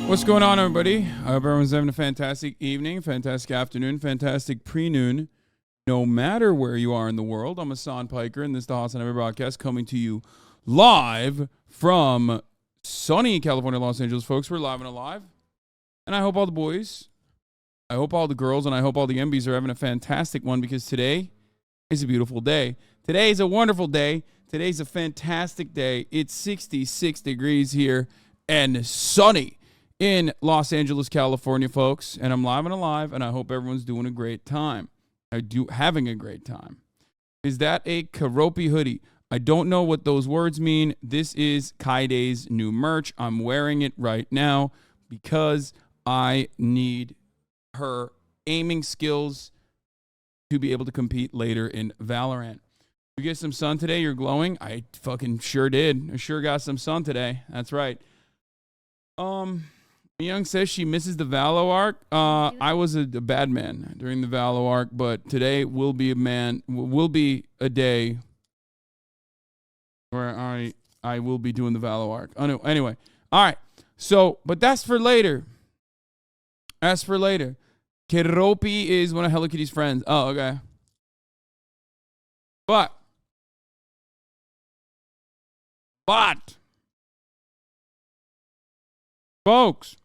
What's going on, everybody? I hope everyone's having a fantastic evening, fantastic afternoon, fantastic pre-noon, no matter where you are in the world. I'm Hassan Piker, and this is the HasanAbi broadcast coming to you live from sunny California, Los Angeles, folks. We're live and alive, and I hope all the boys, I hope all the girls, and I hope all the MBs are having a fantastic one, because today is a beautiful day. Today is a wonderful day. Today's a fantastic day. It's 66 degrees here and sunny in Los Angeles, California, folks. And I'm live and alive, and I hope everyone's doing a great time. Having a great time. Is that a Karopi hoodie? I don't know what those words mean. This is Kaide's new merch. I'm wearing it right now because I need her aiming skills to be able to compete later in Valorant. You get some sun today? You're glowing? I fucking sure did. I sure got some sun today. That's right. Young says she misses the Valo arc. I was a bad man during the Valo arc, but today will be a day where I will be doing the Valo arc. Oh, no. Anyway, all right. So, but that's for later. As for later, Keropi is one of Hello Kitty's friends. Oh, okay. But folks,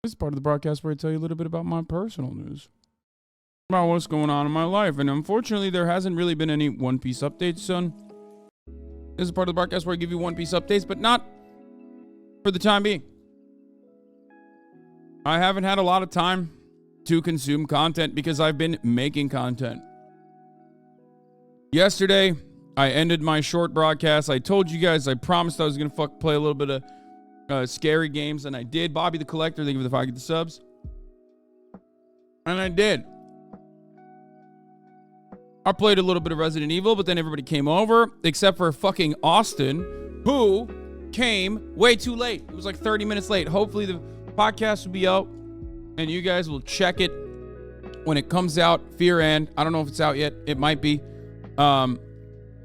this is part of the broadcast where I tell you a little bit about my personal news, about what's going on in my life. And unfortunately, there hasn't really been any One Piece updates, son. This is part of the broadcast where I give you One Piece updates, but not for the time being. I haven't had a lot of time to consume content because I've been making content. Yesterday, I ended my short broadcast. I told you guys, I promised I was going to play a little bit of scary games, and I did. Bobby the Collector, thank you for the 5 get the subs. And I did. I played a little bit of Resident Evil, but then everybody came over, except for fucking Austin, who came way too late. It was like 30 minutes late. Hopefully the podcast will be out, and you guys will check it when it comes out. Fear and I don't know if it's out yet. It might be.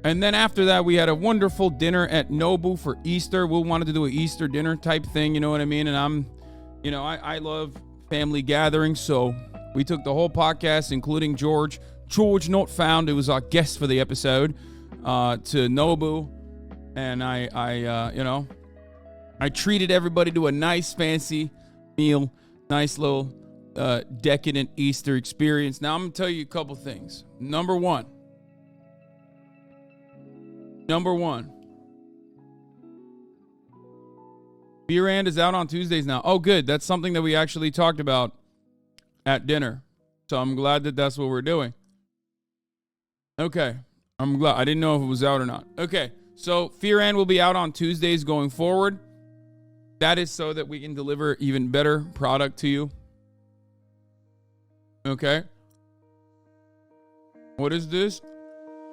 And then after that, we had a wonderful dinner at Nobu for Easter. We wanted to do an Easter dinner type thing, you know what I mean? And I love family gatherings, so we took the whole podcast, including George not found, it was our guest for the episode, to Nobu. And I treated everybody to a nice fancy meal, nice little decadent Easter experience. Now I'm going to tell you a couple things. Number one, Beer And is out on Tuesdays now. Oh, good. That's something that we actually talked about at dinner. So I'm glad that that's what we're doing. Okay. I'm glad. I didn't know if it was out or not. Okay. So Fear And will be out on Tuesdays going forward. That is so that we can deliver even better product to you. Okay. What is this?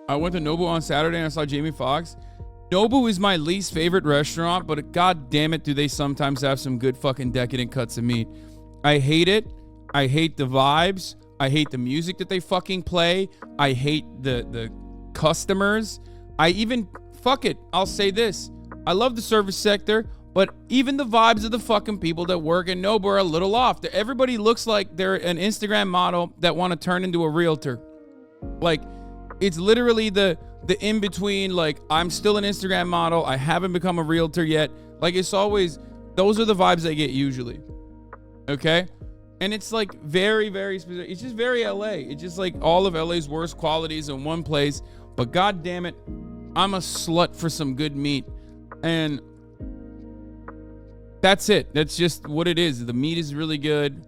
I went to Nobu on Saturday and I saw Jamie Foxx. Nobu is my least favorite restaurant, but god damn it, do they sometimes have some good fucking decadent cuts of meat. I hate it. I hate the vibes. I hate the music that they fucking play. I hate the customers. Fuck it, I'll say this. I love the service sector, but even the vibes of the fucking people that work at Nobu are a little off. Everybody looks like they're an Instagram model that want to turn into a realtor. Like, it's literally the in-between, like, I'm still an Instagram model, I haven't become a realtor yet. Like, it's always, those are the vibes I get usually. Okay? And it's like very, very specific. It's just very LA. It's just like all of LA's worst qualities in one place. But god damn it, I'm a slut for some good meat. And that's it. That's just what it is. The meat is really good.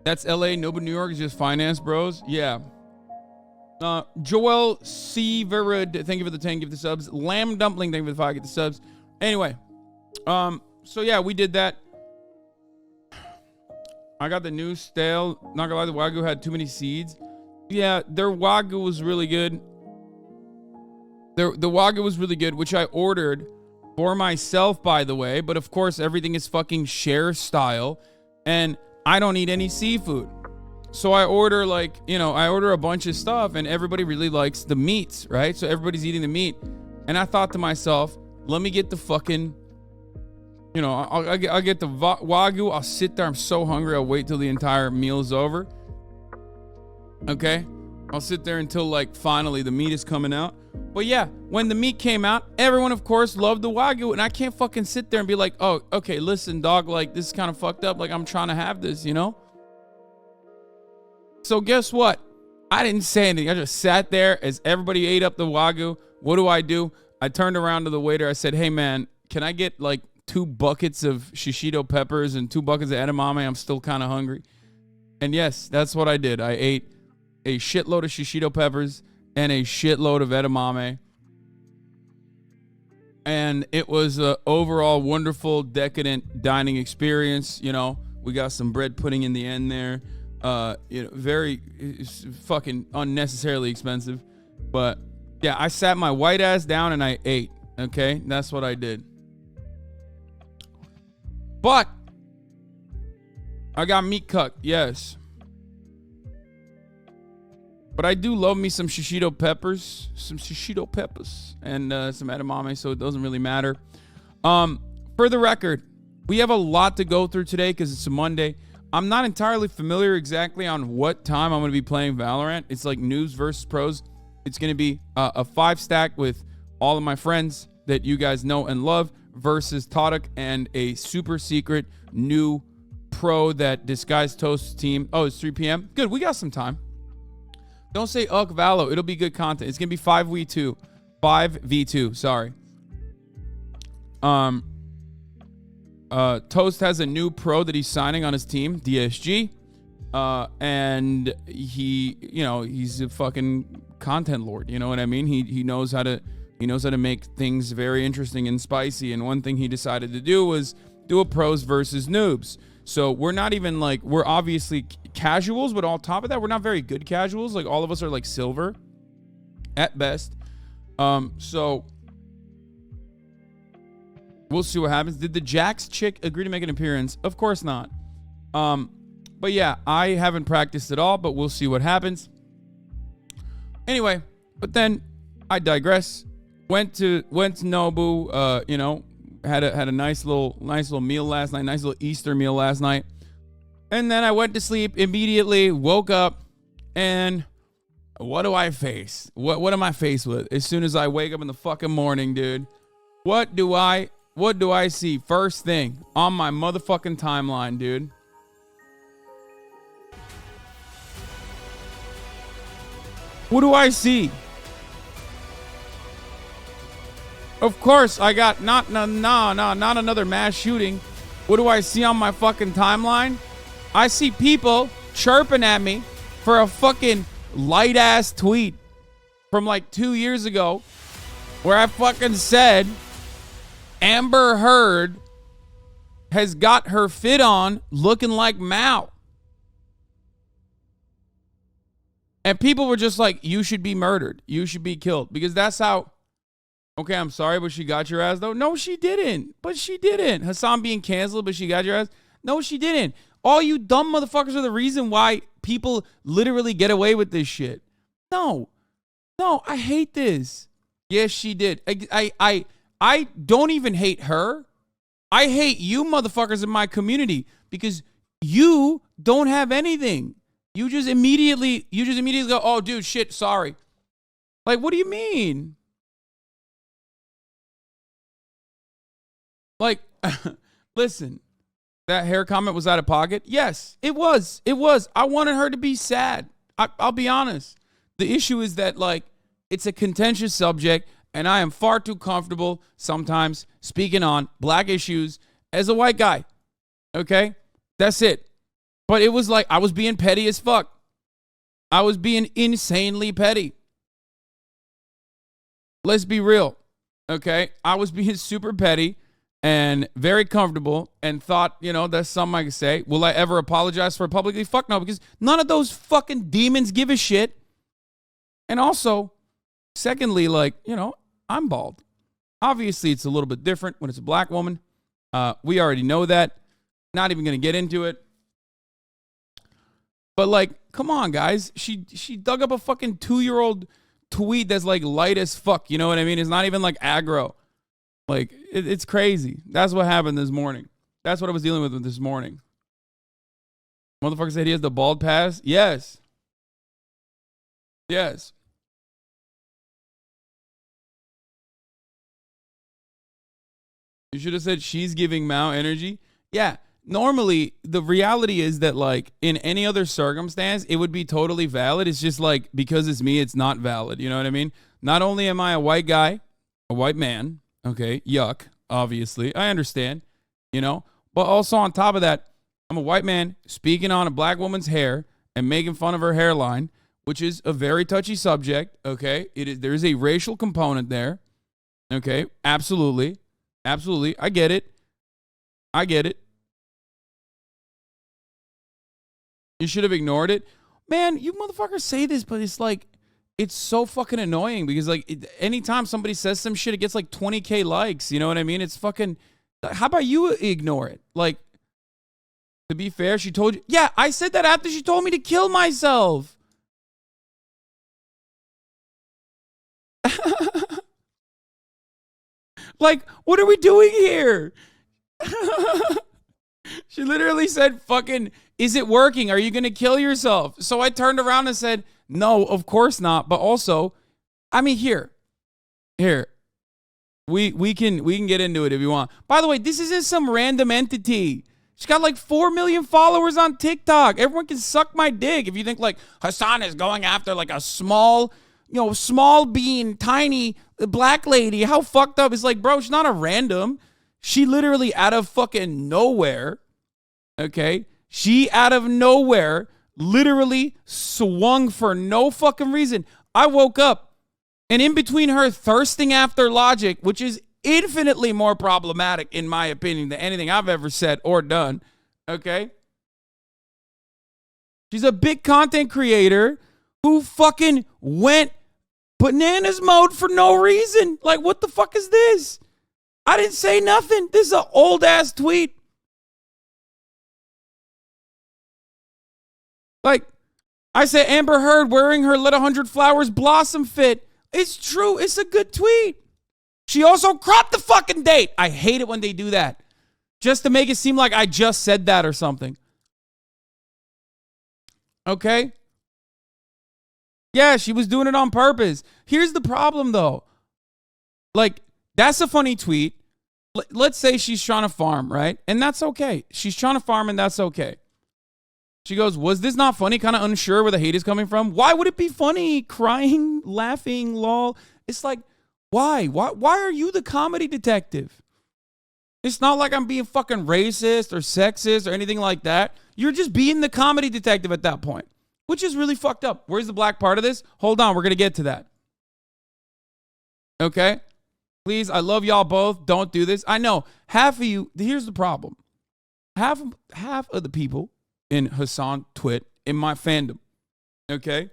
That's LA. Nobu, New York is just finance bros. Yeah. Joel C. Verud, thank you for the 10, give the subs. Lamb Dumpling, thank you for the 5, get the subs. Anyway, so yeah, we did that. I got the new stale. Not gonna lie, the Wagyu had too many seeds. Yeah, their Wagyu was really good. The Wagyu was really good, which I ordered for myself, by the way. But of course, everything is fucking share style, and I don't eat any seafood. So I order I order a bunch of stuff, and everybody really likes the meats, right? So everybody's eating the meat, and I thought to myself, let me get the fucking, I'll get the Wagyu. I'll sit there. I'm so hungry. I'll wait till the entire meal's over. Okay? I'll sit there until, like, finally the meat is coming out. But yeah, when the meat came out, everyone, of course, loved the Wagyu. And I can't fucking sit there and be like, oh, okay, listen, dog, like, this is kind of fucked up. Like, I'm trying to have this, So guess what? I didn't say anything. I just sat there as everybody ate up the Wagyu. What do? I turned around to the waiter. I said, hey, man, can I get, like, 2 buckets of shishito peppers and 2 buckets of edamame? I'm still kind of hungry. And yes, that's what I did. I ate a shitload of shishito peppers and a shitload of edamame. And it was an overall wonderful, decadent dining experience. We got some bread pudding in the end there. Very fucking unnecessarily expensive. But yeah, I sat my white ass down and I ate. Okay, that's what I did. But I got meat cooked, yes. But I do love me some shishito peppers, and some edamame, so it doesn't really matter. For the record, we have a lot to go through today because it's a Monday. I'm not entirely familiar exactly on what time I'm going to be playing Valorant. It's like noobs versus pros. It's going to be a 5-stack with all of my friends that you guys know and love versus Todok and a super secret new pro that Disguised Toast's team. Oh, it's 3 p.m. Good, we got some time. Don't say Valo. It'll be good content. It's going to be 5v2. 5v2, sorry. Toast has a new pro that he's signing on his team, DSG. And he's a fucking content lord. You know what I mean? He knows how to make things very interesting and spicy. And one thing he decided to do was do a pros versus noobs. So we're not even like, we're obviously casuals, but on top of that, we're not very good casuals. Like all of us are like silver at best. So we'll see what happens. Did the Jax chick agree to make an appearance? Of course not. But yeah, I haven't practiced at all, but we'll see what happens. Anyway, but then I digress. Went to Nobu, had a nice little meal last night, nice little Easter meal last night. And then I went to sleep immediately, woke up, and what do I face? What am I faced with? As soon as I wake up in the fucking morning, dude, what do I see first thing on my motherfucking timeline, dude? What do I see? Of course, I got not another mass shooting. What do I see on my fucking timeline? I see people chirping at me for a fucking light ass tweet from like 2 years ago where I fucking said Amber Heard has got her fit on looking like Mao. And people were just like, you should be murdered. You should be killed. Because that's how... Okay, I'm sorry, but she got your ass, though? No, she didn't. But she didn't. Hasan being canceled, but she got your ass? No, she didn't. All you dumb motherfuckers are the reason why people literally get away with this shit. No. No, I hate this. Yes, she did. I don't even hate her. I hate you motherfuckers in my community because you don't have anything. You just immediately go, oh, dude, shit, sorry. Like, what do you mean? Like, listen, that hair comment was out of pocket. Yes, it was. It was. I wanted her to be sad. I'll be honest. The issue is that, like, it's a contentious subject, and I am far too comfortable sometimes speaking on black issues as a white guy. Okay? That's it. But it was like I was being petty as fuck. I was being insanely petty. Let's be real. Okay? I was being super petty and very comfortable and thought, you know, that's something I could say. Will I ever apologize for it publicly? Fuck no, because none of those fucking demons give a shit. And also, secondly, like, you know, I'm bald. Obviously, it's a little bit different when it's a black woman. We already know that. Not even going to get into it. But, like, come on, guys. She dug up a fucking 2-year-old tweet that's, like, light as fuck. You know what I mean? It's not even, like, aggro. Like, it's crazy. That's what happened this morning. That's what I was dealing with this morning. Motherfucker said he has the bald pass. Yes. Yes. You should have said she's giving Mao energy. Yeah. Normally, the reality is that, like, in any other circumstance, it would be totally valid. It's just, like, because it's me, it's not valid. You know what I mean? Not only am I a white guy, a white man, okay, yuck, obviously. I understand, you know? But also on top of that, I'm a white man speaking on a black woman's hair and making fun of her hairline, which is a very touchy subject, okay? There is a racial component there, okay? Absolutely. Absolutely. I get it. I get it. You should have ignored it. Man, you motherfuckers say this, but it's like, it's so fucking annoying because, like, anytime somebody says some shit, it gets like 20K likes. You know what I mean? It's fucking, how about you ignore it? Like, to be fair, she told you. Yeah, I said that after she told me to kill myself. Like, what are we doing here? She literally said, fucking, is it working? Are you going to kill yourself? So I turned around and said, no, of course not. But also, I mean, here. We can get into it if you want. By the way, this isn't some random entity. She's got like 4 million followers on TikTok. Everyone can suck my dick if you think like Hasan is going after like a small, you know, small bean, tiny black lady. How fucked up? It's like, bro, she's not a random. She literally out of fucking nowhere, okay? She out of nowhere literally swung for no fucking reason. I woke up, and in between her thirsting after logic, which is infinitely more problematic, in my opinion, than anything I've ever said or done, okay? She's a big content creator who fucking went bananas mode for no reason. Like, what the fuck is this? I didn't say nothing. This is an old-ass tweet. Like, I said Amber Heard wearing her Let 100 Flowers Blossom fit. It's true. It's a good tweet. She also cropped the fucking date. I hate it when they do that. Just to make it seem like I just said that or something. Okay? Yeah, she was doing it on purpose. Here's the problem, though. Like, that's a funny tweet. Let's say she's trying to farm, right? And that's okay. She's trying to farm, and that's okay. She goes, was this not funny? Kind of unsure where the hate is coming from. Why would it be funny? Crying, laughing, lol. It's like, why? Why are you the comedy detective? It's not like I'm being fucking racist or sexist or anything like that. You're just being the comedy detective at that point, which is really fucked up. Where's the black part of this? Hold on, we're going to get to that. Okay? Please, I love y'all both. Don't do this. I know half of you, here's the problem. Half of the people in Hasan Twit in my fandom, okay?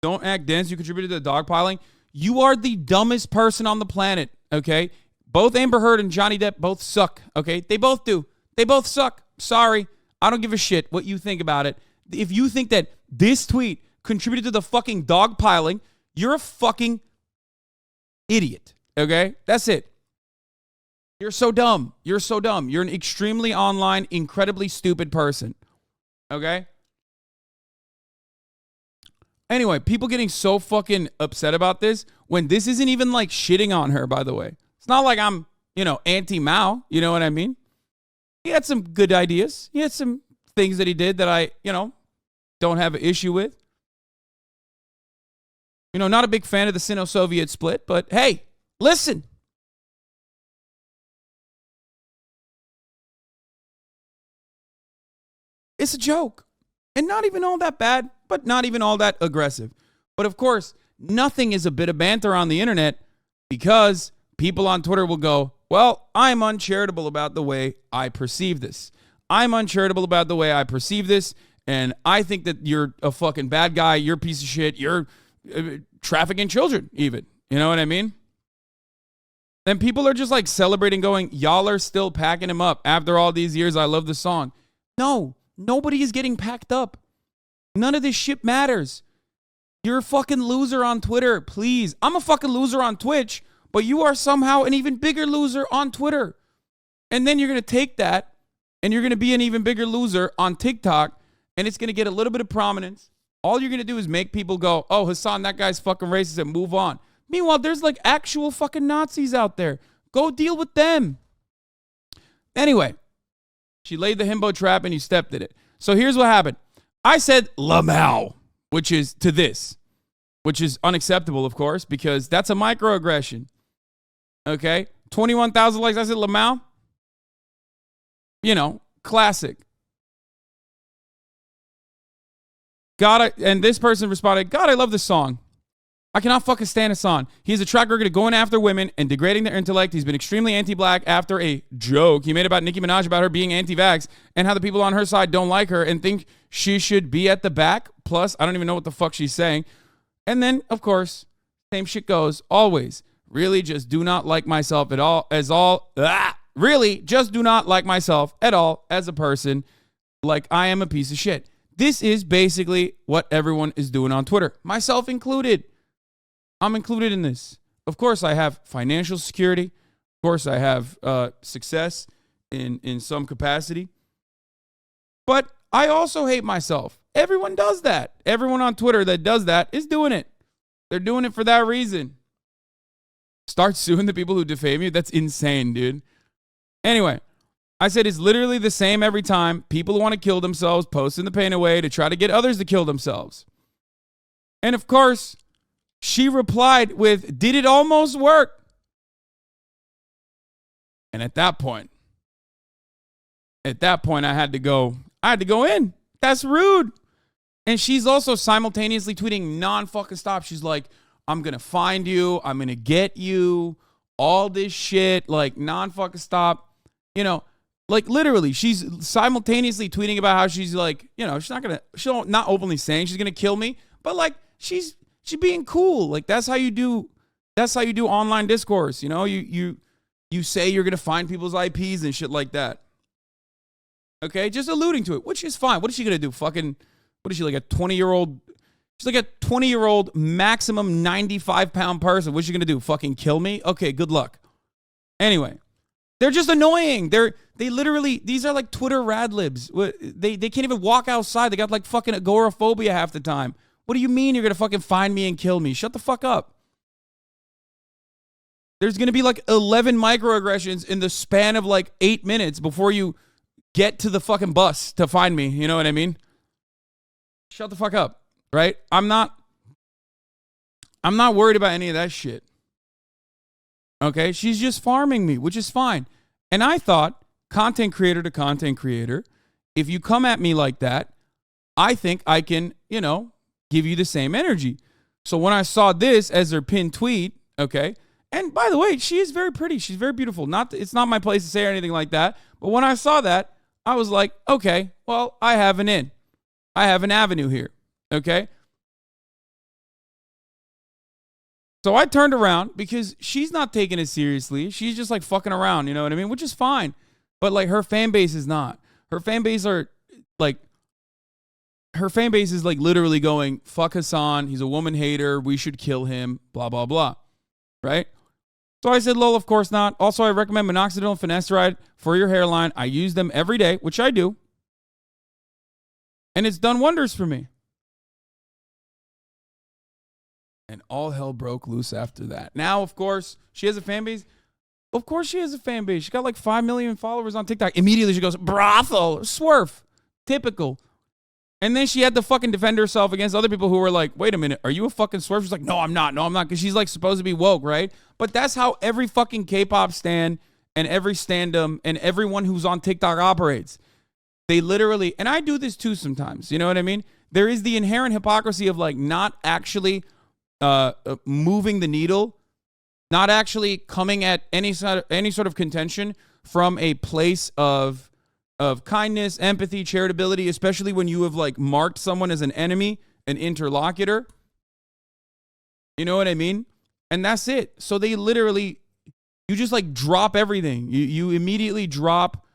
Don't act dense. You contributed to the dogpiling. You are the dumbest person on the planet, okay? Both Amber Heard and Johnny Depp both suck, okay? They both do. They both suck. Sorry. I don't give a shit what you think about it. If you think that this tweet contributed to the fucking dogpiling, You're a fucking idiot. Okay? That's it. You're so dumb. You're so dumb. You're an extremely online, incredibly stupid person. Okay? Anyway, people getting so fucking upset about this when this isn't even like shitting on her, by the way. It's not like I'm, anti-Mao. You know what I mean? He had some good ideas. He had some things that he did that I, don't have an issue with. Not a big fan of the Sino-Soviet split, but hey, listen. It's a joke. And not even all that bad, but not even all that aggressive. But of course, nothing is a bit of banter on the internet because people on Twitter will go, well, I'm uncharitable about the way I perceive this. I'm uncharitable about the way I perceive this, and I think that you're a fucking bad guy, you're a piece of shit, you're trafficking children even. You know what I mean? Then people are just like celebrating going, y'all are still packing him up. After all these years, I love the song. No, nobody is getting packed up. None of this shit matters. You're a fucking loser on Twitter, please. I'm a fucking loser on Twitch, but you are somehow an even bigger loser on Twitter. And then you're going to take that and you're going to be an even bigger loser on TikTok, and it's going to get a little bit of prominence. All you're going to do is make people go, oh, Hasan, that guy's fucking racist, and move on. Meanwhile, there's like actual fucking Nazis out there. Go deal with them. Anyway, she laid the himbo trap and you stepped in it. So here's what happened. I said Lamau, which is to this, which is unacceptable, of course, because that's a microaggression. Okay? 21,000 likes. I said Lamau. Classic. God, and this person responded, God, I love this song. I cannot fucking stand Hasan. He has a track record of going after women and degrading their intellect. He's been extremely anti-black after a joke he made about Nicki Minaj about her being anti-vax and how the people on her side don't like her and think she should be at the back. Plus, I don't even know what the fuck she's saying. And then, of course, same shit goes always. Really just do not like myself at all really just do not like myself at all as a person. Like I am a piece of shit. This is basically what everyone is doing on Twitter, myself included. I'm included in this. Of course, I have financial security. Of course, I have success in some capacity. But I also hate myself. Everyone does that. Everyone on Twitter that does that is doing it. They're doing it for that reason. Start suing the people who defame you? That's insane, dude. Anyway, I said it's literally the same every time. People who want to kill themselves, posting the pain away to try to get others to kill themselves. And of course, she replied with, did it almost work? And at that point, I had to go in. That's rude. And she's also simultaneously tweeting non-fucking stop. She's like, I'm going to find you. I'm going to get you. All this shit, like non-fucking stop. Like literally, she's simultaneously tweeting about how she's like, she's not openly saying she's going to kill me, but like she's being cool. Like that's how you do online discourse. You say you're going to find people's IPs and shit like that. Okay, just alluding to it, which is fine. What is she going to do? Fucking, what is she, like a 20-year-old? She's like a 20-year-old maximum 95-pound person. What's she going to do? Fucking kill me? Okay, good luck. Anyway, they're just annoying. They literally, these are like Twitter rad libs. They can't even walk outside. They got like fucking agoraphobia half the time. What do you mean you're going to fucking find me and kill me? Shut the fuck up. There's going to be like 11 microaggressions in the span of like 8 minutes before you get to the fucking bus to find me. You know what I mean? Shut the fuck up, right? I'm not worried about any of that shit. Okay? She's just farming me, which is fine. And I thought, content creator to content creator, if you come at me like that, I think I can, give you the same energy. So when I saw this as her pinned tweet, okay, and by the way, she is very pretty. She's very beautiful. It's not my place to say or anything like that. But when I saw that, I was like, okay, well, I have an in. I have an avenue here. Okay. So I turned around because she's not taking it seriously. She's just like fucking around, you know what I mean? Which is fine. But like her fan base is not. Her fan base are like, her fan base is like literally going, fuck Hasan, he's a woman hater, we should kill him, blah, blah, blah. Right? So I said, lol, of course not. Also, I recommend minoxidil and finasteride for your hairline. I use them every day, which I do. And it's done wonders for me. And all hell broke loose after that. Now, of course, she has a fan base. Of course she has a fan base. She got like 5 million followers on TikTok. Immediately she goes, brothel, swerve, typical. And then she had to fucking defend herself against other people who were like, wait a minute, are you a fucking swerve? She's like, no, I'm not. Because she's like supposed to be woke, right? But that's how every fucking K-pop stan and every stand-up and everyone who's on TikTok operates. They literally, and I do this too sometimes, you know what I mean? There is the inherent hypocrisy of like not actually moving the needle, not actually coming at any sort of contention from a place of kindness, empathy, charitability, especially when you have like marked someone as an enemy, an interlocutor. You know what I mean? And that's it. So they literally, you just like drop everything. You immediately drop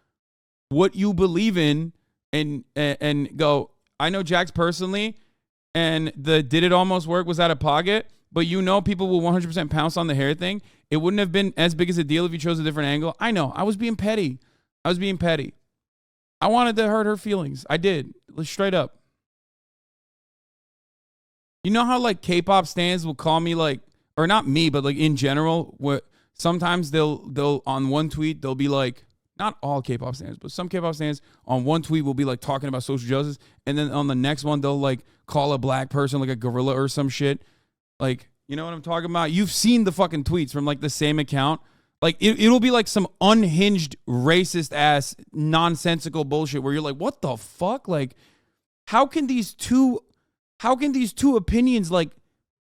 what you believe in and go, I know Jax personally, and the did it almost work was out of pocket, but you know people will 100% pounce on the hair thing. It wouldn't have been as big as a deal if you chose a different angle. I know. I was being petty. I wanted to hurt her feelings. I did. Straight up. You know how like K-pop stans will call me like, or not me, but like in general, what sometimes they'll on one tweet, they'll be like, not all K-pop stans, but some K-pop stans on one tweet will be like talking about social justice. And then on the next one, they'll like call a black person like a gorilla or some shit. Like, you know what I'm talking about? You've seen the fucking tweets from like the same account. Like it'll be like some unhinged racist ass nonsensical bullshit where you're like, what the fuck? Like, how can these two opinions like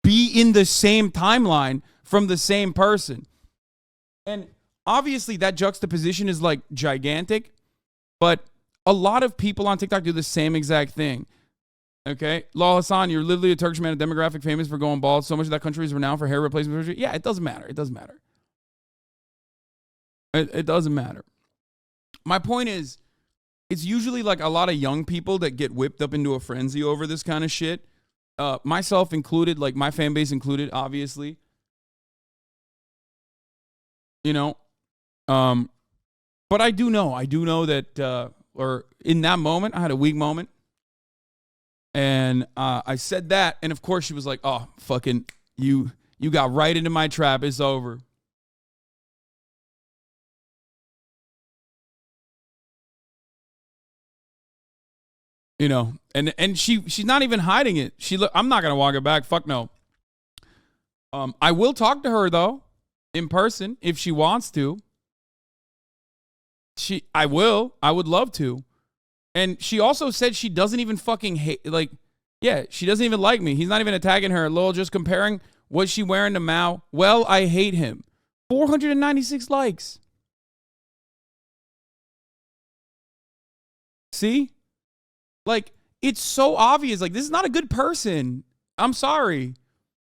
be in the same timeline from the same person? And obviously that juxtaposition is like gigantic, but a lot of people on TikTok do the same exact thing. Okay, Lal Hasan, you're literally a Turkish man, a demographic famous for going bald. So much of that country is renowned for hair replacement surgery. Yeah, it doesn't matter. It doesn't matter. It doesn't matter. My point is, it's usually like a lot of young people that get whipped up into a frenzy over this kind of shit. Myself included, like my fan base included, obviously. You know, but I do know that, or in that moment, I had a weak moment. And I said that, and of course she was like, oh, fucking, you got right into my trap, it's over. You know, and she's not even hiding it. I'm not going to walk it back, fuck no. I will talk to her, though, in person, if she wants to. I would love to. And she also said she doesn't even fucking hate, like, yeah, she doesn't even like me. He's not even attacking her. Lol, just comparing what she wearing to Mao. Well, I hate him. 496 likes. See? Like, it's so obvious. Like, this is not a good person. I'm sorry.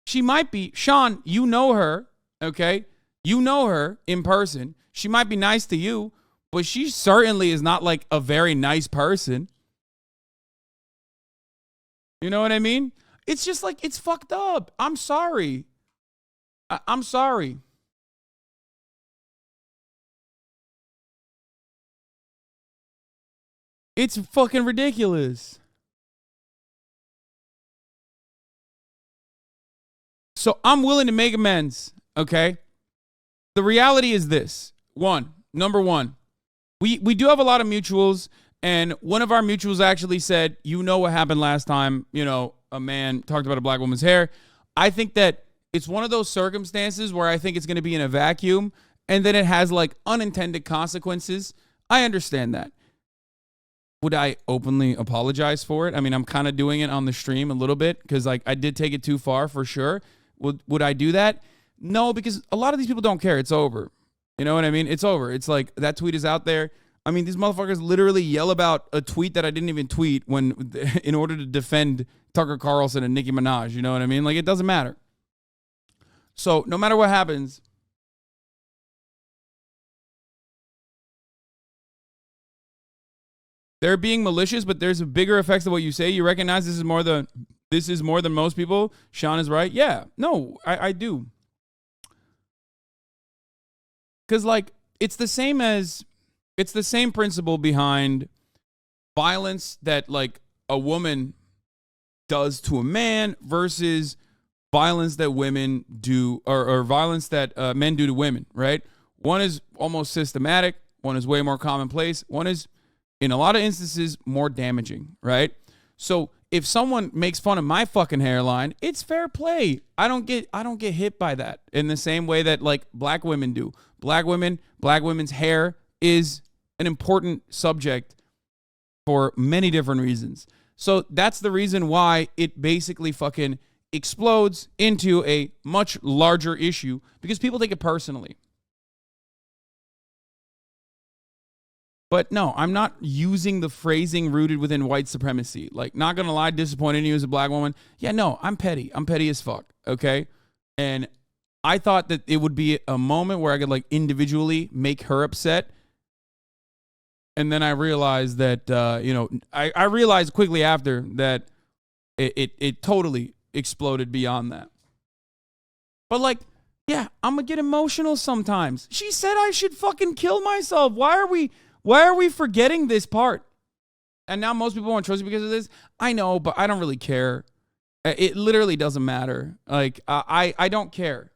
She might be. Sean, you know her, okay? You know her in person. She might be nice to you, but she certainly is not like a very nice person. You know what I mean? It's just like, it's fucked up. I'm sorry. I'm sorry. It's fucking ridiculous. So I'm willing to make amends, okay? The reality is this. Number one, we do have a lot of mutuals, and one of our mutuals actually said, you know what happened last time, you know, a man talked about a black woman's hair. I think that it's one of those circumstances where I think it's going to be in a vacuum, and then it has like unintended consequences. I understand that. Would I openly apologize for it? I mean, I'm kind of doing it on the stream a little bit because like I did take it too far for sure. Would I do that? No, because a lot of these people don't care. It's over. You know what I mean? It's over. It's like that tweet is out there. I mean, these motherfuckers literally yell about a tweet that I didn't even tweet in order to defend Tucker Carlson and Nicki Minaj. You know what I mean? Like, it doesn't matter. So no matter what happens, they're being malicious, but there's a bigger effects of what you say. You recognize this is more than most people. Sean is right. Yeah, no, I do. Because like it's the same principle behind violence that like a woman does to a man versus violence that women do or violence that men do to women, right? One is almost systematic. One is way more commonplace. One is, in a lot of instances, more damaging, right? So if someone makes fun of my fucking hairline, it's fair play. I don't get hit by that in the same way that like black women do. Black women's hair is an important subject for many different reasons. So that's the reason why it basically fucking explodes into a much larger issue because people take it personally. But no, I'm not using the phrasing rooted within white supremacy. Like, not gonna lie, disappointing you as a black woman. Yeah, no, I'm petty. I'm petty as fuck, okay? And I thought that it would be a moment where I could, like, individually make her upset. And then I realized that, I realized quickly after that it totally exploded beyond that. But, like, yeah, I'm gonna get emotional sometimes. She said I should fucking kill myself. Why are we forgetting this part? And now most people won't trust me because of this. I know, but I don't really care. It literally doesn't matter. Like, I don't care.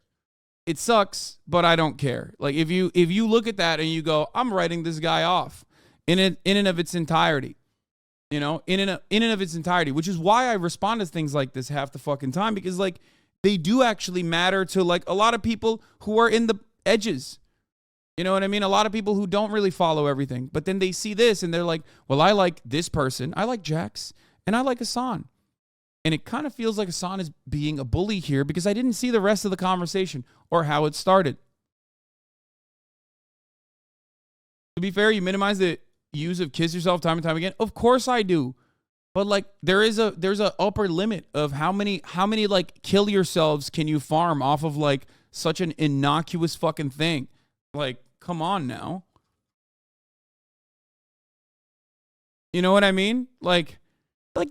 It sucks, but I don't care. Like, if you look at that and you go, I'm writing this guy off in and of its entirety, in and of its entirety, which is why I respond to things like this half the fucking time, because like they do actually matter to like a lot of people who are in the edges. You know what I mean? A lot of people who don't really follow everything, but then they see this and they're like, well, I like this person. I like Jax and I like Hasan. And it kind of feels like Hasan is being a bully here because I didn't see the rest of the conversation or how it started. To be fair, you minimize the use of kiss yourself time and time again. Of course I do. But like there's a upper limit of how many like kill yourselves can you farm off of like such an innocuous fucking thing. Like, come on now. You know what I mean? Like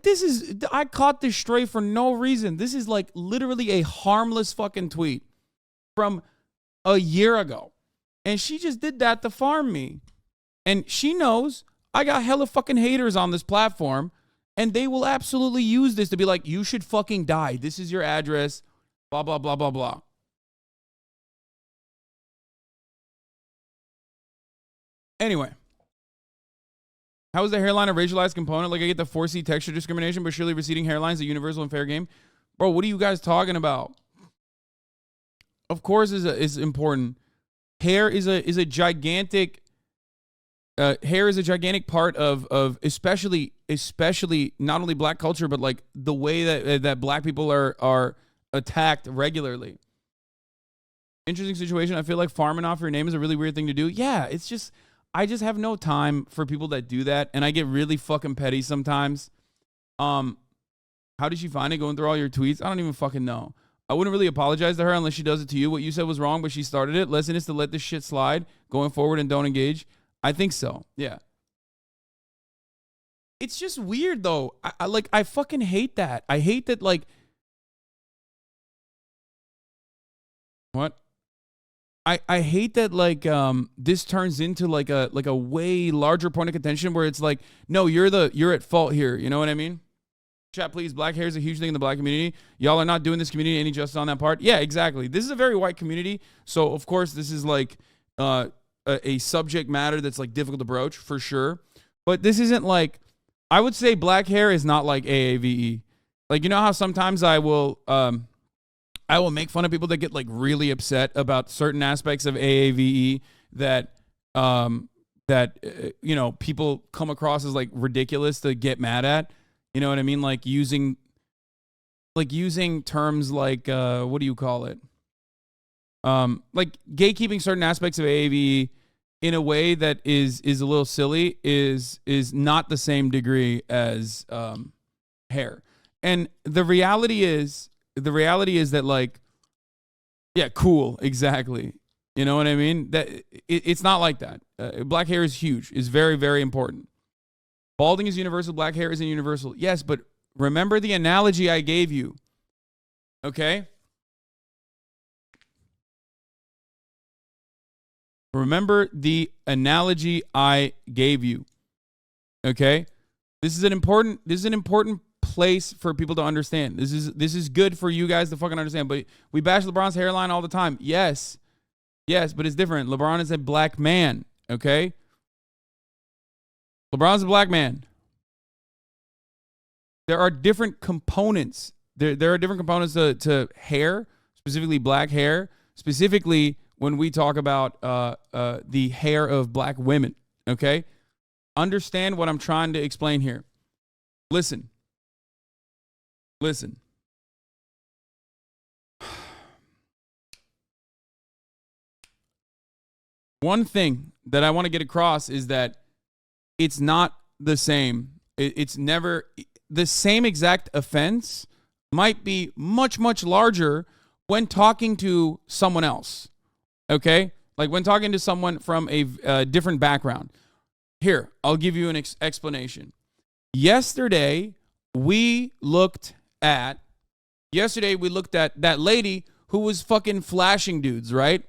this is, I caught this stray for no reason. This is like literally a harmless fucking tweet from a year ago. And she just did that to farm me. And she knows I got hella fucking haters on this platform. And they will absolutely use this to be like, you should fucking die. This is your address. Blah, blah, blah, blah, blah. Anyway. How is the hairline a racialized component? Like, I get the 4C texture discrimination, but surely receding hairline is a universal and fair game. Bro, what are you guys talking about? Of course is important. Hair is a gigantic part of especially not only black culture, but like the way that black people are attacked regularly. Interesting situation. I feel like farming off your name is a really weird thing to do. Yeah, it's just, I just have no time for people that do that, and I get really fucking petty sometimes. How did she find it going through all your tweets? I don't even fucking know. I wouldn't really apologize to her unless she does it to you. What you said was wrong, but she started it. Lesson is to let this shit slide going forward and don't engage. I think so. Yeah. It's just weird though. I fucking hate that. I hate that, like, what? I hate that, like, this turns into like a way larger point of contention where it's like, no, you're at fault here. You know what I mean? Chat, please. Black hair is a huge thing in the black community. Y'all are not doing this community any justice on that part. Yeah, exactly. This is a very white community. So of course this is like, a subject matter that's like difficult to broach for sure. But this isn't like, I would say black hair is not like AAVE. Like, you know how sometimes I will make fun of people that get like really upset about certain aspects of AAVE that people come across as like ridiculous to get mad at. You know what I mean? Like using terms like what do you call it? Like gatekeeping certain aspects of AAVE in a way that is a little silly is not the same degree as hair. And the reality is that, like, yeah, cool, exactly. You know what I mean? That it's not like that. Black hair is huge. It's very, very important. Balding is universal. Black hair isn't universal. Yes, but remember the analogy I gave you. Okay? Remember the analogy I gave you. Okay? This is an important place for people to understand. This is good for you guys to fucking understand. But we bash LeBron's hairline all the time. Yes. Yes, but it's different. LeBron is a black man. Okay? LeBron's a black man. There are different components. There are different components to hair, specifically black hair, specifically when we talk about the hair of black women, okay? Understand what I'm trying to explain here. Listen. One thing that I want to get across is that it's not the same. It's never the same exact offense might be much, much larger when talking to someone else. Okay? Like when talking to someone from a different background. Here, I'll give you an explanation. Yesterday, we looked at that lady who was fucking flashing dudes, right?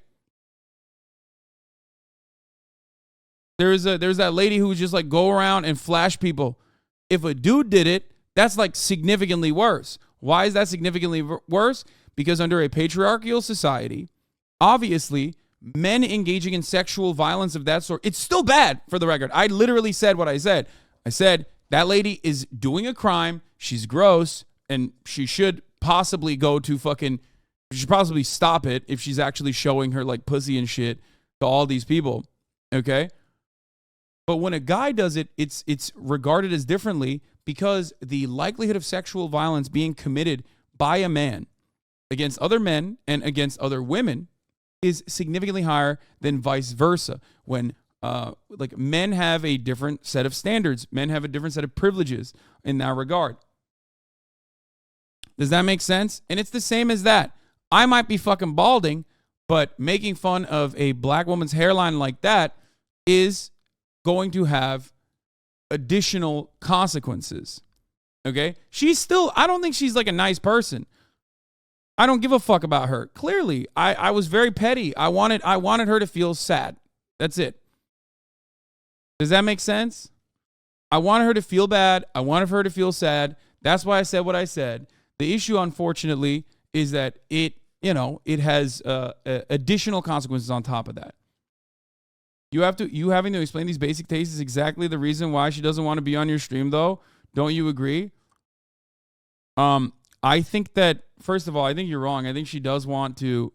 There's that lady who would just like go around and flash people. If a dude did it, that's like significantly worse. Why is that significantly worse? Because under a patriarchal society, obviously, men engaging in sexual violence of that sort, it's still bad, for the record. I literally said what I said. I said, that lady is doing a crime, she's gross, and she should possibly she should possibly stop it if she's actually showing her like pussy and shit to all these people, okay? But when a guy does it, it's regarded as differently because the likelihood of sexual violence being committed by a man against other men and against other women is significantly higher than vice versa. When like men have a different set of standards, men have a different set of privileges in that regard. Does that make sense? And it's the same as that. I might be fucking balding, but making fun of a black woman's hairline like that is going to have additional consequences. Okay? I don't think she's like a nice person. I don't give a fuck about her. Clearly, I was very petty. I wanted her to feel sad. That's it. Does that make sense? I wanted her to feel bad. I wanted her to feel sad. That's why I said what I said. The issue, unfortunately, is that it has additional consequences on top of that. You having to explain these basic tastes is exactly the reason why she doesn't want to be on your stream, though. Don't you agree? I think that, first of all, I think you're wrong. I think she does want to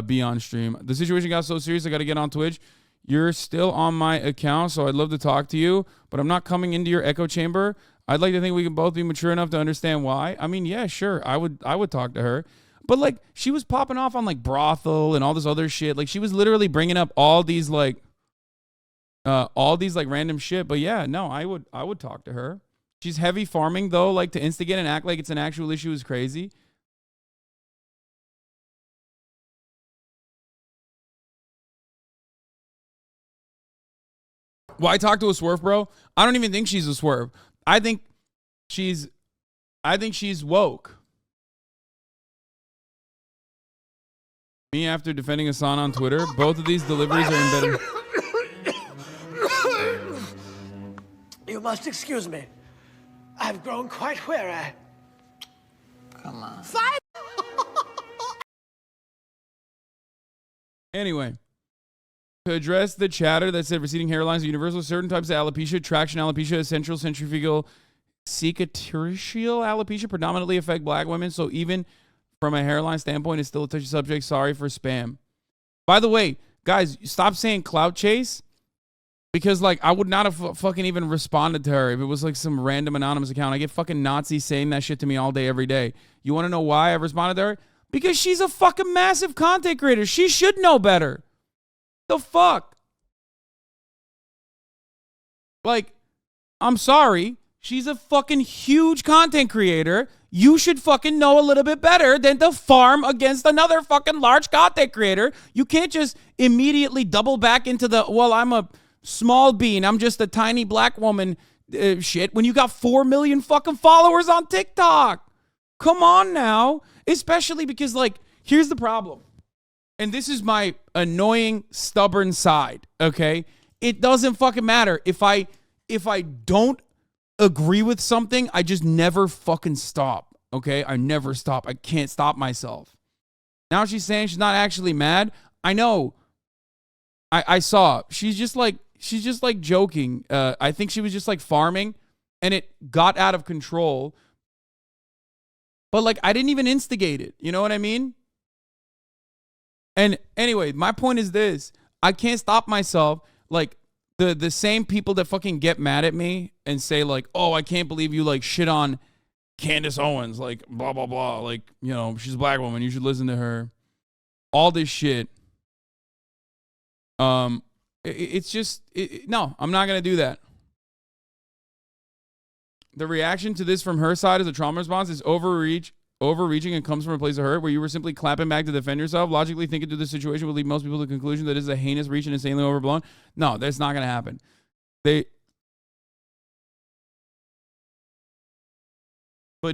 be on stream. The situation got so serious, I got to get on Twitch. You're still on my account, so I'd love to talk to you, but I'm not coming into your echo chamber. I'd like to think we can both be mature enough to understand why. I mean, yeah, sure, I would talk to her. But, like, she was popping off on, like, brothel and all this other shit. Like, she was literally bringing up all these random shit. But, yeah, no, I would talk to her. She's heavy farming, though, like, to instigate and act like it's an actual issue is crazy. Why talk to a swerve, bro? I don't even think she's a swerve. I think she's woke. Me after defending Hasan on Twitter, both of these deliveries are embedded. You must excuse me. I've grown quite weary. Come on. Fight! Anyway, to address the chatter that said receding hairlines are universal, certain types of alopecia, traction alopecia, essential centrifugal cicatricial alopecia predominantly affect black women. So even from a hairline standpoint, it's still a touchy subject. Sorry for spam. By the way, guys, stop saying clout chase. Because, like, I would not have fucking even responded to her if it was, like, some random anonymous account. I get fucking Nazis saying that shit to me all day, every day. You want to know why I responded to her? Because she's a fucking massive content creator. She should know better. The fuck? Like, I'm sorry. She's a fucking huge content creator. You should fucking know a little bit better than to farm against another fucking large content creator. You can't just immediately double back into the, well, I'm a small bean. I'm just a tiny black woman shit when you got 4 million fucking followers on TikTok. Come on now. Especially because, like, here's the problem. And this is my annoying, stubborn side, okay? It doesn't fucking matter. If I don't agree with something, I just never fucking stop, okay? I never stop. I can't stop myself. Now she's saying she's not actually mad. I know. I saw. She's just like joking. I think she was just like farming and it got out of control. But like I didn't even instigate it. You know what I mean? And anyway, my point is this. I can't stop myself. Like the same people that fucking get mad at me and say like, "Oh, I can't believe you like shit on Candace Owens, like blah blah blah, like, you know, she's a black woman, you should listen to her." All this shit. It's just no, I'm not gonna do that. The reaction to this from her side as a trauma response is overreaching and comes from a place of hurt where you were simply clapping back to defend yourself. Logically thinking through the situation would lead most people to the conclusion that it is a heinous reach and insanely overblown. No, that's not gonna happen. But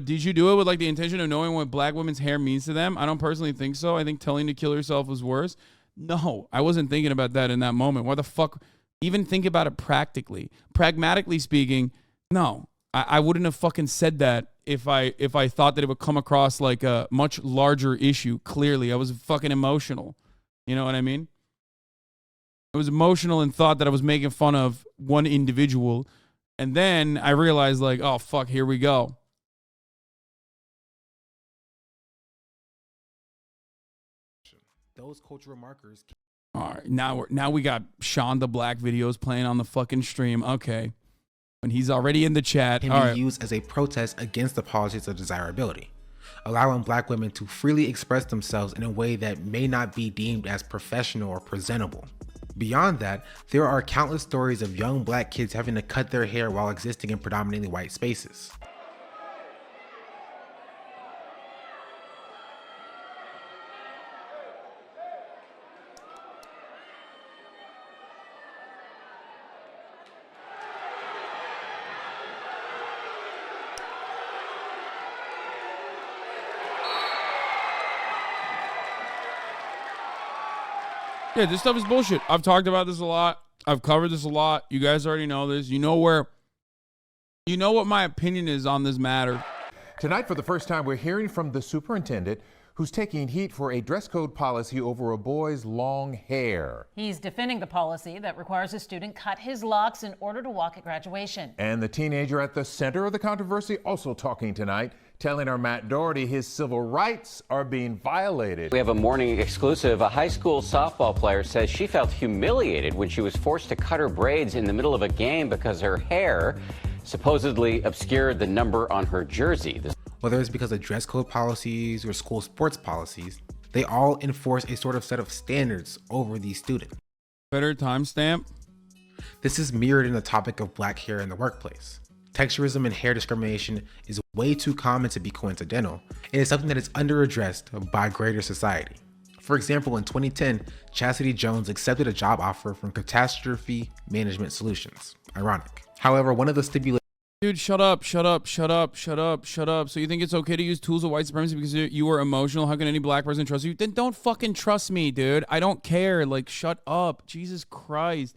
did you do it with like the intention of knowing what black women's hair means to them? I don't personally think so. I think telling to kill yourself was worse. No, I wasn't thinking about that in that moment. Why the fuck even think about it practically? Pragmatically speaking, no. I wouldn't have fucking said that if I thought that it would come across like a much larger issue. Clearly, I was fucking emotional. You know what I mean? I was emotional and thought that I was making fun of one individual. And then I realized like, oh, fuck, here we go. Those cultural markers. All right, now we got Sean the Black videos playing on the fucking stream. Okay. When he's already in the chat. Can be used as a protest against the politics of desirability, allowing black women to freely express themselves in a way that may not be deemed as professional or presentable. Beyond that, there are countless stories of young black kids having to cut their hair while existing in predominantly white spaces. Yeah, this stuff is bullshit. I've talked about this a lot. I've covered this a lot. You guys already know this. You know what my opinion is on this matter. Tonight, for the first time, we're hearing from the superintendent who's taking heat for a dress code policy over a boy's long hair. He's defending the policy that requires a student cut his locks in order to walk at graduation. And the teenager at the center of the controversy also talking tonight, telling our Matt Doherty his civil rights are being violated. We have a morning exclusive. A high school softball player says she felt humiliated when she was forced to cut her braids in the middle of a game because her hair supposedly obscured the number on her jersey. Whether it's because of dress code policies or school sports policies, they all enforce a sort of set of standards over these students. Better timestamp. This is mirrored in the topic of black hair in the workplace. Texturism and hair discrimination is way too common to be coincidental, and it's something that is underaddressed by greater society. For example, in 2010, Chastity Jones accepted a job offer from Catastrophe Management Solutions. Ironic. However, one of the stipulations. Dude, shut up. So you think it's okay to use tools of white supremacy because you were emotional? How can any black person trust you? Then don't fucking trust me, dude. I don't care. Like, shut up. Jesus Christ.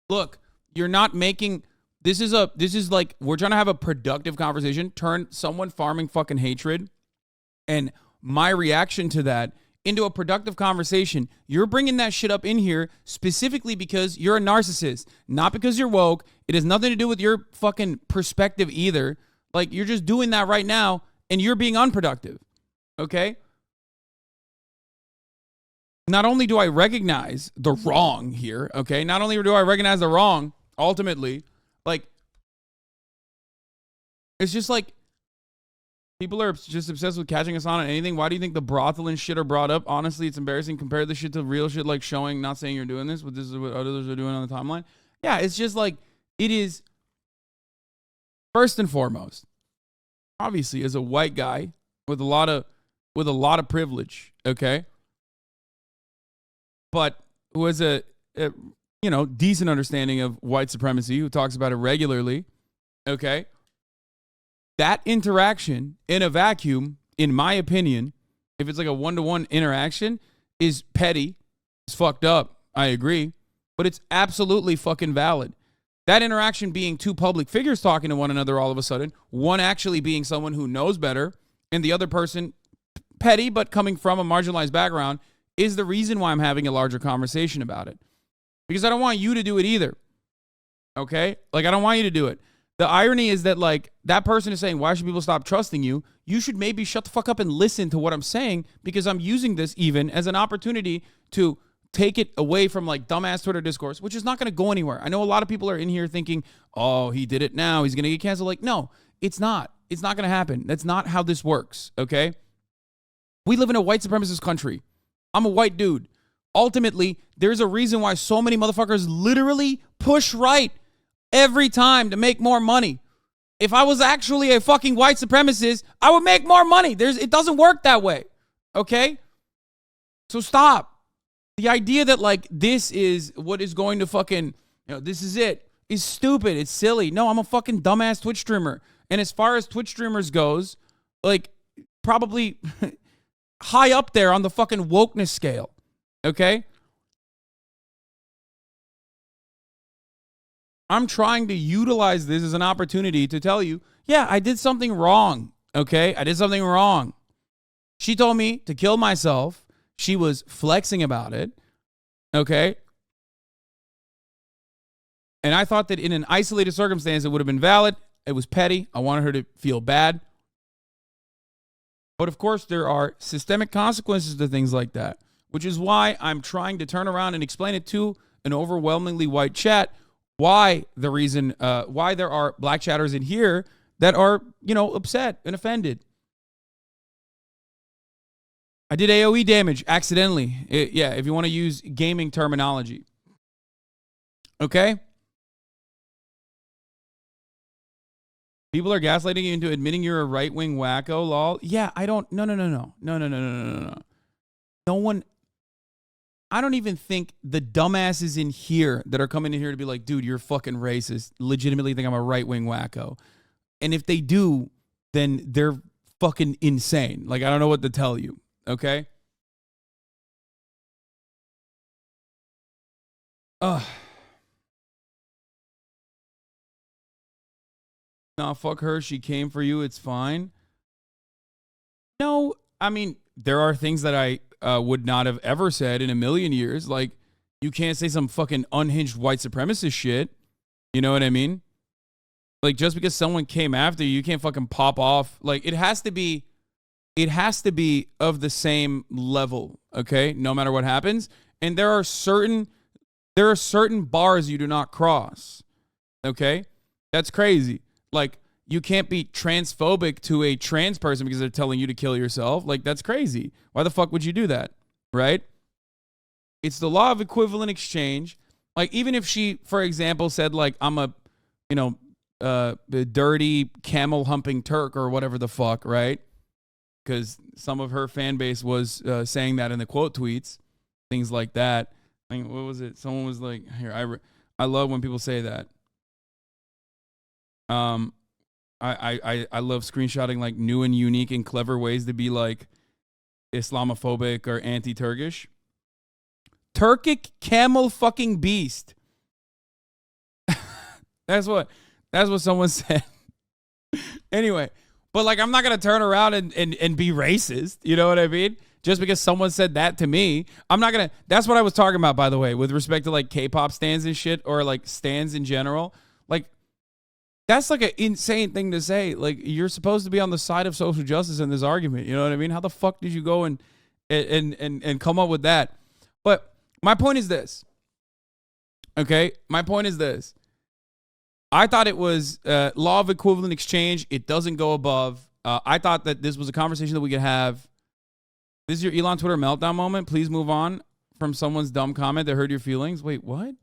Look, you're not making... This is like, we're trying to have a productive conversation. Turn someone farming fucking hatred and my reaction to that into a productive conversation. You're bringing that shit up in here specifically because you're a narcissist, not because you're woke. It has nothing to do with your fucking perspective either. Like, you're just doing that right now and you're being unproductive. Okay? Not only do I recognize the wrong here, okay? Not only do I recognize the wrong, ultimately, like, it's just like, people are just obsessed with catching us on anything. Why do you think the brothel and shit are brought up? Honestly, it's embarrassing. Compare this shit to real shit, like showing, not saying you're doing this, but this is what others are doing on the timeline. Yeah, it's just like, it is, first and foremost, obviously, as a white guy with a lot of privilege, okay? But who has a decent understanding of white supremacy, who talks about it regularly, Okay? That interaction in a vacuum, in my opinion, if it's like a one-to-one interaction, is petty. It's fucked up. I agree. But it's absolutely fucking valid. That interaction being two public figures talking to one another all of a sudden, one actually being someone who knows better, and the other person, petty but coming from a marginalized background, is the reason why I'm having a larger conversation about it. Because I don't want you to do it either. Okay? Like, I don't want you to do it. The irony is that, like, that person is saying, why should people stop trusting you? You should maybe shut the fuck up and listen to what I'm saying, because I'm using this even as an opportunity to take it away from, like, dumbass Twitter discourse, which is not going to go anywhere. I know a lot of people are in here thinking, oh, he did it now, he's going to get canceled. Like, no, it's not. It's not going to happen. That's not how this works, okay? We live in a white supremacist country. I'm a white dude. Ultimately, there's a reason why so many motherfuckers literally push right every time to make more money. If I was actually a fucking white supremacist, I would make more money. It doesn't work that way, okay? So stop. The idea that, like, this is what is going to fucking, this is it, is stupid. It's silly. No, I'm a fucking dumbass Twitch streamer. And as far as Twitch streamers goes, like, probably high up there on the fucking wokeness scale, okay? I'm trying to utilize this as an opportunity to tell you, yeah, I did something wrong, okay? I did something wrong. She told me to kill myself. She was flexing about it, okay? And I thought that in an isolated circumstance, it would have been valid. It was petty. I wanted her to feel bad. But of course, there are systemic consequences to things like that, which is why I'm trying to turn around and explain it to an overwhelmingly white chat, why there are black chatters in here that are, upset and offended. I did AoE damage accidentally. If you want to use gaming terminology. Okay? People are gaslighting you into admitting you're a right-wing wacko, lol. Yeah, I don't. No. No one. I don't even think the dumbasses in here that are coming in here to be like, dude, you're fucking racist, legitimately think I'm a right-wing wacko. And if they do, then they're fucking insane. Like, I don't know what to tell you. Okay? Nah, fuck her. She came for you. It's fine. No, I mean, there are things that I would not have ever said in a million years. Like, you can't say some fucking unhinged white supremacist shit. You know what I mean? Like, just because someone came after you, you can't fucking pop off. Like, it has to be of the same level, okay? No matter what happens. And there are certain bars you do not cross, okay? That's crazy. Like, you can't be transphobic to a trans person because they're telling you to kill yourself. Like, that's crazy. Why the fuck would you do that, right? It's the law of equivalent exchange. Like, even if she, for example, said, like, I'm a, the dirty camel humping Turk or whatever the fuck, right? Because some of her fan base was saying that in the quote tweets, things like that. I mean, what was it? Someone was like, here, I love when people say that. I love screenshotting like new and unique and clever ways to be like Islamophobic or anti-Turkish. Turkic camel fucking beast. That's what someone said. Anyway, but like, I'm not going to turn around and be racist. You know what I mean? Just because someone said that to me, I'm not going to. That's what I was talking about, by the way, with respect to like K-pop stans and shit, or like stans in general. Like, that's like an insane thing to say. Like, you're supposed to be on the side of social justice in this argument. You know what I mean? How the fuck did you go and come up with that? But my point is this. Okay? My point is this. I thought it was law of equivalent exchange. It doesn't go above. I thought that this was a conversation that we could have. This is your Elon Twitter meltdown moment. Please move on from someone's dumb comment that hurt your feelings. Wait, what?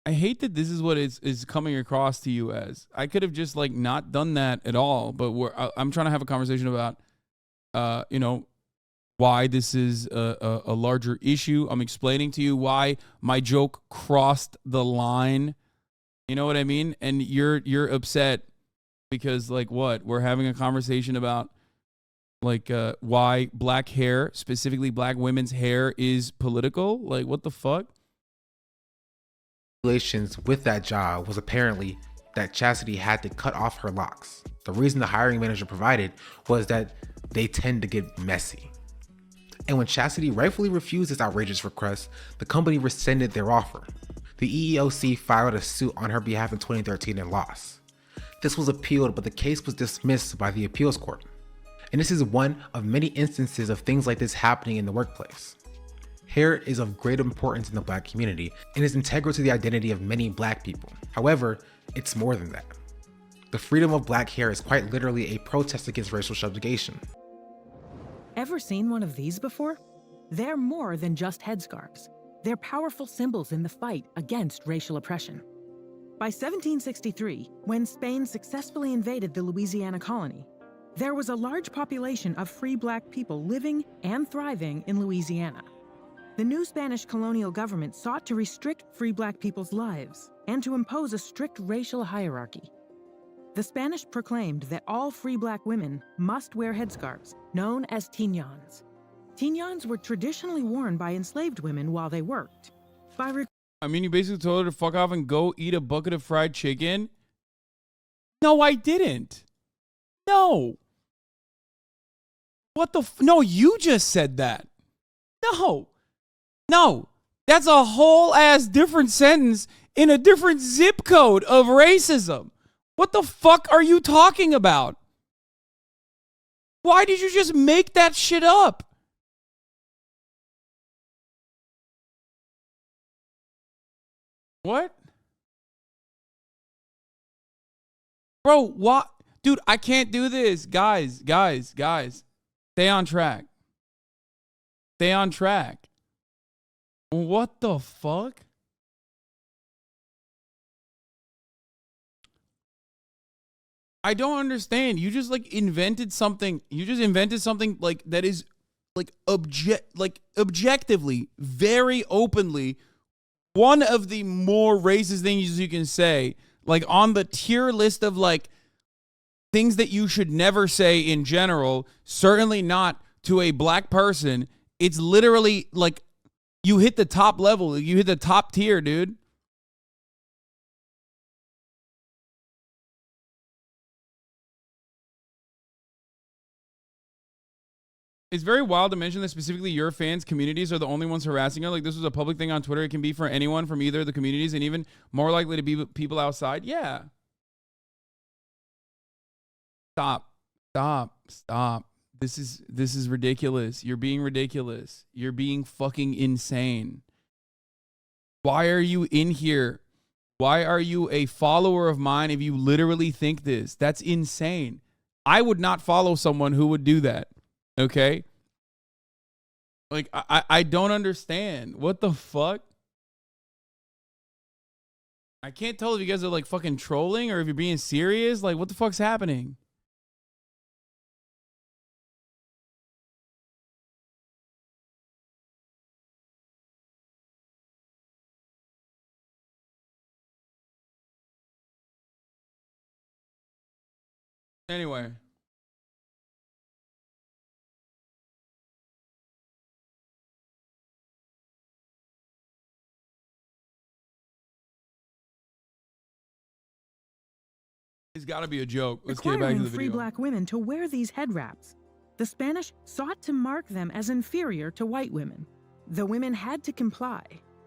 I hate that this is what is coming across to you as. I could have just like not done that at all, but I'm trying to have a conversation about, why why this is a larger issue. I'm explaining to you why my joke crossed the line. You know what I mean? And you're upset because, like, what? We're having a conversation about, like, why black hair, specifically black women's hair, is political. Like, what the fuck? Relations with that job was apparently that Chastity had to cut off her locks. The reason the hiring manager provided was that they tend to get messy. And when Chastity rightfully refused this outrageous request, the company rescinded their offer. The EEOC filed a suit on her behalf in 2013 and lost. This was appealed, but the case was dismissed by the appeals court. And this is one of many instances of things like this happening in the workplace. Hair is of great importance in the black community and is integral to the identity of many black people. However, it's more than that. The freedom of black hair is quite literally a protest against racial subjugation. Ever seen one of these before? They're more than just headscarves. They're powerful symbols in the fight against racial oppression. By 1763, when Spain successfully invaded the Louisiana colony, there was a large population of free black people living and thriving in Louisiana. The new Spanish colonial government sought to restrict free black people's lives and to impose a strict racial hierarchy. The Spanish proclaimed that all free black women must wear headscarves, known as tignons. Tignons were traditionally worn by enslaved women while they worked. I mean, you basically told her to fuck off and go eat a bucket of fried chicken? No, I didn't. No. What the no, you just said that. No, that's a whole ass different sentence in a different zip code of racism. What the fuck are you talking about? Why did you just make that shit up? What? Bro, what? Dude, I can't do this. Guys. Stay on track. What the fuck? I don't understand. You just invented something. You just invented something that is objectively, very openly one of the more racist things you can say, on the tier list of things that you should never say in general, certainly not to a black person. It's literally you hit the top level. You hit the top tier, dude. It's very wild to mention that specifically your fans' communities are the only ones harassing her. This was a public thing on Twitter. It can be for anyone from either of the communities and even more likely to be people outside. Yeah. Stop. This is ridiculous. You're being ridiculous. You're being fucking insane. Why are you in here? Why are you a follower of mine if you literally think this? That's insane. I would not follow someone who would do that. Okay? I don't understand. What the fuck? I can't tell if you guys are fucking trolling or if you're being serious. What the fuck's happening? Anyway. It's got to be a joke. Let's get back to the video. Free black women to wear these head wraps. The Spanish sought to mark them as inferior to white women. The women had to comply,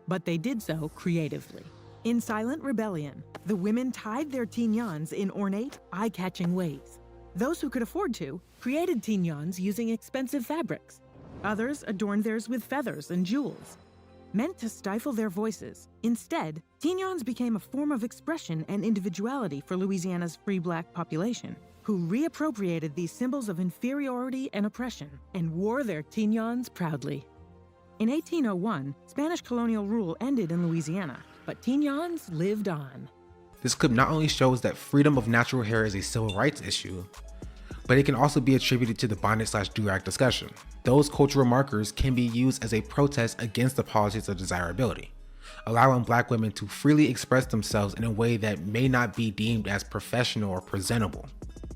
but they did so creatively. In silent rebellion, the women tied their tignons in ornate, eye-catching ways. Those who could afford to created tignons using expensive fabrics. Others adorned theirs with feathers and jewels. Meant to stifle their voices, instead, tignons became a form of expression and individuality for Louisiana's free black population, who reappropriated these symbols of inferiority and oppression and wore their tignons proudly. In 1801, Spanish colonial rule ended in Louisiana, but tignons lived on. This clip not only shows that freedom of natural hair is a civil rights issue, but it can also be attributed to the bondage/durag discussion. Those cultural markers can be used as a protest against the politics of desirability, allowing Black women to freely express themselves in a way that may not be deemed as professional or presentable.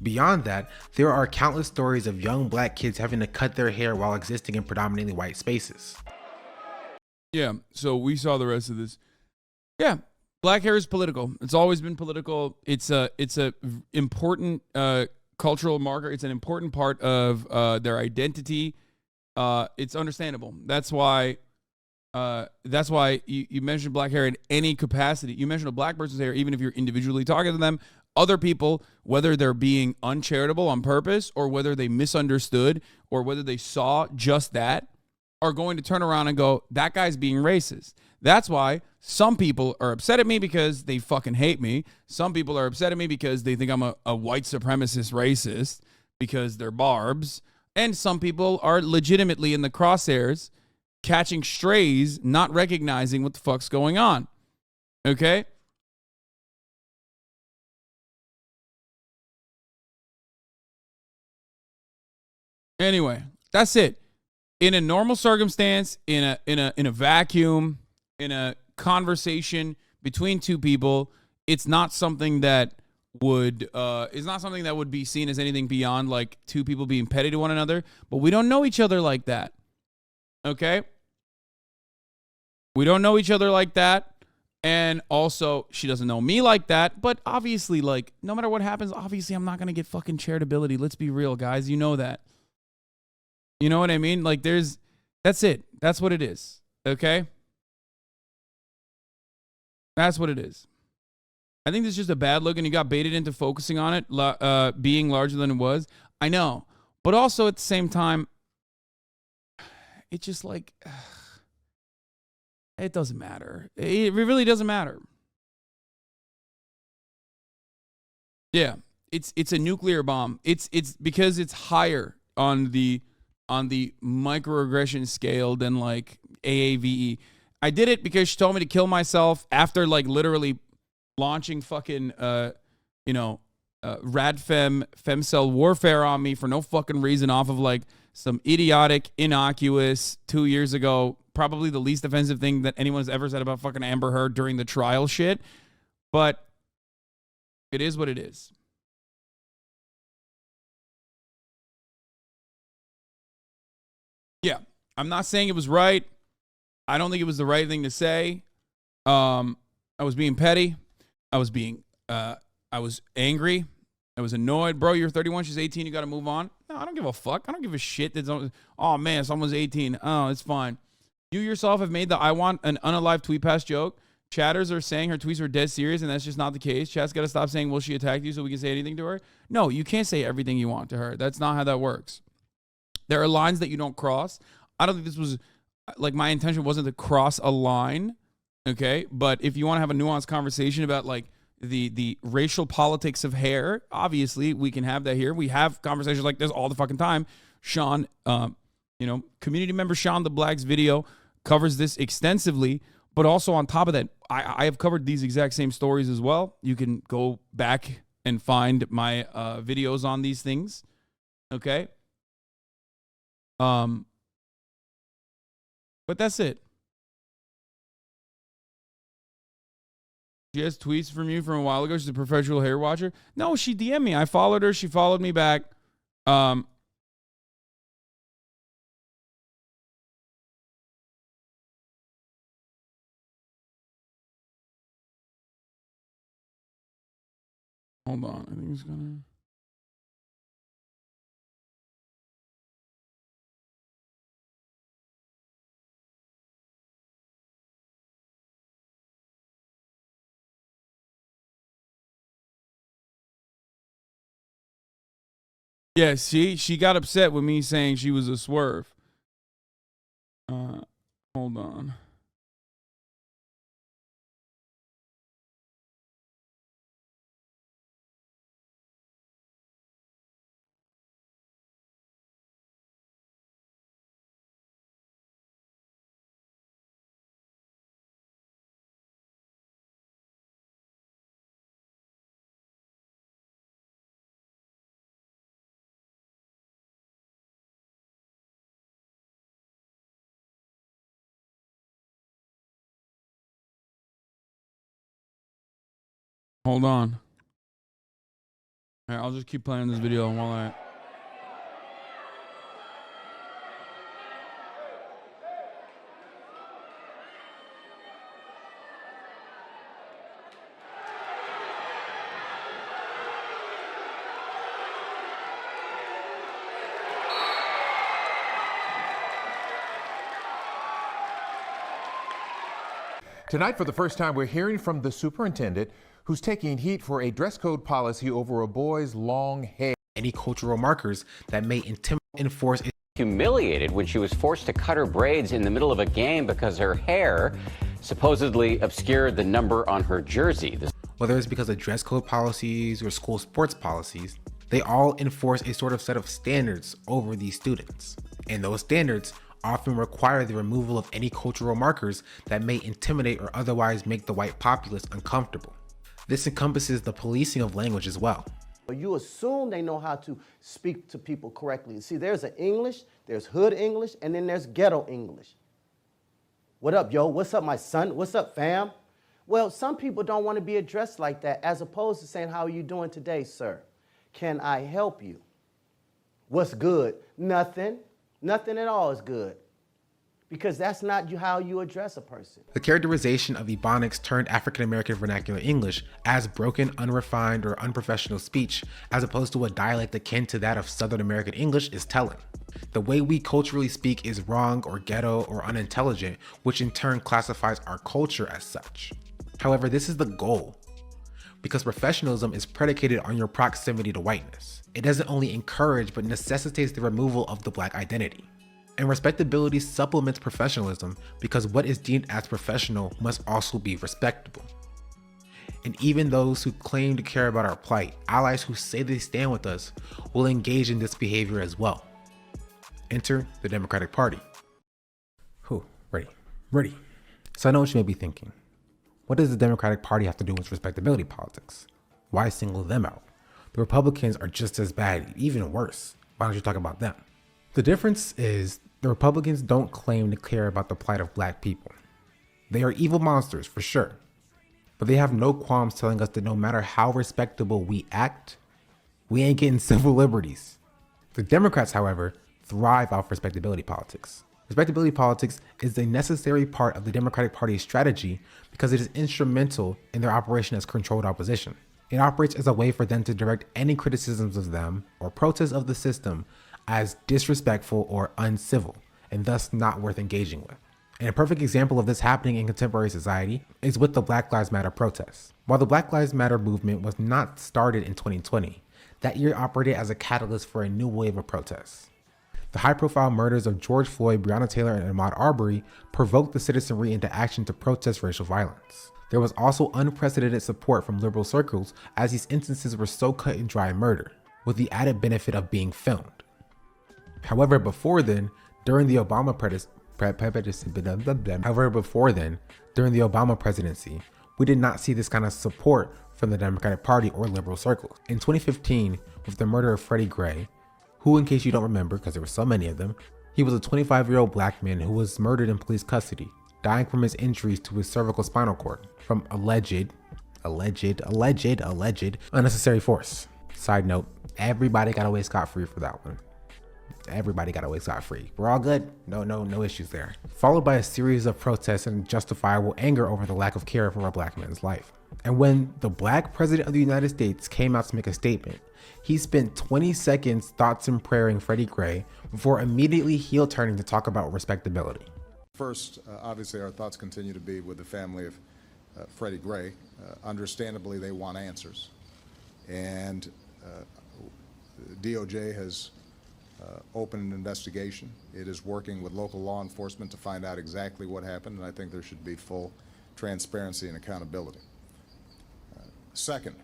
Beyond that, there are countless stories of young Black kids having to cut their hair while existing in predominantly white spaces. Yeah, so we saw the rest of this. Yeah, Black hair is political. It's always been political. It's a important cultural marker. It's an important part of their identity. It's understandable. That's why you mentioned Black hair in any capacity. You mentioned a Black person's hair, even if you're individually talking to them. Other people, whether they're being uncharitable on purpose or whether they misunderstood or whether they saw just that, are going to turn around and go, that guy's being racist. That's why some people are upset at me because they fucking hate me. Some people are upset at me because they think I'm a white supremacist racist because they're barbs. And some people are legitimately in the crosshairs, catching strays, not recognizing what the fuck's going on. Okay? Anyway, that's it. In a normal circumstance, in a vacuum, in a conversation between two people, it's not something that would be seen as anything beyond like two people being petty to one another. But we don't know each other like that. Okay? We don't know each other like that. And also, she doesn't know me like that. But obviously, like, no matter what happens, obviously I'm not gonna get fucking charitability. Let's be real, guys. You know that. You know what I mean? Like, that's it. That's what it is. Okay? That's what it is. I think this is just a bad look, and you got baited into focusing on it being larger than it was. I know. But also, at the same time, it's just like, it doesn't matter. It really doesn't matter. Yeah. It's a nuclear bomb. It's because it's higher on the microaggression scale than like AAVE. I did it because she told me to kill myself after like literally launching fucking femcell warfare on me for no fucking reason off of like some idiotic, innocuous 2 years ago, probably the least offensive thing that anyone's ever said about fucking Amber Heard during the trial shit. But it is what it is. Yeah, I'm not saying it was right. I don't think it was the right thing to say. I was being petty. I was angry. I was annoyed. Bro, you're 31. She's 18. You got to move on. No, I don't give a fuck. I don't give a shit. Oh, man, someone's 18. Oh, it's fine. You yourself have made the I want an unalive tweet pass joke. Chatters are saying her tweets were dead serious, and that's just not the case. Chat's got to stop saying, will she attack you so we can say anything to her? No, you can't say everything you want to her. That's not how that works. There are lines that you don't cross. I don't think this was, like, my intention wasn't to cross a line, okay? But if you want to have a nuanced conversation about, like, the racial politics of hair, obviously we can have that here. We have conversations like this all the fucking time. Sean, community member Sean the Black's video covers this extensively. But also on top of that, I have covered these exact same stories as well. You can go back and find my videos on these things, okay? But that's it. She has tweets from you from a while ago. She's a professional hair watcher. No, she DM'd me. I followed her. She followed me back. Hold on. I think it's gonna. Yeah, she got upset with me saying she was a swerve. Hold on. Hold on. All right, I'll just keep playing this video while I... Tonight, for the first time, we're hearing from the superintendent who's taking heat for a dress code policy over a boy's long hair. Any cultural markers that may enforce Humiliated when she was forced to cut her braids in the middle of a game because her hair supposedly obscured the number on her jersey. Whether it's because of dress code policies or school sports policies, they all enforce a sort of set of standards over these students. And those standards often require the removal of any cultural markers that may intimidate or otherwise make the white populace uncomfortable. This encompasses the policing of language as well. You assume they know how to speak to people correctly. See, there's an English, there's hood English, and then there's ghetto English. What up, yo? What's up, my son? What's up, fam? Well, some people don't want to be addressed like that, as opposed to saying, how are you doing today, sir? Can I help you? What's good? Nothing. Nothing at all is good. Because that's not how you address a person. The characterization of Ebonics turned African American vernacular English as broken, unrefined, or unprofessional speech, as opposed to a dialect akin to that of Southern American English, is telling. The way we culturally speak is wrong or ghetto or unintelligent, which in turn classifies our culture as such. However, this is the goal, because professionalism is predicated on your proximity to whiteness. It doesn't only encourage, but necessitates the removal of the Black identity. And respectability supplements professionalism because what is deemed as professional must also be respectable. And even those who claim to care about our plight, allies who say they stand with us, will engage in this behavior as well. Enter the Democratic Party. Ready. So I know what you may be thinking. What does the Democratic Party have to do with respectability politics? Why single them out? The Republicans are just as bad, even worse. Why don't you talk about them? The difference is the Republicans don't claim to care about the plight of Black people. They are evil monsters for sure, but they have no qualms telling us that no matter how respectable we act, we ain't getting civil liberties. The Democrats, however, thrive off respectability politics. Respectability politics is a necessary part of the Democratic Party's strategy because it is instrumental in their operation as controlled opposition. It operates as a way for them to direct any criticisms of them or protests of the system as disrespectful or uncivil, and thus not worth engaging with. And a perfect example of this happening in contemporary society is with the Black Lives Matter protests. While the Black Lives Matter movement was not started in 2020, that year operated as a catalyst for a new wave of protests. The high-profile murders of George Floyd, Breonna Taylor, and Ahmaud Arbery provoked the citizenry into action to protest racial violence. There was also unprecedented support from liberal circles as these instances were so cut and dry murder, with the added benefit of being filmed. However, before then, during the Obama presidency, we did not see this kind of support from the Democratic Party or liberal circles. In 2015, with the murder of Freddie Gray, who, in case you don't remember, because there were so many of them, he was a 25-year-old Black man who was murdered in police custody, dying from his injuries to his cervical spinal cord from alleged unnecessary force. Side note, everybody got away scot-free for that one. Everybody got away scot-free. We're all good. No issues there. Followed by a series of protests and justifiable anger over the lack of care for a Black man's life. And when the Black president of the United States came out to make a statement, he spent 20 seconds thoughts and praying Freddie Gray before immediately heel turning to talk about respectability. First, obviously our thoughts continue to be with the family of Freddie Gray. Understandably, they want answers. And DOJ has opened an investigation. It is working with local law enforcement to find out exactly what happened, and I think there should be full transparency and accountability. Second,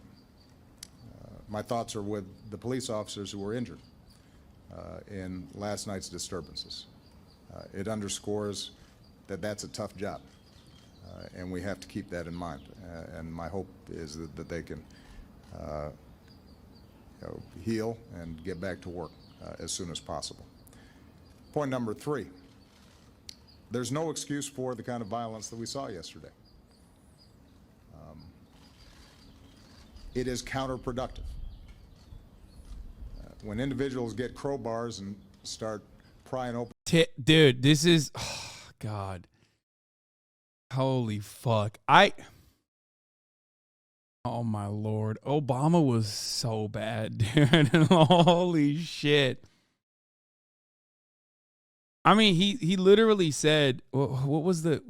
my thoughts are with the police officers who were injured in last night's disturbances. It underscores that that's a tough job, and we have to keep that in mind. And my hope is that they can heal and get back to work as soon as possible. Point number 3, there's no excuse for the kind of violence that we saw yesterday. it is counterproductive. When individuals get crowbars and start prying open. Dude, this is, oh, God. Holy fuck. Oh my Lord. Obama was so bad, dude. Holy shit. I mean, he literally said, was it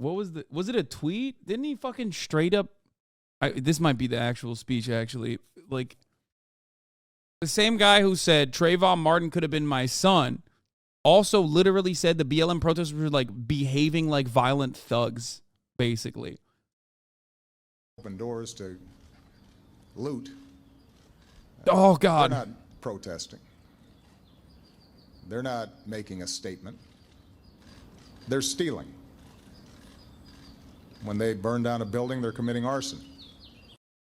a tweet? Didn't he fucking straight up, this might be the actual speech actually. Like, the same guy who said Trayvon Martin could have been my son also literally said the BLM protesters were like behaving like violent thugs, basically. Open doors to loot. Oh, God. They're not protesting. They're not making a statement. They're stealing. When they burn down a building, they're committing arson.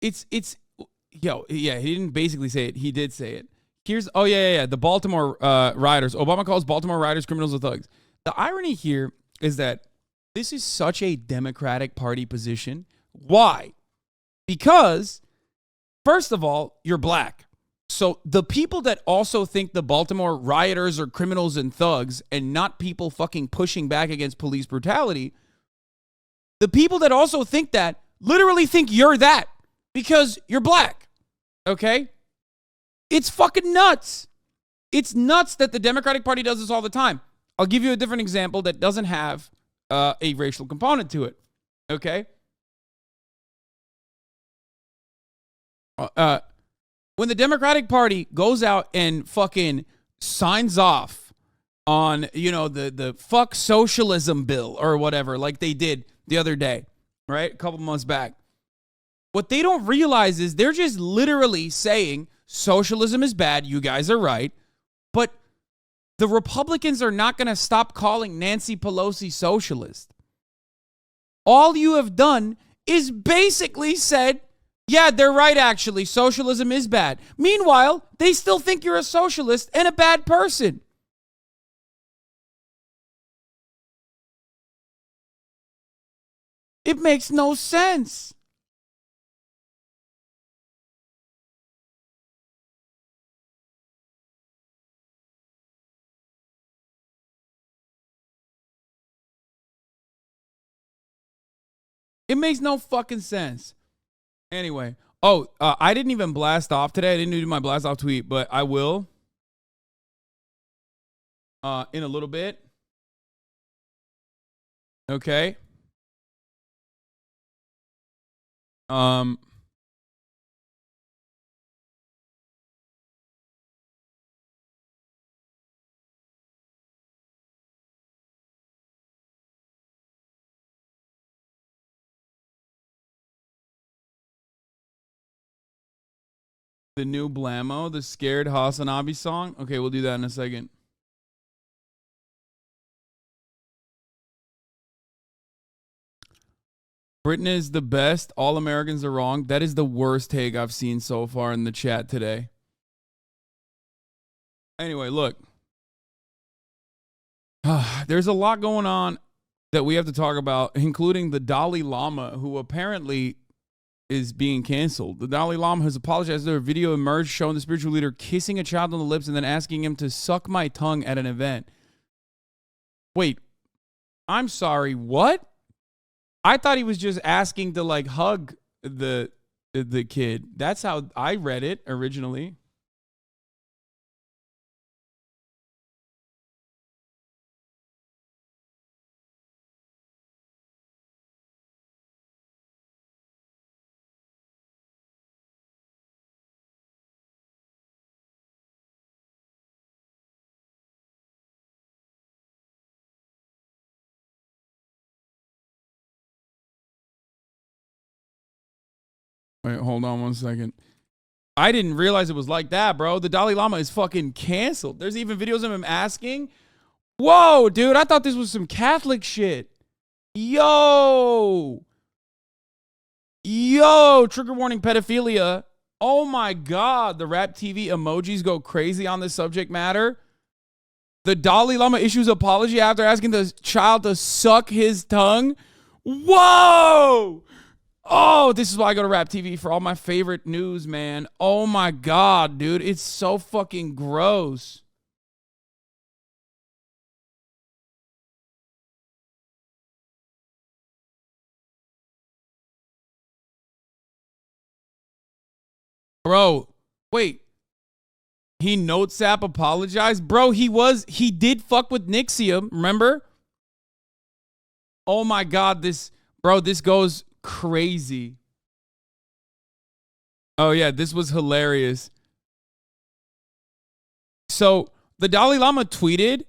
Yeah, he didn't basically say it. He did say it. The Baltimore rioters. Obama calls Baltimore rioters criminals and thugs. The irony here is that this is such a Democratic Party position. Why? Because, first of all, you're black. So the people that also think the Baltimore rioters are criminals and thugs and not people fucking pushing back against police brutality, the people that also think that literally think you're that because you're black. Okay? It's fucking nuts. It's nuts that the Democratic Party does this all the time. I'll give you a different example that doesn't have a racial component to it. Okay? When the Democratic Party goes out and fucking signs off on, the fuck socialism bill or whatever, like they did the other day, right? A couple months back. What they don't realize is they're just literally saying socialism is bad. You guys are right. But the Republicans are not going to stop calling Nancy Pelosi socialist. All you have done is basically said, yeah, they're right, actually. Socialism is bad. Meanwhile, they still think you're a socialist and a bad person. It makes no sense. It makes no fucking sense. Anyway. I didn't even blast off today. I didn't do my blast off tweet, but I will. In a little bit. Okay. The new Blammo, the scared HasanAbi song. Okay, we'll do that in a second. Britain is the best. All Americans are wrong. That is the worst take I've seen so far in the chat today. Anyway, look. There's a lot going on that we have to talk about, including the Dalai Lama, who apparently is being canceled. The Dalai Lama has apologized after a video emerged showing the spiritual leader kissing a child on the lips and then asking him to suck my tongue at an event. Wait, I'm sorry, what? I thought he was just asking to like hug the kid. That's how I read it originally. Wait, hold on one second. I didn't realize it was like that, bro. The Dalai Lama is fucking canceled. There's even videos of him asking. Whoa, dude, I thought this was some Catholic shit. Yo, trigger warning pedophilia. Oh my God, the Rap TV emojis go crazy on this subject matter. The Dalai Lama issues apology after asking the child to suck his tongue. Whoa! Oh, this is why I go to Rap TV for all my favorite news, man. Oh my God, dude. It's so fucking gross. Bro, wait. He notes app apologized? Bro, he did fuck with Nixium, remember? Oh my God, this goes crazy. Oh yeah, this was hilarious. So the Dalai Lama tweeted,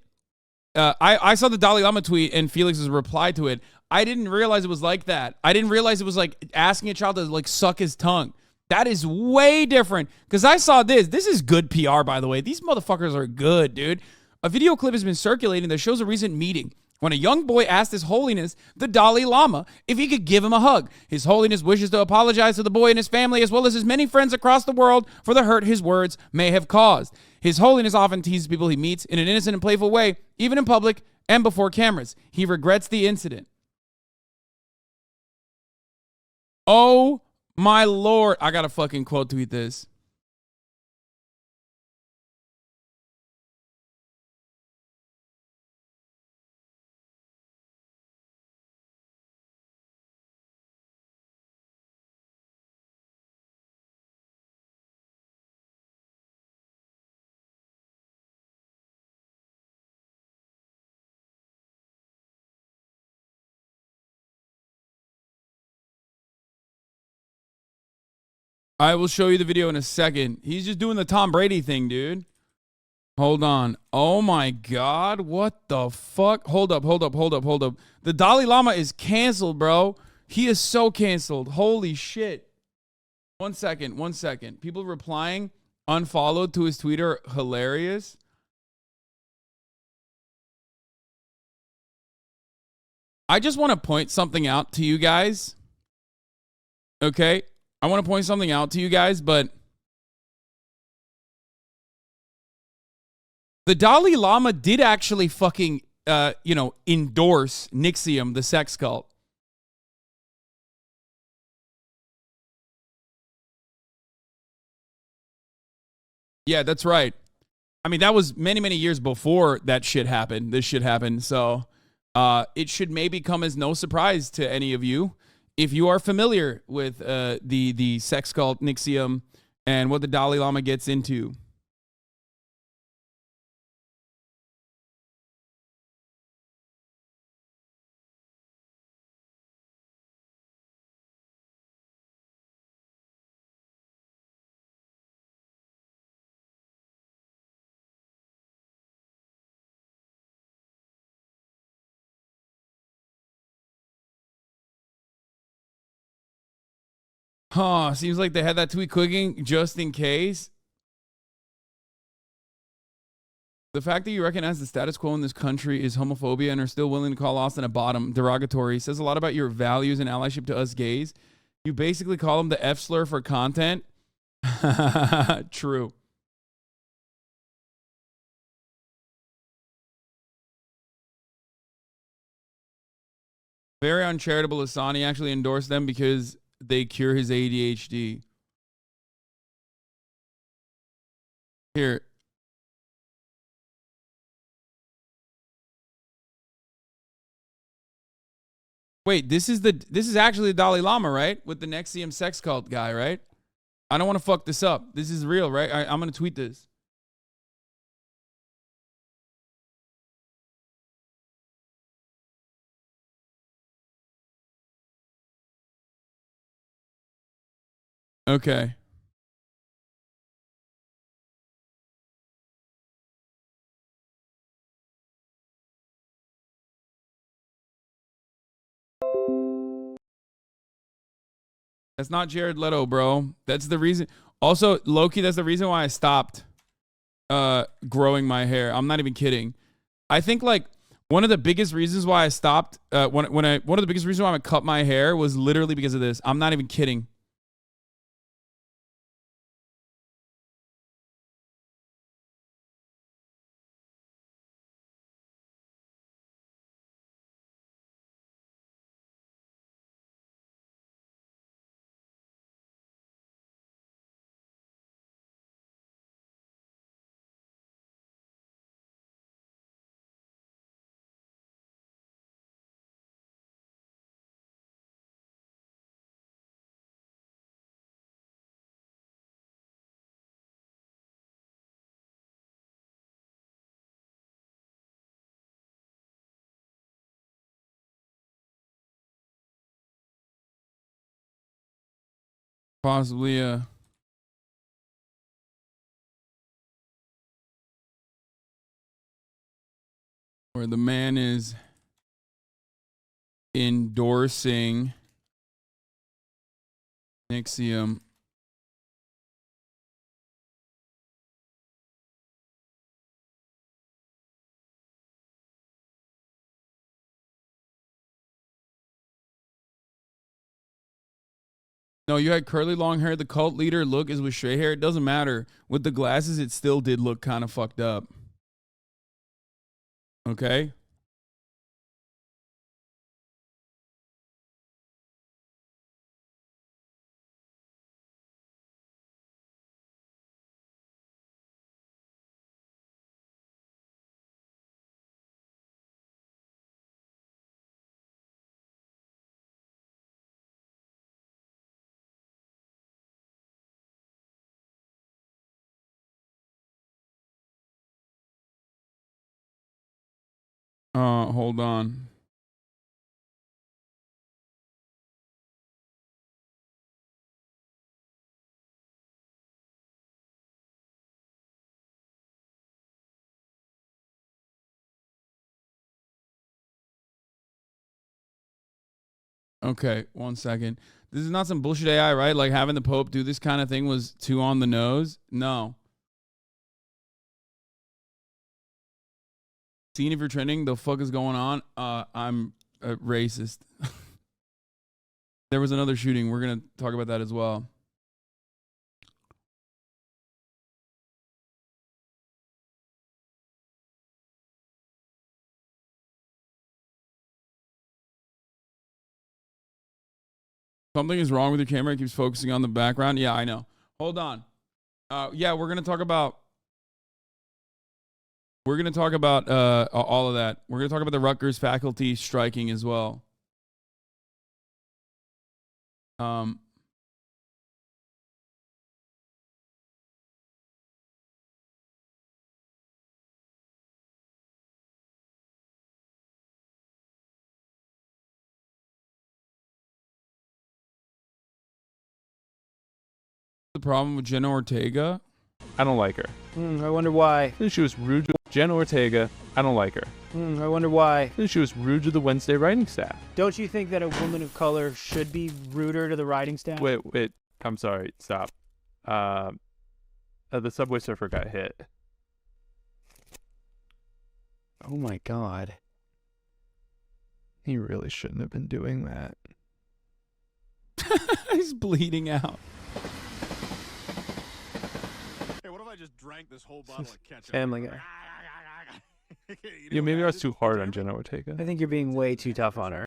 I saw the Dalai Lama tweet and Felix's reply to it. I didn't realize it was like that. I didn't realize it was like asking a child to like suck his tongue. That is way different. Because I saw this. This is good PR, by the way. These motherfuckers are good, dude. A video clip has been circulating that shows a recent meeting when a young boy asked His Holiness, the Dalai Lama, if he could give him a hug. His Holiness wishes to apologize to the boy and his family, as well as his many friends across the world, for the hurt his words may have caused. His Holiness often teases people he meets in an innocent and playful way, even in public and before cameras. He regrets the incident. Oh my Lord. I gotta fucking quote tweet this. I will show you the video in a second. He's just doing the Tom Brady thing, dude. Hold on. Oh my God. What the fuck? Hold up. The Dalai Lama is canceled, bro. He is so canceled. Holy shit. 1 second. People replying unfollowed to his tweet are hilarious. I just want to point something out to you guys. Okay? I want to point something out to you guys, but the Dalai Lama did actually fucking, endorse Nixium, the sex cult. Yeah, that's right. I mean, that was many, many years before that shit happened. This shit happened. So it should maybe come as no surprise to any of you if you are familiar with the sex cult Nixium and what the Dalai Lama gets into. Huh, seems like they had that tweet cooking just in case. The fact that you recognize the status quo in this country is homophobia and are still willing to call Austin a bottom derogatory says a lot about your values and allyship to us gays. You basically call them the F slur for content. True. Very uncharitable. Asani actually endorsed them because they cure his ADHD. Here. Wait, this is actually the Dalai Lama, right? With the Nexium sex cult guy, right? I don't want to fuck this up. This is real, right? I'm going to tweet this. Okay. That's not Jared Leto, bro. That's the reason. Also, Loki, that's the reason why I stopped growing my hair. I'm not even kidding. I think like one of the biggest reasons why I stopped one of the biggest reasons why I cut my hair was literally because of this. I'm not even kidding. Possibly where the man is endorsing Nixium. No, you had curly long hair. The cult leader look is with straight hair. It doesn't matter. With the glasses, it still did look kind of fucked up. Okay? Hold on. Okay, 1 second. This is not some bullshit AI, right? Like having the Pope do this kind of thing was too on the nose. No. Seeing if you're trending, the fuck is going on? I'm a racist. There was another shooting. We're going to talk about that as well. Something is wrong with your camera. It keeps focusing on the background. Yeah, I know. Hold on. Yeah, we're going to talk about all of that. We're going to talk about the Rutgers faculty striking as well. The problem with Jenna Ortega? I don't like her. I wonder why. She was rude to Jenna Ortega. I don't like her. I wonder why. She was rude to the Wednesday writing staff. Don't you think that a woman of color should be ruder to the writing staff? Wait. I'm sorry. Stop. The Subway Surfer got hit. Oh my God. He really shouldn't have been doing that. He's bleeding out. Hey, what if I just drank this whole bottle of ketchup? Family Guy. Yeah, maybe I was too hard on Jenna Ortega. I think you're being way too tough on her.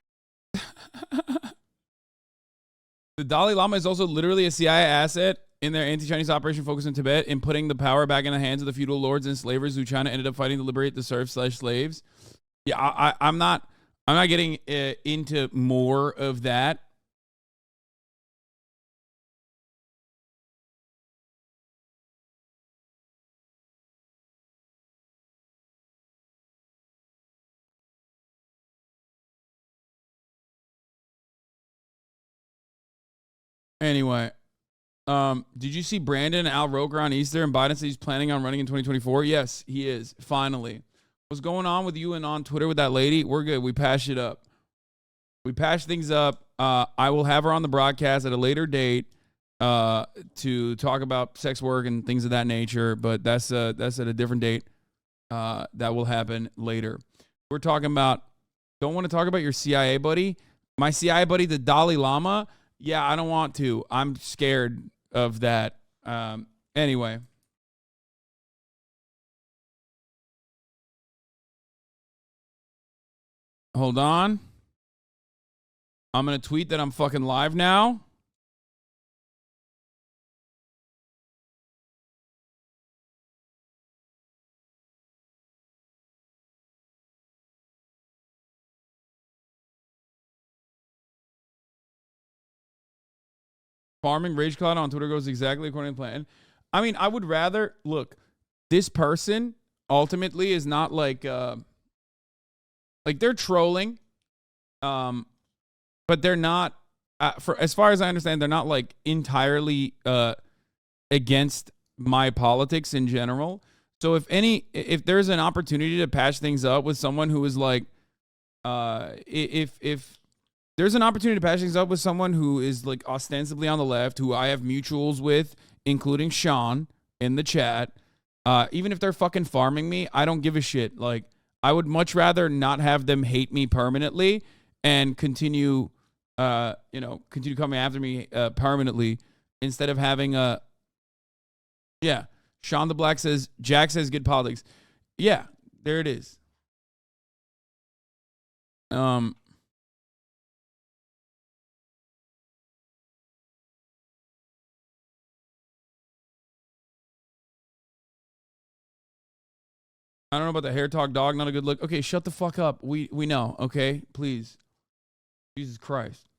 The Dalai Lama is also literally a CIA asset in their anti-Chinese operation focused in Tibet in putting the power back in the hands of the feudal lords and slavers who China ended up fighting to liberate the serfs/slaves. Yeah, I'm not getting into more of that. Anyway, did you see Brandon Al Roker on Easter and Biden says he's planning on running in 2024? Yes, he is. Finally. What's going on with you and on Twitter with that lady? We're good. We patched it up. We patched things up. I will have her on the broadcast at a later date to talk about sex work and things of that nature, but that's at a different date. That will happen later. We're talking about, don't want to talk about your CIA buddy? My CIA buddy, the Dalai Lama? Yeah, I don't want to. I'm scared of that. Anyway. Hold on. I'm going to tweet that I'm fucking live now. Farming Rage Cloud on Twitter goes exactly according to plan. I mean, I would rather look. This person ultimately is not like they're trolling, but they're not. for as far as I understand, they're not like entirely against my politics in general. So if there's an opportunity to patch things up with someone who is like, if there's an opportunity to patch things up with someone who is like ostensibly on the left, who I have mutuals with, including Sean in the chat, even if they're fucking farming me, I don't give a shit. Like, I would much rather not have them hate me permanently and continue coming after me permanently instead of having a, yeah. Sean the Black says, Jack says good politics. Yeah, there it is. I don't know about the hair talk, dog. Not a good look. Okay, shut the fuck up. We know. Okay, please. Jesus Christ.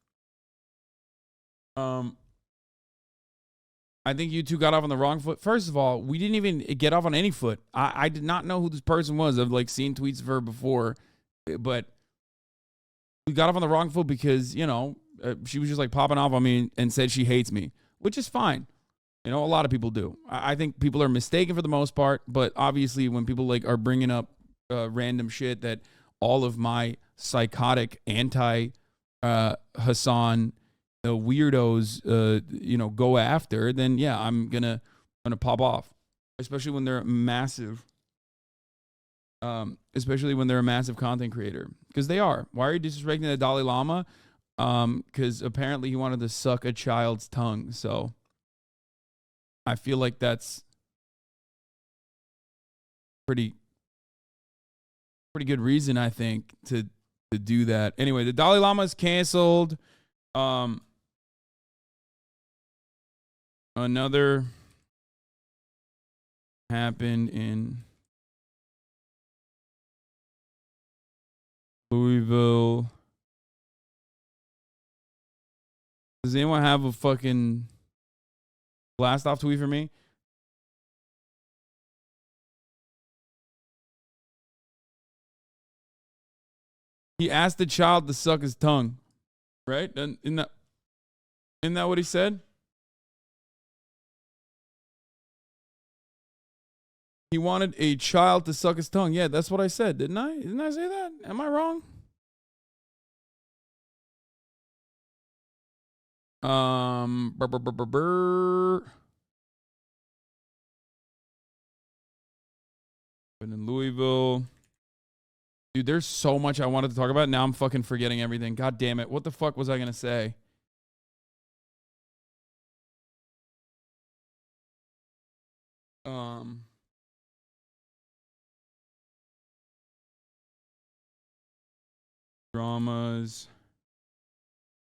I think you two got off on the wrong foot. First of all, we didn't even get off on any foot. I did not know who this person was. I've like seen tweets of her before, but we got off on the wrong foot because, she was just like popping off on me and said she hates me, which is fine. A lot of people do. I think people are mistaken for the most part, but obviously when people like are bringing up random shit that all of my psychotic anti-Hasan weirdos, go after, then yeah, I'm gonna pop off, especially when they're massive. Especially when they're a massive content creator, because they are. Why are you disrespecting the Dalai Lama? Because apparently he wanted to suck a child's tongue. So I feel like that's pretty good reason, I think, to do that. Anyway, the Dalai Lama is canceled. Another happened in Louisville. Does anyone have a fucking blast off tweet for me? He asked the child to suck his tongue, right? Isn't that what he said? He wanted a child to suck his tongue. Yeah, that's what I said, didn't I? Didn't I say that? Am I wrong? Been in Louisville. Dude, there's so much I wanted to talk about. Now I'm fucking forgetting everything. God damn it. What the fuck was I going to say? Dramas.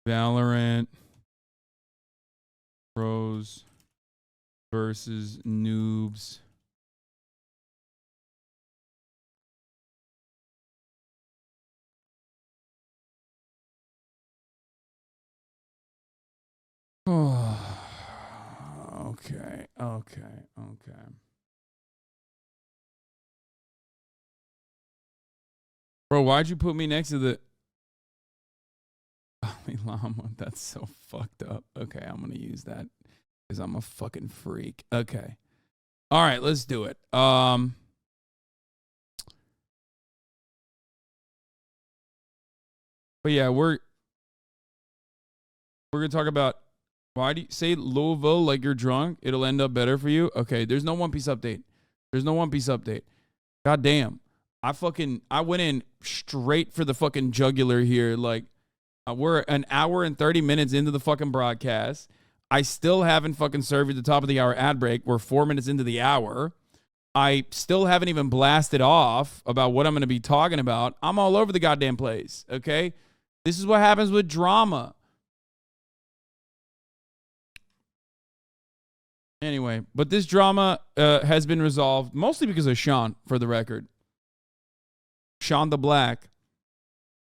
Valorant. Pros versus noobs. Okay. Bro, why'd you put me next to the Dalai Lama? That's so fucked up. Okay, I'm gonna use that because I'm a fucking freak. Okay. All right, let's do it. But yeah, we're gonna talk about why do you say Louisville like you're drunk? It'll end up better for you. Okay, there's no One Piece update. God damn. I went in straight for the fucking jugular here. Like, we're an hour and 30 minutes into the fucking broadcast. I still haven't fucking served at the top of the hour ad break. We're 4 minutes into the hour. I still haven't even blasted off about what I'm going to be talking about. I'm all over the goddamn place, okay? This is what happens with drama. Anyway, but this drama has been resolved mostly because of Sean, for the record. Sean the Black.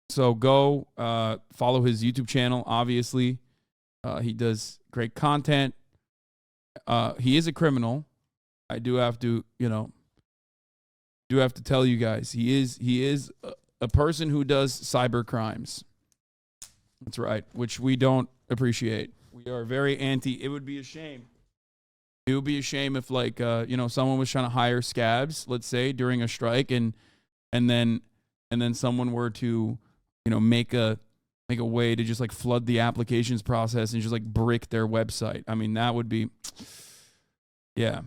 So go follow his YouTube channel, obviously. He does great content. He is a criminal. I do have to, tell you guys, he is a person who does cyber crimes. That's right, which we don't appreciate. We are very anti. It would be a shame. It would be a shame if, like, someone was trying to hire scabs, let's say, during a strike, and then someone were to, make a way to just like flood the applications process and just like brick their website. I mean, that would be, yeah,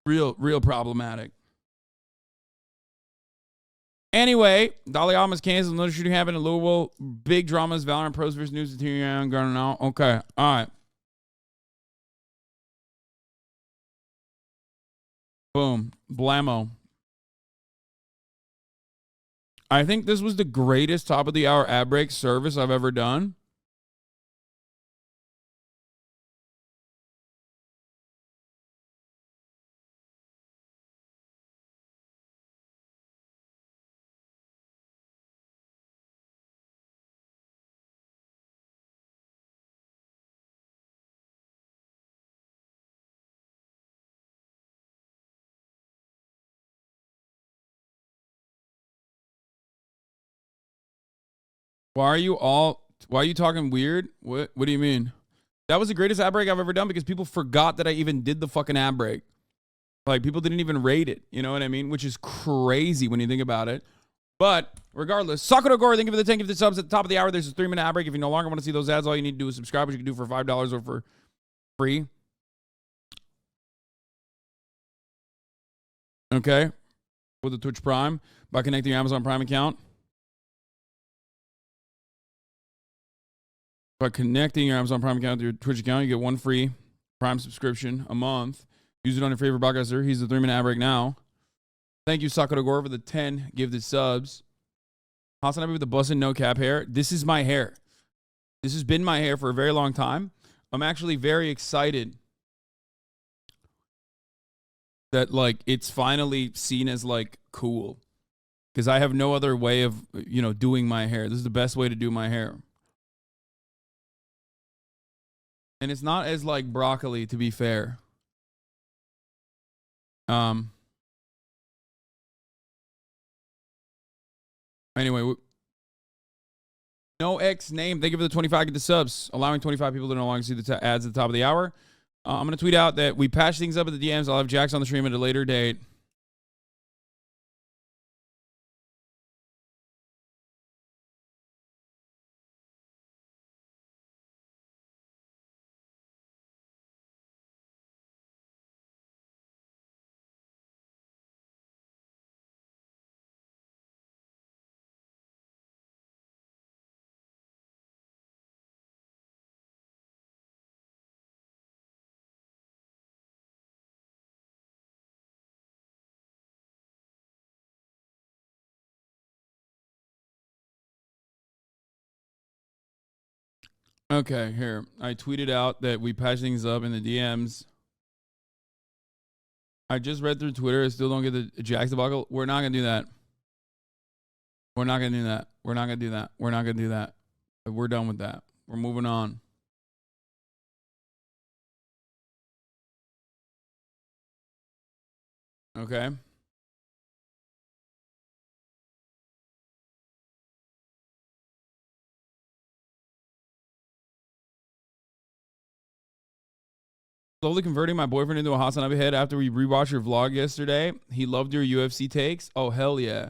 real problematic. Anyway, Dalai Lama's canceled. Another shooting happened in Louisville. Big dramas. Valorant pros versus news deteriorating. Going on. Okay. All right. Boom. Blammo. I think this was the greatest top of the hour ad break service I've ever done. Why are you talking weird? What do you mean? That was the greatest ad break I've ever done because people forgot that I even did the fucking ad break. Like, people didn't even rate it. You know what I mean? Which is crazy when you think about it. But regardless, Sakura Gore, thank you for the 10 gifted subs at the top of the hour. There's a 3-minute ad break. If you no longer want to see those ads, all you need to do is subscribe, which you can do for $5 or for free. Okay. With the Twitch Prime by connecting your Amazon Prime account. By connecting your Amazon Prime account to your Twitch account, you get 1 free Prime subscription a month. Use it on your favorite podcaster. He's the 3-minute ad break now. Thank you, Sakura Gore, for the 10 gifted subs. HasanAbi with the busted no cap hair. This is my hair. This has been my hair for a very long time. I'm actually very excited that, like, it's finally seen as, like, cool. Because I have no other way of, doing my hair. This is the best way to do my hair. And it's not as, like, broccoli, to be fair. Anyway, no X name. Thank you for the 25 get the subs, allowing 25 people to no longer see the ads at the top of the hour. I'm going to tweet out that we patch things up at the DMs. I'll have Jax on the stream at a later date. Okay, here. I tweeted out that we patch things up in the DMs. I just read through Twitter. I still don't get the Jax debacle. We're not going to do that. We're not going to do that. We're not going to do that. We're not going to do that. We're done with that. We're moving on. Okay. Slowly converting my boyfriend into a HasanAbi head after we rewatched your vlog yesterday. He loved your UFC takes. Oh, hell yeah.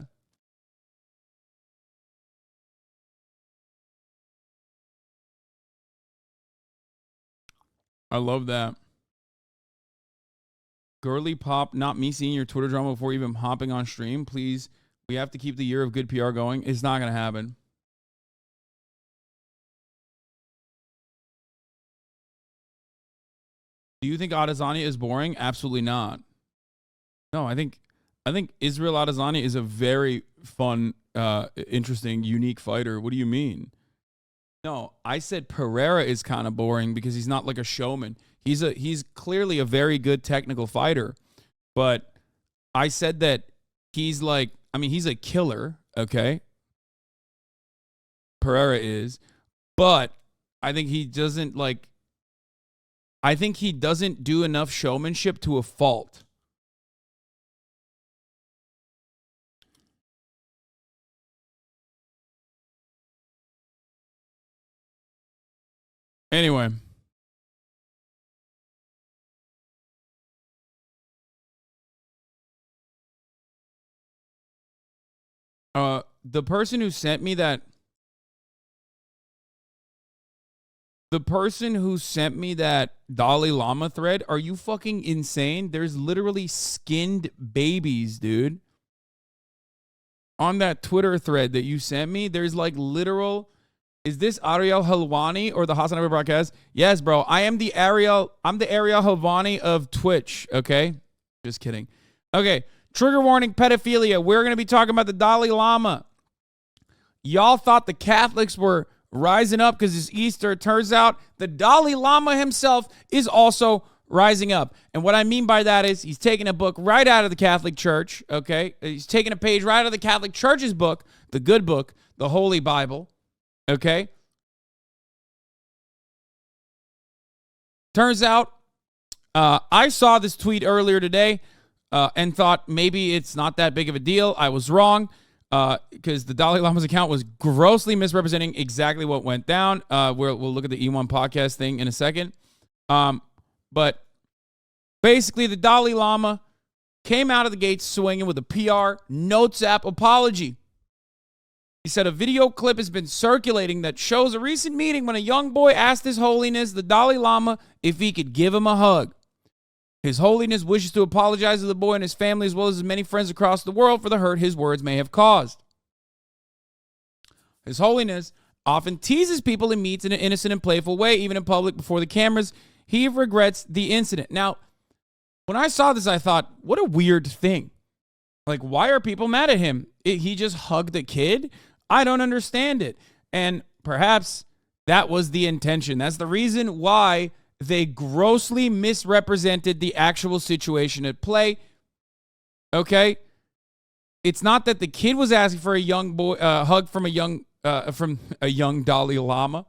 I love that. Girly Pop, not me seeing your Twitter drama before even hopping on stream. Please, we have to keep the year of good PR going. It's not going to happen. Do you think Adesanya is boring? Absolutely not. No, I think Israel Adesanya is a very fun, interesting, unique fighter. What do you mean? No, I said Pereira is kind of boring because he's not like a showman. He's clearly a very good technical fighter, but I said that he's a killer, okay? Pereira is, but I think he doesn't do enough showmanship to a fault. Anyway. The person who sent me that Dalai Lama thread, are you fucking insane? There's literally skinned babies, dude. On that Twitter thread that you sent me, there's like literal. Is this Ariel Helwani or the HasanAbi broadcast? Yes, bro. I'm the Ariel Helwani of Twitch, okay? Just kidding. Okay, trigger warning, pedophilia. We're going to be talking about the Dalai Lama. Y'all thought the Catholics were rising up because it's Easter. It turns out the Dalai Lama himself is also rising up. And what I mean by that is he's taking a book right out of the Catholic Church, okay? He's taking a page right out of the Catholic Church's book, the good book, the Holy Bible, okay? Turns out I saw this tweet earlier today and thought maybe it's not that big of a deal. I was wrong. Because the Dalai Lama's account was grossly misrepresenting exactly what went down. We'll look at the E1 podcast thing in a second. But basically, the Dalai Lama came out of the gates swinging with a PR notes app apology. He said a video clip has been circulating that shows a recent meeting when a young boy asked His Holiness, the Dalai Lama, if he could give him a hug. His Holiness wishes to apologize to the boy and his family as well as his many friends across the world for the hurt his words may have caused. His Holiness often teases people he meets in an innocent and playful way, even in public before the cameras. He regrets the incident. Now, when I saw this, I thought, what a weird thing. Like, why are people mad at him? He just hugged a kid? I don't understand it. And perhaps that was the intention. That's the reason why they grossly misrepresented the actual situation at play. Okay? It's not that the kid was asking for a young boy hug from a young Dalai Lama.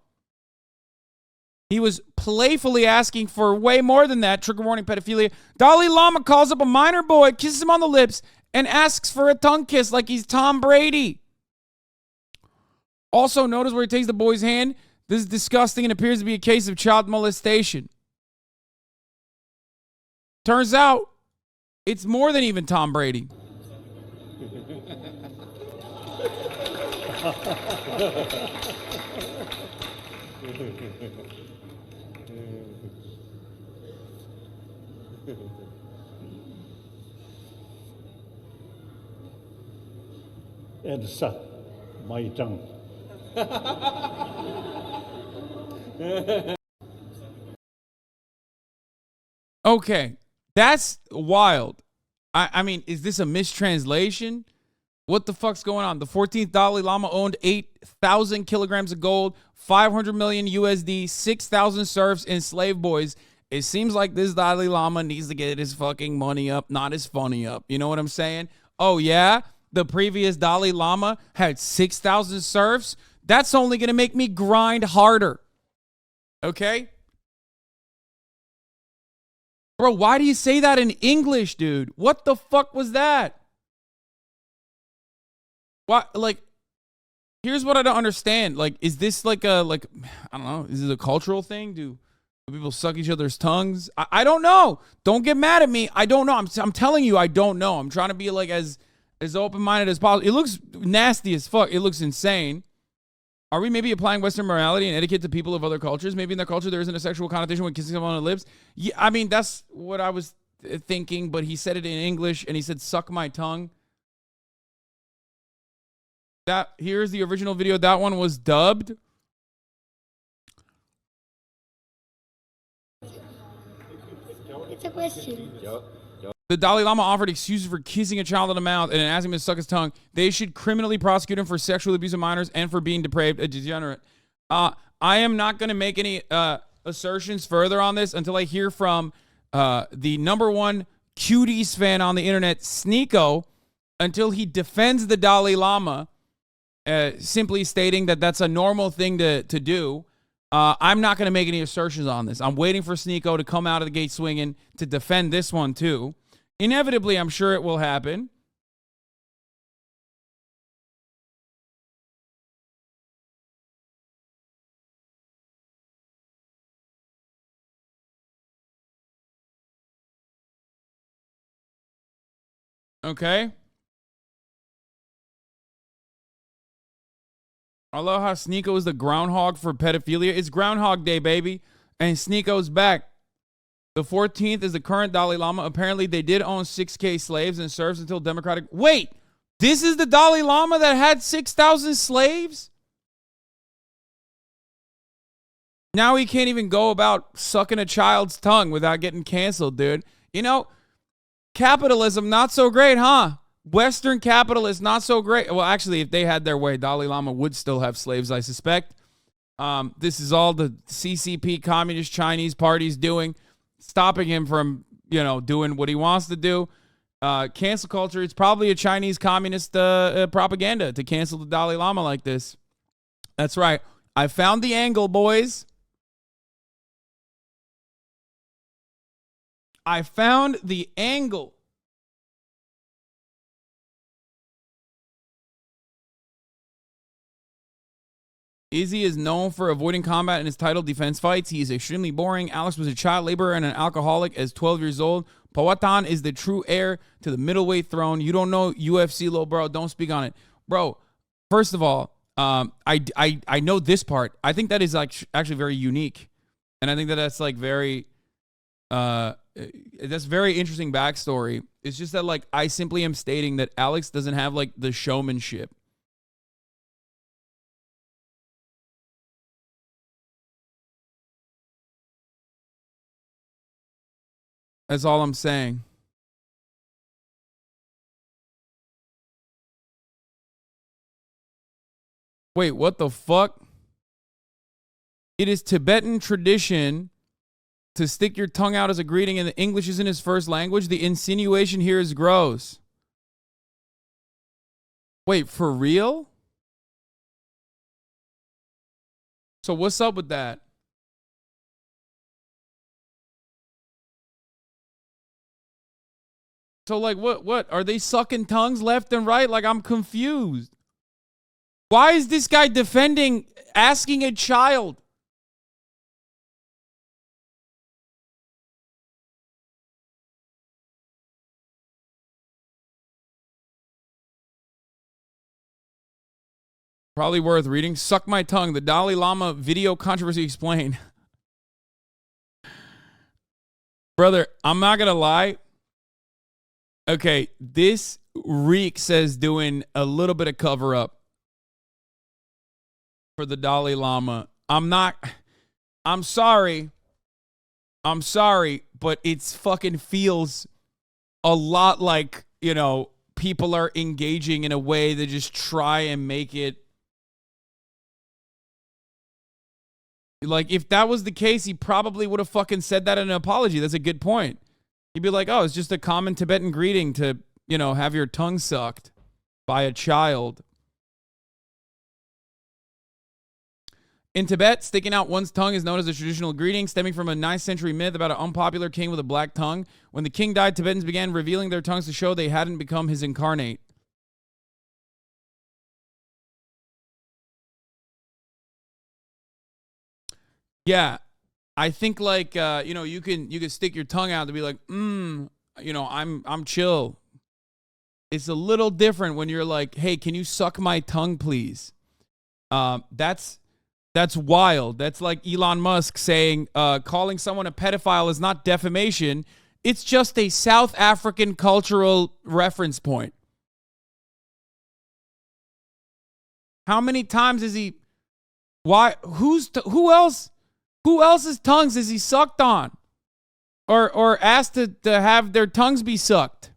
He was playfully asking for way more than that. Trigger warning, pedophilia. Dalai Lama calls up a minor boy, kisses him on the lips, and asks for a tongue kiss like he's Tom Brady. Also, notice where he takes the boy's hand. This is disgusting and appears to be a case of child molestation. Turns out, it's more than even Tom Brady. And suck my tongue. Okay, that's wild. I mean, is this a mistranslation? What the fuck's going on? The 14th Dalai Lama owned 8,000 kilograms of gold, 500 million USD, 6,000 serfs, and slave boys. It seems like this Dalai Lama needs to get his fucking money up, not his funny up. You know what I'm saying? Oh, yeah? The previous Dalai Lama had 6,000 serfs? That's only going to make me grind harder. Okay? Bro, why do you say that in English, dude? What the fuck was that? What, like, here's what I don't understand. Like, is this like I don't know, is this a cultural thing? Do people suck each other's tongues? I don't know. Don't get mad at me. I don't know. I'm telling you, I don't know. I'm trying to be like as open-minded as possible. It looks nasty as fuck. It looks insane. Are we maybe applying Western morality and etiquette to people of other cultures? Maybe in their culture there isn't a sexual connotation when kissing someone on the lips. Yeah, I mean, that's what I was thinking, but he said it in English, and he said, suck my tongue. Here's the original video. That one was dubbed. It's a question. The Dalai Lama offered excuses for kissing a child on the mouth and asking him to suck his tongue. They should criminally prosecute him for sexual abuse of minors and for being depraved, a degenerate. I am not going to make any assertions further on this until I hear from the #1 cuties fan on the internet, Sneeko, until he defends the Dalai Lama, simply stating that that's a normal thing to do. I'm not going to make any assertions on this. I'm waiting for Sneeko to come out of the gate swinging to defend this one too. Inevitably, I'm sure it will happen. Okay? I love how Sneeko is the groundhog for pedophilia. It's Groundhog Day, baby. And Sneeko's back. The 14th is the current Dalai Lama. Apparently, they did own 6K slaves and serves until democratic... Wait! This is the Dalai Lama that had 6,000 slaves? Now he can't even go about sucking a child's tongue without getting canceled, dude. You know, capitalism, not so great, huh? Western capitalists, not so great. Well, actually, if they had their way, Dalai Lama would still have slaves, I suspect. This is all the CCP, Communist Chinese parties doing, stopping him from, you know, doing what he wants to do. Cancel culture, it's probably a Chinese communist propaganda to cancel the Dalai Lama like this. That's right. I found the angle, boys. I found the angle. Izzy is known for avoiding combat in his title defense fights. He is extremely boring. Alex was a child laborer and an alcoholic as 12 years old. Powhatan is the true heir to the middleweight throne. You don't know UFC, little bro. Don't speak on it. Bro, first of all, I know this part. I think that is like actually very unique. And I think that that's like very, that's very interesting backstory. It's just that like I simply am stating that Alex doesn't have like the showmanship. That's all I'm saying. Wait, what the fuck? It is Tibetan tradition to stick your tongue out as a greeting, and the English isn't his first language. The insinuation here is gross. Wait, for real? So what's up with that? So like what? Are they sucking tongues left and right? Like I'm confused. Why is this guy defending asking a child? Probably worth reading. Suck my tongue. The Dalai Lama video controversy explained. Brother, I'm not going to lie. Okay, this reeks as doing a little bit of cover up for the Dalai Lama. I'm sorry, but it's fucking feels a lot like, you know, people are engaging in a way to just try and make it. Like, if that was the case, he probably would have fucking said that in an apology. That's a good point. He'd be like, oh, it's just a common Tibetan greeting to, you know, have your tongue sucked by a child. In Tibet, sticking out one's tongue is known as a traditional greeting, stemming from a 9th century myth about an unpopular king with a black tongue. When the king died, Tibetans began revealing their tongues to show they hadn't become his incarnate. Yeah, I think like you know, you can stick your tongue out to be like, you know, I'm chill. It's a little different when you're like, hey, can you suck my tongue, please? That's wild. That's like Elon Musk saying calling someone a pedophile is not defamation. It's just a South African cultural reference point. How many times is he? Why? Who else? Who else's tongues is he sucked on? Or asked to have their tongues be sucked?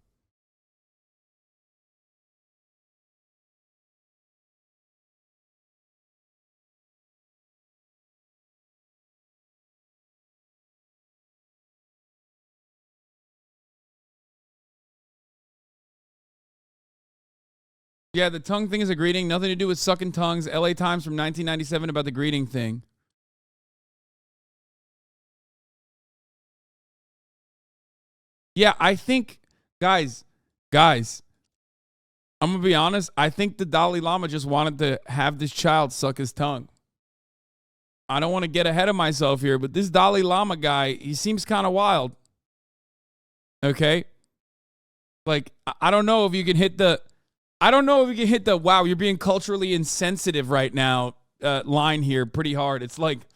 Yeah, the tongue thing is a greeting. Nothing to do with sucking tongues. LA Times from 1997 about the greeting thing. Yeah, I think, guys, I'm going to be honest. I think the Dalai Lama just wanted to have this child suck his tongue. I don't want to get ahead of myself here, but this Dalai Lama guy, he seems kind of wild. Okay? Like, I don't know if you can hit the, wow, you're being culturally insensitive right now line here pretty hard. It's like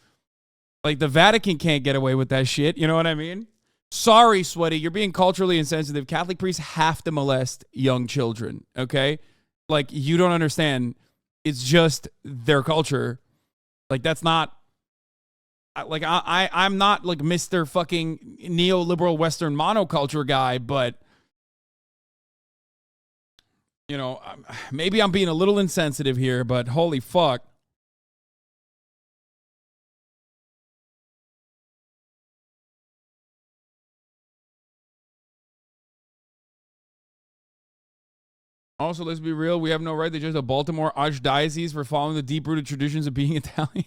the Vatican can't get away with that shit. You know what I mean? Sorry, Sweaty, you're being culturally insensitive. Catholic priests have to molest young children, okay? Like, you don't understand. It's just their culture. Like, that's not, like, I'm not, like, Mr. fucking neoliberal Western monoculture guy, but, you know, maybe I'm being a little insensitive here, but holy fuck. Also, let's be real. We have no right to judge the Baltimore Archdiocese for following the deep-rooted traditions of being Italian.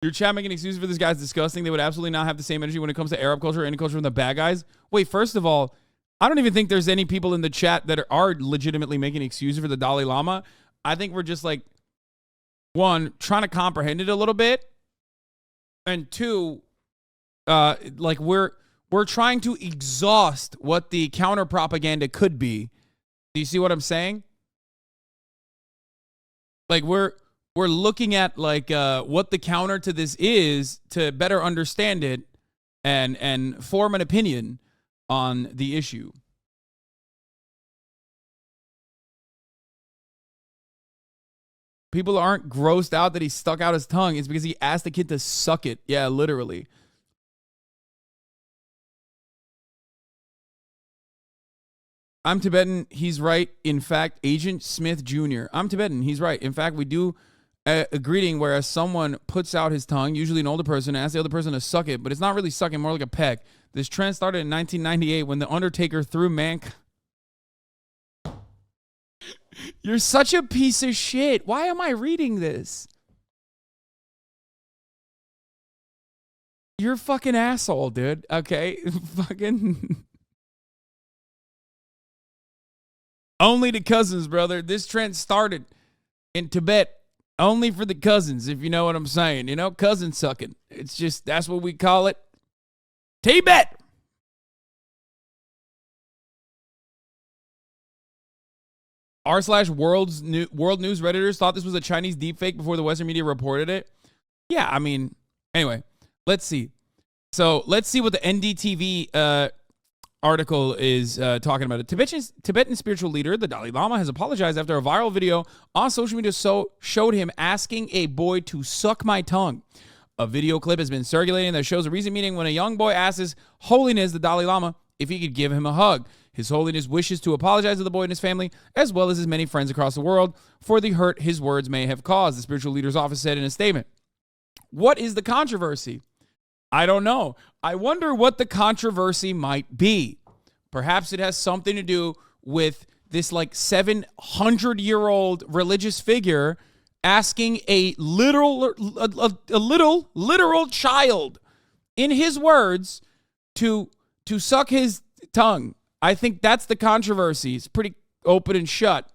Your chat making excuses for this guy's disgusting. They would absolutely not have the same energy when it comes to Arab culture or any culture from the bad guys. Wait, first of all, I don't even think there's any people in the chat that are legitimately making excuses for the Dalai Lama. I think we're just like, one, trying to comprehend it a little bit. And two, like we're trying to exhaust what the counter propaganda could be. Do you see what I'm saying? Like we're looking at like what the counter to this is to better understand it and form an opinion on the issue. People aren't grossed out that he stuck out his tongue. It's because he asked the kid to suck it. Yeah, literally. I'm Tibetan. He's right. In fact, Agent Smith Jr. I'm Tibetan. He's right. In fact, we do a greeting whereas someone puts out his tongue, usually an older person, and asks the other person to suck it, but it's not really sucking, more like a peck. This trend started in 1998 when The Undertaker threw mankind. You're such a piece of shit. Why am I reading this? You're a fucking asshole, dude. Okay? Fucking... Only the cousins, brother. This trend started in Tibet only for the cousins, if you know what I'm saying. You know, cousin sucking. It's just, that's what we call it. Tibet. r/world news Redditors thought this was a Chinese deepfake before the Western media reported it. Yeah, I mean, anyway, let's see. So let's see what the NDTV article is talking about. A Tibetan spiritual leader, the Dalai Lama, has apologized after a viral video on social media showed him asking a boy to suck my tongue. A video clip has been circulating that shows a recent meeting when a young boy asks His Holiness, the Dalai Lama, if he could give him a hug. His Holiness wishes to apologize to the boy and his family, as well as his many friends across the world, for the hurt his words may have caused, the spiritual leader's office said in a statement. What is the controversy? I don't know. I wonder what the controversy might be. Perhaps it has something to do with this like 700-year-old religious figure asking a literal child, in his words, to suck his tongue. I think that's the controversy. It's pretty open and shut.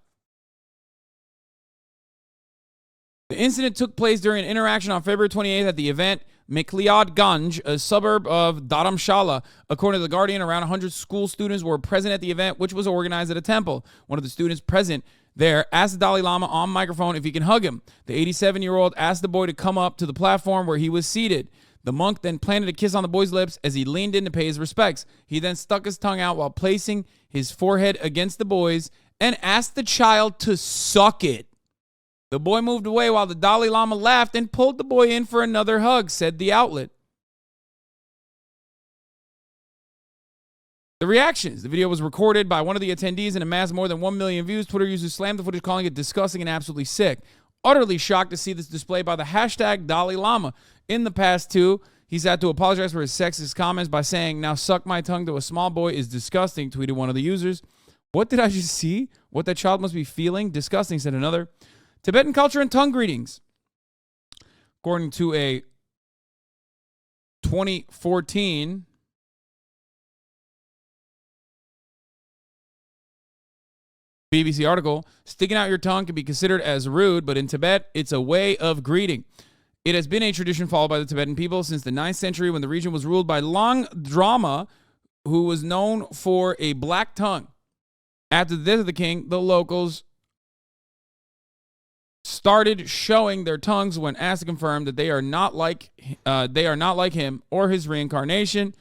The incident took place during an interaction on February 28th at the event Mikliad Ganj, a suburb of Dharamshala. According to The Guardian, around 100 school students were present at the event, which was organized at a temple. One of the students present there asked the Dalai Lama on microphone if he can hug him. The 87-year-old asked the boy to come up to the platform where he was seated. The monk then planted a kiss on the boy's lips as he leaned in to pay his respects. He then stuck his tongue out while placing his forehead against the boy's and asked the child to suck it. The boy moved away while the Dalai Lama laughed and pulled the boy in for another hug, said the outlet. The reactions. The video was recorded by one of the attendees and amassed more than 1 million views. Twitter users slammed the footage, calling it disgusting and absolutely sick. Utterly shocked to see this display by the hashtag Dalai Lama. In the past, too, he's had to apologize for his sexist comments by saying, "Now suck my tongue to a small boy is disgusting," tweeted one of the users. What did I just see? What that child must be feeling? Disgusting, said another. Tibetan culture and tongue greetings. According to a 2014 BBC article, sticking out your tongue can be considered as rude, but in Tibet, it's a way of greeting. It has been a tradition followed by the Tibetan people since the 9th century when the region was ruled by Lang Drama, who was known for a black tongue. After the death of the king, the locals started showing their tongues when asked to confirm that they are not like him or his reincarnation.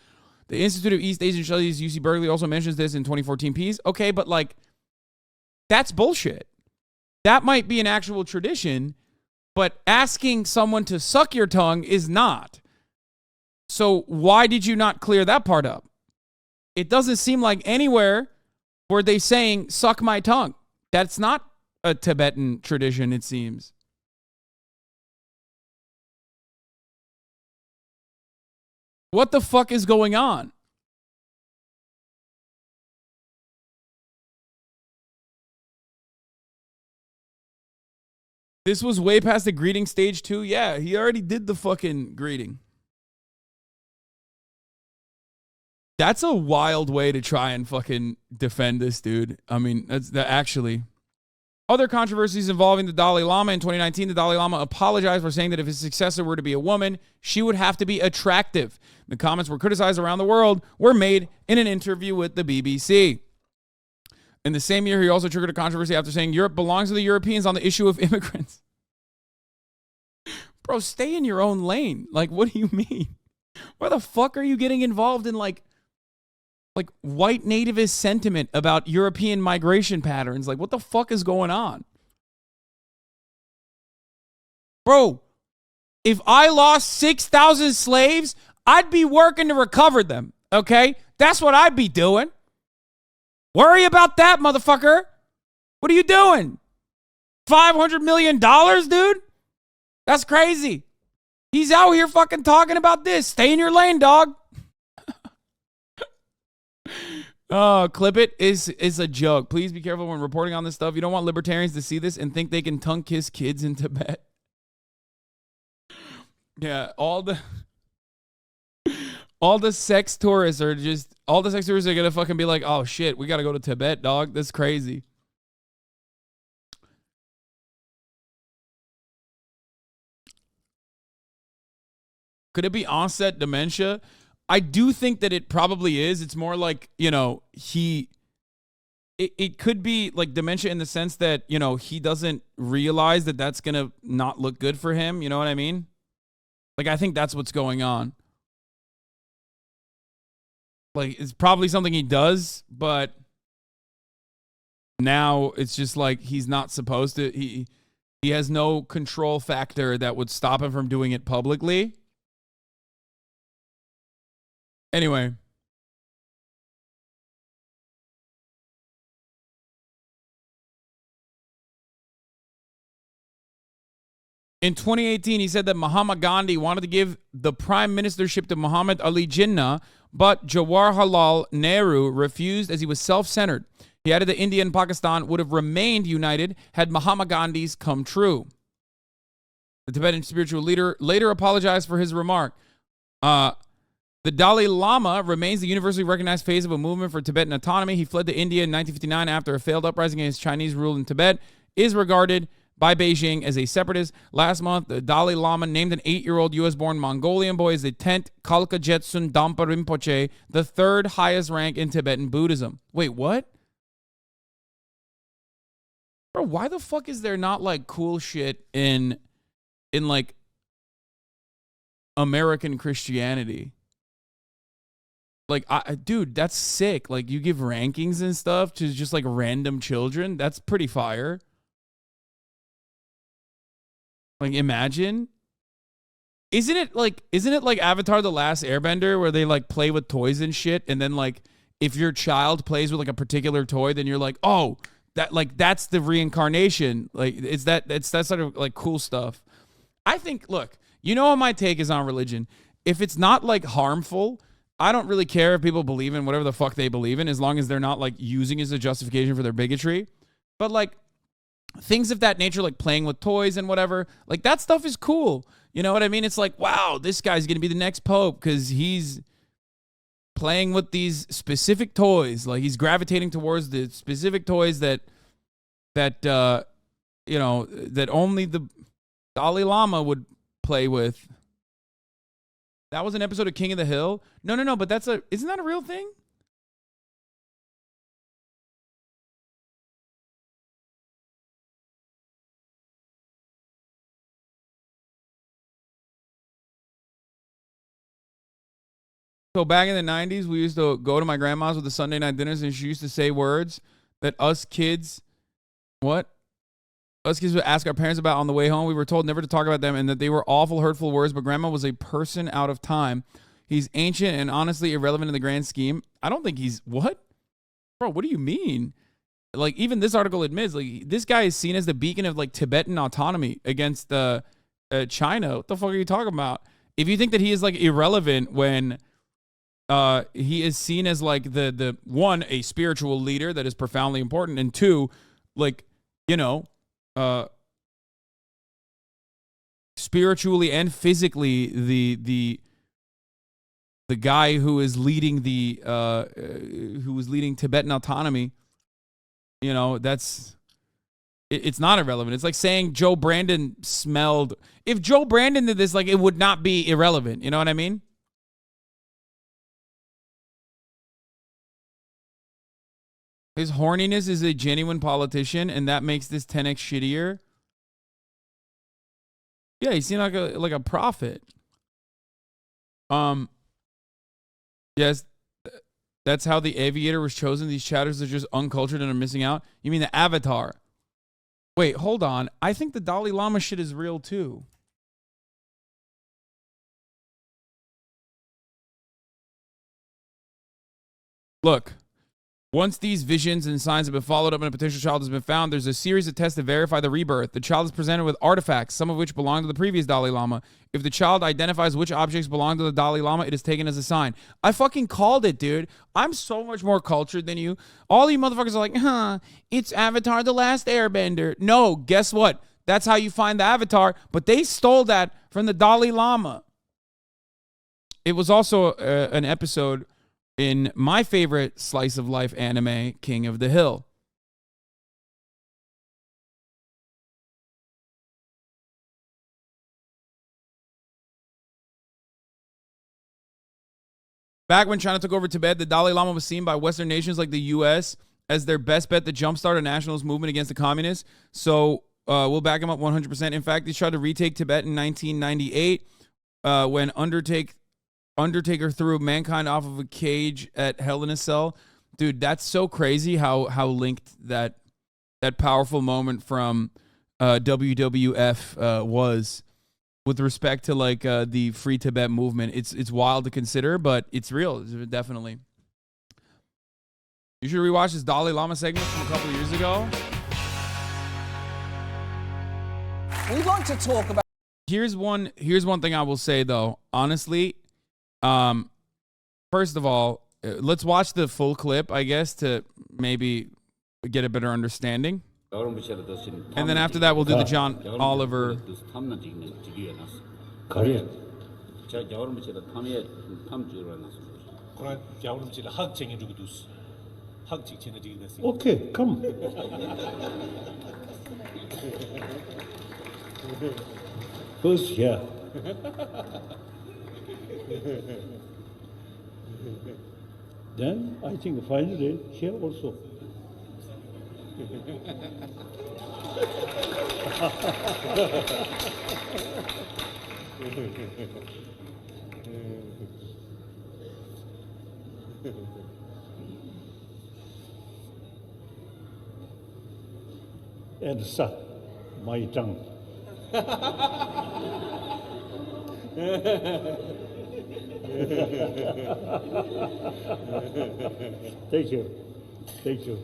The Institute of East Asian Studies, UC Berkeley, also mentions this in 2014 piece. Okay, but like, that's bullshit. That might be an actual tradition, but asking someone to suck your tongue is not. So why did you not clear that part up? It doesn't seem like anywhere were they saying, suck my tongue. That's not a Tibetan tradition, it seems. What the fuck is going on? This was way past the greeting stage too. Yeah, he already did the fucking greeting. That's a wild way to try and fucking defend this dude. I mean, that's actually. Other controversies involving the Dalai Lama. In 2019, the Dalai Lama apologized for saying that if his successor were to be a woman, she would have to be attractive. The comments were criticized around the world, were made in an interview with the BBC. In the same year, he also triggered a controversy after saying Europe belongs to the Europeans on the issue of immigrants. Bro, stay in your own lane. Like, what do you mean? Why the fuck are you getting involved in like white nativist sentiment about European migration patterns? Like, what the fuck is going on? Bro, if I lost 6,000 slaves, I'd be working to recover them, okay? That's what I'd be doing. Worry about that, motherfucker. What are you doing? $500 million, dude? That's crazy. He's out here fucking talking about this. Stay in your lane, dog. Oh, clip it is a joke. Please be careful when reporting on this stuff. You don't want libertarians to see this and think they can tongue kiss kids in Tibet. Yeah, all the sex tourists are gonna fucking be like, oh shit, we gotta go to Tibet, dog. That's crazy. Could it be onset dementia? I do think that it probably is. It's more like, you know, it could be like dementia in the sense that, you know, he doesn't realize that that's going to not look good for him. You know what I mean? Like, I think that's what's going on. Like, it's probably something he does, but now it's just like he's not supposed to. He has no control factor that would stop him from doing it publicly. Anyway. In 2018, he said that Mahatma Gandhi wanted to give the prime ministership to Muhammad Ali Jinnah, but Jawaharlal Nehru refused as he was self-centered. He added that India and Pakistan would have remained united had Mahatma Gandhi's come true. The Tibetan spiritual leader later apologized for his remark. The Dalai Lama remains the universally recognized face of a movement for Tibetan autonomy. He fled to India in 1959 after a failed uprising against Chinese rule in Tibet, is regarded by Beijing as a separatist. Last month, the Dalai Lama named an 8-year-old U.S.-born Mongolian boy as the 10th Kalka Jetsun Dampa Rinpoche, the third highest rank in Tibetan Buddhism. Wait, what? Bro, why the fuck is there not like cool shit in like American Christianity? Like, dude, that's sick. Like, you give rankings and stuff to just like random children. That's pretty fire. Like, imagine. Isn't it like Avatar: The Last Airbender where they like play with toys and shit, and then like if your child plays with like a particular toy, then you're like, oh, that's the reincarnation. Like, that's sort of like cool stuff. I think, look, you know what my take is on religion. If it's not like harmful, I don't really care if people believe in whatever the fuck they believe in, as long as they're not like using it as a justification for their bigotry. But like things of that nature, like playing with toys and whatever, like that stuff is cool. You know what I mean? It's like, wow, this guy's going to be the next pope because he's playing with these specific toys. Like he's gravitating towards the specific toys that you know, that only the Dalai Lama would play with. That was an episode of King of the Hill. No, but isn't that a real thing? So back in the 90s, we used to go to my grandma's with the Sunday night dinners, and she used to say words that us kids would ask our parents about on the way home. We were told never to talk about them and that they were awful, hurtful words, but grandma was a person out of time. He's ancient and honestly irrelevant in the grand scheme. I don't think he's, what? Bro, what do you mean? Like, even this article admits, like, this guy is seen as the beacon of, like, Tibetan autonomy against China. What the fuck are you talking about? If you think that he is, like, irrelevant when he is seen as, like, the one, a spiritual leader that is profoundly important, and two, like, you know, spiritually and physically the guy who is leading Tibetan autonomy, you know, it's not irrelevant. It's like saying Joe Brandon smelled. If Joe Brandon did this, like, it would not be irrelevant. You know what I mean? His horniness is a genuine politician, and that makes this 10x shittier. Yeah, he seemed like a prophet. Yes, that's how the Aviator was chosen. These chatters are just uncultured and are missing out. You mean the Avatar? Wait, hold on. I think the Dalai Lama shit is real too. Look. Once these visions and signs have been followed up and a potential child has been found, there's a series of tests to verify the rebirth. The child is presented with artifacts, some of which belong to the previous Dalai Lama. If the child identifies which objects belong to the Dalai Lama, it is taken as a sign. I fucking called it, dude. I'm so much more cultured than you. All you motherfuckers are like, it's Avatar The Last Airbender. No, guess what? That's how you find the Avatar, but they stole that from the Dalai Lama. It was also an episode in my favorite slice of life anime, King of the Hill. Back when China took over Tibet, the Dalai Lama was seen by Western nations like the U.S. as their best bet to jumpstart a nationalist movement against the communists. So we'll back him up 100%. In fact, he tried to retake Tibet in 1998 when Undertaker threw mankind off of a cage at Hell in a Cell. Dude, that's so crazy how linked that powerful moment from WWF was with respect to, like, the Free Tibet movement. It's wild to consider, but it's real, definitely. You should rewatch this Dalai Lama segment from a couple years ago. We'd like to talk about. Here's one thing I will say though, honestly. First of all, let's watch the full clip, I guess, to maybe get a better understanding. And then after that, we'll do the John Oliver. Okay, come. First, yeah. Then I think finally here also. And suck my tongue. Thank you. Thank you.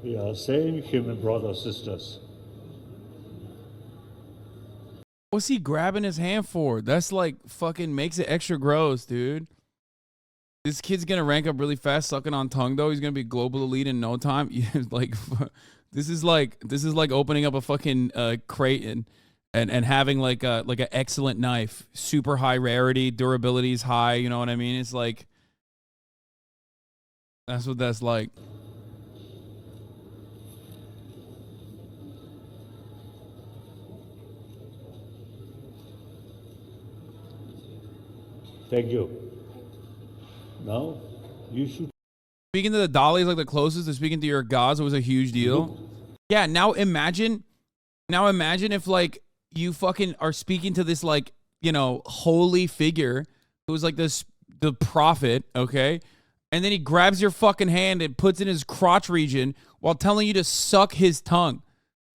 We are same human brothers, sisters. What's he grabbing his hand for? That's like fucking makes it extra gross, dude. This kid's gonna rank up really fast, sucking on tongue though. He's gonna be global elite in no time. Like, this is like opening up a fucking crate and having like an excellent knife, super high rarity, durability is high. You know what I mean? It's like that's what that's like. Thank you. Now, you should. Speaking to the Dalai is like the closest to speaking to your gods. It was a huge deal. Yeah, now imagine Now imagine if like you fucking are speaking to this like, you know, holy figure who's like the prophet, okay? And then he grabs your fucking hand and puts it in his crotch region while telling you to suck his tongue.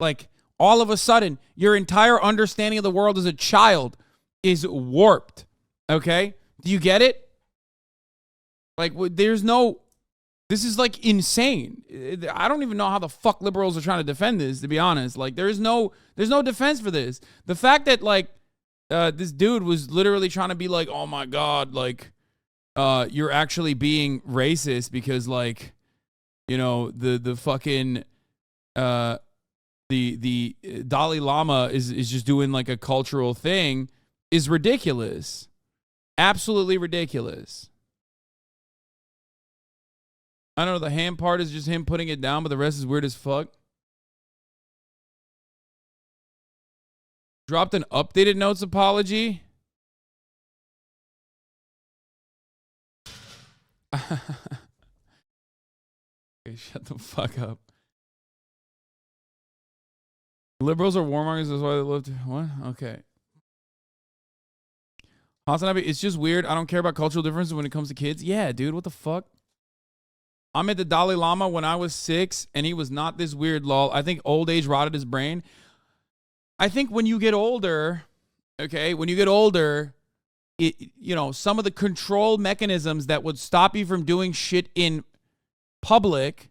Like, all of a sudden, your entire understanding of the world as a child is warped, okay? Do you get it? Like, there's no... This is, like, insane. I don't even know how the fuck liberals are trying to defend this, to be honest. Like, there's no defense for this. The fact that, like, this dude was literally trying to be like, oh, my God, like... you're actually being racist because, like, you know, the fucking the Dalai Lama is just doing like a cultural thing is ridiculous. Absolutely ridiculous. I don't know, the hand part is just him putting it down, but the rest is weird as fuck. Dropped an updated notes apology. Okay, shut the fuck up. Liberals are warmongers, that's why they love to... What? Okay. HasanAbi, it's just weird. I don't care about cultural differences when it comes to kids. Yeah, dude, what the fuck? I met the Dalai Lama when I was 6, and he was not this weird, lol. I think old age rotted his brain. I think when you get older, okay, when you get older... you know, some of the control mechanisms that would stop you from doing shit in public,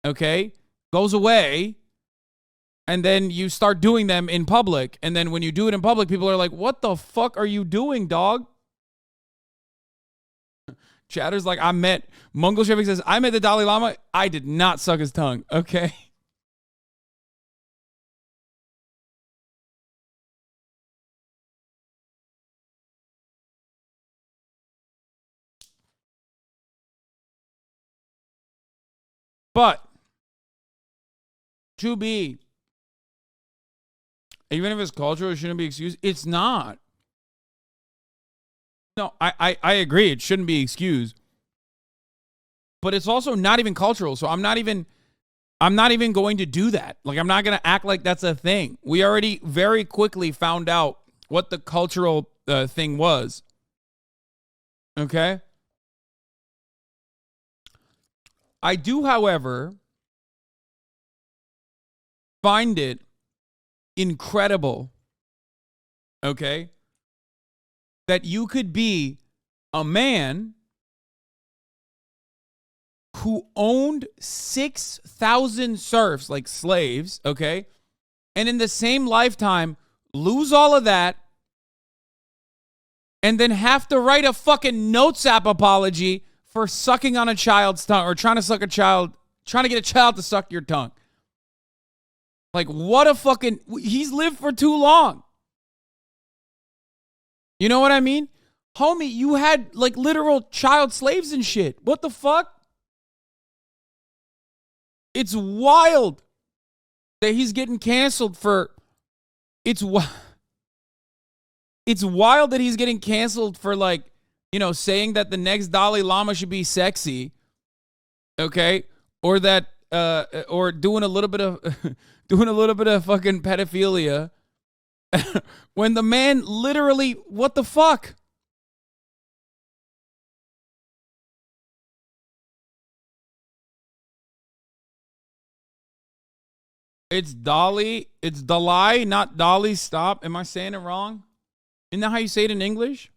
okay, goes away. And then you start doing them in public. And then when you do it in public, people are like, what the fuck are you doing, dog? Chatter's like, Mongol Shepik says, I met the Dalai Lama. I did not suck his tongue. Okay. But, to be, even if it's cultural, it shouldn't be excused. It's not. No, I agree. It shouldn't be excused. But it's also not even cultural. So I'm not even going to do that. Like, I'm not going to act like that's a thing. We already very quickly found out what the cultural thing was. Okay? I do, however, find it incredible, okay, that you could be a man who owned 6,000 serfs, like slaves, okay, and in the same lifetime lose all of that and then have to write a fucking notes app apology for sucking on a child's tongue or trying to get a child to suck your tongue. Like, what a fucking... He's lived for too long. You know what I mean? Homie, you had, like, literal child slaves and shit. What the fuck? It's wild that he's getting canceled for... It's wild that he's getting canceled for, like, you know, saying that the next Dalai Lama should be sexy, okay, or that, or doing a little bit of fucking pedophilia, when the man literally, what the fuck? It's Dalai, not Dolly. Stop. Am I saying it wrong? Isn't that how you say it in English?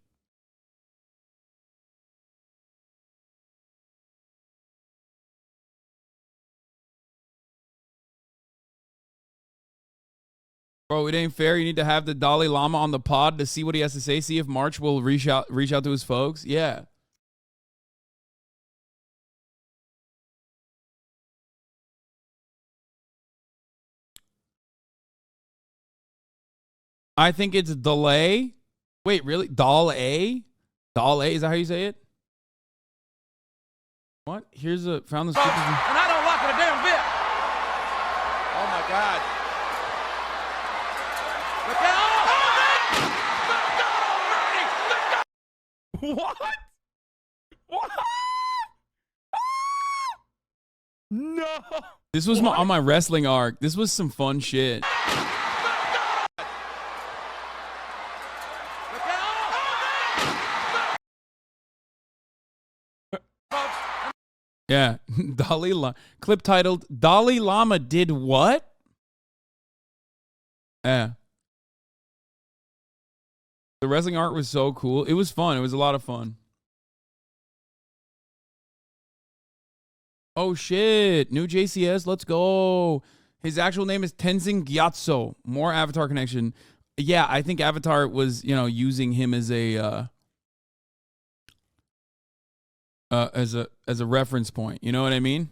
Bro, it ain't fair. You need to have the Dalai Lama on the pod to see what he has to say. See if March will reach out to his folks. Yeah. I think it's delay. Wait, really? Dalai? Dalai? Is that how you say it? What? Here's found this. And I don't like it a damn bit. Oh my God. Look out! What? What? No. This was on my wrestling arc. This was some fun shit. Yeah. Dalai Lama. Clip titled, Dalai Lama did what? Yeah. The wrestling art was so cool. It was fun. It was a lot of fun. Oh, shit. New JCS. Let's go. His actual name is Tenzin Gyatso. More Avatar connection. Yeah, I think Avatar was, using him as a reference point. You know what I mean?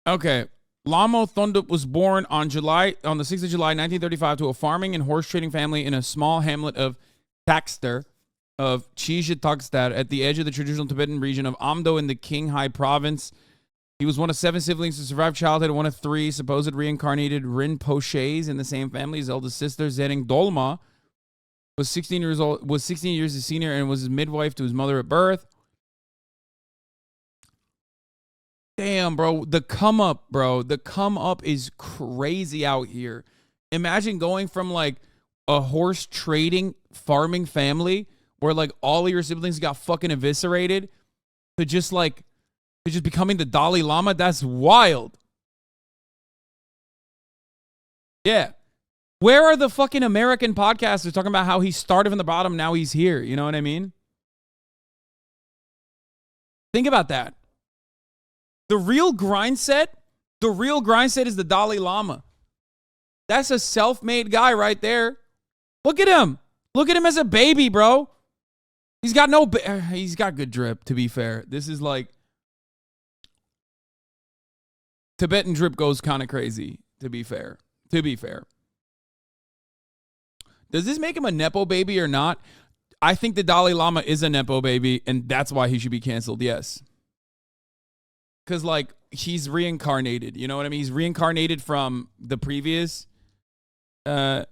Okay. Lamo Thondup was born on the 6th of July, 1935, to a farming and horse trading family in a small hamlet of Takster of Chijitakstar at the edge of the traditional Tibetan region of Amdo in the Qinghai province. He was one of 7 siblings to survive childhood, one of 3 supposed reincarnated Rinpoches in the same family. His eldest sister, Zering Dolma, was 16 years his senior and was his midwife to his mother at birth. Damn, bro. The come up, bro. The come up is crazy out here. Imagine going from like a horse trading farming family where like all of your siblings got fucking eviscerated to just becoming the Dalai Lama. That's wild. Yeah. Where are the fucking American podcasters talking about how he started from the bottom, now he's here? You know what I mean? Think about that. The real grind set is the Dalai Lama. That's a self-made guy right there. Look at him. Look at him as a baby, bro. He's got he's got good drip, to be fair. This is like Tibetan drip goes kind of crazy, to be fair. Does this make him a Nepo baby or not? I think the Dalai Lama is a Nepo baby, and that's why he should be canceled, yes. Because, like, he's reincarnated. You know what I mean? He's reincarnated from the previous the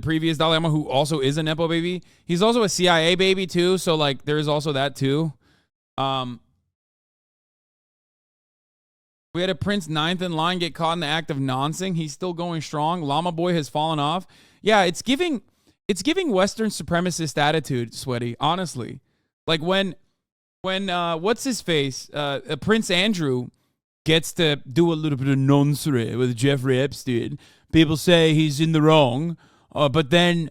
previous Dalai Lama, who also is a Nepo baby. He's also a CIA baby, too. So, like, there is also that, too. We had a Prince 9th in line get caught in the act of noncing. He's still going strong. Llama Boy has fallen off. Yeah, it's giving Western supremacist attitude, Sweaty, honestly. Like, when what's his face? Prince Andrew gets to do a little bit of nonsense with Jeffrey Epstein. People say he's in the wrong, but then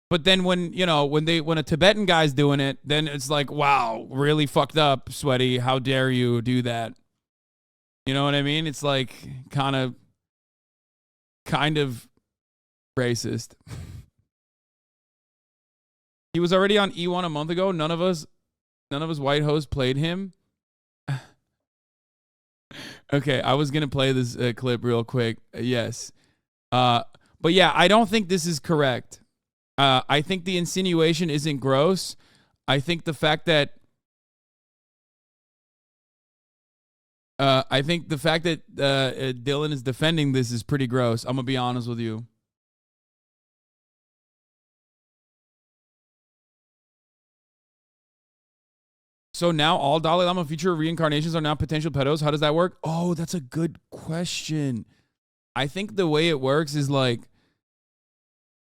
when a Tibetan guy's doing it, then it's like, wow, really fucked up, Sweaty. How dare you do that? You know what I mean? It's like kind of racist. He was already on E1 a month ago. None of us white hosts played him. Okay, I was going to play this clip real quick. Yes. But yeah, I don't think this is correct. I think the insinuation isn't gross. I think the fact that Dylan is defending this is pretty gross. I'm going to be honest with you. So now all Dalai Lama future reincarnations are now potential pedos. How does that work? Oh, that's a good question. I think the way it works is like,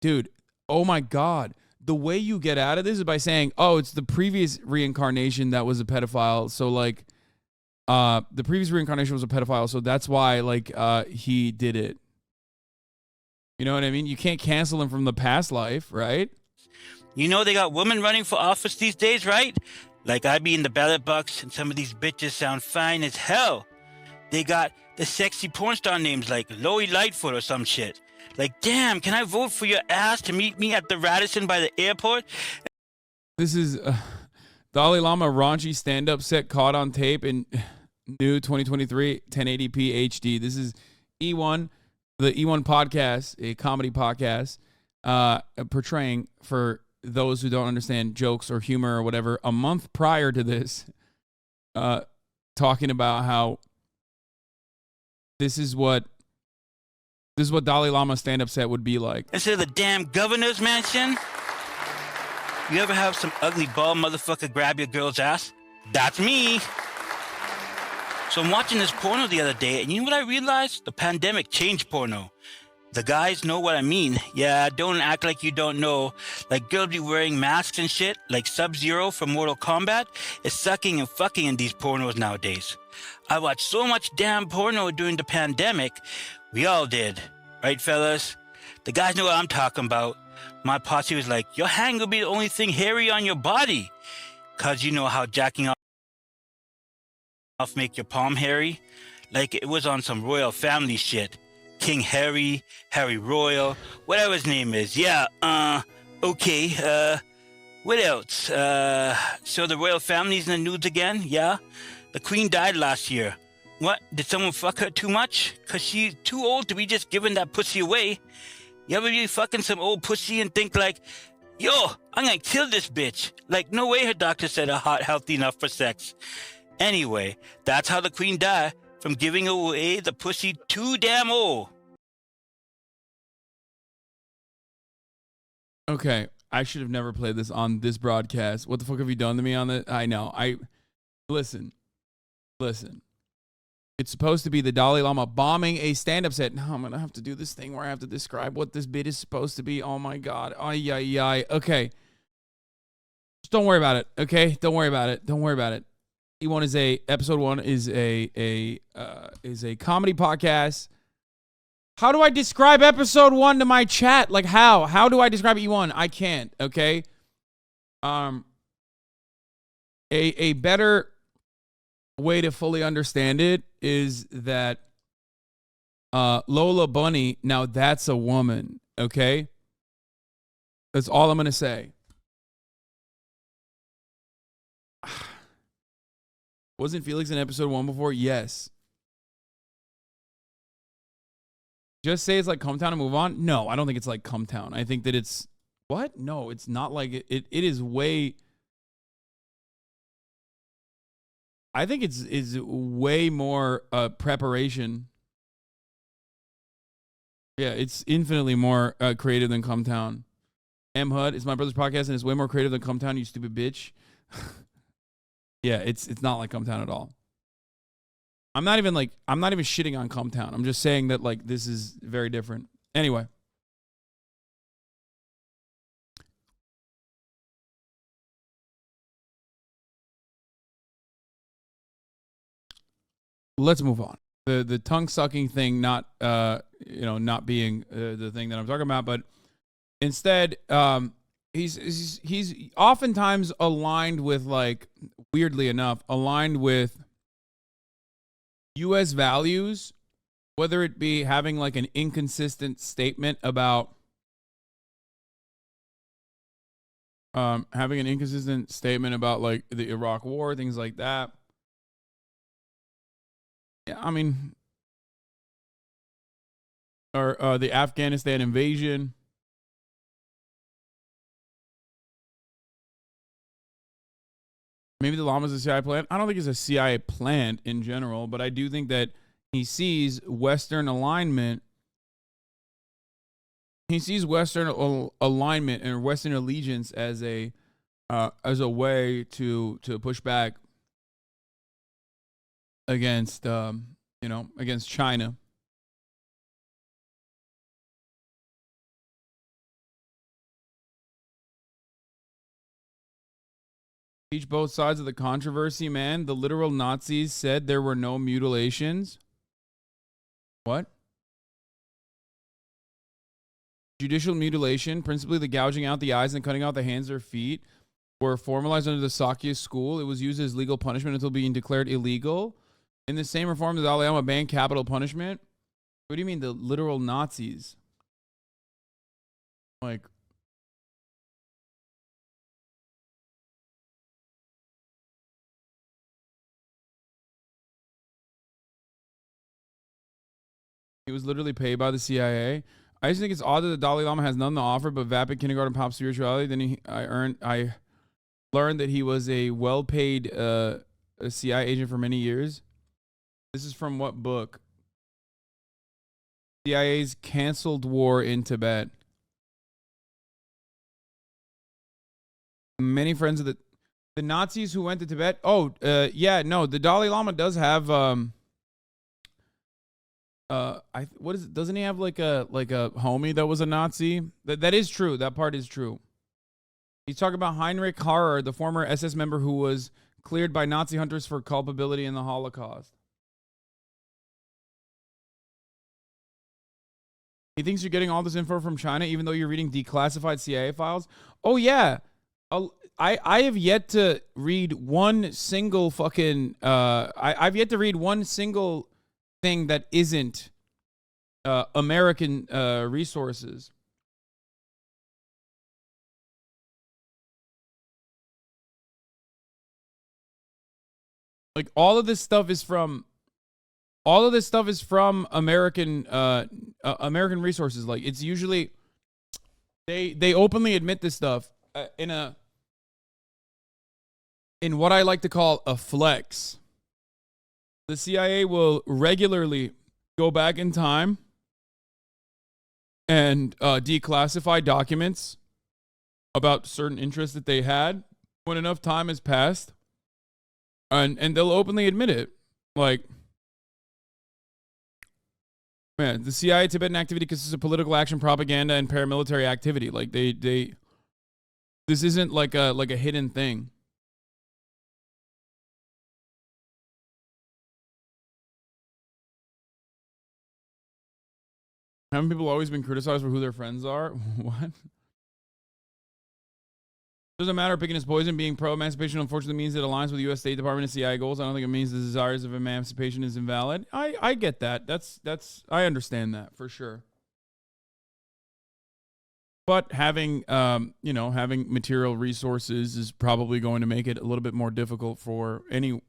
dude, oh my God. The way you get out of this is by saying, oh, it's the previous reincarnation that was a pedophile. So like, the previous reincarnation was a pedophile. So that's why like, he did it. You know what I mean? You can't cancel him from the past life, right? You know they got women running for office these days, right? Like I be in the ballot box and some of these bitches sound fine as hell. They got the sexy porn star names like Lori Lightfoot or some shit. Like, damn, can I vote for your ass to meet me at the Radisson by the airport? This is Dalai Lama raunchy stand-up set caught on tape in new 2023 1080p HD. This is E1, the E1 podcast, a comedy podcast, portraying for those who don't understand jokes or humor or whatever, a month prior to this, talking about how this is what Dalai Lama stand-up set would be like. Instead of the damn governor's mansion, you ever have some ugly bald motherfucker grab your girl's ass? That's me. So I'm watching this porno the other day, and you know what I realized? The pandemic changed porno. The guys know what I mean. Yeah, don't act like you don't know. Like, girls be wearing masks and shit, like Sub-Zero from Mortal Kombat is sucking and fucking in these pornos nowadays. I watched so much damn porno during the pandemic. We all did. Right, fellas? The guys know what I'm talking about. My posse was like, your hand will be the only thing hairy on your body. Cause you know how jacking off make your palm hairy? Like it was on some royal family shit. King Harry, Harry Royal, whatever his name is. Yeah, okay, what else? So the royal family's in the news again? Yeah? The queen died last year. What? Did someone fuck her too much? Cause she's too old to be just giving that pussy away. You ever be fucking some old pussy and think like, yo, I'm gonna kill this bitch. Like, no way her doctor said her heart healthy enough for sex. Anyway, that's how the queen died. From giving away the pussy too damn old. Okay, I should have never played this on this broadcast. What the fuck have you done to me on this? I know. Listen. It's supposed to be the Dalai Lama bombing a stand-up set. Now I'm going to have to do this thing where I have to describe what this bit is supposed to be. Oh my God. Ay. Okay. Just don't worry about it. Okay? Don't worry about it. Episode 1 is a comedy podcast. How do I describe episode 1 to my chat? Like how? How do I describe E1? I can't, okay? A better way to fully understand it is that Lola Bunny, now that's a woman, okay? That's all I'm going to say. Wasn't Felix in episode 1 before? Yes. Just say it's like Come Town and move on? No, I don't think it's like Come Town. I think that it's... What? No, it's not like it. It is way... I think it's way more preparation. Yeah, it's infinitely more creative than Come Town. M. Hud, it's my brother's podcast and it's way more creative than Come Town, you stupid bitch. Yeah, it's not like Come Town at all. I'm not even shitting on Come Town. I'm just saying that like this is very different. Anyway. Let's move on. The tongue sucking thing not being the thing that I'm talking about, but instead he's oftentimes aligned with, like, weirdly enough, aligned with U.S. values, whether it be having like an inconsistent statement about like the Iraq War, things like that. Yeah, I mean, or the Afghanistan invasion. Maybe the Lama's a CIA plant. I don't think it's a CIA plant in general, but I do think that he sees Western alignment. He sees Western alignment and Western allegiance as a way to push back against against China. Teach both sides of the controversy, man. The literal Nazis said there were no mutilations. What? Judicial mutilation, principally the gouging out the eyes and cutting out the hands or feet, were formalized under the Sakya school. It was used as legal punishment until being declared illegal. In the same reform, the Dalai Lama banned capital punishment. What do you mean the literal Nazis? Like... He was literally paid by the CIA. I just think it's odd that the Dalai Lama has nothing to offer but vapid kindergarten pop spirituality. Then I learned that he was a well-paid a CIA agent for many years. This is from what book? CIA's canceled war in Tibet. Many friends of the Nazis who went to Tibet. Oh, yeah, no, the Dalai Lama does have what is it? Doesn't he have like a homie that was a Nazi? That is true. That part is true. He's talking about Heinrich Harrer, the former SS member who was cleared by Nazi hunters for culpability in the Holocaust. He thinks you're getting all this info from China, even though you're reading declassified CIA files. Oh yeah, I have yet to read one single fucking. I've yet to read one single thing that isn't American resources. Like all of this stuff is from American American resources. Like it's usually they openly admit this stuff in what I like to call a flex. The CIA will regularly go back in time and declassify documents about certain interests that they had when enough time has passed. And they'll openly admit it. Like, man, the CIA Tibetan activity consists of political action, propaganda, and paramilitary activity. Like this isn't like a hidden thing. Haven't people always been criticized for who their friends are? What? Doesn't matter picking his poison. Being pro-emancipation unfortunately means it aligns with the U.S. State Department and CIA goals. I don't think it means the desires of emancipation is invalid. I get that. That's I understand that for sure. But having having material resources is probably going to make it a little bit more difficult for any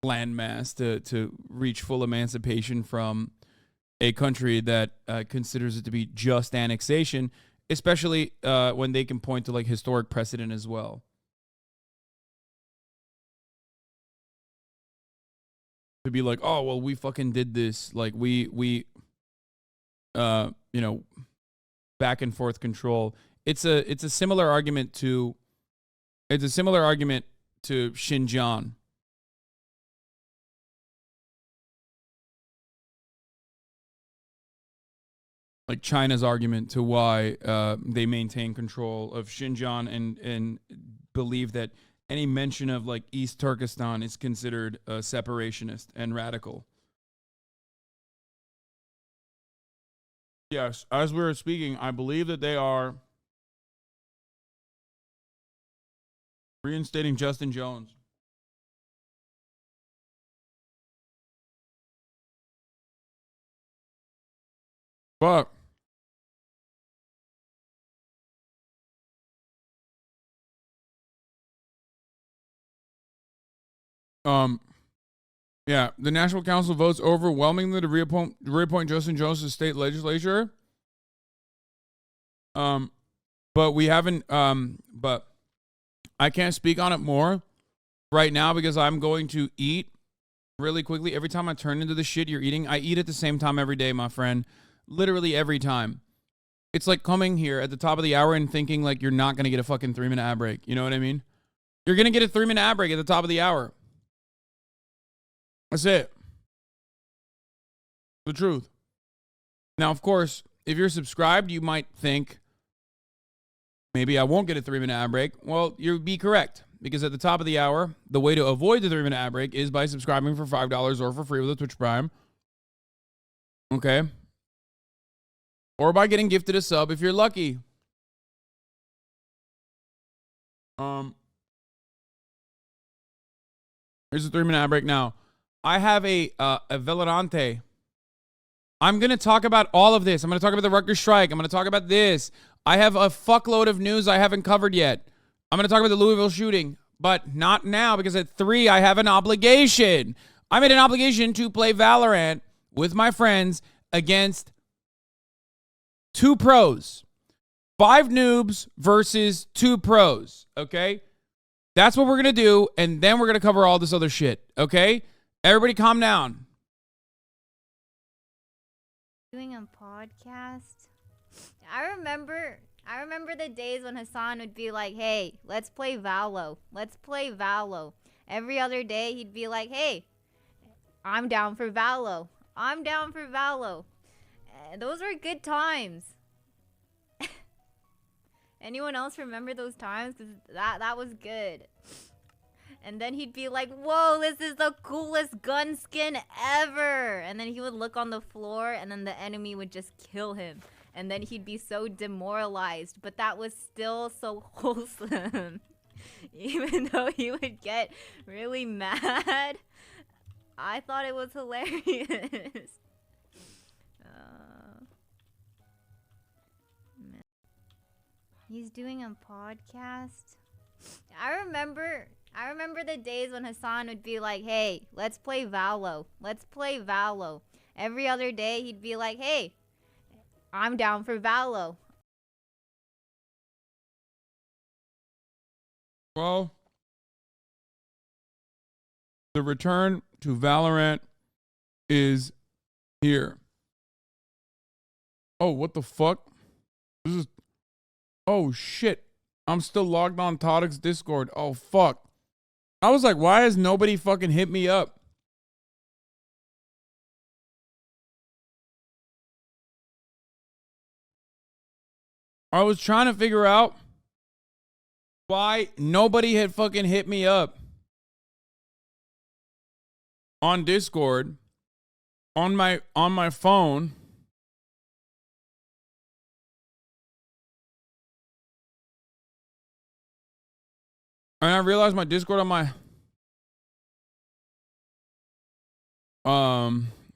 landmass to reach full emancipation from a country that considers it to be just annexation. Especially when they can point to like historic precedent as well. To be like, oh well, we fucking did this. Like we back and forth control. It's a similar argument to Xinjiang. Like China's argument to why they maintain control of Xinjiang and believe that any mention of like East Turkestan is considered separationist and radical. Yes, as we were speaking, I believe that they are reinstating Justin Jones. But yeah, the National Council votes overwhelmingly to reappoint Justin Jones to state legislature. But we haven't. But I can't speak on it more right now because I'm going to eat really quickly. Every time I turn into the shit you're eating, I eat at the same time every day, my friend. Literally every time. It's like coming here at the top of the hour and thinking like you're not gonna get a fucking 3-minute ad break. You know what I mean? You're gonna get a 3-minute ad break at the top of the hour. That's it. The truth. Now, of course, if you're subscribed, you might think, maybe I won't get a 3-minute ad break. Well, you'd be correct. Because at the top of the hour, the way to avoid the 3-minute ad break is by subscribing for $5 or for free with a Twitch Prime. Okay? Or by getting gifted a sub if you're lucky. Here's a 3-minute ad break now. I have a Valorant. I'm going to talk about all of this. I'm going to talk about the Rutgers strike. I'm going to talk about this. I have a fuckload of news I haven't covered yet. I'm going to talk about the Louisville shooting, but not now because at 3 I have an obligation. I made an obligation to play Valorant with my friends against 2 pros. 5 noobs versus 2 pros, okay? That's what we're going to do, and then we're going to cover all this other shit, okay? Everybody calm down. Doing a podcast? I remember the days when Hasan would be like, hey, let's play Valo. Let's play Valo. Every other day he'd be like, hey, I'm down for Valo. I'm down for Valo. Those were good times. Anyone else remember those times? Cause that was good. And then he'd be like, whoa, this is the coolest gun skin ever. And then he would look on the floor and then the enemy would just kill him. And then he'd be so demoralized. But that was still so wholesome. Even though he would get really mad, I thought it was hilarious. He's doing a podcast. I remember the days when Hasan would be like, hey, let's play Valo. Let's play Valo. Every other day he'd be like, hey, I'm down for Valo. Well, the return to Valorant is here. Oh, what the fuck? This is... Oh, shit. I'm still logged on Todic's Discord. Oh, fuck. I was like, why has nobody fucking hit me up? I was trying to figure out why nobody had fucking hit me up on Discord on my phone. And I realized my Discord on my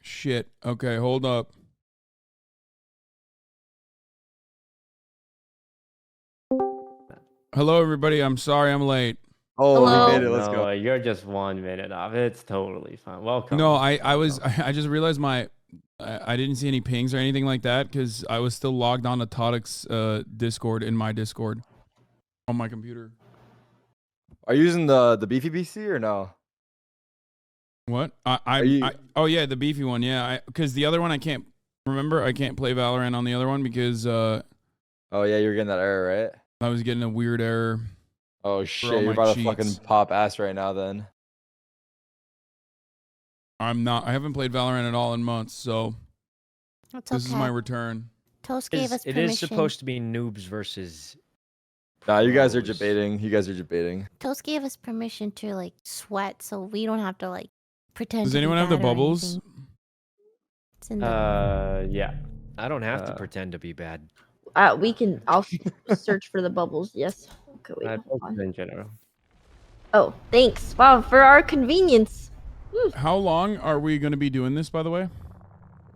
shit. Okay, hold up. Hello everybody. I'm sorry I'm late. Oh, Hello? we made it. Let's No, go. you're just 1 minute off. It's totally fine. Welcome. No, I just realized I didn't see any pings or anything like that because I was still logged on to Todic's Discord in my Discord on my computer. Are you using the beefy BC or no? What? Oh yeah, the beefy one. Yeah, because the other one I can't remember. I can't play Valorant on the other one because oh yeah, you're getting that error, right? I was getting a weird error. Oh shit, you're about to fucking pop ass right now then. I'm not. I haven't played Valorant at all in months, so this is my return. Toast gave us It permission. is supposed to be noobs versus. Nah, you guys are debating. You guys are debating. Toast gave us permission to like sweat, so we don't have to like pretend. Does to be anyone have the bad or bubbles? anything. It's in the. Yeah. I don't have to pretend to be bad. We can. I'll search for the bubbles. Yes. Okay. Wait. Hold on. In general. Oh, thanks. Wow, for our convenience. How long are we going to be doing this, by the way?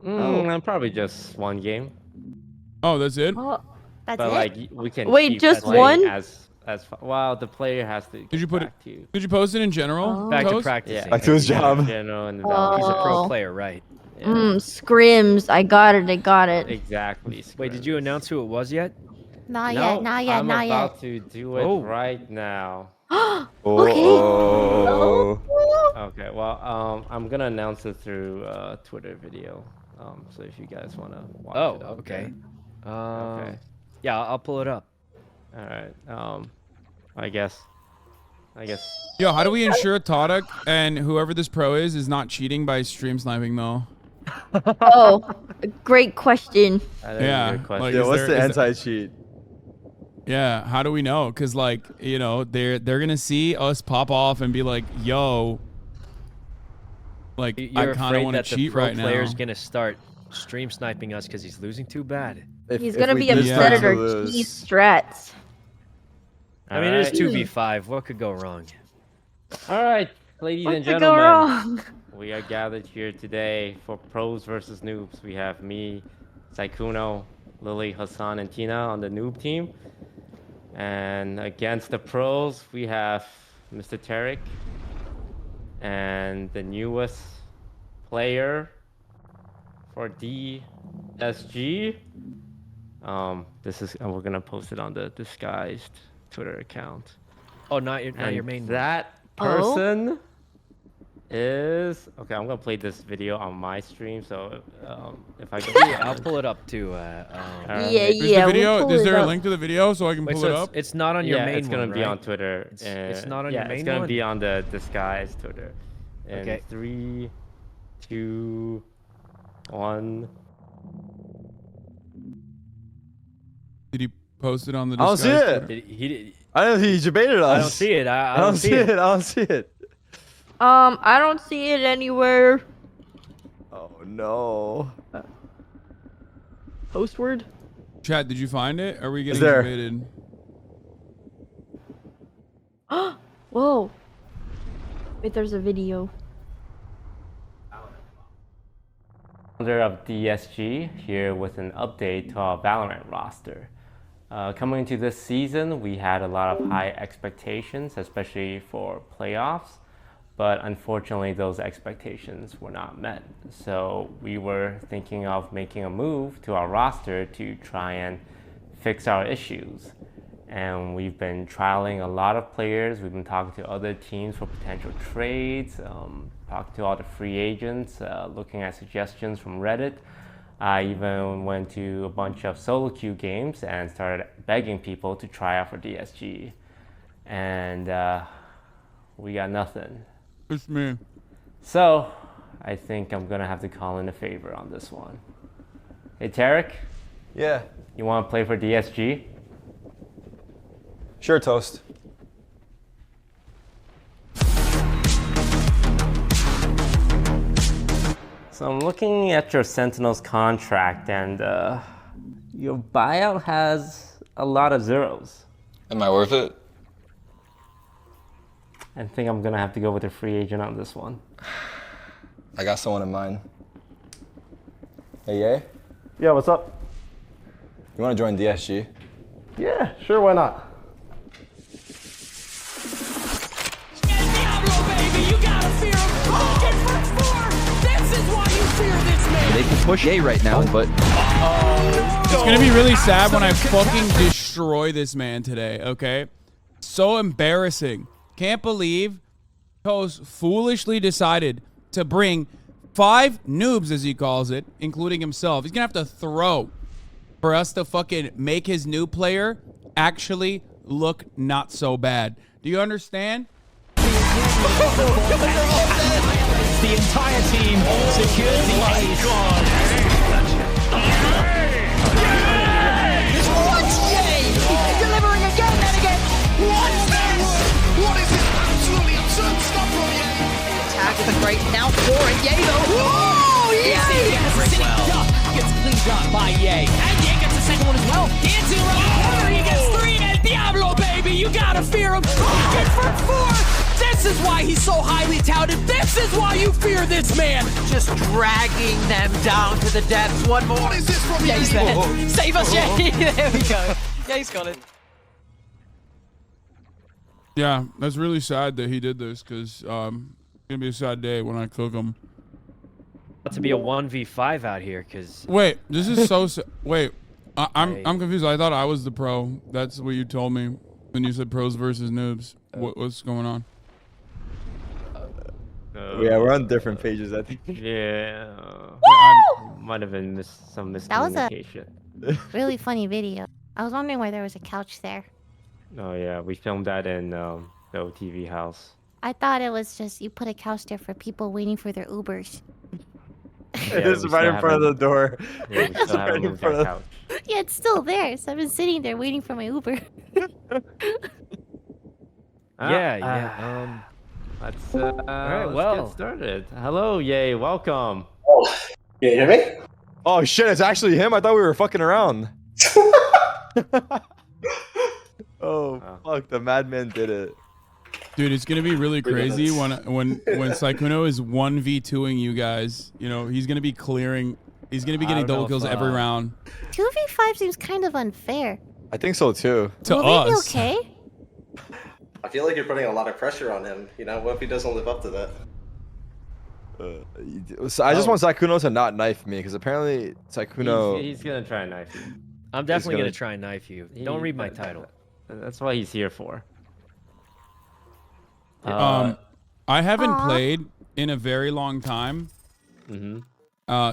Probably just one game. Oh, that's it? Oh, that's but it? like we can. Wait, keep just playing one? As well, the player has to. Did you put it? Did you post it in general? Back to Toast? practicing. Yeah. Back to his job. General and Oh. He's a pro player, right? Scrims. I got it. I got it. Exactly. Wait, did you announce who it was yet? Not No, yet. Not yet. I'm Not about yet. to do it Oh. right now. Okay. Oh. Okay. Well, I'm gonna announce it through Twitter video. So if you guys wanna watch it. up Okay. there. Okay. Yeah, I'll pull it up. All right. I guess. Yo, how do we ensure Todic and whoever this pro is not cheating by stream sniping though? Oh, great question. That is a Yeah. good question. Like, Yeah, is what's there- the is there- anti-cheat? Yeah, how do we know? Because like, you know, they're gonna see us pop off and be like, "Yo, like You're I kind of afraid want to that the cheat pro right now." player's gonna start stream sniping us because he's losing too bad. He's gonna be upset at our key strats. I mean, it is Alright. 2v5. What could go wrong? All right, ladies What and could go gentlemen, wrong? we are gathered here today for pros versus noobs. We have me, Saikuno, Lily, Hasan, and Tina on the noob team. And against the pros, we have Mr. Tarek and the newest player for DSG. We're gonna post it on the disguised Twitter account. Oh, not your main one. That person is okay. I'm gonna play this video on my stream. So if I go, I'll pull it up too. Is the video? Is there a link to the video so I can Wait, pull so it it's- up? it's not on your main it's gonna one, be right? on Twitter. It's not on your main It's gonna one? be on the disguised Twitter. And Okay. 3, 2, 1. Did he post it on the I don't see Disguise it. Twitter? I don't think he debated us. I don't see it. I don't see it. I don't see it. I don't see it anywhere. Oh no. Postword? Chat, did you find it? Are we getting there. debated? Whoa. Wait, there's a video. Founder of DSG here with an update to our Valorant roster. Coming into this season, we had a lot of high expectations, especially for playoffs, but unfortunately those expectations were not met. So we were thinking of making a move to our roster to try and fix our issues. And we've been trialing a lot of players. We've been talking to other teams for potential trades, talking to all the free agents, looking at suggestions from Reddit. I even went to a bunch of solo queue games and started begging people to try out for DSG. And we got nothing. It's me. So I think I'm gonna have to call in a favor on this one. Hey Tarek? Yeah. You wanna play for DSG? Sure, Toast. So I'm looking at your Sentinel's contract, and your buyout has a lot of zeros. Am I worth it? I think I'm gonna have to go with a free agent on this one. I got someone in mind. Hey, Ye? Yeah, what's up? You want to join DSG? Yeah, sure, why not? They can push A right now, but It's gonna be really sad when I fucking destroy this man today, okay? So embarrassing. Can't believe Toast foolishly decided to bring 5 noobs, as he calls it, including himself. He's gonna have to throw for us to fucking make his new player actually look not so bad. Do you understand? the entire team secures the ace. What? Yay! Delivering again and again. What's this? What is this absolutely absurd stuff from Yay? Attack is great now for it. Yay though. Whoa! Yay! Gets cleaned up by Yay. And Yay gets the second one as well. Dancing around the corner. He gets 3. And Diablo, baby, you gotta fear him. Gets for 4. This is why he's so highly touted. This is why you fear this man. Just dragging them down to the depths. One more. What is this from Ye's there? Save us, Yay. There we go. Ye's got it. Yeah, that's really sad that he did this, because it's gonna be a sad day when I cook him. About to be a 1v5 out here, because... Wait, this is so... Wait, I'm confused. I thought I was the pro. That's what you told me when you said pros versus noobs. What's going on? Yeah, we're on different pages, I think. Yeah. Might have been some That was a miscommunication. really funny video. I was wondering why there was a couch there. Oh yeah, we filmed that in the OTV house. I thought it was just you put a couch there for people waiting for their Ubers. It is right in front of the door. Yeah, we still haven't moved that couch. Yeah, it's still there. So I've been sitting there waiting for my Uber. Yeah. Let's well. get started. Hello, Yay, welcome. Oh, can you hear me? Oh shit, it's actually him? I thought we were fucking around. Oh, fuck, the madman did it. Dude, it's gonna be really crazy when Sykkuno is 1v2ing you guys. You know, he's gonna be clearing. He's gonna be getting double kills every round. 2v5 seems kind of unfair. I think so too. To Will us. they be okay? I feel like you're putting a lot of pressure on him. You know, what if he doesn't live up to that? So I just want Sykkuno to not knife me, because apparently Sykkuno... He's gonna try and knife you. I'm definitely gonna try and knife you. Don't read my title. That's what he's here for. I haven't played in a very long time.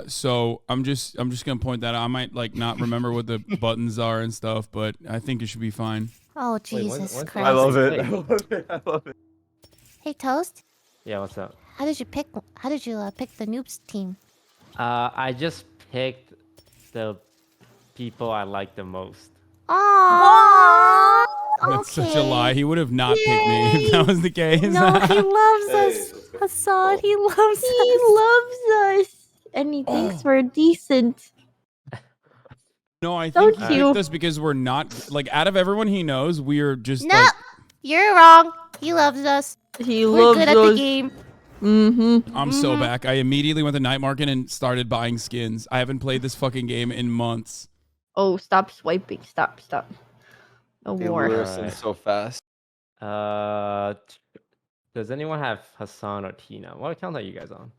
So I'm just gonna point that out. I might like not remember what the buttons are and stuff, but I think it should be fine. Oh Jesus Christ! I love it. I love it. I love it. Hey Toast. Yeah, what's up? How did you pick the noobs team? I just picked the people I like the most. Aww. That's such a lie. He would have not picked me if that was the case. No, he loves us, Hasan. He loves us. He loves us, and he thinks we're decent. No, I So think he cute. picked us because we're not like out of everyone he knows, we are just No, like you're wrong. He loves us. He We're loves good at us. the game. Mm-hmm. I'm so back. I immediately went to night market and started buying skins. I haven't played this fucking game in months. Oh, stop swiping. Stop. No They more. listen so fast. Does anyone have Hasan or Tina? What account are you guys on?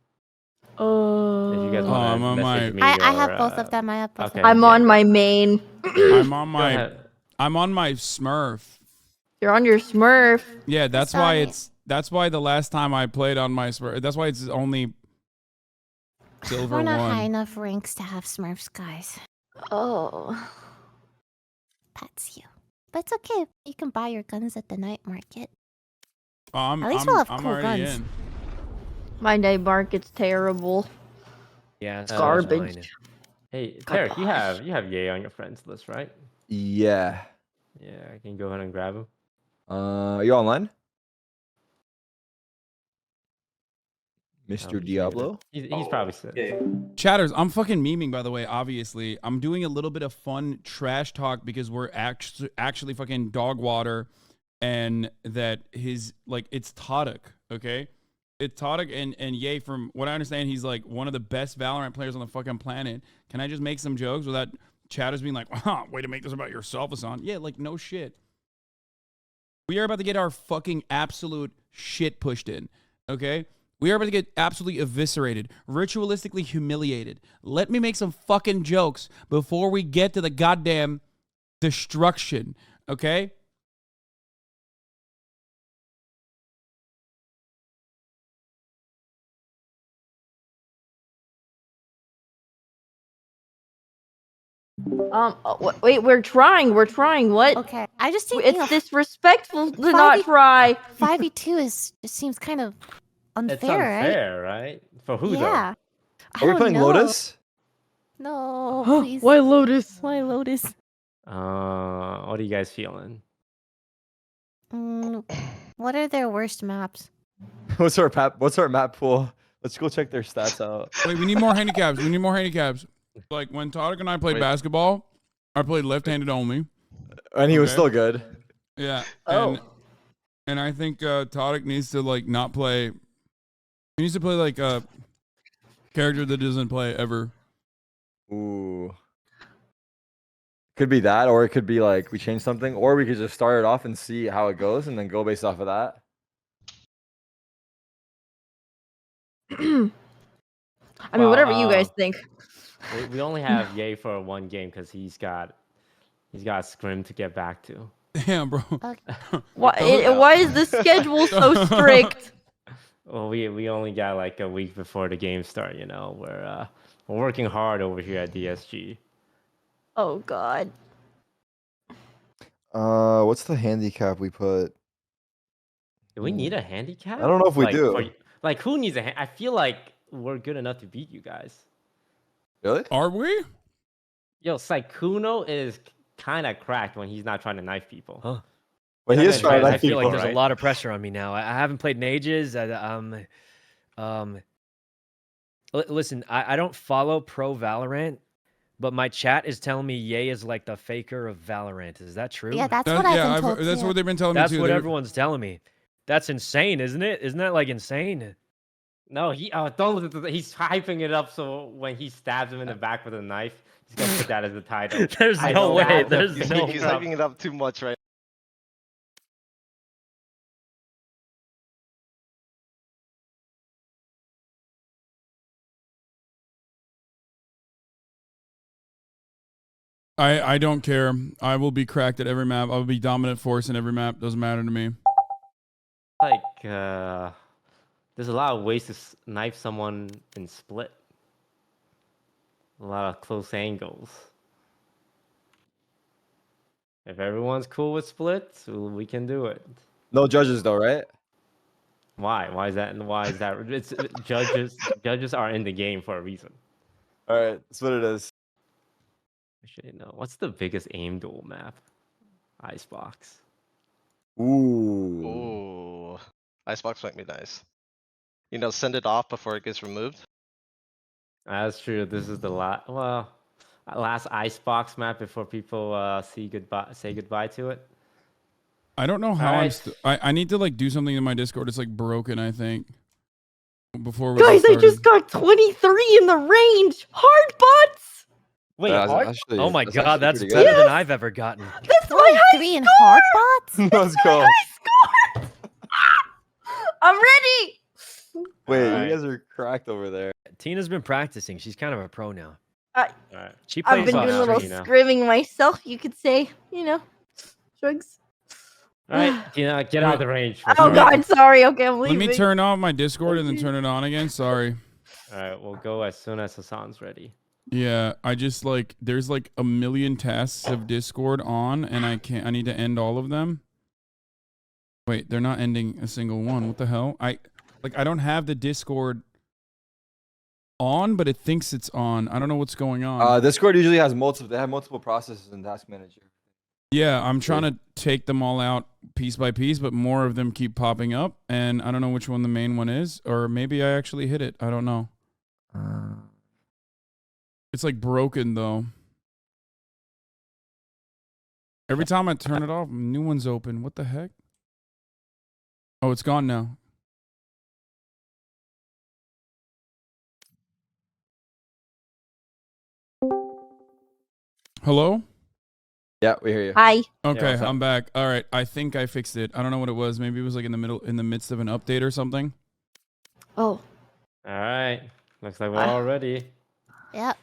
If you Oh, guys I'm on message my- me I or, have both of them. I have both okay. of them. I'm on my main. I'm on my ahead. I'm on my Smurf. You're on your Smurf. Yeah, that's saw why it. that's why the last time I played on my Smurf, that's why it's only silver We're not high one. enough ranks to have Smurfs, guys. Oh. That's you. But it's okay. You can buy your guns at the night market. Oh, I'm At least we'll have I'm cool already guns. in. My night market's terrible. Yeah, It's garbage. Hey, Tarek, you have Ye on your friends list, right? Yeah. Yeah, I can go ahead and grab him. Are you online? Mr. he's Diablo? He's probably sick. Chatters, I'm fucking memeing, by the way, obviously. I'm doing a little bit of fun trash talk because we're actually fucking dog water, and that it's Tadic, okay? It's Tadic and Ye, from what I understand, he's like one of the best Valorant players on the fucking planet. Can I just make some jokes without Chatters being like, way to make this about yourself, Hasan? Yeah, like, no shit. We are about to get our fucking absolute shit pushed in, okay? We are about to get absolutely eviscerated, ritualistically humiliated. Let me make some fucking jokes before we get to the goddamn destruction, okay? Wait, we're trying. What? Okay. I just think It's disrespectful to not try. 5v2 just seems kind of unfair, It's unfair, right? For who Yeah. Are we playing Lotus? No, please. Why Lotus? Why Lotus? though? What are you guys feeling? What are their worst maps? What's our map pool? Let's go check their stats out. Wait, we need more handicaps. We need more handicaps. Like, when Tadic and I played basketball, I played left-handed only. And he was still good. Yeah. Oh. And I think Tadic needs to, like, not play... He needs to play, like, a character that doesn't play ever. Ooh. Could be that, or it could be, like, we change something, or we could just start it off and see how it goes, and then go based off of that. I mean, whatever you guys think. We only have Ye for one game because he's got scrim to get back to. Damn, bro. Why is the schedule so strict? Well, we only got like a week before the game start. You know, we're working hard over here at DSG. Oh God. What's the handicap we put? Do we need a handicap? I don't know if we Like, do. Like, who needs a? I feel like we're good enough to beat you guys. Really? Are we? Yo, Saikuno is kind of cracked when he's not trying to knife people. Huh. But he is trying to I knife feel people, like there's right? a lot of pressure on me now. I haven't played in ages. Listen, I don't follow pro Valorant, but my chat is telling me Ye is like the faker of Valorant. Is that true? Yeah, that's what I've been told. That's too. what they've been telling That's me too. what everyone's telling me. That's insane, isn't it? Isn't that like insane? No, he's hyping it up so when he stabs him in the back with a knife, he's gonna put that as the title. There's no way. There's no He's problem. hyping it up too much right I don't care. I will be cracked at every map. I will be dominant force in every map. Doesn't matter to me. Like, there's a lot of ways to knife someone in split. A lot of close angles. If everyone's cool with splits, we can do it. No judges though, right? Why? Why is that? It's judges are in the game for a reason. All right, that's what it is. I should know. What's the biggest aim duel map? Icebox. Ooh. Ooh. Icebox might be nice. You know, send it off before it gets removed. That's true. This is the last icebox map before people say goodbye to it. I don't know how Alright. I need to like do something in my Discord. It's like broken, I think. Before we Guys, get I just got 23 in the range. Hard bots. Wait, That's hard? actually- Oh my that's god, actually that's pretty better good. than I've ever gotten. That's my high 3 in score. hard bots? Let's go. I'm ready. Wait, Alright. you guys are cracked over there. Tina's been practicing. She's kind of a pro now. All right. She plays I've been off doing a little stream. scrimming myself, you could say. Shrugs. All right, Tina, get out of the range. Oh God, sorry. Okay, I'm Let leaving. me turn off my Discord and then turn it on again. Sorry. All right, we'll go as soon as Hasan's ready. Yeah, I just like there's like a million tasks of Discord on and I need to end all of them. Wait, they're not ending a single one. What the hell? I don't have the Discord on, but it thinks it's on. I don't know what's going on. Discord usually has multiple. They have multiple processes in Task Manager. Yeah, I'm trying to take them all out piece by piece, but more of them keep popping up, and I don't know which one the main one is, or maybe I actually hit it. I don't know. It's like broken though. Every time I turn it off, new one's open. What the heck? Oh, it's gone now. Hello? Yeah, we hear you. Hi. Okay, what's up? I'm back. All right, I think I fixed it. I don't know what it was. Maybe it was like in the midst of an update or something. Oh. All right, looks like we're all ready. Yep.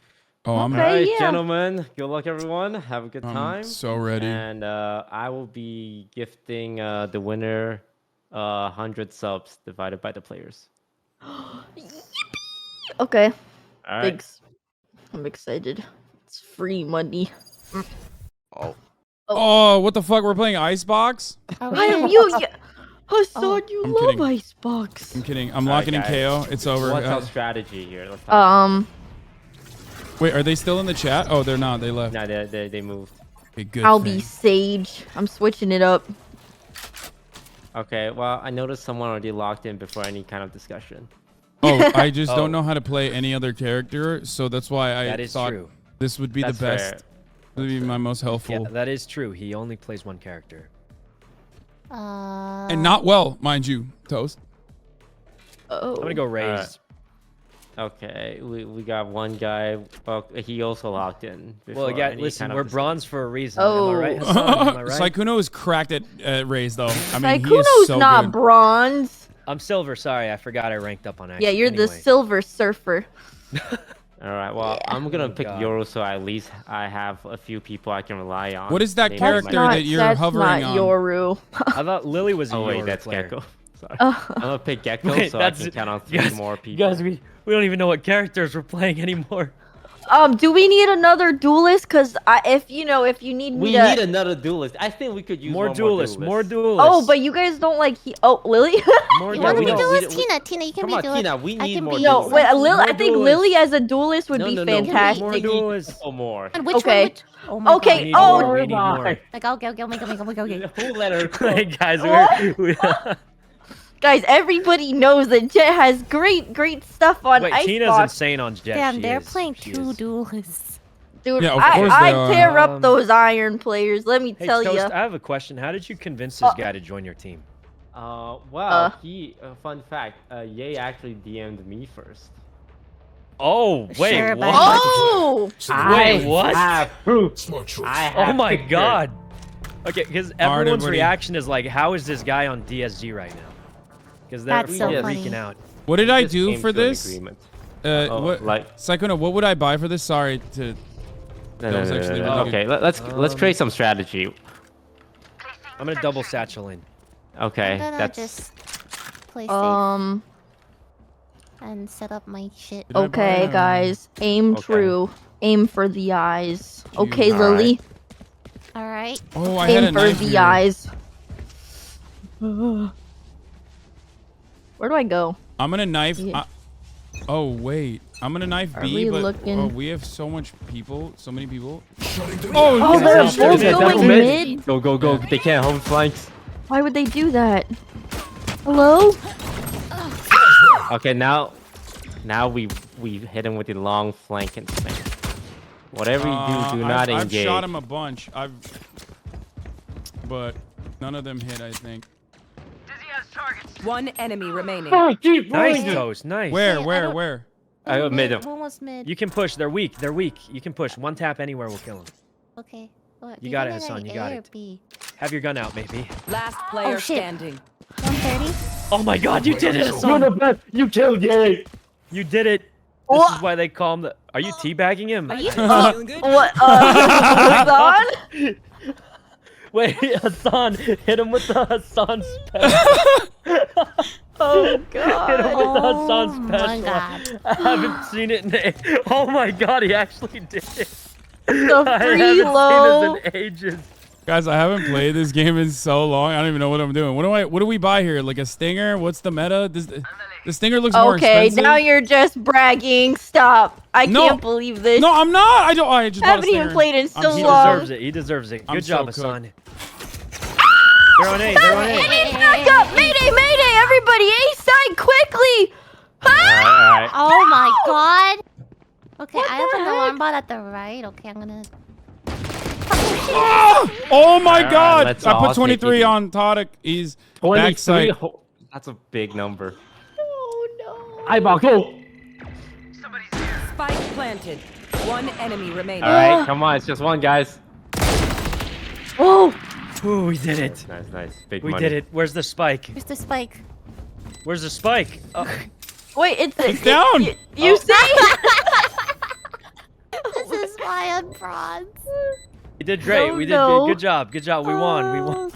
Oh, I'm All right, yeah. gentlemen. Good luck, everyone. Have a good time. so ready. And I will be gifting the winner 100 subs divided by the players. Okay. All right. Thanks. I'm excited. It's free money. Oh, what the fuck? We're playing Icebox? I am you. Hasan, you I'm love kidding. Icebox. I'm kidding. I'm All right, locking in guys. KO. It's over. What's our strategy here? Let's talk. Wait, are they still in the chat? Oh, they're not. They left. No, they moved. Okay, good. I'll thing. be Sage. I'm switching it up. Okay, well, I noticed someone already logged in before any kind of discussion. Oh, I just don't know how to play any other character, so that's why I That is thought true. this would be That's the best. fair. Would be my most helpful. Yeah, that is true. He only plays one character. And not well, mind you, Toast. Oh. I'm gonna go Raise. Okay, we got one guy. Well, he also logged in. Well, before yeah, any listen, kind of we're discussion. bronze for a reason. Am I right, Hasan? Am I right? Sykuno is cracked at Raise though. I mean, he Sykuno's is so not good. bronze. I'm silver. Sorry, I forgot I ranked up on accident. Yeah, you're the Anyway. silver surfer. All right, well, I'm gonna Oh, pick God. Yoru, so at least I have a few people I can rely on. What is that Maybe character my- that you're that's hovering not on? Yoru. I thought Lily was a Oh wait, Yoru that's player. Gecko. Sorry. I'm gonna pick Gecko, Wait, so I can count on 3 guys, more people. Guys, we don't even know what characters we're playing anymore. Do we need another duelist? Cause if you need me We to. need another duelist. I think we could use More one duelists. more More duelist. duelists. Oh, but you guys don't like Lily. More You want me to duelists. do this? Tina, you can Come be on, duelist. Tina, we I need can more be No, duelists. wait, Lily. More I think duelists. Lily as a duelist would be No, fantastic. More we need duelists. or more. And which Okay. one? Oh my Okay, We need oh, more. We need more. God. Like, go. Who let her go? Hey, guys, we Guys, everybody knows that Jet has great stuff on Wait, Tina's Icebox. insane on Jet. Damn, She they're is. playing She 2 is. duelists. Dude, Yeah, of course I they are. tear up those iron players. Let me Hey, tell Toast, you. I have a question. How did you convince this guy to join your team? Well, fun fact, Ye actually DM'd me first. Oh, wait, Sure, what? but- Oh! Wait, what? I have proof. I have Oh my pictures. God. Okay, because Alright, everyone's everybody. reaction is like, how is this guy on DSG right now? Because they're That's so freaking funny. out. What did I Just do came for to an this? agreement. What? like- Sykuno, what would I buy for this? Sorry to. No, That was actually really good. Okay, let's create some strategy. I'm gonna double satchel in. Okay, I'm gonna that's just play safe Um. and set up my shit. Did I buy Okay, it? guys. Aim Okay. true. Aim for the eyes. Okay, All Lily. All right. Oh, I had a Aim for knife the here. eyes. Where do I go? I'm gonna knife. Yeah. Oh wait. I'm gonna knife Are B, we but looking? we have so many people. Oh, they're That's both mid, that's going mid. Go, go, go. They can't hold flanks. Why would they do that? Hello? Okay, now we hit him with the long flank and spam. Whatever you do not engage. I've shot him a bunch. But none of them hit, I think. One enemy remaining. Nice, Toast. Nice. Where? I mid him. Almost mid. You can push. They're weak. They're weak. You can push. One tap anywhere will kill them. Okay. What, You do got it, think I Hasan. You A got or it. B? Have your gun out, maybe. Last player shit. standing. 130. Oh my God, you did it, You're Hasan. the best. You killed Ye. You did it. This is why they call him the. Are you teabagging him? Are you? What? Hasan? Wait, Hasan, hit him with the Hasan special. Oh God. Hit him with the Hasan Oh special. my God. I haven't seen it in. Oh my God, he actually did it. The I free haven't low. seen this in ages. Guys, I haven't played this game in so long. I don't even know what I'm doing. What do we buy here? Like a stinger? What's the meta? The stinger looks more Okay, expensive. now you're just bragging. Stop. I can't believe this. No, I'm not. I just bought a Haven't even stinger. played in so He long. deserves it. He deserves it. I'm Good job, so Hasan. They're on A. They're on A. Mayday, back up! Mayday, mayday! Everybody, A side quickly! Alright. Oh my God. Okay, What I have the an heck? alarm bot at the right. Okay, I'm gonna. Oh my Alright, God! let's I all put 23 take it. on Tadic. He's 23. backside. That's a big number. Oh no. Eyeball, go. Spike planted. One enemy remaining. Alright, come on. It's just one, guys. Oh! Ooh, we did it. Nice, nice. Big We money. did it. Where's the spike? Here's the spike. Where's the spike? Oh. Wait, it's down. You see? This is why I'm bronze. You did great. Oh, We did no. good job. Good job. We won. We won.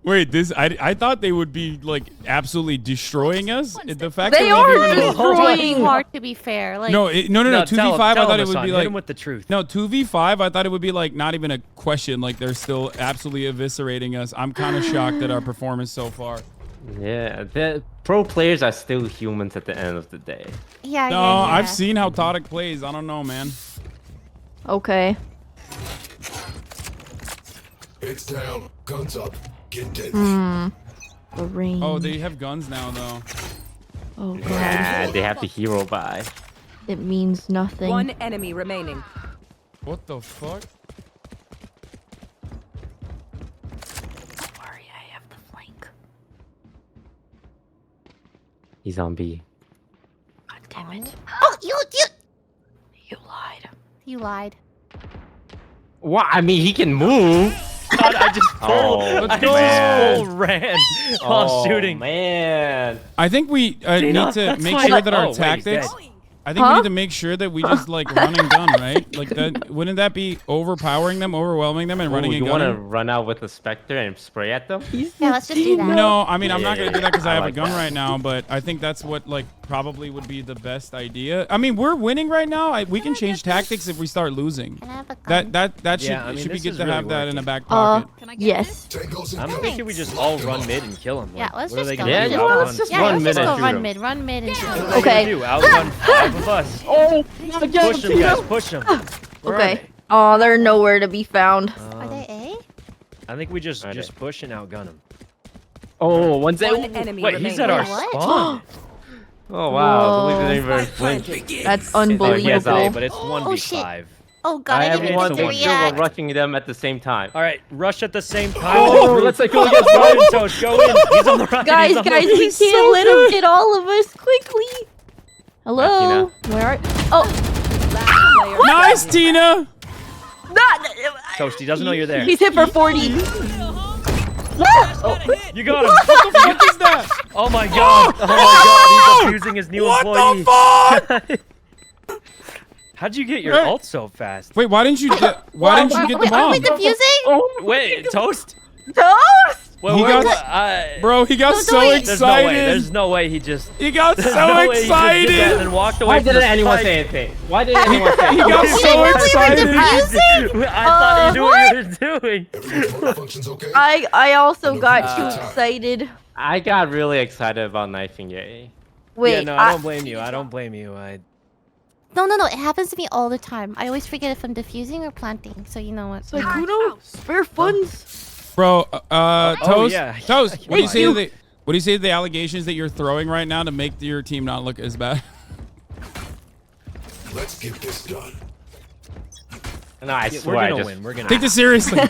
Wait, I thought they would be like absolutely destroying us. The fact They that are we even destroying. Hard to be fair. Like no, no. No, 2v5. I tell thought him, it would Hasan. be Hit like him with the truth. no 2v5. I thought it would be like not even a question. Like they're still absolutely eviscerating us. I'm kind of shocked at our performance so far. Yeah, the pro players are still humans at the end of the day. yeah, No, yeah, yeah. I've seen how Tadic plays. I don't know, man. Okay. It's down. Guns up. Get dead. The range. Oh, they have guns now though. Oh God. Yeah, they have the hero buy. It means nothing. One enemy remaining. What the fuck? Don't worry, I have the flank. He's on B. God damn it. Oh, you You lied. You lied. What? I mean, he can move. God, I just full, Oh, I man. just full ran while shooting. Man. I think we need Tina, to that's make fine. sure that Oh, our wait, he's tactics. dead. I think we need to make sure that we just like run and gun, right? Like that. Wouldn't that be overpowering them, overwhelming them, and running Ooh, and you want to gunning? run out with a Spectre and spray at them? Yeah, let's just do that. No, I mean I'm not gonna do that because I have like a gun that. right now. But I think that's what like probably would be the best idea. I mean we're winning right now. We can change tactics if we start losing. Can I have a gun? That should Yeah, I mean, should be this good is to really have that in a working. back pocket. Yes. I'm thinking we just all run mid and kill him. Yeah, let's what are just they go. gonna Yeah, do? you know what, Outrun- let's just Yeah, run let's mid just go and shoot run him. mid, run mid, and shoot. What are them. they Okay. gonna do? Outrun 5 of us. Oh, Push them, guys. Push them. Okay. Oh, they're nowhere to be found. Are they A? I think we just Right. push and outgun him. Oh, one's One it. enemy Wait, he's at our Wait, what? spawn. Oh, wow. Whoa. The didn't even Spike flinch. planted. That's Oh, he has A, unbelievable. but it's 1v5. Oh God, I I have didn't one even more get to kill. We're react. rushing them at the same time. All right, rush at the same time. Oh, let's go against Go in, both. Toast. Go in. He's on the right. Guys, he's on guys, the we can't let him get all of us quickly. Hello? Where are? Oh, Last player Nice, standing. Tina. Toast, he doesn't know you're there. He's hit for 40. You got him. What the fuck is that? Oh my god. Oh my god, he's abusing his new employee. What the fuck? How'd you get your ult so fast? Wait, why didn't you get? Why didn't you get the Wait, are we bomb? defusing? Wait, Toast? Toast? Well, He wait, got- what? Bro, he got so There's no way. excited. There's no way he just. He got there's so no way he just did that excited. and then walked away Why from didn't the anyone spike. say anything? Why didn't anyone say He anything? got so excited. I thought you knew what you were doing. Functions okay? I also got too excited. I got really excited about knifing Ye. Wait, Yeah, no, I don't blame you. I don't blame you. No, it happens to me all the time. I always forget if I'm defusing or planting, so you know what. Sykkuno, spare funds. Bro, Toast, yeah. Toast. What do you Thank say you. to the What do you say to the allegations that you're throwing right now to make your team not look as bad? Let's get this done. No, I Yeah, swear we're I gonna just win. We're gonna Take this seriously.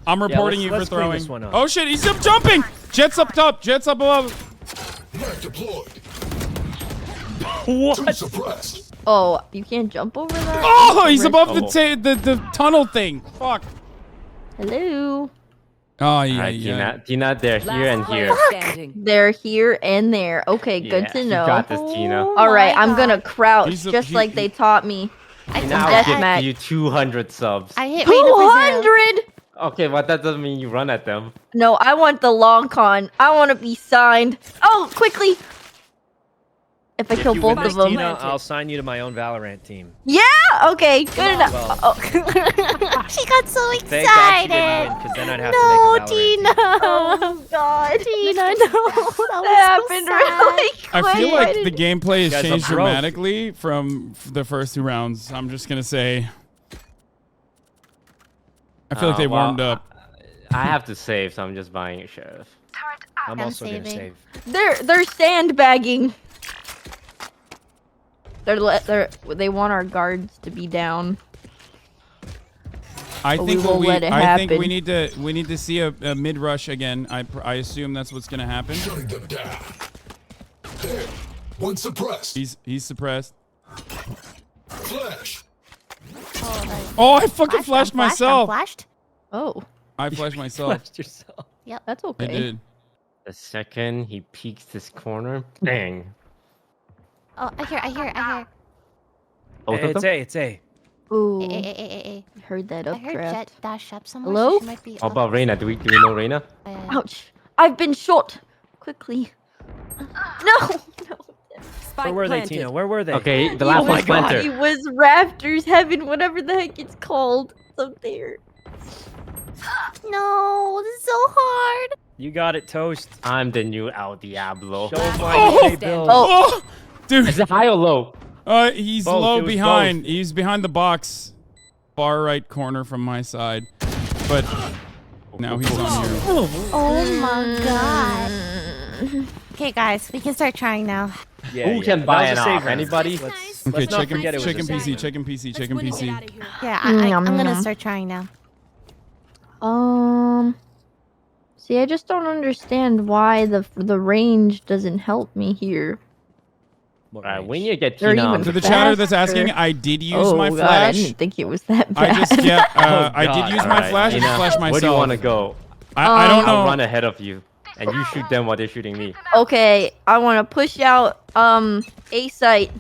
I'm reporting you for let's clean throwing. this one up. Oh shit, he's up jumping. Jets up top. Jets up above. Knife deployed. What? Suppressed. Oh, you can't jump over that? Oh, he's above the tunnel thing. Fuck. Hello. Oh yeah, Alright, yeah. Tina, they're here and here. They're here and there. Okay, good Yeah, to you know. got this, Tina. All right, I'm gonna crouch He's just like they taught me. Tina, I'll give you 200 subs. I hit Reina for 0. 200? Okay, but that doesn't mean you run at them. No, I want the long con. I want to be signed. Oh, quickly. If I kill You both win of this, them. Tina, I'll sign you to my own Valorant team. Yeah, okay, good enough. Well. Oh. She got so Thank God she didn't excited. win, because then I'd have No, to make a Valorant team. Tina. Oh, God. Tina, no. That happened really quick. I feel like the gameplay guys has are changed broke. dramatically from the first 2 rounds. I'm just gonna say. I feel like they warmed up. I have to save, so I'm just buying a sheriff. I'm also gonna save. They're sandbagging. They want our guards to be down. I But think we will let it happen. we need to see a mid rush again. I assume that's what's gonna happen. Shutting them down. There. One suppressed. He's suppressed. Flash. Oh, I fucking flashed myself. Flashed? Oh. I flashed myself. Flashed yourself. Yep. That's okay. I did. The second he peeks this corner, bang. Oh, I hear. Both Hey, of it's them? A, it's A. Ooh. I Heard that heard updraft. Jet dash up somewhere. Hello? So she might be How up. about Reina? Do we know Reina? Ouch. I've been shot. Quickly. No. Where were they, Tina? Where were they? Okay, the last one's Splinter. It was Rafters Heaven, whatever the heck it's called. It's up there. No, this is so hard. You got it, Toast. I'm the new El Diablo. Show 'em why Oh! you pay bills. Oh, dude. Is it high or low? He's Both, low it was behind. both. He's behind the box, far right corner from my side. But now he's on here. Oh my god. Okay, guys, we can start trying now. Yeah, Who yeah, can that buy was an a save off? round. Anybody? Let's Okay, not check him, forget it was check a him save PC, round. check him PC, check him PC. Yeah, I'm gonna start trying now. See, I just don't understand why the range doesn't help me here. Alright, we need to get They're Tina on. even To the chatter that's faster. asking, I did use Oh, my God, flash. I didn't think it was that bad. I just I Oh, did use God. my Alright, flash and Tina, flashed myself. where do you want to go? I don't know. I'll run ahead of you, and you shoot them while they're shooting me. Okay, I want to push out A site.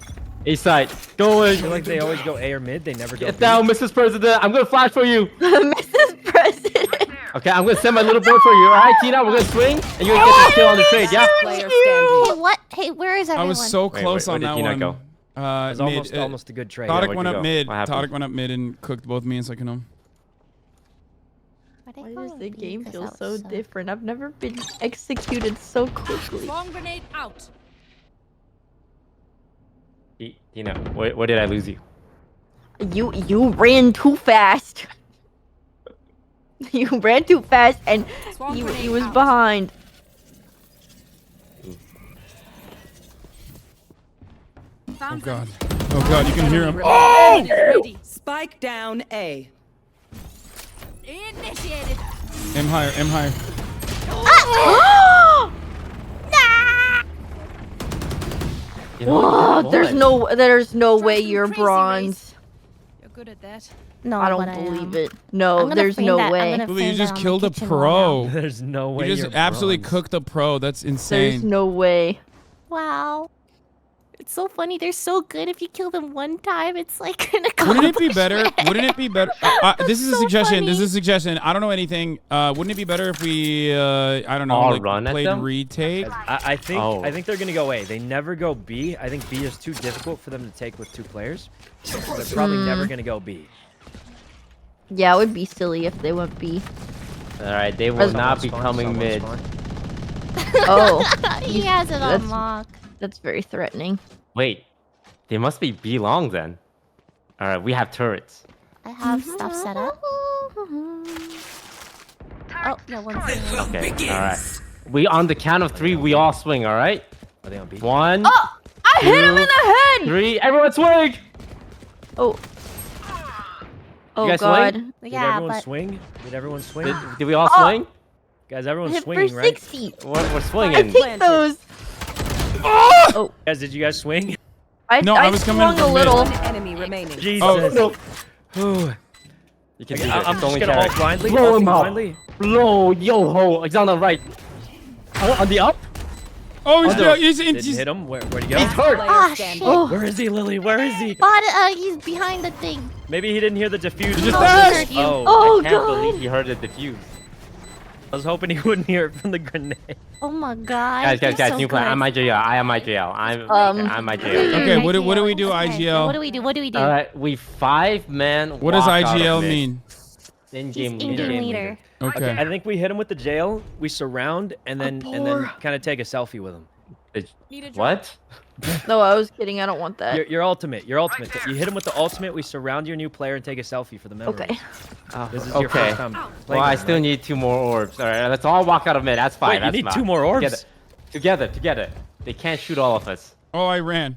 A side, I going. feel like they always go A or mid. They never go Get B. down, Mrs. President. I'm gonna flash for you. Mrs. President. Okay, I'm gonna send my little boy for you. Alright, Tina, we're gonna swing, and you're gonna get the kill on the trade, yeah? Hey, what? Hey, where is I everyone? was so Wait, close where on did that Tina one. go? It was Mid, almost a good trade. Yeah, Todic where'd went you up go? mid. What happened? Todic went up mid and cooked both me and Sykkuno. Why does the game feel so different? I've never been executed so quickly. Bomb grenade out. Tina, where did I lose you? You ran too fast. You ran too fast, and he was behind. Oh god. Oh god, you can hear him. Oh! Spike down A. Initiated. M higher, M higher. You know, There's no way you're bronze. You're good at that. No, I but don't am. believe it. I'm No, gonna there's frame no that. I'm way. gonna Lily, frame you that just on my killed a kitchen wall now. pro. There's no way You just you're absolutely bronze. cooked a pro. That's There's insane. no way. Wow. It's so funny. They're so good. If you kill them one time, it's like an accomplishment. Wouldn't it be better? Wouldn't it be better? This is a suggestion. This is a suggestion. I don't know anything. Wouldn't it be better if we, I don't know, All like run at played them? retake? I think they're gonna go A. They never go B. I think B is too difficult for them to take with 2 players. So they're probably never gonna go B. Yeah, it would be silly if they went B. Alright, they will not be coming mid. Oh. He has it on lock. That's very threatening. Wait, they must be B long then. Alright, we have turrets. I have stuff set up. Oh, yeah, one second. Okay, alright. We on the count of 3, we all swing, alright? Are they on B? 1. Oh! I hit him in the head! 3, everyone swing! Oh. Oh, You guys God. swing? Did Yeah, everyone but... swing? Did everyone swing? Did we all swing? Guys, everyone's Hit swinging, for right? 60. We're swinging. I take those. Oh! Guys, did you guys swing? No, I was coming swung from a little. mid. Enemy remaining. Jesus. Oh, no. You can do this. I'm It's just only gonna carry. ult blindly. Blow him ulting up. blindly. Blow, yo ho. He's on the right. On the up? Oh, he's Didn't hit him. Where'd he go? He's hurt. Ah, shit. Where is he, Lily? Where is he? He's behind the thing. Maybe he didn't hear the defuse. Just heard you. Oh, I can't believe he heard the defuse. I was hoping he wouldn't hear it from the grenade. Oh my God. Guys, so new plan. good. I'm IJL. I am IJL. I'm IJL. Okay, what do we do, Okay, IGL? What do we do? What do we do? Alright, we 5-man. What does walk out of IGL mid. mean? In-game In-game leader. leader. Okay. I think we hit him with the jail. We surround and then kind of take a selfie with him. What? No, I was kidding. I don't want that. Your ultimate. Your ultimate. You hit him with the ultimate. We surround your new player and take a selfie for the memory. Okay. This is your first time Well, playing. I still need 2 more orbs. Alright, let's all walk out of mid. That's fine. Wait, you That's need fine. 2 more orbs? Together. They can't shoot all of us. Oh, I ran.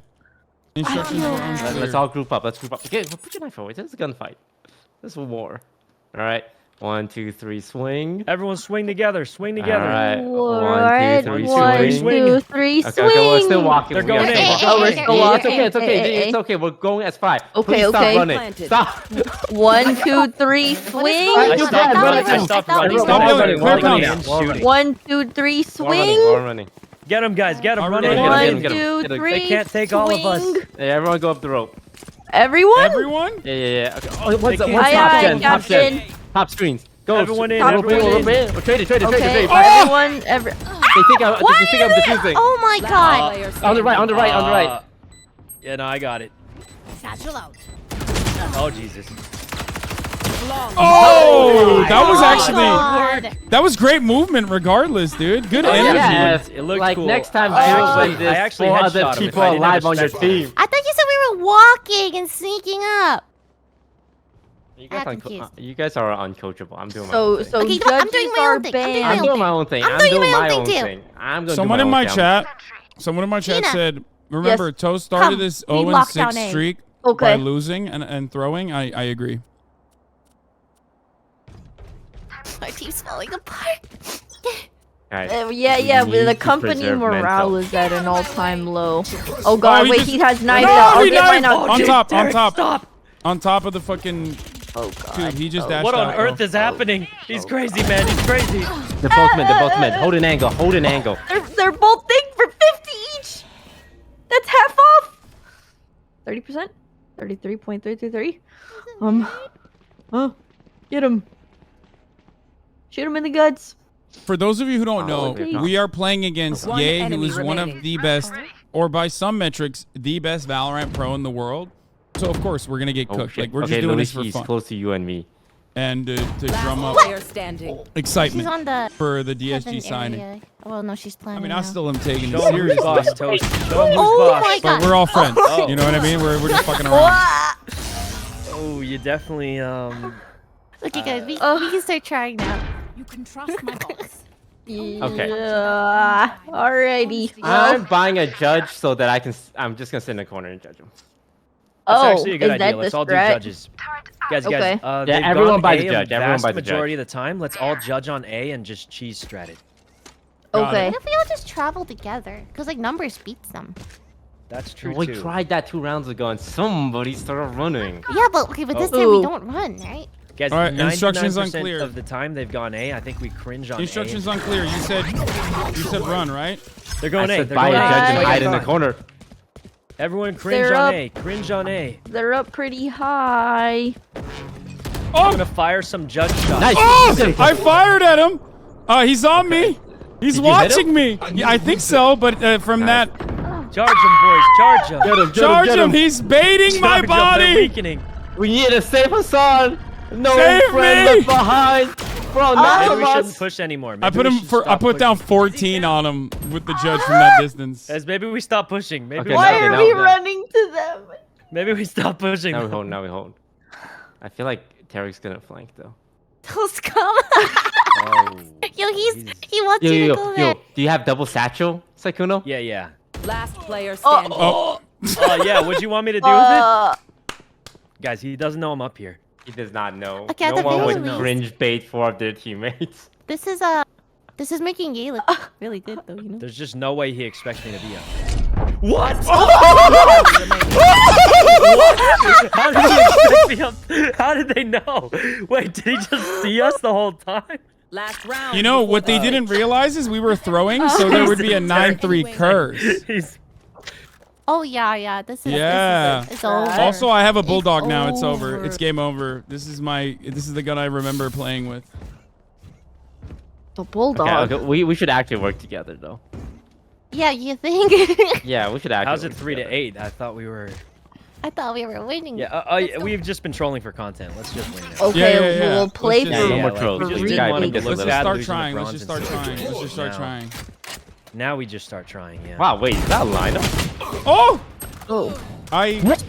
Instructions were unclear. Let's all group up. Let's group up. Okay, put your knife away. This is a gunfight. This is a war. Alright. 1, 2, 3, swing. Everyone swing together. Swing together. Alright. Alright, 1, 2, 3, 1, swing. 2, 3, swing. Okay, we're still walking. They're going in. Oh, we're still walking. It's okay. It's okay. We're going as 5. Okay, Please stop okay. running. Stop. 1, 2, 3, swing. I stopped running. Stop yelling. Clear Running counts. and shooting. 1, 2, 3, swing. We're running. Get him, guys. Get him. All Run right. in. Get him. 1, 2, 3, They can't take all of us. swing. Hey, everyone go up the rope. Everyone? Everyone? Yeah. Okay. Oh, what's They what's can't- top gen? Captain. Top screens. Go. Everyone in, Rope everyone rope in. Trade it. Okay, They everyone, think I'm defusing. Oh my God. On the right. Yeah, no, I got it. Satchel out. Oh, Jesus. Oh, that was God. actually that was great movement regardless, dude. Good energy. Yeah, It looked like cool. next time, I there's actually 4 headshot other him if people I didn't have alive a on your special. team. I thought you said we were walking and sneaking up. You guys are uncoachable. I'm doing my So, own thing. so Okay, judges I'm doing my are own thing. banned. I'm doing my own thing. I'm doing my own thing, too. I'm gonna Someone do in my my own chat Tina. said, remember, Toast started Come, this we locked 0-6 down A. streak Okay. by losing and throwing. I agree. My team's falling apart. Alright, Yeah, we but need the to company preserve morale mental. is at an all-time low. Oh God, he wait, just- he has knives No, out. I'll he get mine knifed. out. On top. Stop. On top of the fucking. Oh God. Dude, he just dashed What on out, earth bro. is happening? He's crazy, man. He's crazy. They're both mid. Hold an angle. They're both thing for 50 each. That's half off. 30%. 33.333. Get him. Shoot him in the guts. For those of you who don't know, okay. we are playing against One Ye, who enemy is one of remaining. the best, or by some metrics, the best Valorant pro in the world. So of course we're gonna get Oh, cooked. shit. Like we're Okay, just doing Louis, this for he's fun close to you and me. and to drum up Player standing. excitement She's on the for the heaven DSG signing. area. Well, no, she's planning. I mean, now. I still am taking it Show him who's seriously, boss, Toast. Show him who's Oh boss. my but God. we're all friends. Oh. You know what I mean? We're just fucking around. Oh, you definitely Okay, guys, we can start trying now. You can trust my boss. Okay. Alrighty. I'm buying a judge so that I'm just gonna sit in the corner and judge him. That's Oh, actually a good is idea. that Let's the all do strat? judges. Guys, Okay. Yeah, they've everyone gone buys A a judge. Everyone vast buys a judge. majority of the time. Let's all judge on A and just cheese strat it. Okay. What if we all just travel together? Because like numbers beats them. That's true We too. tried that 2 rounds ago and somebody started running. Yeah, but okay, but this time we don't run, right? Guys, All right, 99% instructions unclear. of the time they've gone A. I think we cringe on Instructions A. unclear. You said run, right? They're going I A. said They're buy a going judge and A. hide in the corner. Everyone cringe They're on up. A. Cringe on A. They're up pretty high. I'm gonna fire some judge shots. Nice. Oh! I fired at him. He's on me. He's Did you hit watching him? me. Yeah, I think so, but from that. Charge him, boys. Charge him. Charge him. He's baiting my Charge 'em, they're body. weakening. We need to save Hasan. No Save friend me! left behind. Bro, none Maybe of we us. shouldn't push anymore. I Maybe put we him should for. I stop put down pushing. 14 on him with the judge from that distance. As maybe we stop pushing. Maybe Okay, we now- Why okay, are now- we now- running to them? Maybe we stop pushing. Now we hold. Now we hold. I feel like Tarek's gonna flank though. Those come. Oh. Yo, he wants Yo, you yo, to go yo, there. do you have double satchel, Saikuno? Yeah, yeah. Last player standing. Oh, yeah. What'd you want me to do with it? Guys, he doesn't know I'm up here. He does not know. Okay, at no the one very would least. cringe bait for their teammates. This is making Yay look really good though, you know. There's just no way he expects me to be up there. What? How did he expect me up? How did they know? Wait, did he just see us the whole time? Last round. You know what they didn't realize is we were throwing, so there would be a 9-3 curse. Oh yeah. This is Yeah. This is it. It's over. Also, I have a bulldog now. It's over. over. It's game over. This is the gun I remember playing with. The bulldog. Okay, we should actually work together though. Yeah, you think? Yeah, we should actually. How's it work 3 to together. 8? I thought we were. I thought we were winning. Yeah, we've just been trolling for content. Let's just win now. Okay, we'll play Let's Yeah, just- no more like, trolls. we Just didn't gotta wanna make this look a little- bad Start losing to trying. Let's bronze just start and trying. silver. Let's just start Now- trying. Now we just start trying, yeah. Wow, wait, is that a lineup? Oh! Oh. I got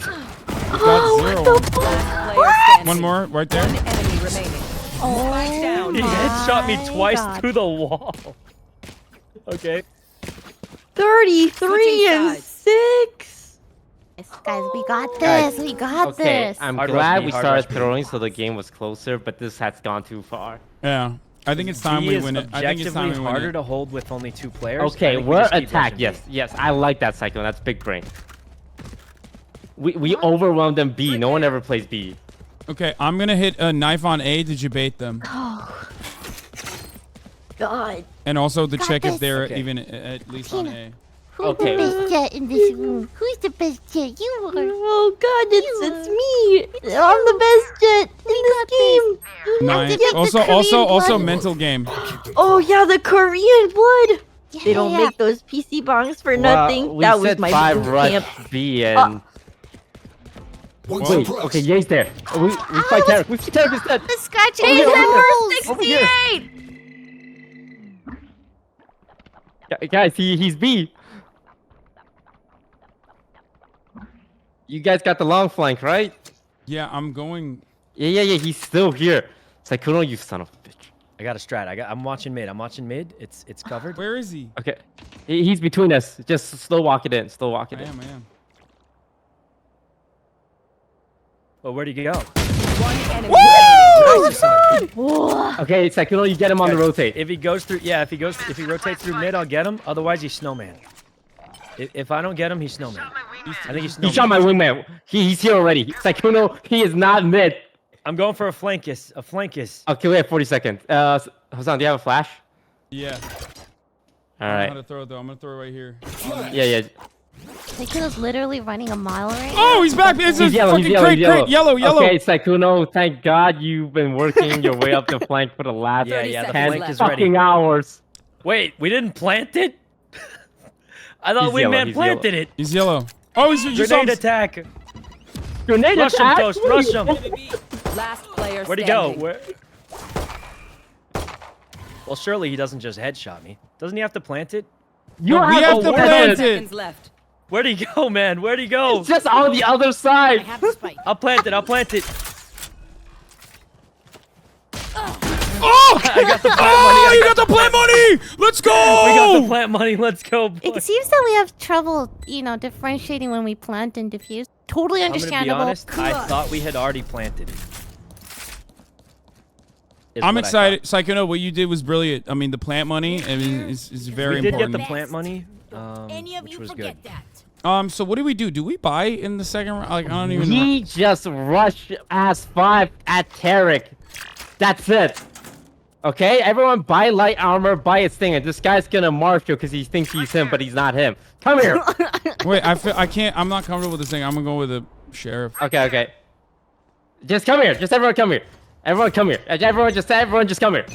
Oh, zero. what the fuck? Last player standing. One more right there. One enemy remaining. Oh Spike down. He headshot me my twice God. through the wall. Okay. 33 Switching and sides. 6. Yes, guys, we got Guys, this. We got Okay, this. I'm Hard rush glad B, we hard started rush B. throwing so the game was closer, but this has gone too far. Yeah. I think it's time B we is win it. I think it's time objectively we win harder it. to hold with only 2 players. I Okay, think we we're just keep attacked. rushing B. Yes, I like that cycle. That's big brain. We overwhelmed them B. No one ever plays B. Okay, I'm gonna hit a knife on A to debate them, Oh. God. and also to Got check if this. they're Okay. even at least on A. Who's Okay. the best jet in this room? Who's the best jet? You are. Oh God, it's me. I'm the best jet in this game. Nine. take the Also Korean blood. mental game. Oh yeah, the Korean blood. Yeah, They don't yeah. make those PC bongs for Well, nothing. we That was said my 5 boot rush camp. B and. One's Wait, impressed. okay, Ye's there. We fight Tarek. We fight Tarek instead. The scratch Over here, holes. over here. 68. Guys, he's B. You guys got the long flank, right? Yeah, I'm going. Yeah. He's still here. Saikuno, you son of a bitch. I got a strat. I'm watching mid. It's covered. Where is he? Okay, he's between us. Just slow walk it in. Slow walk it I in. am. Oh, where'd he go? One enemy Woo! remaining. Whoa. Okay, Saikuno, you get him on the rotate. If he goes through, if he rotates through mid, I'll get him. Otherwise, he's snowman. If I don't get him, he's snowman. I think he's snowman. He shot my wingman. He's here already. Saikuno, he is not mid. I'm going for a flankus. A flankus. Okay, we have 40 seconds. Hasan, do you have a flash? Yeah. All I don't know right. how to throw it though. I'm gonna throw it right here. Yeah. Like he was literally running a mile right now. Oh, he's back. It's a He's yellow. fucking He's yellow. crate. He's yellow. Yellow. Okay, Saikuno, thank God you've been working your way up the flank for the last Yeah, the 10 flank is ready. fucking hours. Wait, we didn't plant it? I thought He's yellow, Wingman he's planted yellow. it. He's yellow. Oh, he's just Grenade attack. Grenade Rush him, attack? Toast. Rush him. Last player Where'd he go? standing. Where? Well, surely he doesn't just headshot me. Doesn't he have to plant it? No, we have to plant it. Seconds left. Where'd he go, man? Where'd he go? It's just on the other side. Have the spike. I'll plant it. I'll plant it. Oh! I got the plant Oh, money. you got the plant money! Let's go! We got the plant money. Let's go. It boys. seems that we have trouble, differentiating when we plant and defuse. Totally I'm gonna be understandable. honest. I thought we had already planted it. Is I'm what I excited. Psychono, what you did was brilliant. I mean, the plant money is very We did important. get the plant money, which was good. So what do we do? Do we buy in the second round? Like, I don't even He just rushed ass 5 at Tarek. That's it. Okay, everyone buy light armor, buy its thing, and this guy's gonna march you because he thinks he's him, but he's not him. Come here. Wait, I can't. I'm not comfortable with this thing. I'm gonna go with the sheriff. Okay. Just come here. Just everyone come here. Everyone come here. Everyone just come here.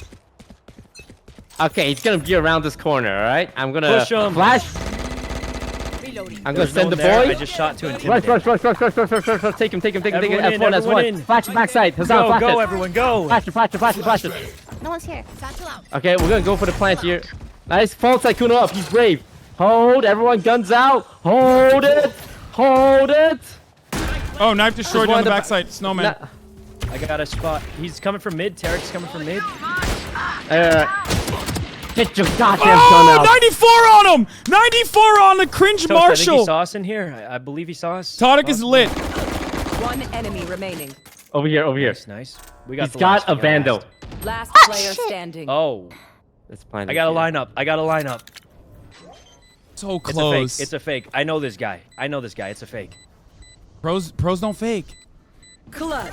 Okay, he's gonna be around this corner. All right. I'm gonna Push him. flash. I'm gonna send the boy. I just shot to intimidate. Rush. Take him. F1. Flash the backside. Hasan, flash Go, it. everyone, go. Flash it. No one's here. Satchel out. Okay, we're gonna go for the plant here. Nice. Fall Sykkuno up. He's brave. Hold. Everyone, guns out. Hold it. Oh, knife destroyed on the backside. Snowman. I got a spot. He's coming from mid. Tarek's coming from mid. Get your goddamn gun out. 94 on him! 94 on the cringe Toast, I think Marshall! he saw us in here. I believe he saw us. Tadic is lit. One enemy remaining. Over here. Nice. We got. He's got a vandal. Last player standing. Oh. Let's plan. I got a lineup. So close. It's a fake. I know this guy. It's a fake. Pros don't fake. Clutch.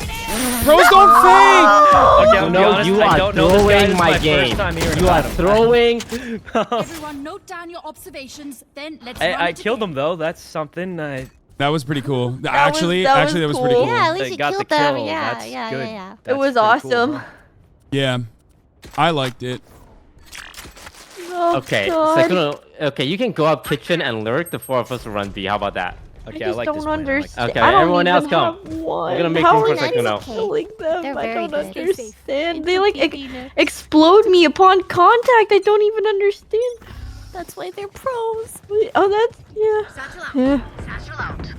Pros don't fake! Okay, I'll be No, honest, you I are don't know this guy. This throwing is my first game. time hearing You are about him. throwing. Everyone, note down your observations. Then let's. I killed him though. That's something. That was pretty cool. That Actually, was that was pretty cool. Yeah, at least you got killed the them. kill. Yeah. That's good. It was That's pretty awesome. cool, huh? Yeah. I liked it. Oh, Okay, God. Sykkuno, okay, you can go up kitchen and lurk. The four of us will run B. How about that? Okay, I just don't understand. Okay, I don't everyone else even come. have one. We're gonna make How room are for you Sykkuno. killing them? They're I very don't good. understand. They like explode me upon contact. I don't even understand. That's why they're pros. Oh, that's yeah.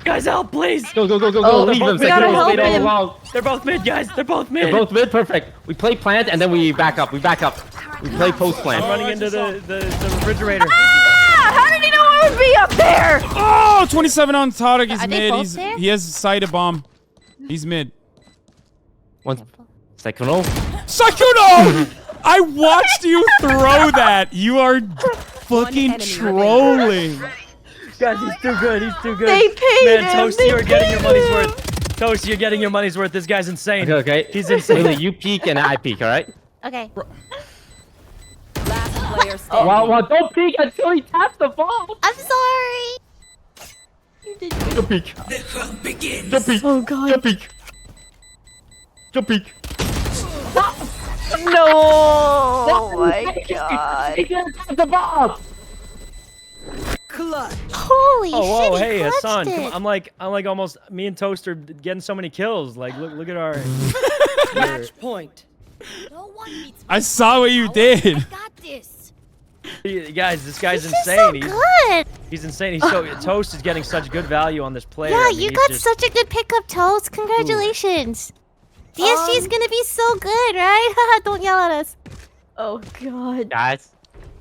Guys, help, please. Go. Oh, Leave them. we gotta Sykkuno, help stay all him. along. They're both mid, guys. They're both mid. They're both mid. Perfect. We play plant and then we back up. We play post I'm plant. running into the refrigerator. How did he know I would be up there? Oh, 27 on Tadic. He's Are they mid. both there? He has sight a bomb. He's mid. One. Sykkuno. Sykkuno! I watched you throw that. You are fucking enemy trolling. Guys, he's too good. They paid Man, him. Toast, They you're getting your paid money's him. worth. Toast, you're getting your money's worth. This guy's insane. Okay. He's insane. Lily, you peek and I peek. All right. Okay. Last player standing. Well, don't peek until he taps the ball. I'm sorry. Don't peek. Don't peek. Oh God. Don't peek. Don't peek. No. Oh my God. He didn't tap the ball. Clutch. Holy Oh, shit! whoa, he hey, clutched Hasan. it. I'm like almost. Me and Toast are getting so many kills. Like, look at our. Match point. No one beats me. I saw what you did. Got this. Guys, this guy's This is insane. so good. He's insane. He's so Toast is getting such good value on this player. Yeah, I mean, you he's got just- such a good pickup, Toast. Congratulations. DSG's gonna be so good, right? Haha, don't yell at us. Oh God. Guys,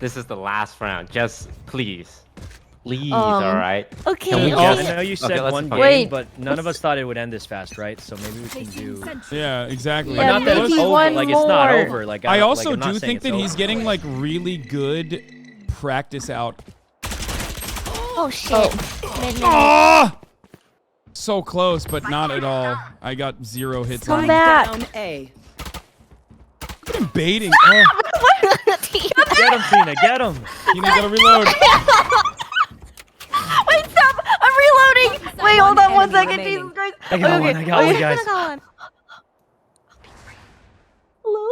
this is the last round. Just please. All right. Okay. Can we I just- know you said Okay, let's one fuck- game, Wait. but none of us thought it would end this fast, right? So maybe we can do. Yeah, exactly. Yeah, not that it's maybe over. one Like it's not more. over. Like I don't- also like, I'm not do saying think it's that he's over. getting like really good practice out. Oh shit. Mid. Ah! So close, but not at all. I got 0 hits Come on him. back. Down A. Look at him baiting. Oh, Get him, Tina. Get him. you gotta reload. Wait, stop! I'm reloading. Wait, hold on 1 second. remaining. Jesus Christ. I got one. I got one, guys. Hello?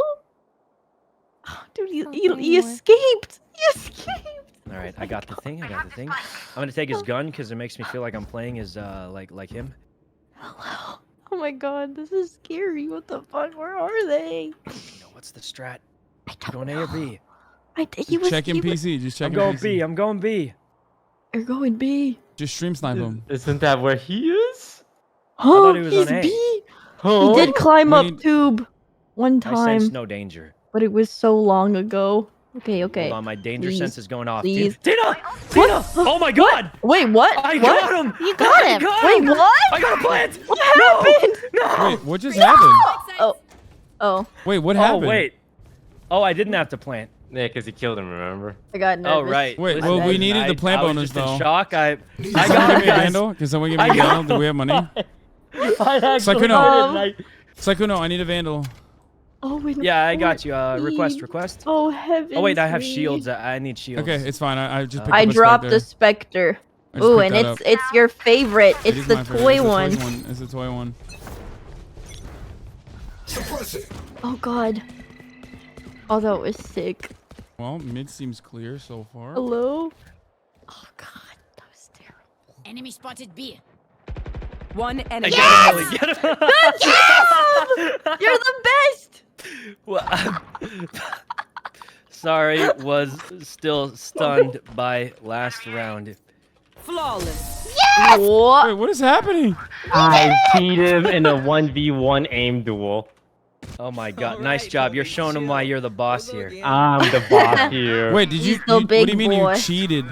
Oh, dude, he escaped. He escaped. All right, I got the thing. I'm gonna take his gun because it makes me feel like I'm playing as like him. Hello. Oh my God, this is scary. What the fuck? Where are they? What's the strat? You going A or B? He was. Check in he was- PC. Just check I'm in going PC. B. I'm going B. You're going B. Just stream snipe him. Isn't that where he is? Oh, he was he's on A. B. Oh. He did climb We up need- tube one I sense time, no danger. but it was so long ago. Okay. Hold on, my danger Please. sense is going off. Please. Tina! Tina! Oh my God! Wait, what? I what? got him! You got I him. got Wait, him! what? I got a plant! What happened? No! Wait, what just happened? Oh, Wait, what Oh happened? wait. Oh, I didn't have to plant. Yeah, because he killed him, remember? I got nervous. Oh right. Wait, Listen, well, we needed the plant I was bonus just in though. shock. I Can got someone give him, me a guys. vandal? Can someone give me I a got vandal? Do we have money? I actually Sykkuno. did it. Sykkuno, I need a vandal. Oh, wait, Yeah, I got you. Request. Oh, heavens. Oh wait, I have me. shields. I need shields. Okay, it's fine. I just picked I up a dropped Spectre. a Spectre. I just Ooh, picked and that it's your favorite. It It's is the my favorite. toy It's the one. It's the toy one. Oh god. Oh, that was sick. Well, mid seems clear so far. Hello? Enemy spotted B. One enemy. Get him, Lily, get him. You're the best! Well, sorry, was still stunned by last round. Flawless. Yes! Wait, what is happening? I beat him in a 1v1 aim duel. Oh my god, nice job. You're showing them why you're the boss here. I'm the boss here. Wait, did you? He's the What do you big mean boy. you cheated?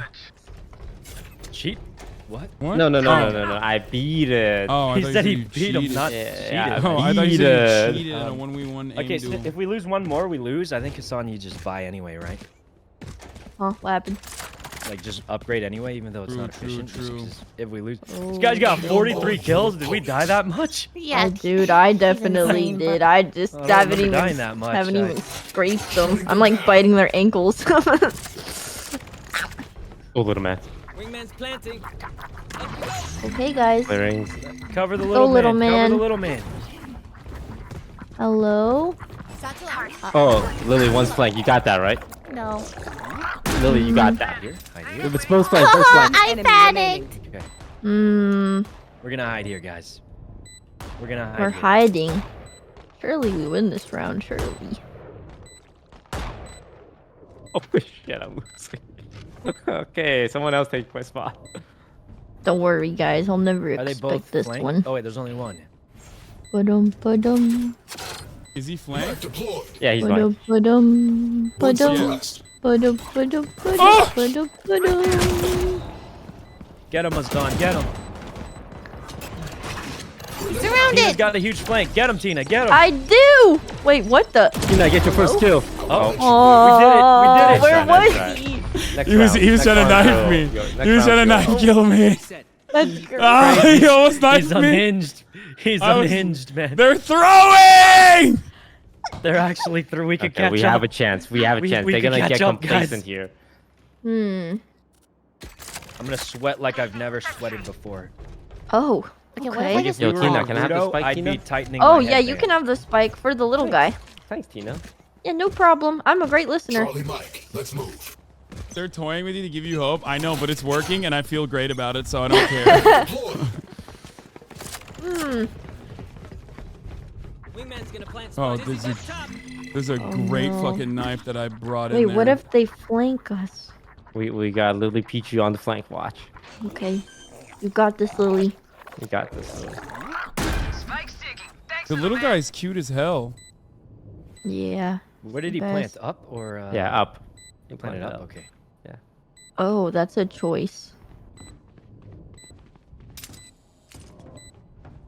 Cheat? What? What? No. Oh. I beat it. Oh, I He thought said you he said beat you him, cheated. not Yeah, cheated. Oh, I thought you said you Beat cheated in a Um, 1v1 aim Okay, so duel. if we lose one more, we lose. I think Hasan, you just buy anyway, right? Huh, what happened? Like just upgrade anyway, even though it's True, not true, efficient. just true. 'cause if we lose, Oh. this guy's got 43 kills. Did we die that much? Yeah, Oh, dude, I definitely insane. did. I just I don't haven't remember dying even that much. haven't I- even scraped them. I'm like biting their ankles. Oh, little man. Wingman's planting. Okay, guys. Clearings. Cover the Go, little, little man. Cover man. the little man. Hello? Oh, Lily, one's flank. You got that, right? No. Lily, you got that. Here, hide here. If it's both flank, first flank. I panicked. Okay, Mmm, we're gonna hide here, guys. We're gonna hide. we're here. hiding. Surely we win this round, surely. Oh shit, I'm losing. Okay, someone else take my spot. Don't worry, guys. I'll never Are they expect both this flanked? one. Oh wait, there's only one. Ba-dum. Is he flanked? Yeah, he's fine. Ba-dum. Yes. Ba-dum. Ba-dum. Get him, Hasan. Get him. Tina's Surrounded. got a huge flank. Get him, Tina. Get him. I do! Wait, what the? Tina, get your first kill. Oh, Oh, we did it. where That's was right, he? Next He was round, next trying to round, knife go. me. Yo, next He was trying to round, knife go. kill me. That's great. Ah, he almost knifed He's me. unhinged. He's I was- unhinged, man. They're throwing. They're actually through. We could Okay, catch we up. have a chance. We have a We- chance. we They're could gonna catch get up, guys. complacent here. Hmm. I'm gonna sweat like I've never sweated before. Oh. Okay, what if Okay. I just Yo, we were Tina, on can I have the Pluto, spike, I'd Tina? be tightening Oh, my yeah, you headband. can have the spike for the little guy. Thanks, Tina. Yeah, no problem. I'm a great listener. Charlie Mike, let's move. They're toying with you to give you hope. I know, but it's working, and I feel great about it, so I don't care. Hmm. Wingman's gonna plant Oh, spot. there's a great no. fucking knife that I brought Wait, in there. what if they flank us? We got Lily Peachy on the flank watch. Okay. You got this, Lily. We got this. Lily. The little guy's cute as hell. Yeah. Where did he Best. plant? Up or? Yeah, up. He planted up. Okay. Yeah. Oh, that's a choice.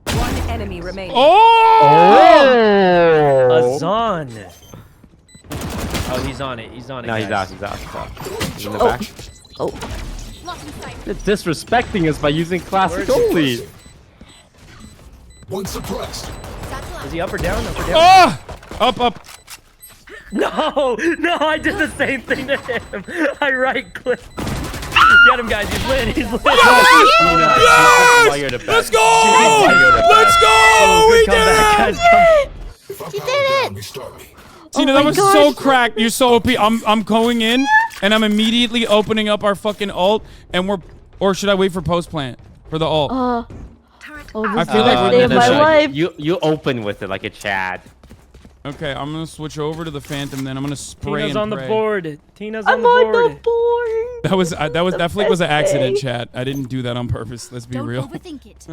One enemy remaining. Oh! Hasan. Oh, he's on it. He's on it. No, he's guys. out. He's out. He's out. He's in the Oh. back. Oh. They're disrespecting us by using classic only. One suppressed. Is he up or down? Up or down? Ah! Up. No, no, I did the same thing to him. I right clicked. Get him, guys. He's lit. He's lit. Tina, Yes! why you're the best. Let's go! Why you're the Let's best. go! Oh, We good did comeback, it! guys. Come- If I She power did down, it! restart me. Tina, Oh that my was so gosh. cracked. You're so OP. I'm going in, and I'm immediately opening up our fucking ult, and or should I wait for post plant for the ult? Oh, I this feel is like the we're day of gonna my show life. You open with it like a Chad. Okay, I'm gonna switch over to the Phantom. Then I'm gonna spray Tina's and on the pray. board. Tina's on I'm the on board. the board. That flick was an best accident, day. chat. I didn't do that on purpose. Let's be Don't real. overthink it.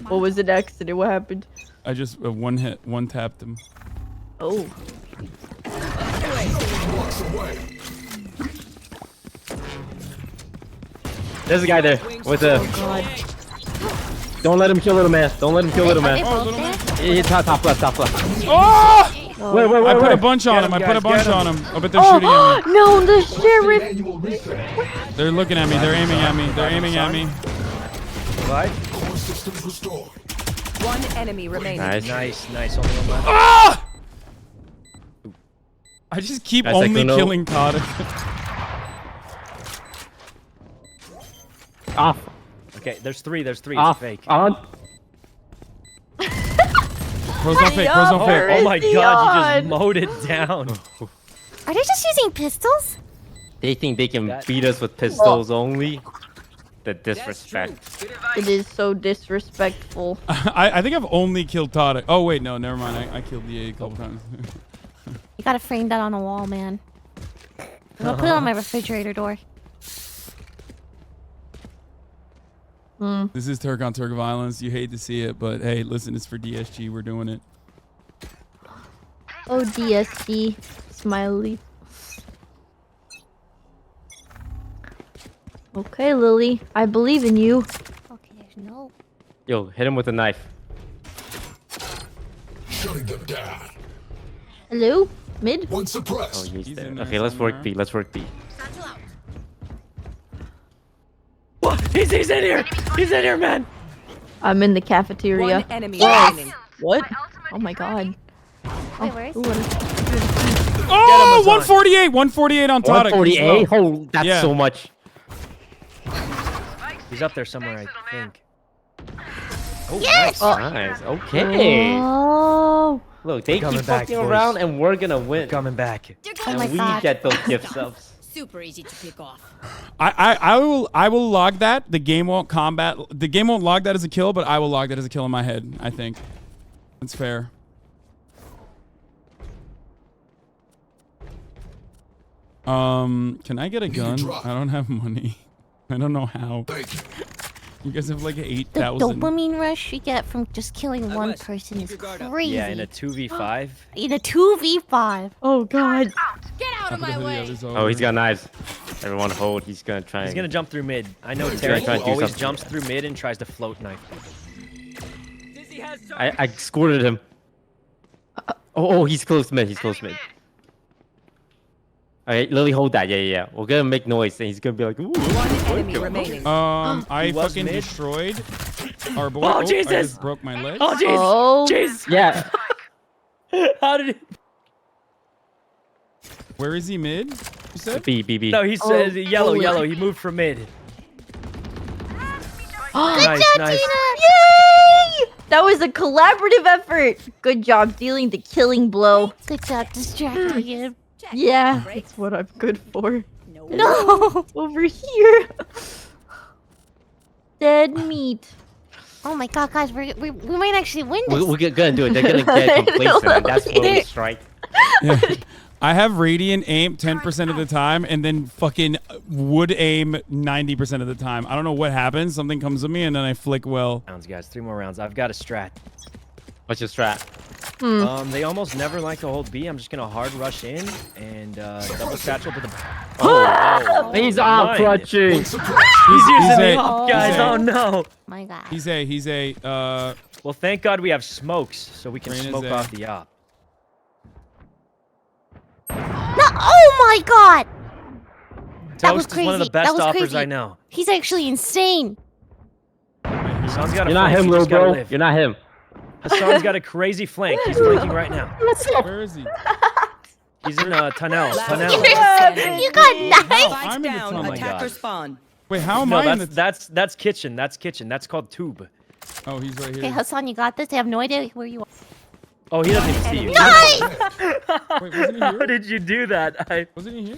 What was an accident? What happened? I just one tapped him. Oh. Walks away. There's a guy there with a. God. Don't let him kill little man. Don't let him kill little Are they man. both there? He's top left. Oh! Wait. I put a Wait. bunch on Get him. him, I put a guys, bunch get on him. him. Oh, but they're shooting at me. No, the sheriff. Annual reset. They're looking at me. They're aiming at me. They're aiming at me. Right? Core systems restored. One enemy remaining. Nice. Nice. Only one left. Ah! I just keep As only Sykkuno. killing Tadic. Off. Okay, there's three. There's three. Off. It's fake. On. Pros don't fake. Pros don't fake. Oh my god, you just mowed it down. Are they just using pistols? They think they can beat us with pistols only. The disrespect. It is so disrespectful. I think I've only killed Tadic. Oh wait, no, never mind. I killed the A a couple times. You gotta frame that on a wall, man. I'll put it on my refrigerator door. This is Turk on Turk violence. You hate to see it, but hey, listen, it's for DSG. We're doing it. Oh, DSD. Smiley. Okay, Lily. I believe in you. Okay, there's no. Yo, hit him with a knife. Shutting them down. Hello? Mid? One suppressed. Oh, he's there. in there Okay, let's work somewhere. B. Let's work B. What? He's in here. He's in here, man. I'm in the cafeteria. One enemy Yes! remaining. What? Oh my god. Wait, where is Ooh, he? what is- Oh, 148. 148 on Tadic. 148. Oh, that's Yeah. so much. He's up there somewhere, I think. Oh, Yes! nice. Nice. Okay. Oh. Look, they Coming keep back, fucking boys. around, and we're gonna win. Coming back. Oh my And we god. get those gift subs. Super easy to pick off. I will log that. The game won't log that as a kill, but I will log that as a kill in my head. I think that's fair. Can I get a gun? I don't have money. I don't know how. Thank you. You guys have like The 8,000. dopamine rush you get from just killing one person is crazy. Yeah, in a 2v5. In a 2v5. Oh god. Get out of my way. Oh, he's got knives. Everyone hold. He's gonna try. He's gonna jump through mid. I know He's Terry gonna try to do always something. jumps through mid and tries to float knife. I squirted him. Oh, he's close mid. He's close mid. Alright, Lily, hold that. Yeah. We're gonna make noise, and he's gonna be like, ooh. One enemy remaining. I He was fucking mid. destroyed our boy. Oh, I Jesus! just broke my leg. Oh jeez! Oh. Jeez! Yeah. How did he? Where is he mid? You said? B. No, he says yellow. holy. Yellow. He moved from mid. Good Nice, job, nice. Tina! Yay! That was a collaborative effort. Good job dealing the killing blow. Good job distracting him. Yeah, that's what I'm good for. No! Over here. Dead meat. Oh my god, guys, we might actually win this. We're gonna do it. They're gonna get complacent, and that's when we strike. Yeah. I have radiant aim 10% of the time and then fucking wood aim 90% of the time. I don't know what happens. Something comes with me and then I flick well. Rounds, guys. 3 more rounds. I've got a strat. What's your strat? They almost never like to hold B. I'm just gonna hard rush in and double satchel to the. Oh, He's mine. out clutching. He's using a- the up, guys. he's a- Oh no. My god. He's a Well, thank God we have smokes, so we can Raina's smoke A. off the op. No, oh my god! That was Toast is one of crazy. the best That was offers crazy. I know. He's actually insane. Hassan's got a You're not flank. him, He little just gotta bro. live. You're not him. Hassan's got a crazy flank. He's flanking right now. where is he? He's in tunnel. Tunnel. You got knife. I'm in the Down. tunnel. Attacker God. spawn. Wait, how am No, I in the that's kitchen. That's kitchen. That's called tube. Oh, he's right Okay, here. Hassan, you got this. They have no idea where you are. Oh, he doesn't even see you. Nice! Wait, wasn't he How here? did you do that? Wasn't he here?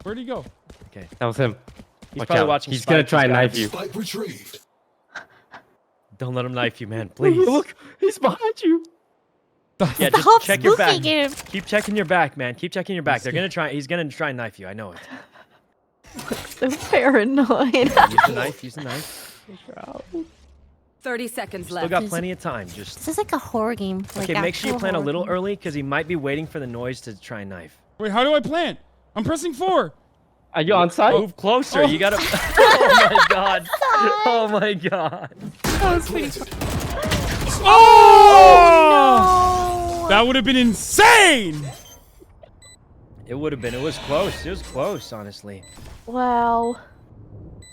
Where'd he go? Okay. That was him. He's Watch probably out. watching. He's gonna Spike. try and He's got knife it. you. Spike retrieved. Don't let him knife you, man. Please. Look, he's behind you. Yeah, just Stop check your back. spooking him. Keep checking your back, man. Keep checking your back. They're gonna try. He's gonna try and knife you. I know it. So paranoid. Use the knife. Use the knife. 30 seconds Still left. got plenty of time. Just This is like a horror game. Like okay. Make sure you actual plan a horror little game. early because he might be waiting for the noise to try and knife. Wait, how do I plant? I'm pressing 4. Are you on site? Move closer. You gotta. Oh my god. Oh my god. That was pretty fun. Oh! That would have been insane. It would have been. It was close. It was close, honestly. Wow.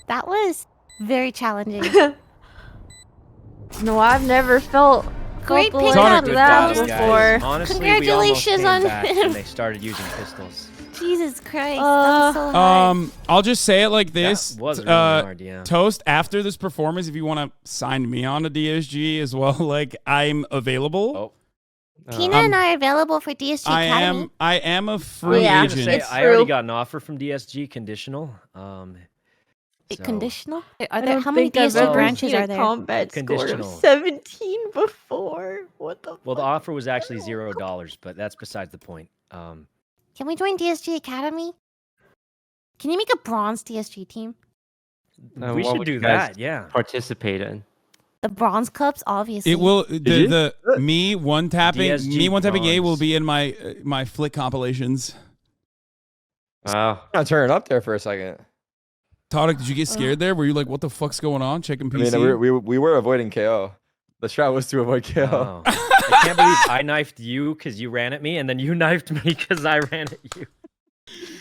That was very challenging. No, I've never felt great Couple pick of up, good Val. guys. Guys, honestly, Congratulations we almost on came back when they started using pistols. Jesus Christ, that was so hard. I'll just say it like this. That was really hard, yeah. Toast, after this performance, if you want to sign me on to DSG as well, like I'm available. Tina and I are available for DSG Academy. I am a free agent. I already got an offer from DSG, conditional. Conditional? Are I there, don't how many think I've DSG ever branches seen are a there? combat score of Conditional. 17 before. What the? Well, the offer was actually $0, but that's besides the point. Can we join DSG Academy? Can you make a bronze DSG team? We should do that, yeah. Participate in. The bronze cups, obviously. It will me one tapping DSG A will be in my my flick compilations. Wow. I'm turning up there for a second. Todek, did you get scared there? Were you like, what the fuck's going on? Checking PC? I mean, we were avoiding KO. The strat was to avoid KO. Oh. I can't believe I knifed you because you ran at me, and then you knifed me because I ran at you.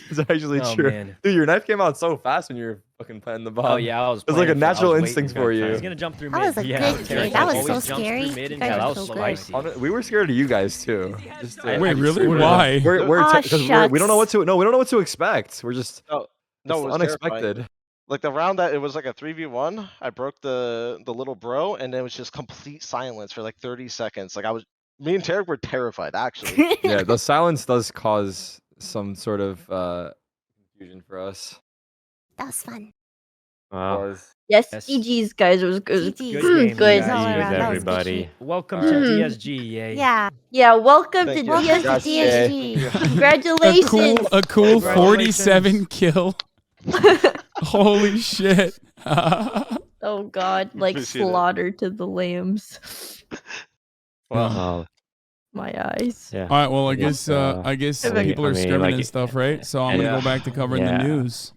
It's actually true. Man. Dude, your knife came out so fast when you were fucking planting the bomb. Oh yeah, I was. It was like a playing natural I was instinct waiting for you. I was gonna jump through mid. That was a yeah, good game. That was so scary. Mid and You guys that were was so spicy. We were scared of you guys too. Just, Wait, really? Why? We don't know what to. No, we don't know what to expect. We're just No, it was unexpected. terrifying. Like the round that it was like a 3v1, I broke the little bro, and it was just complete silence for like 30 seconds. Like me and Tarek were terrified actually. Yeah, the silence does cause some sort of confusion for us. That was fun. Wow. Yes, GG's, guys. It was good. GG's. Good. GG's, everybody. Welcome to DSG, yay. Yeah. Yeah, welcome Thank to you. DSG. Congrats, DSG. Congratulations. A cool 47 kill. Holy shit. Oh god, like Appreciate it. slaughter to the lambs. Wow. My eyes. Yeah. All right, well, I guess people are skirming and stuff, right? So I'm gonna go back to covering the news.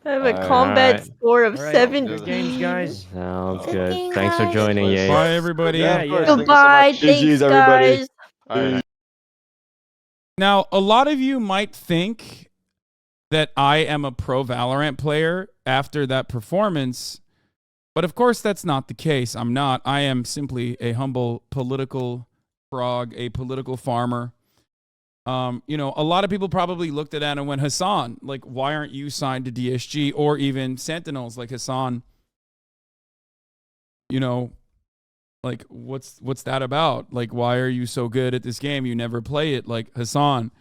I have a combat score of All right, 17. good games, guys. Sounds Good good. game, Thanks for guys. joining, Ye. Bye, everybody. Yeah, yeah. Goodbye. Thank you so much. Thanks, GG's, everybody. guys. All right. Now, a lot of you might think that I am a pro Valorant player after that performance, but of course that's not the case. I'm not. I am simply a humble political frog, a political farmer. You know, a lot of people probably looked at that and went, Hasan, like, why aren't you signed to DSG or even Sentinels? Like, Hasan, you know, like, what's that about? Like, why are you so good at this game? You never play it. Like, Hasan,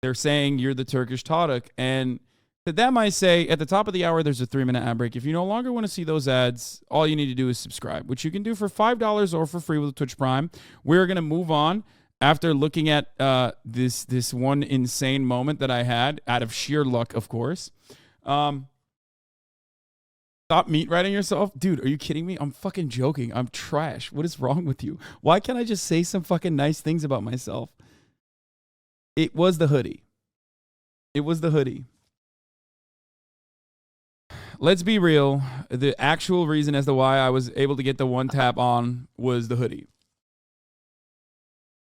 they're saying you're the Turkish Todek. And to them, I say, at the top of the hour, there's a 3-minute ad break. If you no longer want to see those ads, all you need to do is subscribe, which you can do for $5 or for free with Twitch Prime. We're going to move on. After looking at this one insane moment that I had, out of sheer luck, of course. Stop meat riding yourself. Dude, are you kidding me? I'm fucking joking. I'm trash. What is wrong with you? Why can't I just say some fucking nice things about myself? It was the hoodie. It was the hoodie. Let's be real. The actual reason as to why I was able to get the one tap on was the hoodie.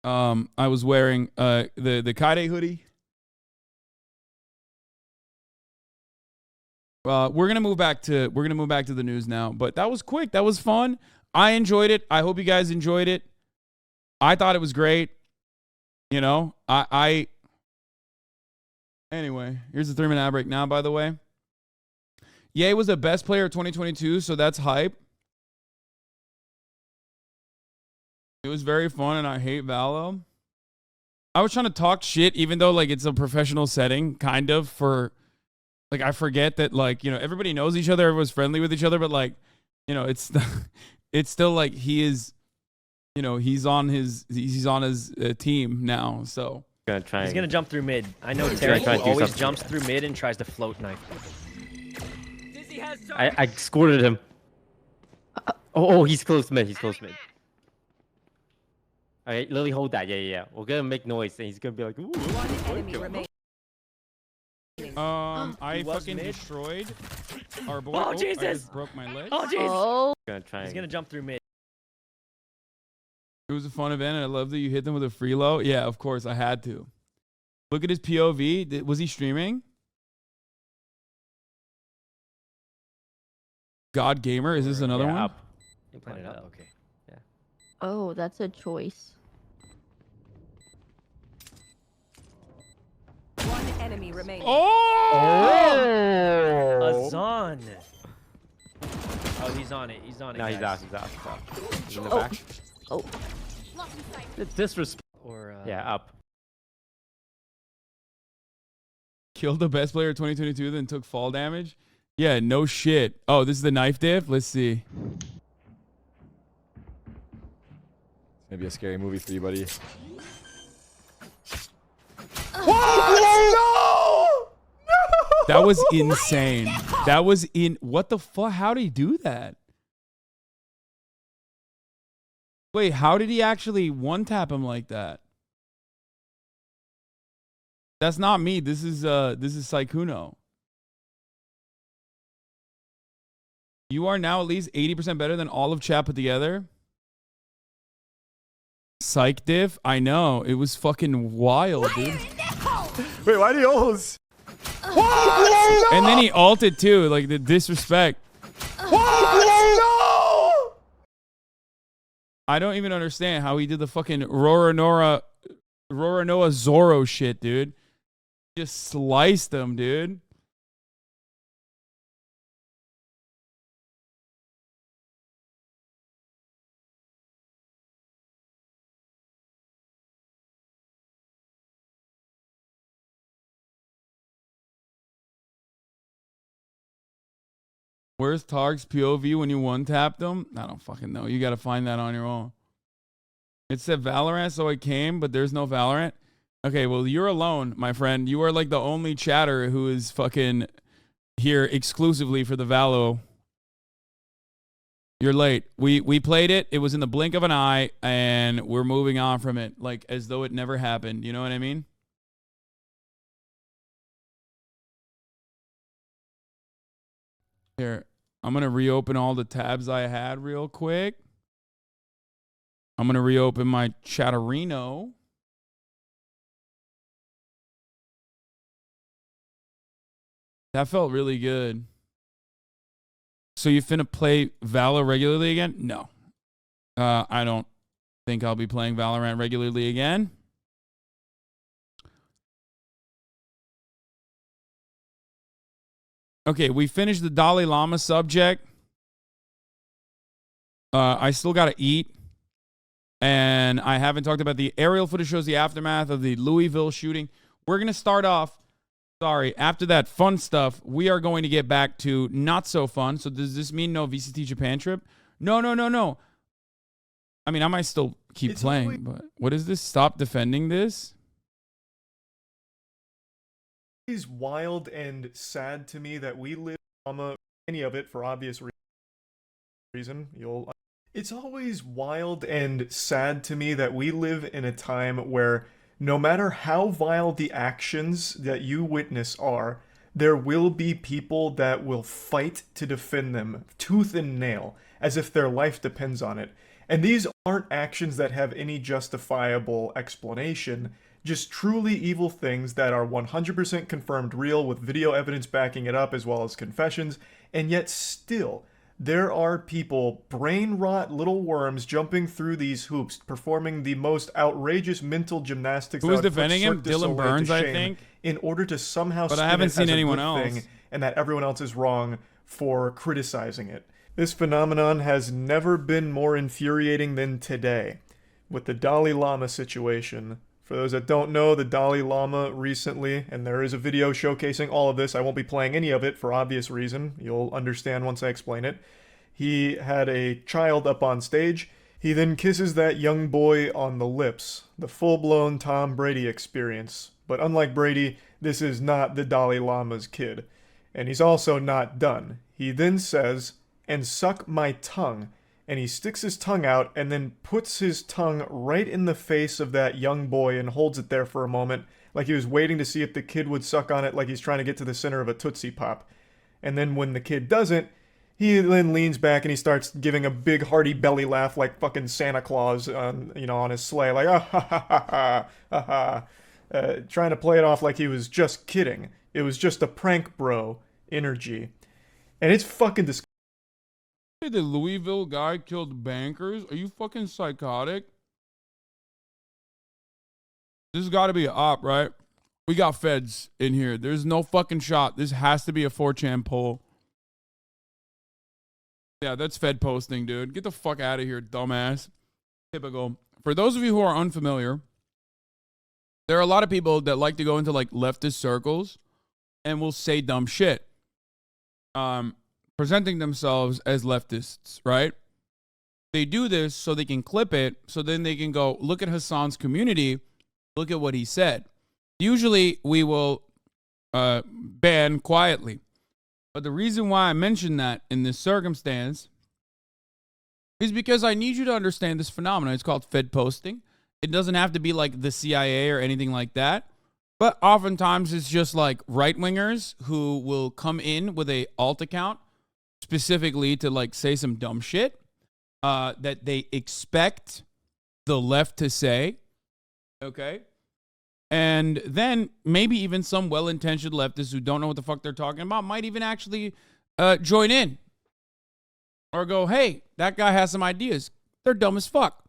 I was wearing the Kaide hoodie. We're gonna move back to the news now. But that was quick. That was fun. I enjoyed it. I hope you guys enjoyed it. I thought it was great. You know, anyway, here's the 3-minute ad break now, by the way. Ye was the best player of 2022, so that's hype. It was very fun, and I hate Valo. I was trying to talk shit, even though, like, it's a professional setting, kind of, for, like, I forget that, like, you know, everybody knows each other, everyone's friendly with each other, but, like, you know, it's still, like, he is, you know, he's on his team now, so. He's gonna jump through mid. I know Tarek always jumps through mid and tries to float knife people. I squirted him. Oh, he's close to mid. He's close to mid. All right, Lily, hold that. Yeah. We're gonna make noise, and he's gonna be like, "Ooh." I fucking destroyed our boy. Oh, Jesus! I just broke my leg. Oh, jeez. Oh. He's gonna jump through mid. It was a fun event, and I love that you hit them with a freelo. Yeah, of course, I had to. Look at his POV. Was he streaming? God Gamer, is this another one? Put it up. Okay. Oh, that's a choice. One enemy remaining. Hazan. Oh, he's on it. He's on it. No, he's guys. out. He's out. He's out. He's in the Oh. back. Oh. Disrespect. Or Yeah, up. Killed the best player of 2022, then took fall damage. Yeah, no shit. Oh, this is the knife diff. Let's see. Maybe a scary movie for you, buddy. What? No! That was insane. That was what the fuck? How did he do that? Wait, how did he actually one-tap him like that? That's not me. This is Sykkuno. You are now at least 80% better than all of chat put together. Psych diff? I know. It was fucking wild, dude. Wait, why do you always? What? And then he ulted too, like the disrespect. What? No! I don't even understand how he did the fucking Roronoa Zoro shit, dude. Just sliced them, dude. Where's Targ's POV when you one-tapped them? I don't fucking know. You got to find that on your own. It said Valorant, so I came, but there's no Valorant. Okay, well, you're alone, my friend. You are like the only chatter who is fucking here exclusively for the Valo. You're late. We played it. It was in the blink of an eye, and we're moving on from it, like as though it never happened. You know what I mean? Here, I'm going to reopen all the tabs I had real quick. I'm going to reopen my Chatterino. That felt really good. So you finna play Valor regularly again? No. I don't think I'll be playing Valorant regularly again. Okay, we finished the Dalai Lama subject. I still got to eat. And I haven't talked about the aerial footage shows the aftermath of the Louisville shooting. We're going to start off, after that fun stuff, we are going to get back to not so fun. So does this mean no VCT Japan trip? No. I mean, I might still keep playing, but what is this? Stop defending this? It's wild and sad to me that we live any of it for obvious reason. It's always wild and sad to me that we live in a time where no matter how vile the actions that you witness are, there will be people that will fight to defend them tooth and nail as if their life depends on it. And these aren't actions that have any justifiable explanation. Just truly evil things that are 100% confirmed real with video evidence backing it up as well as confessions, and yet still, there are people, brain rot little worms, jumping through these hoops, performing the most outrageous mental gymnastics. Who was defending him? Dylan Burns, I think. In order to somehow but I haven't seen anyone else. Thing, and that everyone else is wrong for criticizing it. This phenomenon has never been more infuriating than today, with the Dalai Lama situation. For those that don't know, the Dalai Lama recently, and there is a video showcasing all of this, I won't be playing any of it for obvious reason, you'll understand once I explain it. He had a child up on stage, he then kisses that young boy on the lips, the full-blown Tom Brady experience. But unlike Brady, this is not the Dalai Lama's kid. And he's also not done. He then says, "And suck my tongue." And he sticks his tongue out and then puts his tongue right in the face of that young boy and holds it there for a moment, like he was waiting to see if the kid would suck on it, like he's trying to get to the center of a Tootsie Pop. And then when the kid doesn't, he then leans back and he starts giving a big hearty belly laugh like fucking Santa Claus on, on his sleigh, like, ah ha ha ha ha ha, trying to play it off like he was just kidding. It was just a prank bro energy. And it's fucking disgusting. Hey, the Louisville guy killed bankers? Are you fucking psychotic? This has got to be an op, right? We got feds in here. There's no fucking shot. This has to be a 4chan poll. Yeah, that's fed posting, dude. Get the fuck out of here, dumbass. Typical. For those of you who are unfamiliar, there are a lot of people that like to go into like leftist circles and will say dumb shit. Presenting themselves as leftists, right? They do this so they can clip it, so then they can go, look at Hasan's community, look at what he said. Usually we will ban quietly. But the reason why I mention that in this circumstance is because I need you to understand this phenomenon. It's called fed posting. It doesn't have to be like the CIA or anything like that. But oftentimes it's just like right-wingers who will come in with a alt account specifically to like say some dumb shit that they expect the left to say. Okay. And then maybe even some well-intentioned leftists who don't know what the fuck they're talking about might even actually join in. Or go, hey, that guy has some ideas. They're dumb as fuck.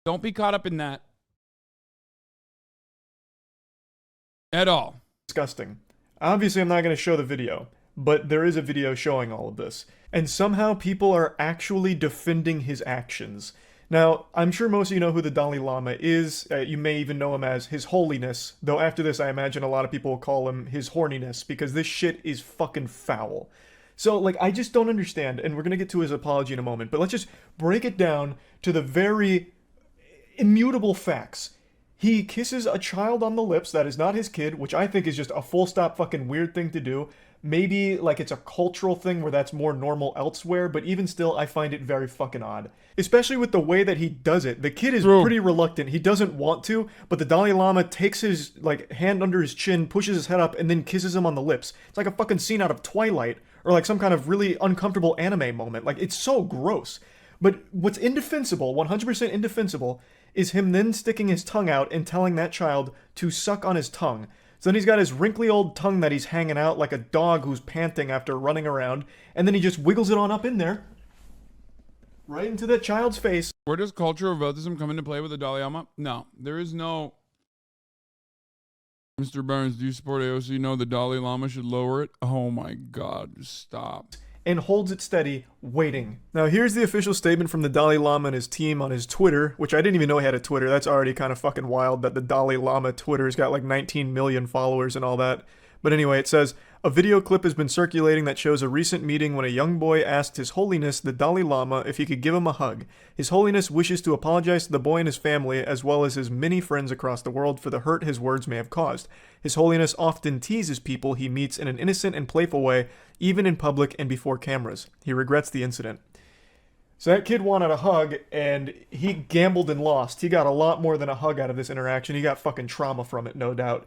Don't be caught up in that. At all. Disgusting. Obviously, I'm not going to show the video, but there is a video showing all of this. And somehow people are actually defending his actions. Now, I'm sure most of you know who the Dalai Lama is. You may even know him as His Holiness, though after this I imagine a lot of people will call him His Horniness, because this shit is fucking foul. So, like, I just don't understand, and we're going to get to his apology in a moment, but let's just break it down to the very immutable facts. He kisses a child on the lips that is not his kid, which I think is just a full stop fucking weird thing to do. Maybe, like, it's a cultural thing where that's more normal elsewhere, but even still, I find it very fucking odd. Especially with the way that he does it. The kid is pretty reluctant. He doesn't want to, but the Dalai Lama takes his, like, hand under his chin, pushes his head up, and then kisses him on the lips. It's like a fucking scene out of Twilight, or like some kind of really uncomfortable anime moment. Like, it's so gross. But what's indefensible, 100% indefensible, is him then sticking his tongue out and telling that child to suck on his tongue. So then he's got his wrinkly old tongue that he's hanging out like a dog who's panting after running around, and then he just wiggles it on up in there, right into that child's face. Where does cultural relativism come into play with the Dalai Lama? No, there is no... Mr. Burns, do you support AOC? No, the Dalai Lama should lower it. Oh my God, just stop. And holds it steady, waiting. Now here's the official statement from the Dalai Lama and his team on his Twitter, which I didn't even know he had a Twitter. That's already kind of fucking wild that the Dalai Lama Twitter's got like 19 million followers and all that. But anyway, it says, a video clip has been circulating that shows a recent meeting when a young boy asked His Holiness the Dalai Lama if he could give him a hug. His Holiness wishes to apologize to the boy and his family, as well as his many friends across the world, for the hurt his words may have caused. His Holiness often teases people he meets in an innocent and playful way, even in public and before cameras. He regrets the incident. So that kid wanted a hug, and he gambled and lost. He got a lot more than a hug out of this interaction. He got fucking trauma from it, no doubt.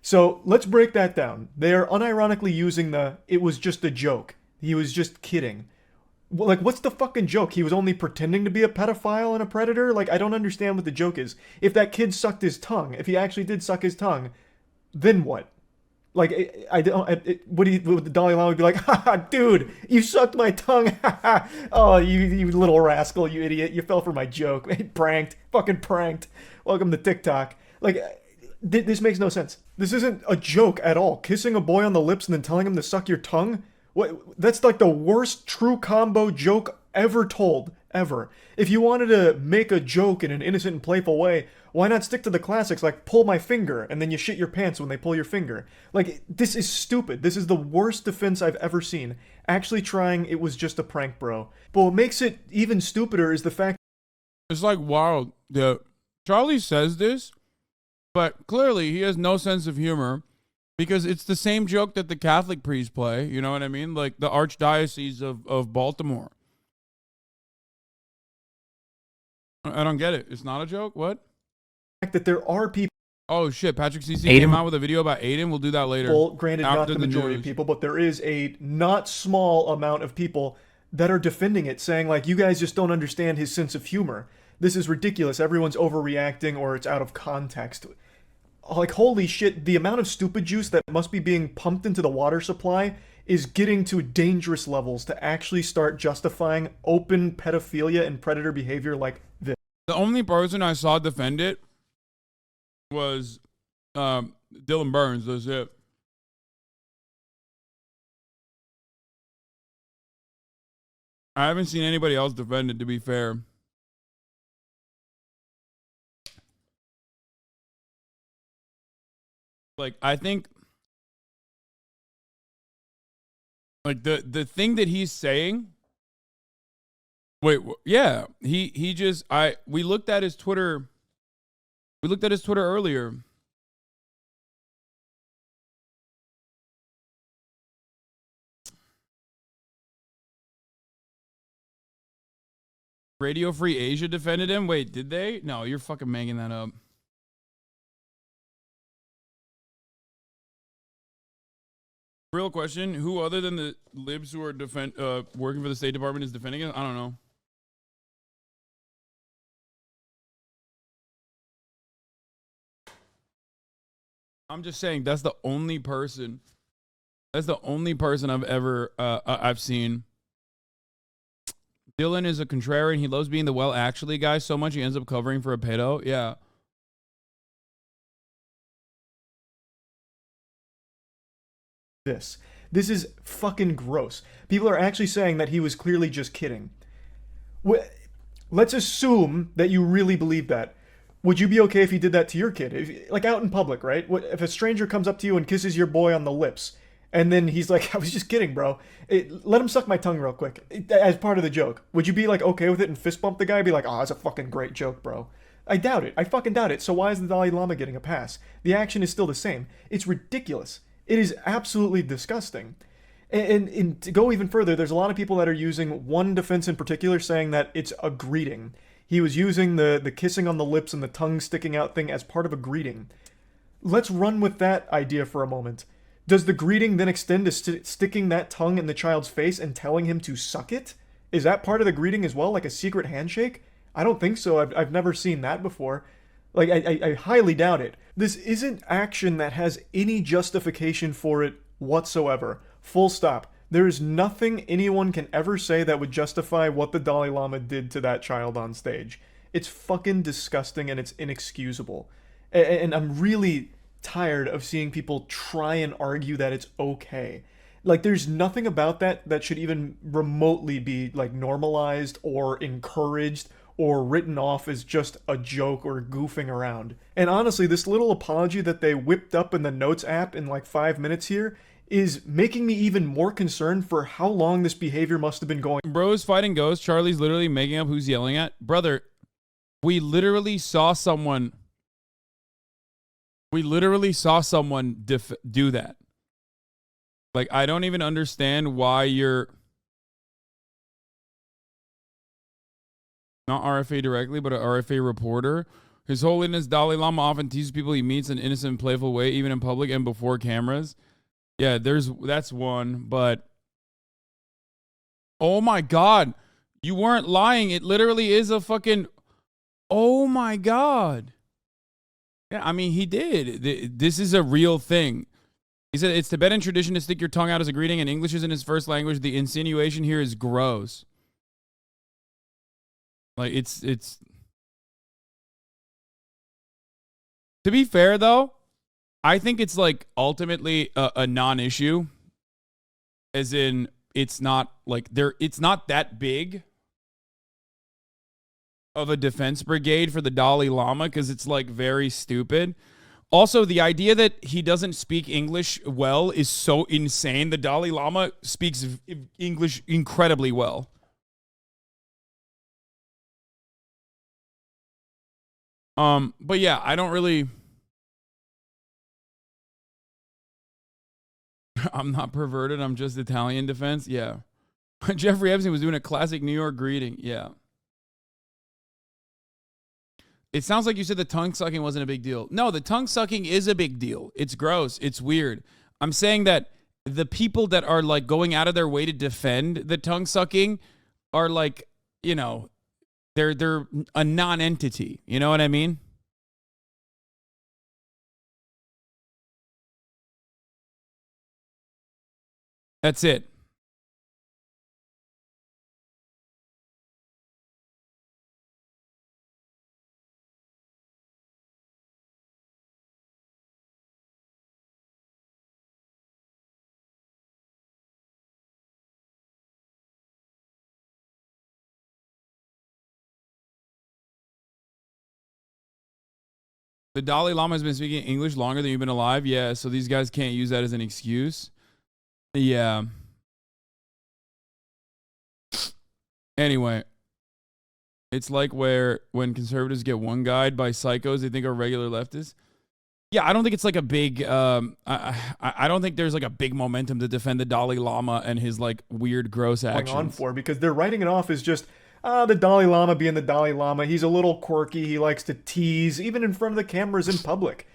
So let's break that down. They are unironically using the, it was just a joke. He was just kidding. Like, what's the fucking joke? He was only pretending to be a pedophile and a predator? Like, I don't understand what the joke is. If that kid sucked his tongue, if he actually did suck his tongue, then what? Like, would the Dalai Lama be like, haha, dude, you sucked my tongue, haha, oh, you little rascal, you idiot, you fell for my joke, pranked, fucking pranked, welcome to TikTok. Like, this makes no sense. This isn't a joke at all. Kissing a boy on the lips and then telling him to suck your tongue? What? That's like the worst true combo joke ever told, ever. If you wanted to make a joke in an innocent and playful way, why not stick to the classics like pull my finger and then you shit your pants when they pull your finger? Like, this is stupid. This is the worst defense I've ever seen. Actually trying it was just a prank, bro. But what makes it even stupider is the fact... It's like wild. Charlie says this, but clearly he has no sense of humor because it's the same joke that the Catholic priests play. You know what I mean? Like the Archdiocese of Baltimore. I don't get it. It's not a joke? What? That there are people... Oh shit, Patrick CC came out with a video about Aiden. We'll do that later. Well, granted, not the majority of people, but there is a not small amount of people that are defending it, saying like, you guys just don't understand his sense of humor. This is ridiculous. Everyone's overreacting or it's out of context. Like, holy shit, the amount of stupid juice that must be being pumped into the water supply is getting to dangerous levels to actually start justifying open pedophilia and predator behavior like this. The only person I saw defend it was Dylan Burns. That's it. I haven't seen anybody else defend it, to be fair. Like, I think, like, the thing that he's saying, yeah, he just, we looked at his Twitter earlier. Radio Free Asia defended him? Wait, did they? No, you're fucking making that up. Real question, who other than the libs who are working for the State Department is defending it? I don't know. I'm just saying that's the only person. That's the only person I've ever I've seen. Dylan is a contrarian. He loves being the well actually guy so much he ends up covering for a pedo. Yeah. This is fucking gross. People are actually saying that he was clearly just kidding. Let's assume that you really believe that. Would you be okay if he did that to your kid? Like out in public, right? If a stranger comes up to you and kisses your boy on the lips, and then he's like, I was just kidding, bro. Let him suck my tongue real quick, as part of the joke. Would you be like okay with it and fist bump the guy? Be like, oh, that's a fucking great joke, bro. I doubt it. I fucking doubt it. So why is the Dalai Lama getting a pass? The action is still the same. It's ridiculous. It is absolutely disgusting. And to go even further, there's a lot of people that are using one defense in particular, saying that it's a greeting. He was using the kissing on the lips and the tongue sticking out thing as part of a greeting. Let's run with that idea for a moment. Does the greeting then extend to sticking that tongue in the child's face and telling him to suck it? Is that part of the greeting as well, like a secret handshake? I don't think so. I've never seen that before. Like, I highly doubt it. This isn't action that has any justification for it whatsoever. Full stop. There is nothing anyone can ever say that would justify what the Dalai Lama did to that child on stage. It's fucking disgusting and it's inexcusable. And I'm really tired of seeing people try and argue that it's okay. Like, there's nothing about that should even remotely be, like, normalized or encouraged or written off as just a joke or goofing around. And honestly, this little apology that they whipped up in the Notes app in like 5 minutes here is making me even more concerned for how long this behavior must have been going. Bros fighting ghosts. Charlie's literally making up who's yelling at. Brother, we literally saw someone do that. Like, I don't even understand why you're not RFA directly, but an RFA reporter. His Holiness Dalai Lama often teases people he meets in an innocent and playful way, even in public and before cameras. Yeah, that's one, but oh my God, you weren't lying. It literally is a fucking, oh my God. Yeah, I mean, he did. This is a real thing. He said, it's Tibetan tradition to stick your tongue out as a greeting, and English isn't his first language. The insinuation here is gross. Like, it's to be fair though, I think it's like ultimately a non-issue, as in it's not like it's not that big of a defense brigade for the Dalai Lama, because it's like very stupid. Also, the idea that he doesn't speak English well is so insane. The Dalai Lama speaks English incredibly well. But yeah, I don't really, I'm not perverted. I'm just Italian defense. Yeah. Jeffrey Epstein was doing a classic New York greeting. Yeah. It sounds like you said the tongue sucking wasn't a big deal. No, the tongue sucking is a big deal. It's gross. It's weird. I'm saying that the people that are like going out of their way to defend the tongue sucking are like, you know, they're a non-entity. You know what I mean? That's it. The Dalai Lama has been speaking English longer than you've been alive. Yeah, so these guys can't use that as an excuse. Yeah. Anyway, it's like when conservatives get one guide by psychos they think are regular leftists. Yeah, I don't think it's like a big. I don't think there's like a big momentum to defend the Dalai Lama and his like weird, gross actions. Going on for, because they're writing it off as just the Dalai Lama being the Dalai Lama. He's a little quirky. He likes to tease, even in front of the cameras in public.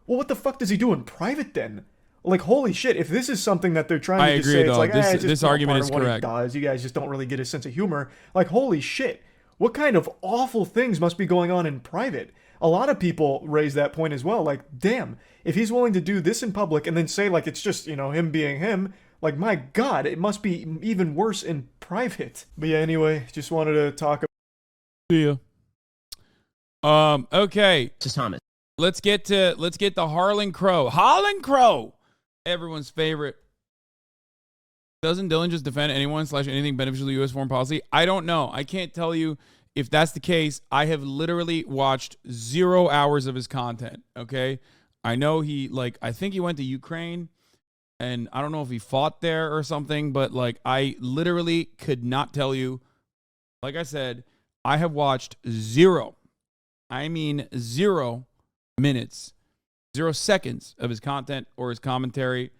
Well, what the fuck does he do in private then? Like, holy shit! If this is something that they're trying to just say, it's like, it's just this argument is what correct. He does. You guys just don't really get his sense of humor. Like, holy shit! What kind of awful things must be going on in private? A lot of people raise that point as well. Like, damn, if he's willing to do this in public and then say like it's just, you know, him being him, like, my God, it must be even worse in private. But yeah, anyway, just wanted to talk about. See ya. Okay. Thomas. Let's get the Harlan Crow. Harlan Crow, everyone's favorite. Doesn't Dylan just defend anyone / anything beneficial to U.S. foreign policy? I don't know. I can't tell you if that's the case. I have literally watched 0 hours of his content. Okay, I know I think he went to Ukraine, and I don't know if he fought there or something, but like I literally could not tell you. Like I said, I have watched 0 minutes, 0 seconds of his content or his commentary.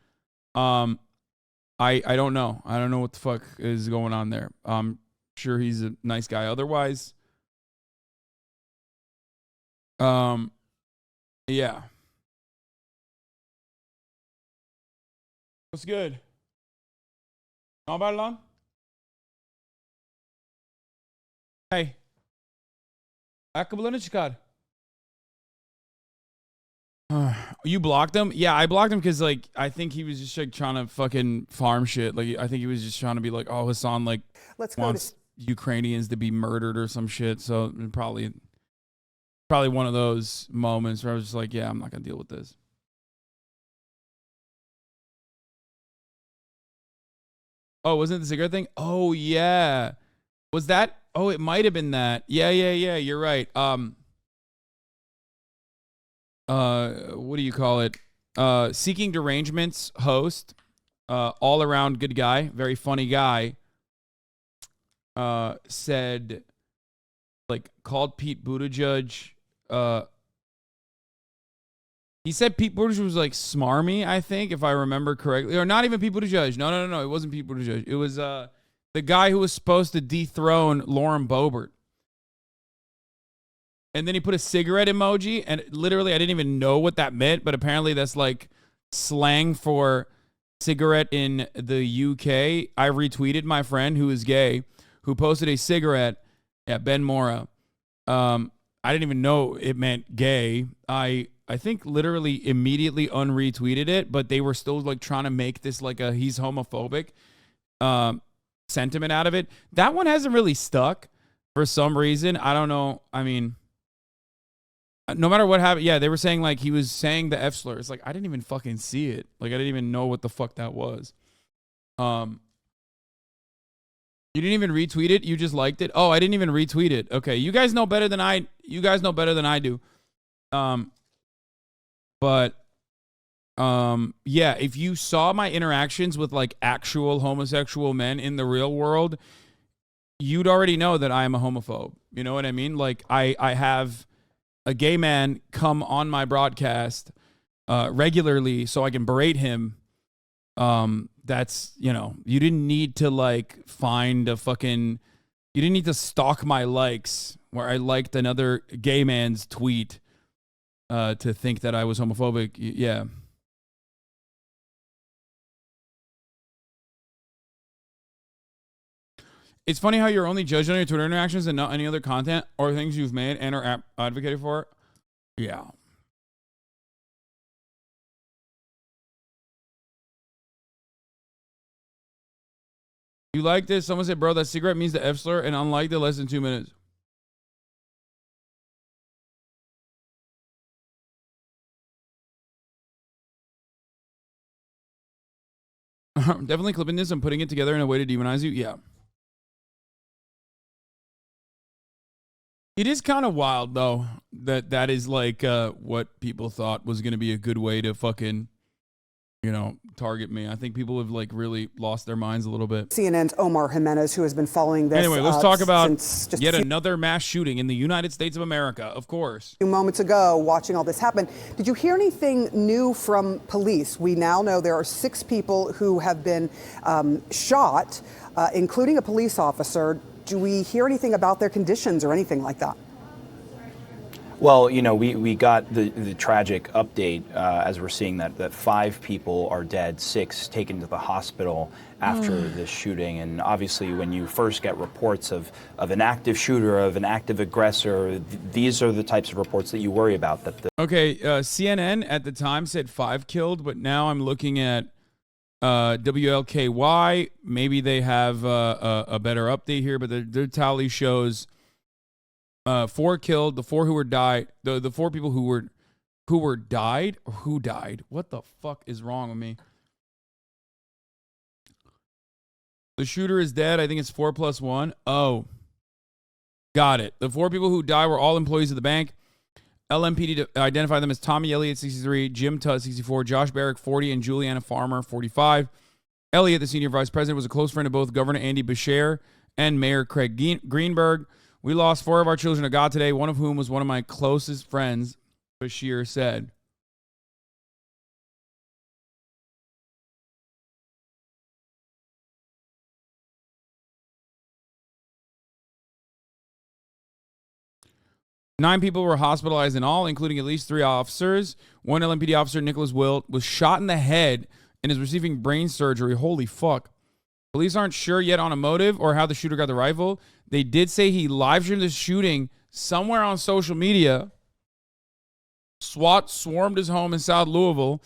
I don't know. I don't know what the fuck is going on there. I'm sure he's a nice guy otherwise. Yeah. What's good? Ne haber lan? Hey. Ayakkabılarını çıkar. You blocked him? Yeah, I blocked him because like I think he was just like trying to fucking farm shit. Like I think he was just trying to be like, oh, Hasan like wants Ukrainians to be murdered or some shit. So probably one of those moments where I was just like, yeah, I'm not gonna deal with this. Oh, wasn't it the cigarette thing? Oh yeah. Was that? Oh, it might have been that. Yeah. You're right. What do you call it? Seeking Derangements host, all around good guy, very funny guy, said, like, called Pete Buttigieg, he said Pete Buttigieg was like smarmy, I think, if I remember correctly. Or not even Pete Buttigieg. No. It wasn't Pete Buttigieg. It was the guy who was supposed to dethrone Lauren Boebert. And then he put a cigarette emoji, and literally I didn't even know what that meant, but apparently that's like slang for cigarette in the UK. I retweeted my friend who is gay, who posted a cigarette at Ben Mora. I didn't even know it meant gay. I think literally immediately unretweeted it, but they were still like trying to make this like a he's homophobic sentiment out of it. That one hasn't really stuck for some reason. I don't know. I mean, no matter what happened, yeah, they were saying like he was saying the F slur. It's like I didn't even fucking see it. Like I didn't even know what the fuck that was. You didn't even retweet it. You just liked it. Oh, I didn't even retweet it. Okay, you guys know better than I. You guys know better than I do. But yeah, if you saw my interactions with like actual homosexual men in the real world, you'd already know that I am a homophobe. You know what I mean? Like I have a gay man come on my broadcast regularly so I can berate him. That's, you know, you didn't need to like find a fucking, you didn't need to stalk my likes where I liked another gay man's tweet to think that I was homophobic. Yeah. It's funny how you're only judged on your Twitter interactions and not any other content or things you've made and are advocated for. Yeah. You like this? Someone said, bro, that cigarette means the F slur, and unliked it less than 2 minutes. Definitely clipping this and putting it together in a way to demonize you. Yeah. It is kind of wild, though, that is like what people thought was going to be a good way to fucking, you know, target me. I think people have like really lost their minds a little bit. CNN's Omar Jimenez, who has been following this. Anyway, let's talk about yet a another mass shooting in the United States of America, of course. few moments ago, watching all this happen. Did you hear anything new from police? We now know there are 6 people who have been shot, including a police officer. Do we hear anything about their conditions or anything like that? Well, you know, we got the tragic update as we're seeing that 5 people are dead, 6 taken to the hospital after this shooting. And obviously, when you first get reports of an active shooter, of an active aggressor, these are the types of reports that you worry about. Okay, CNN at the time said 5 killed, but now I'm looking at WLKY. Maybe they have a better update here, but their tally shows 4 killed, the 4 who were died, the 4 people who died. What the fuck is wrong with me? The shooter is dead. I think it's 4 plus 1. Oh, got it. The 4 people who died were all employees of the bank. LMPD identified them as Tommy Elliott, 63, Jim Tutt, 64, Josh Barrick, 40, and Juliana Farmer, 45. Elliott, the senior vice president, was a close friend of both Governor Andy Beshear and Mayor Craig Greenberg. We lost 4 of our children to God today, one of whom was one of my closest friends, Beshear said. Nine people were hospitalized in all, including at least 3 officers. One LMPD officer, Nicholas Wilt, was shot in the head and is receiving brain surgery. Holy fuck. Police aren't sure yet on a motive or how the shooter got the rifle. They did say he live streamed the shooting somewhere on social media. SWAT swarmed his home in South Louisville.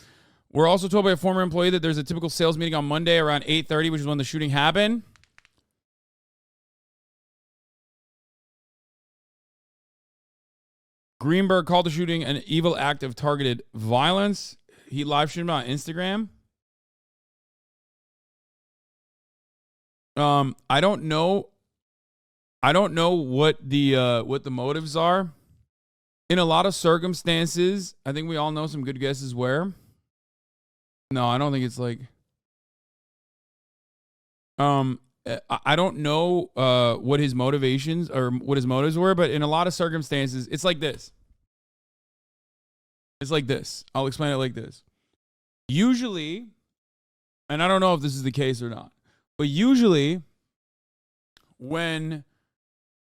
We're also told by a former employee that there's a typical sales meeting on Monday around 8:30, which is when the shooting happened. Greenberg called the shooting an evil act of targeted violence. He live streamed on Instagram. I don't know what the motives are. In a lot of circumstances, I think we all know some good guesses where. No, I don't think it's like. I don't know what his motivations or what his motives were, but in a lot of circumstances, it's like this. It's like this. I'll explain it like this. Usually, and I don't know if this is the case or not, but usually when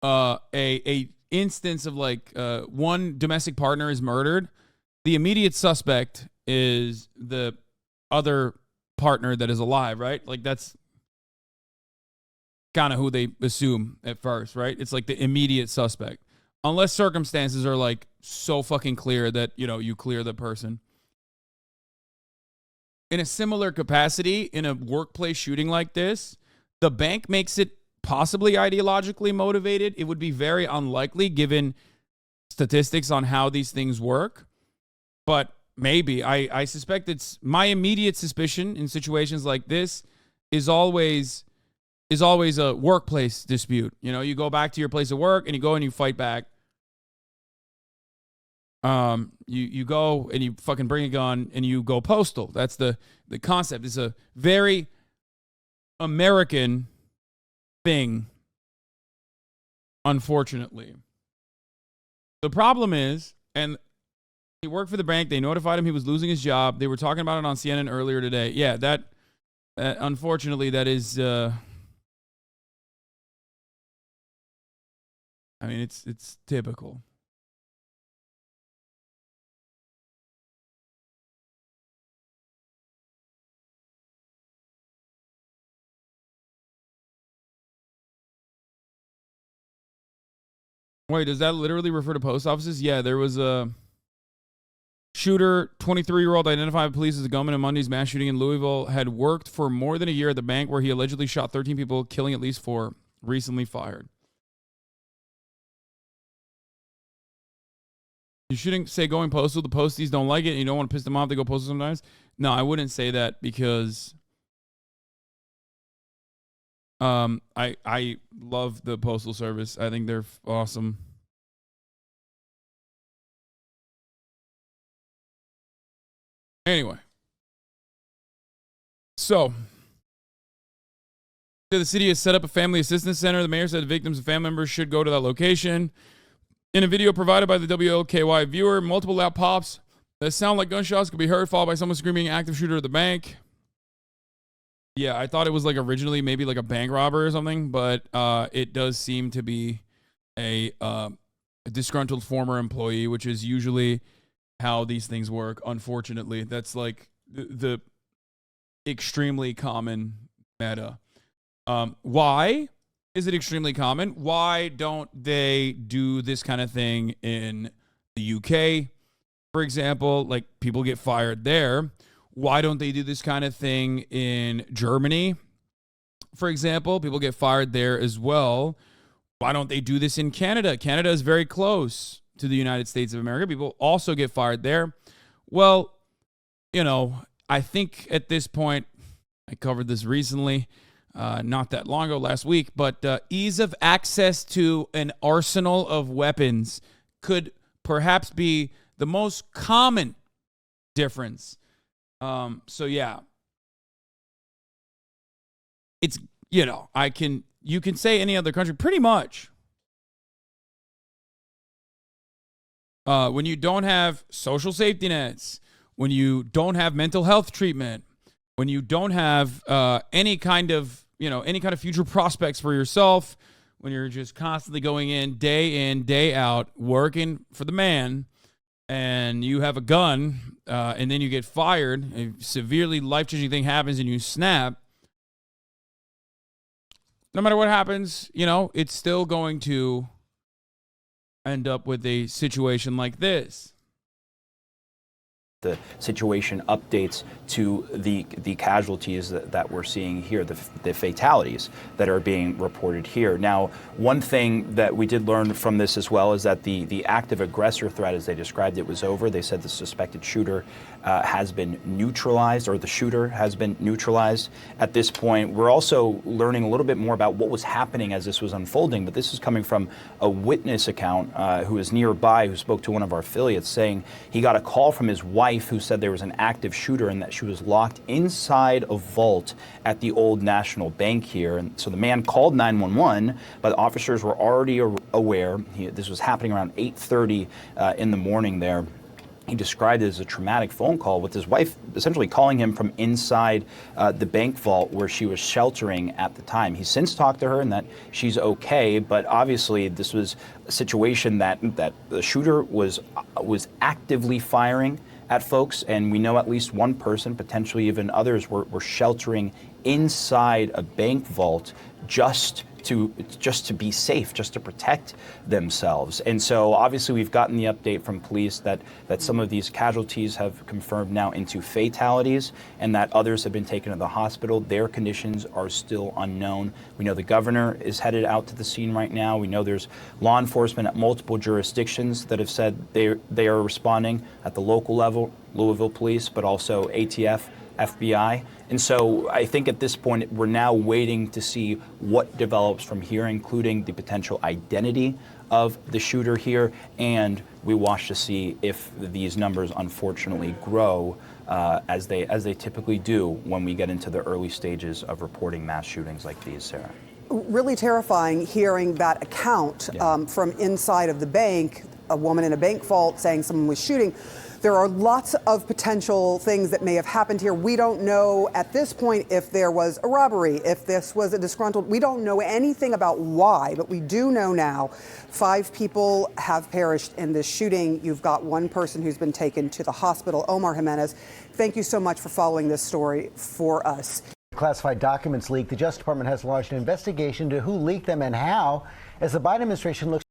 a instance of like one domestic partner is murdered, the immediate suspect is the other partner that is alive, right? Like that's kind of who they assume at first, right? It's like the immediate suspect. Unless circumstances are like so fucking clear that, you know, you clear the person. In a similar capacity, in a workplace shooting like this, the bank makes it possibly ideologically motivated. It would be very unlikely given statistics on how these things work. But maybe. I suspect it's my immediate suspicion in situations like this is always a workplace dispute. You know, you go back to your place of work and you go and you fight back. You go and you fucking bring a gun and you go postal. That's the concept. It's a very American thing, unfortunately. The problem is, and he worked for the bank. They notified him he was losing his job. They were talking about it on CNN earlier today. Yeah, that unfortunately, that is... I mean, it's typical. Wait, does that literally refer to post offices? Yeah, there was a... Shooter, 23-year-old, identified by police as a gunman in Monday's mass shooting in Louisville, had worked for more than a year at the bank where he allegedly shot 13 people, killing at least 4, recently fired. You shouldn't say going postal. The posties don't like it, and you don't want to piss them off. They go postal sometimes. No, I wouldn't say that because I love the postal service. I think they're awesome. Anyway, so the city has set up a family assistance center. The mayor said victims and family members should go to that location. In a video provided by the WLKY viewer, multiple loud pops that sound like gunshots could be heard, followed by someone screaming active shooter at the bank. Yeah, I thought it was like originally maybe like a bank robber or something, but it does seem to be a disgruntled former employee, which is usually how these things work. Unfortunately, that's like the extremely common meta. Why is it extremely common? Why don't they do this kind of thing in the UK, for example? Like, people get fired there. Why don't they do this kind of thing in Germany, for example? People get fired there as well. Why don't they do this in Canada? Canada is very close to the United States of America. People also get fired there. Well, you know, I think at this point, I covered this recently, not that long ago, last week, but ease of access to an arsenal of weapons could perhaps be the most common difference. So yeah, it's, you know, you can say any other country pretty much. When you don't have social safety nets, when you don't have mental health treatment, when you don't have any kind of future prospects for yourself, when you're just constantly going in, day out, working for the man, and you have a gun, and then you get fired, a severely life-changing thing happens and you snap, no matter what happens, you know, it's still going to end up with a situation like this. The situation updates to the casualties that we're seeing here, the fatalities that are being reported here. Now, one thing that we did learn from this as well is that the active aggressor threat, as they described it, was over. They said the suspected shooter has been neutralized, or the shooter has been neutralized at this point. We're also learning a little bit more about what was happening as this was unfolding, but this is coming from a witness account who is nearby, who spoke to one of our affiliates, saying he got a call from his wife who said there was an active shooter and that she was locked inside a vault at the Old National Bank here. And so the man called 911, but the officers were already aware. This was happening around 8:30 in the morning there. He described it as a traumatic phone call with his wife essentially calling him from inside the bank vault where she was sheltering at the time. He's since talked to her and that she's okay, but obviously this was a situation that the shooter was actively firing at folks, and we know at least one person, potentially even others, were sheltering inside a bank vault just to be safe, just to protect themselves. And so obviously we've gotten the update from police that some of these casualties have confirmed now into fatalities, and that others have been taken to the hospital. Their conditions are still unknown. We know the governor is headed out to the scene right now. We know there's law enforcement at multiple jurisdictions that have said they are responding at the local level, Louisville police, but also ATF, FBI. And so I think at this point, we're now waiting to see what develops from here, including the potential identity of the shooter here. And we watch to see if these numbers unfortunately grow as they typically do when we get into the early stages of reporting mass shootings like these, Sarah. Really terrifying hearing that account from inside of the bank, a woman in a bank vault saying someone was shooting. There are lots of potential things that may have happened here. We don't know at this point if there was a robbery, if this was a disgruntled. We don't know anything about why, but we do know now 5 people have perished in this shooting. You've got one person who's been taken to the hospital. Omar Jimenez, thank you so much for following this story for us. Classified documents leaked. The Justice Department has launched an investigation into who leaked them and how, as the Biden administration looks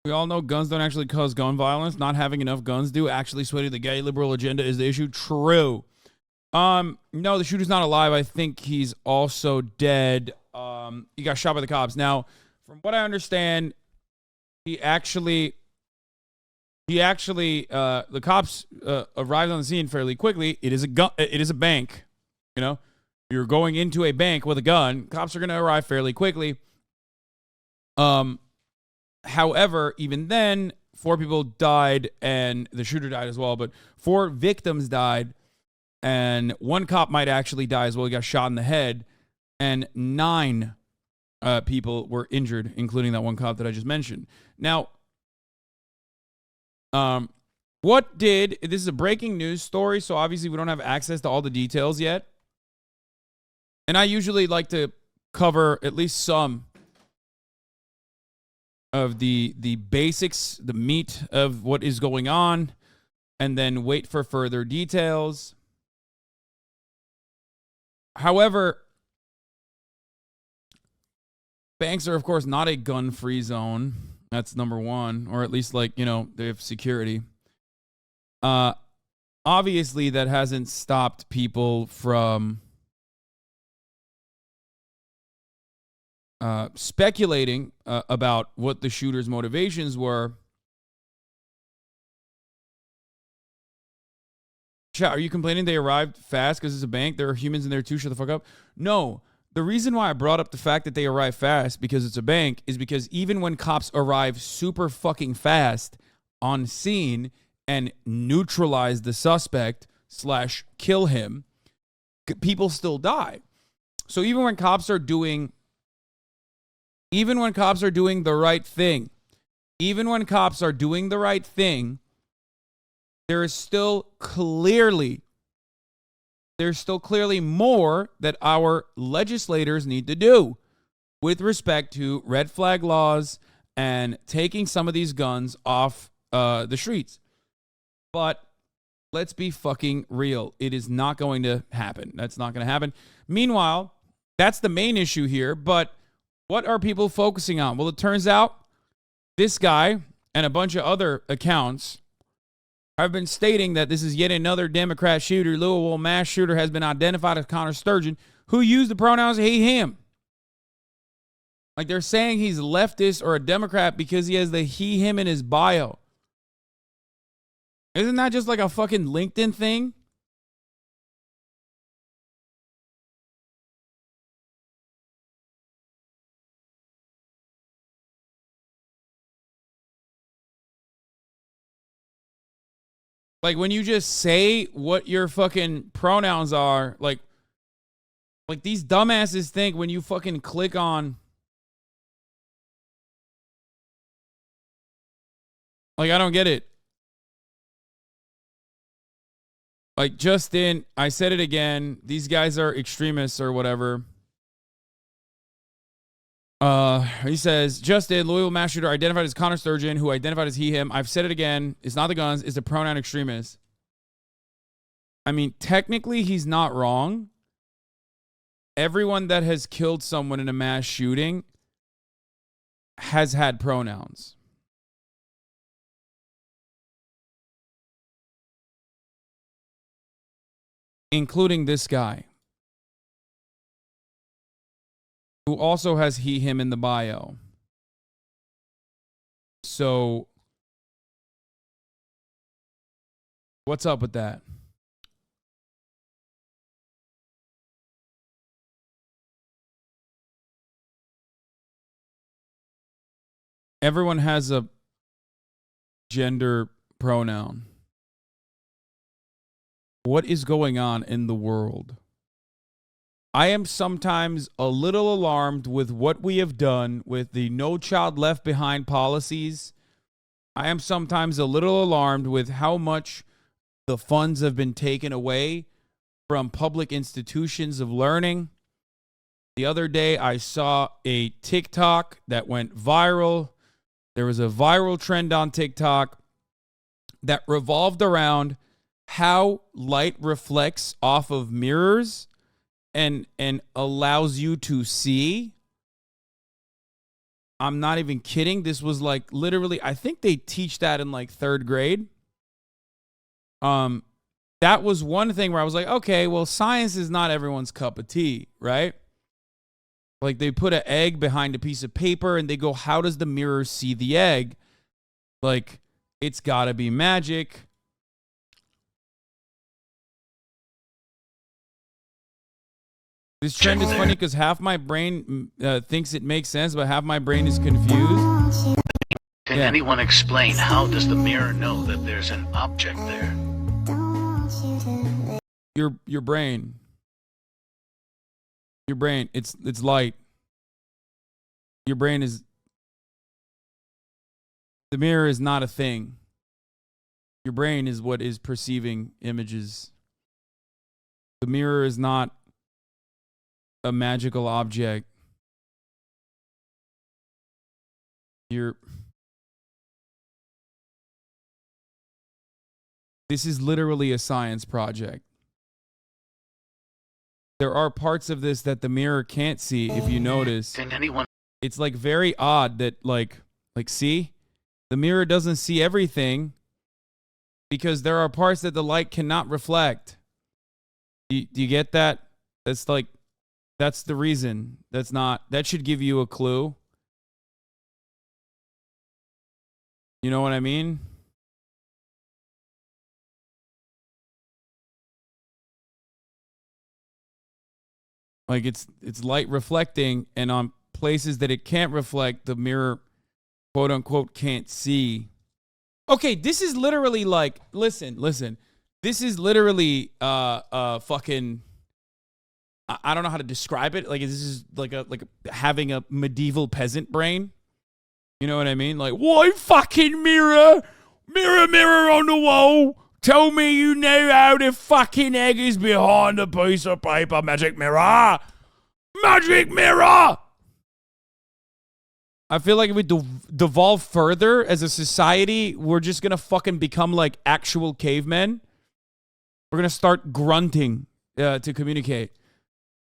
We all know guns don't actually cause gun violence. Not having enough guns do. Actually sweating the gay liberal agenda is the issue. True. No, the shooter's not alive. I think he's also dead. He got shot by the cops. Now, from what I understand, the cops arrived on the scene fairly quickly. It is a bank. You know, you're going into a bank with a gun. Cops are going to arrive fairly quickly. However, even then, 4 people died and the shooter died as well. But 4 victims died, and 1 cop might actually die as well. He got shot in the head, and 9 people were injured, including that 1 cop that I just mentioned. Now, this is a breaking news story, so obviously we don't have access to all the details yet. And I usually like to cover at least some of the basics, the meat of what is going on, and then wait for further details. However, banks are, of course, not a gun-free zone. That's number one, or at least, like, you know, they have security. Obviously, that hasn't stopped people from speculating about what the shooter's motivations were. Chat, are you complaining they arrived fast because it's a bank? There are humans in there too. Shut the fuck up. No. The reason why I brought up the fact that they arrive fast because it's a bank is because even when cops arrive super fucking fast on scene and neutralize the suspect / kill him, people still die. So even when cops are doing the right thing, there's still clearly more that our legislators need to do with respect to red flag laws and taking some of these guns off the streets. But let's be fucking real. It is not going to happen. That's not going to happen. Meanwhile, that's the main issue here. But what are people focusing on? Well, it turns out this guy and a bunch of other accounts have been stating that this is yet another Democrat shooter. Louisville mass shooter has been identified as Connor Sturgeon, who used the pronouns he, him. Like, they're saying he's leftist or a Democrat because he has the he, him in his bio. Isn't that just like a fucking LinkedIn thing? Like, when you just say what your fucking pronouns are, like these dumbasses think when you fucking click on, like, I don't get it. Like, Justin, I said it again. These guys are extremists or whatever. He says, Justin, Louisville mass shooter identified as Connor Sturgeon, who identified as he, him. I've said it again. It's not the guns. It's the pronoun extremist. I mean, technically, he's not wrong. Everyone that has killed someone in a mass shooting has had pronouns. Including this guy, who also has he, him in the bio. So, what's up with that? Everyone has a gender pronoun. What is going on in the world? I am sometimes a little alarmed with what we have done with the No Child Left Behind policies. I am sometimes a little alarmed with how much the funds have been taken away from public institutions of learning. The other day, I saw a TikTok that went viral. There was a viral trend on TikTok that revolved around how light reflects off of mirrors and allows you to see. I'm not even kidding. This was like literally, I think they teach that in like 3rd grade. That was one thing where I was like, okay, well, science is not everyone's cup of tea, right? Like they put an egg behind a piece of paper and they go, how does the mirror see the egg? Like, it's gotta be magic. This trend is funny because half my brain thinks it makes sense, but half my brain is confused. Can anyone explain how does the mirror know that there's an object there? Your brain. Your brain. It's light. Your brain is. The mirror is not a thing. Your brain is what is perceiving images. The mirror is not a magical object. This is literally a science project. There are parts of this that the mirror can't see, if you notice. Can anyone? It's like very odd that like see? The mirror doesn't see everything because there are parts that the light cannot reflect. Do you get that? That's the reason. That should give you a clue. You know what I mean? Like it's light reflecting, and on places that it can't reflect, the mirror, quote unquote, can't see. Okay, this is literally like, listen. This is literally fucking, I don't know how to describe it. Like this is like having a medieval peasant brain. You know what I mean? Like, why fucking mirror? Mirror on the wall. Tell me you know how the fucking egg is behind a piece of paper. Magic mirror. Magic mirror. I feel like if we devolve further as a society, we're just going to fucking become like actual cavemen. We're going to start grunting to communicate.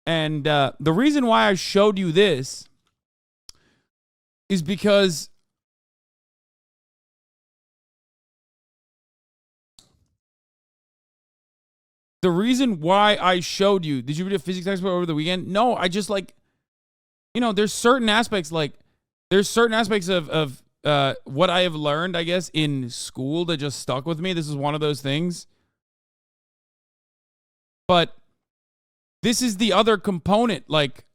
And the reason why I showed you this is because the reason why I showed you, did you read a physics textbook over the weekend? No, I just like, there's certain aspects of what I have learned, I guess, in school that just stuck with me. This is one of those things. But this is the other component, like,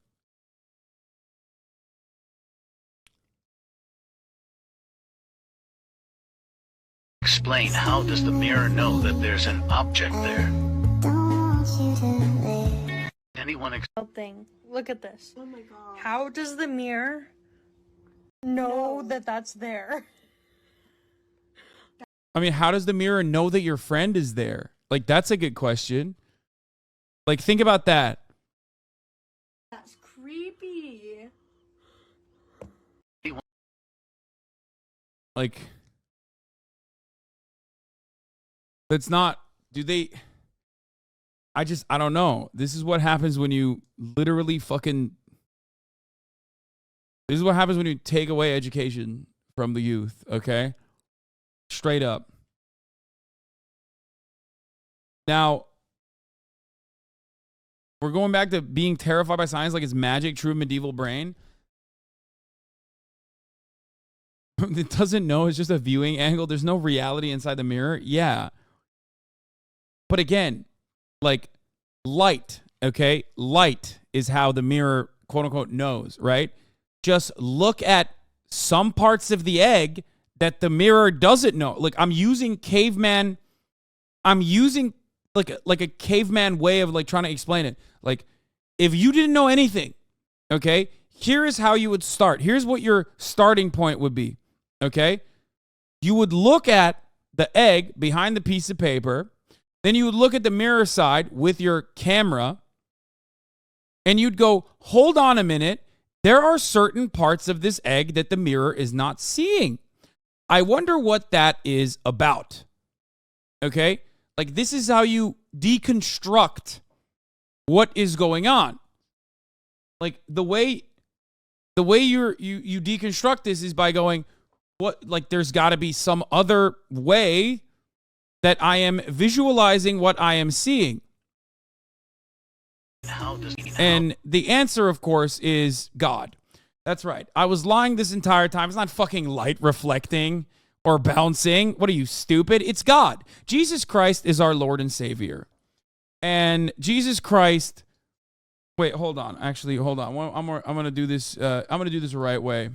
Explain how does the mirror know that there's an object there? Anyone thing. Look at this. Oh my god. How does the mirror know that that's there? I mean, how does the mirror know that your friend is there? Like, that's a good question. Like, think about that. That's creepy. Like, that's not, I don't know. This is what happens when you literally fucking, this is what happens when you take away education from the youth, okay? Straight up. Now, we're going back to being terrified by science like it's magic, true medieval brain. It doesn't know, it's just a viewing angle. There's no reality inside the mirror. Yeah. But again, like light, okay? Light is how the mirror, quote unquote, knows, right? Just look at some parts of the egg that the mirror doesn't know. Like I'm using like a caveman way of like trying to explain it. Like if you didn't know anything, okay, here is how you would start. Here's what your starting point would be, okay? You would look at the egg behind the piece of paper. Then you would look at the mirror side with your camera and you'd go, hold on a minute. There are certain parts of this egg that the mirror is not seeing. I wonder what that is about. Okay? Like this is how you deconstruct what is going on. Like the way the way you deconstruct this is by going, what, like, there's got to be some other way that I am visualizing what I am seeing. And the answer, of course, is God. That's right. I was lying this entire time. It's not fucking light reflecting or bouncing. What are you, stupid? It's God. Jesus Christ is our Lord and Savior. And Jesus Christ... Wait, hold on. Actually, hold on. I'm going to do this. I'm going to do this the right way.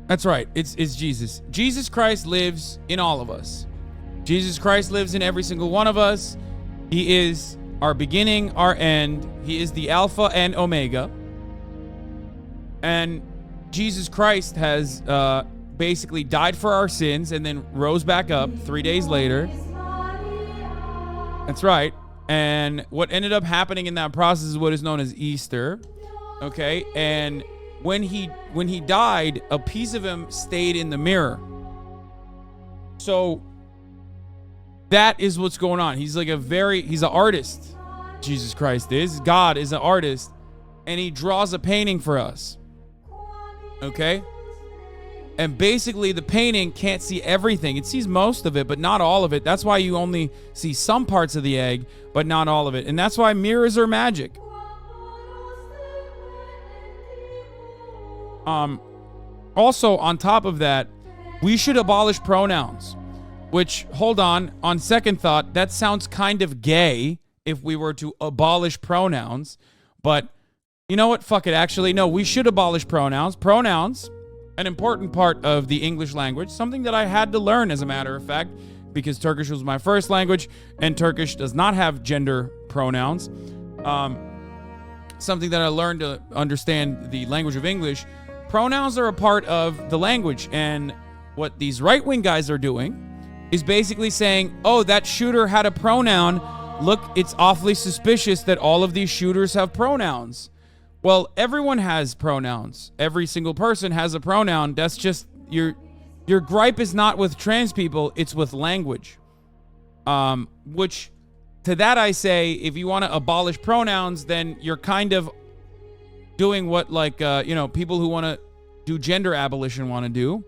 That's right. It's Jesus. Jesus Christ lives in all of us. Jesus Christ lives in every single one of us. He is our beginning, our end. He is the Alpha and Omega. And Jesus Christ has basically died for our sins and then rose back up 3 days later. That's right. And what ended up happening in that process is what is known as Easter. Okay? And when he died, a piece of him stayed in the mirror. So that is what's going on. He's like he's an artist. Jesus Christ is. God is an artist. And he draws a painting for us. Okay? And basically the painting can't see everything. It sees most of it, but not all of it. That's why you only see some parts of the egg, but not all of it. And that's why mirrors are magic. Also, on top of that, we should abolish pronouns, which, hold on second thought, that sounds kind of gay if we were to abolish pronouns. But you know what? Fuck it. Actually, no, we should abolish pronouns. Pronouns, an important part of the English language, something that I had to learn, as a matter of fact, because Turkish was my first language, and Turkish does not have gender pronouns. Something that I learned to understand the language of English. Pronouns are a part of the language, and what these right-wing guys are doing is basically saying, oh, that shooter had a pronoun. Look, it's awfully suspicious that all of these shooters have pronouns. Well, everyone has pronouns. Every single person has a pronoun. That's just, your gripe is not with trans people, it's with language. Which, to that I say, if you want to abolish pronouns, then you're kind of doing what, like, people who want to do gender abolition want to do.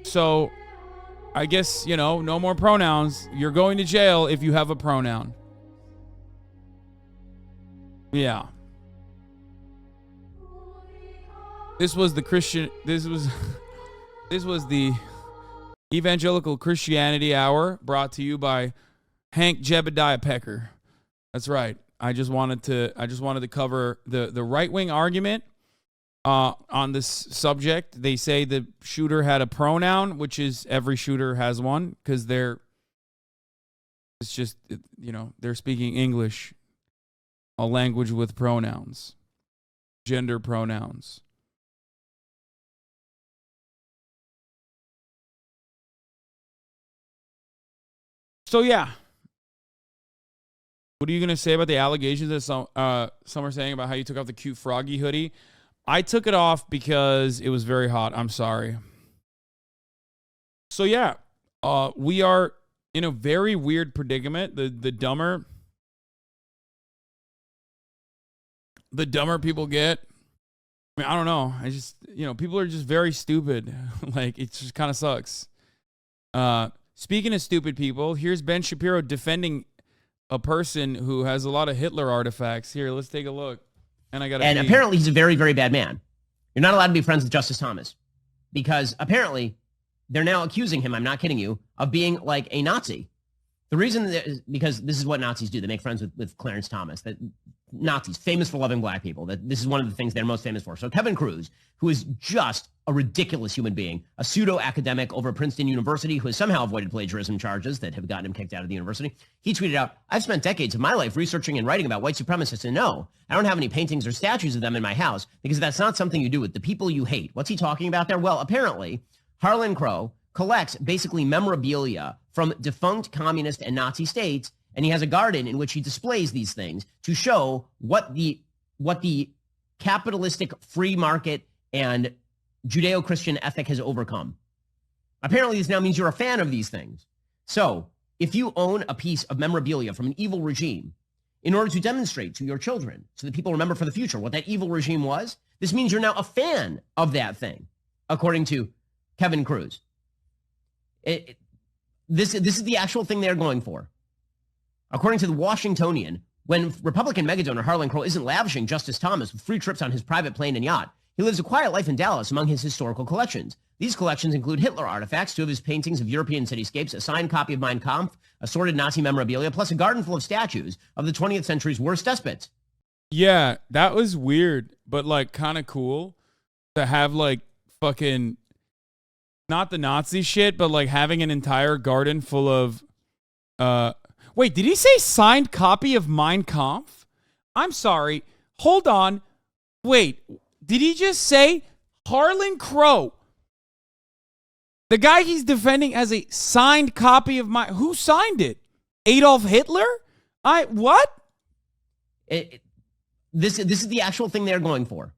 So, I guess, no more pronouns. You're going to jail if you have a pronoun. Yeah. This was the Evangelical Christianity Hour, brought to you by Hank Jebediah Pecker. That's right. I just wanted to cover the right-wing argument on this subject. They say the shooter had a pronoun, which is every shooter has one, because they're speaking English, a language with pronouns, gender pronouns. So yeah. What are you going to say about the allegations that some are saying about how you took off the cute froggy hoodie? I took it off because it was very hot. I'm sorry. So yeah, we are in a very weird predicament. The dumber people get, I mean, I don't know. I just, people are just very stupid. Like, it just kind of sucks. Speaking of stupid people, here's Ben Shapiro defending a person who has a lot of Hitler artifacts. Here, let's take a look. And apparently he's a very, very bad man. You're not allowed to be friends with Justice Thomas, because apparently they're now accusing him, I'm not kidding you, of being like a Nazi. The reason is because this is what Nazis do. They make friends with Clarence Thomas. That Nazis, famous for loving black people. That this is one of the things they're most famous for. So Kevin Cruz, who is just a ridiculous human being, a pseudo-academic over at Princeton University who has somehow avoided plagiarism charges that have gotten him kicked out of the university. He tweeted out, I've spent decades of my life researching and writing about white supremacists, and no, I don't have any paintings or statues of them in my house, because that's not something you do with the people you hate. What's he talking about there? Well, apparently, Harlan Crow collects basically memorabilia from defunct communist and Nazi states, and he has a garden in which he displays these things to show what the capitalistic free market and Judeo-Christian ethic has overcome. Apparently, this now means you're a fan of these things. So if you own a piece of memorabilia from an evil regime in order to demonstrate to your children so that people remember for the future what that evil regime was, this means you're now a fan of that thing, according to Kevin Cruz. This is the actual thing they're going for. According to the Washingtonian, when Republican megadonor Harlan Crow isn't lavishing Justice Thomas with free trips on his private plane and yacht, he lives a quiet life in Dallas among his historical collections. These collections include Hitler artifacts, 2 of his paintings of European cityscapes, a signed copy of Mein Kampf, assorted Nazi memorabilia, plus a garden full of statues of the 20th century's worst despots. Yeah, that was weird, but like kind of cool to have like fucking not the Nazi shit, but like having an entire garden full of wait, did he say signed copy of Mein Kampf? I'm sorry. Hold on. Wait, did he just say Harlan Crow? The guy he's defending has a signed copy of who signed it? Adolf Hitler? What? This is the actual thing they're going for.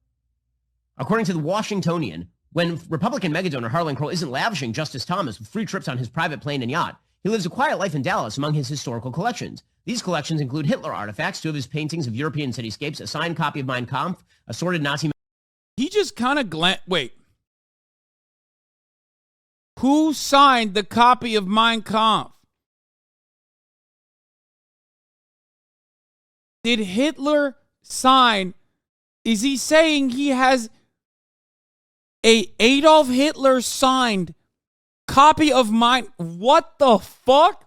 According to the Washingtonian, when Republican megadonor Harlan Crow isn't lavishing Justice Thomas with free trips on his private plane and yacht, he lives a quiet life in Dallas among his historical collections. These collections include Hitler artifacts, 2 of his paintings of European cityscapes, a signed copy of Mein Kampf, assorted Nazi... He just kind of wait. Who signed the copy of Mein Kampf? Did Hitler sign? Is he saying he has a Adolf Hitler signed copy of mine? What the fuck?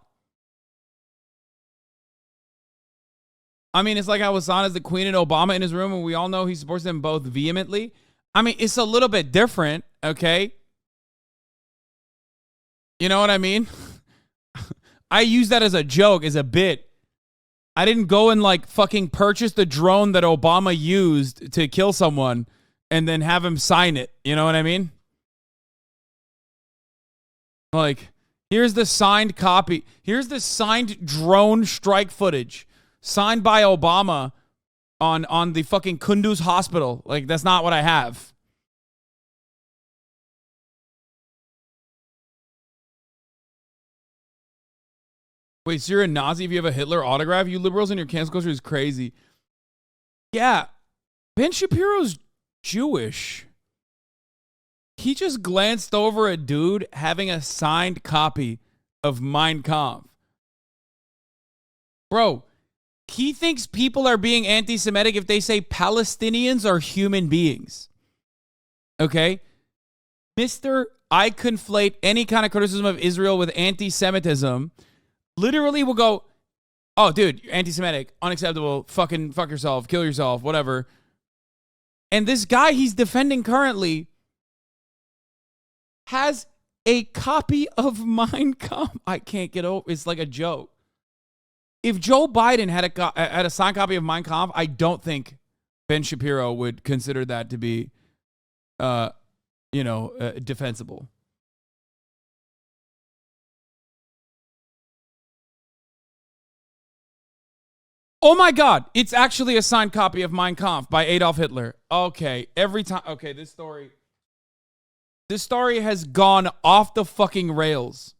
I mean, it's like how Hassan is the Queen and Obama in his room, and we all know he supports them both vehemently. I mean, it's a little bit different, okay? You know what I mean? I use that as a joke, as a bit. I didn't go and like fucking purchase the drone that Obama used to kill someone and then have him sign it. You know what I mean? Like, here's the signed copy. Here's the signed drone strike footage signed by Obama on the fucking Kunduz hospital. Like, that's not what I have. Wait, so you're a Nazi if you have a Hitler autograph? You liberals and your cancel culture is crazy. Yeah, Ben Shapiro's Jewish. He just glanced over a dude having a signed copy of Mein Kampf. Bro, he thinks people are being anti-Semitic if they say Palestinians are human beings. Okay? Mr. I conflate any kind of criticism of Israel with anti-Semitism. Literally will go, oh, dude, you're anti-Semitic, unacceptable, fucking fuck yourself, kill yourself, whatever. And this guy he's defending currently has a copy of Mein Kampf. I can't get over. It's like a joke. If Joe Biden had a signed copy of Mein Kampf, I don't think Ben Shapiro would consider that to be, defensible. Oh my God, it's actually a signed copy of Mein Kampf by Adolf Hitler. Okay, every time. Okay, this story has gone off the fucking rails.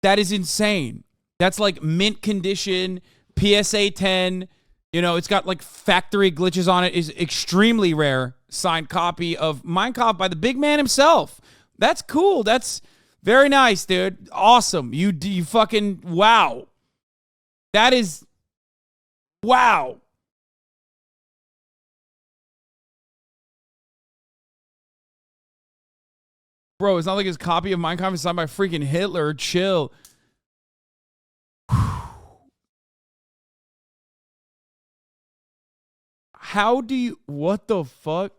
That is insane. That's like mint condition, PSA 10. You know, it's got like factory glitches on it. Is extremely rare signed copy of Mein Kampf by the big man himself. That's cool. That's very nice, dude. Awesome. You fucking wow. That is wow. Bro, it's not like his copy of Mein Kampf is signed by freaking Hitler. Chill. How do you... What the fuck?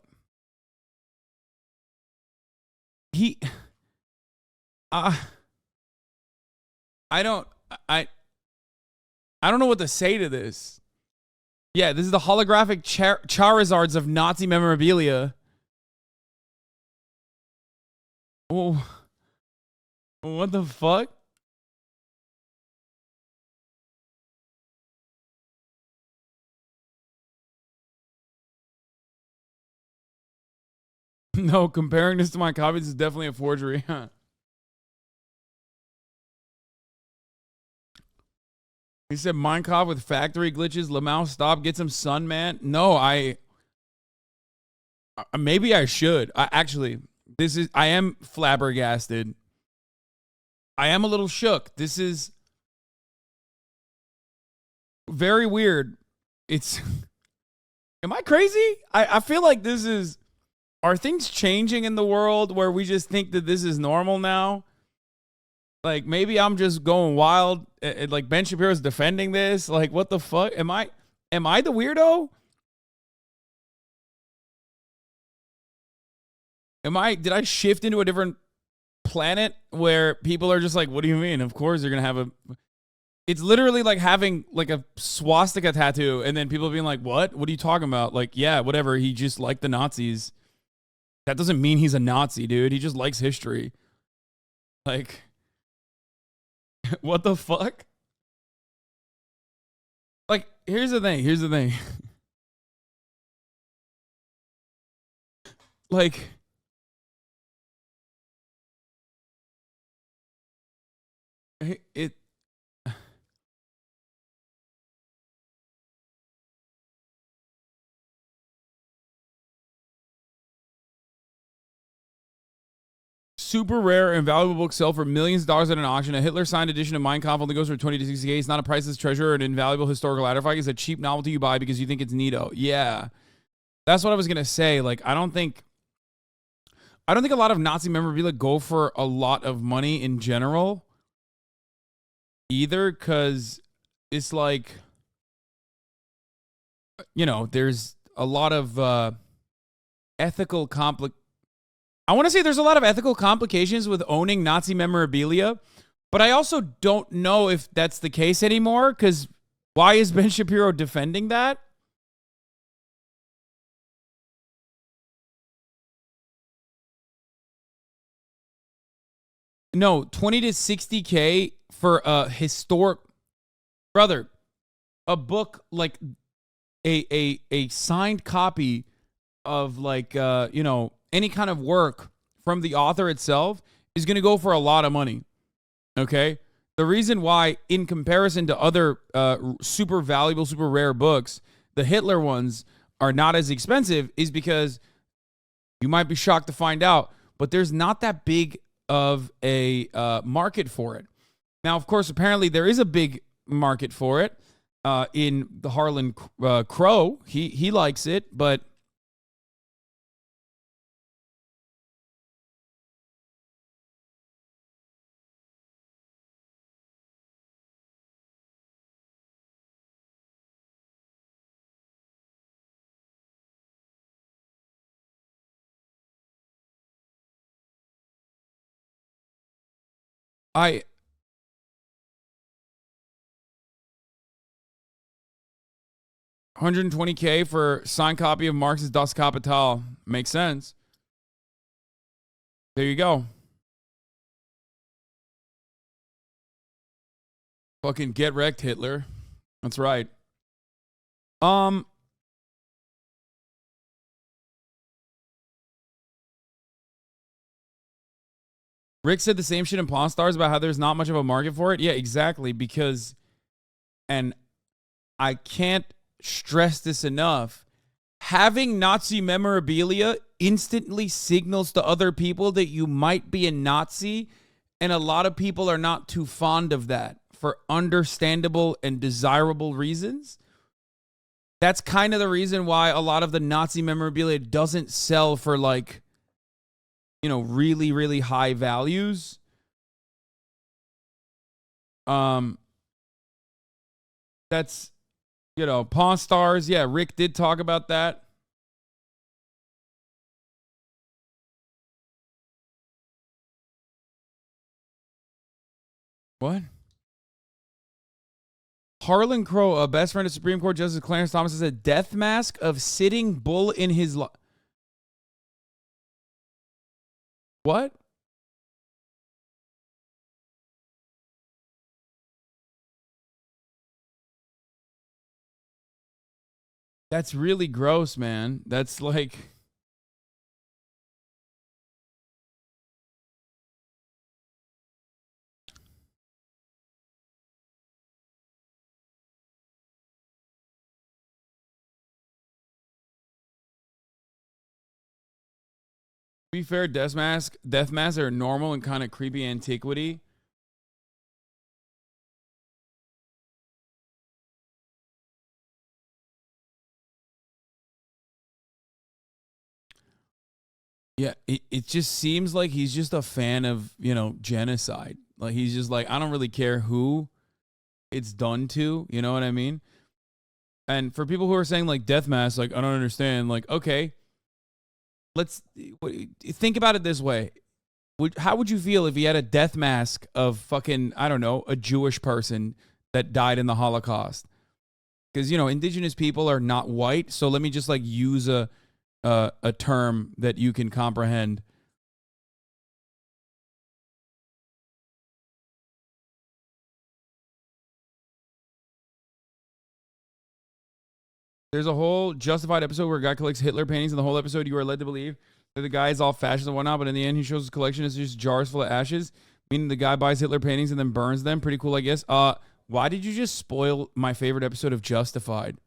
I don't know what to say to this. Yeah, this is the holographic Charizards of Nazi memorabilia. Oh, what the fuck? No, comparing this to my copies is definitely a forgery. He said Minecraft with factory glitches. Lamau, stop. Get some sun, man. No, maybe I should. I am flabbergasted. I am a little shook. This is very weird. Am I crazy? I feel like are things changing in the world where we just think that this is normal now? Like, maybe I'm just going wild. Like, Ben Shapiro's defending this. Like, what the fuck? Am I the weirdo? Did I shift into a different planet where people are just like, what do you mean? Of course you're going to have it's literally like having like a swastika tattoo and then people being like, what? What are you talking about? Like, yeah, whatever. He just liked the Nazis. That doesn't mean he's a Nazi, dude. He just likes history. Like, what the fuck? Like, here's the thing. Like, it super rare and valuable book sell for millions of dollars at an auction. A Hitler signed edition of Mein Kampf only goes for 20 to 60K. It's not a priceless treasure or an invaluable historical artifact. It's a cheap novelty you buy because you think it's neato. Yeah. That's what I was going to say. Like, I don't think a lot of Nazi memorabilia go for a lot of money in general either, because it's like, you know, there's a lot of ethical I want to say there's a lot of ethical complications with owning Nazi memorabilia, but I also don't know if that's the case anymore, because why is Ben Shapiro defending that? No, 20 to 60K for a historic, brother, a book like a signed copy of like, you know, any kind of work from the author itself is going to go for a lot of money. Okay. The reason why, in comparison to other super valuable, super rare books, the Hitler ones are not as expensive is because you might be shocked to find out, but there's not that big of a market for it. Now, of course, apparently there is a big market for it in the Harlan Crow. He likes it, but $120K for signed copy of Marx's Das Kapital. Makes sense. There you go. Fucking get wrecked, Hitler. That's right. Rick said the same shit in Pawn Stars about how there's not much of a market for it. Yeah, exactly. Because, and I can't stress this enough, having Nazi memorabilia instantly signals to other people that you might be a Nazi, and a lot of people are not too fond of that for understandable and desirable reasons. That's kind of the reason why a lot of the Nazi memorabilia doesn't sell for, like, you know, really, really high values. That's, you know, Pawn Stars. Yeah, Rick did talk about that. What? Harlan Crow, a best friend of Supreme Court Justice Clarence Thomas, has a death mask of Sitting Bull in his What? That's really gross, man. That's like... be fair, death masks are normal and kind of creepy antiquity. Yeah, it just seems like he's just a fan of, you know, genocide. Like, he's just like, I don't really care who it's done to, you know what I mean? And for people who are saying, like, death mask, like, I don't understand, like, okay, let's think about it this way. How would you feel if he had a death mask of fucking, I don't know, a Jewish person that died in the Holocaust? Because, you know, indigenous people are not white, so let me just, like, use a term that you can comprehend. There's a whole Justified episode where a guy collects Hitler paintings, and the whole episode you are led to believe that the guy is all fascist and whatnot, but in the end he shows his collection is just jars full of ashes, meaning the guy buys Hitler paintings and then burns them. Pretty cool, I guess. Why did you just spoil my favorite episode of Justified?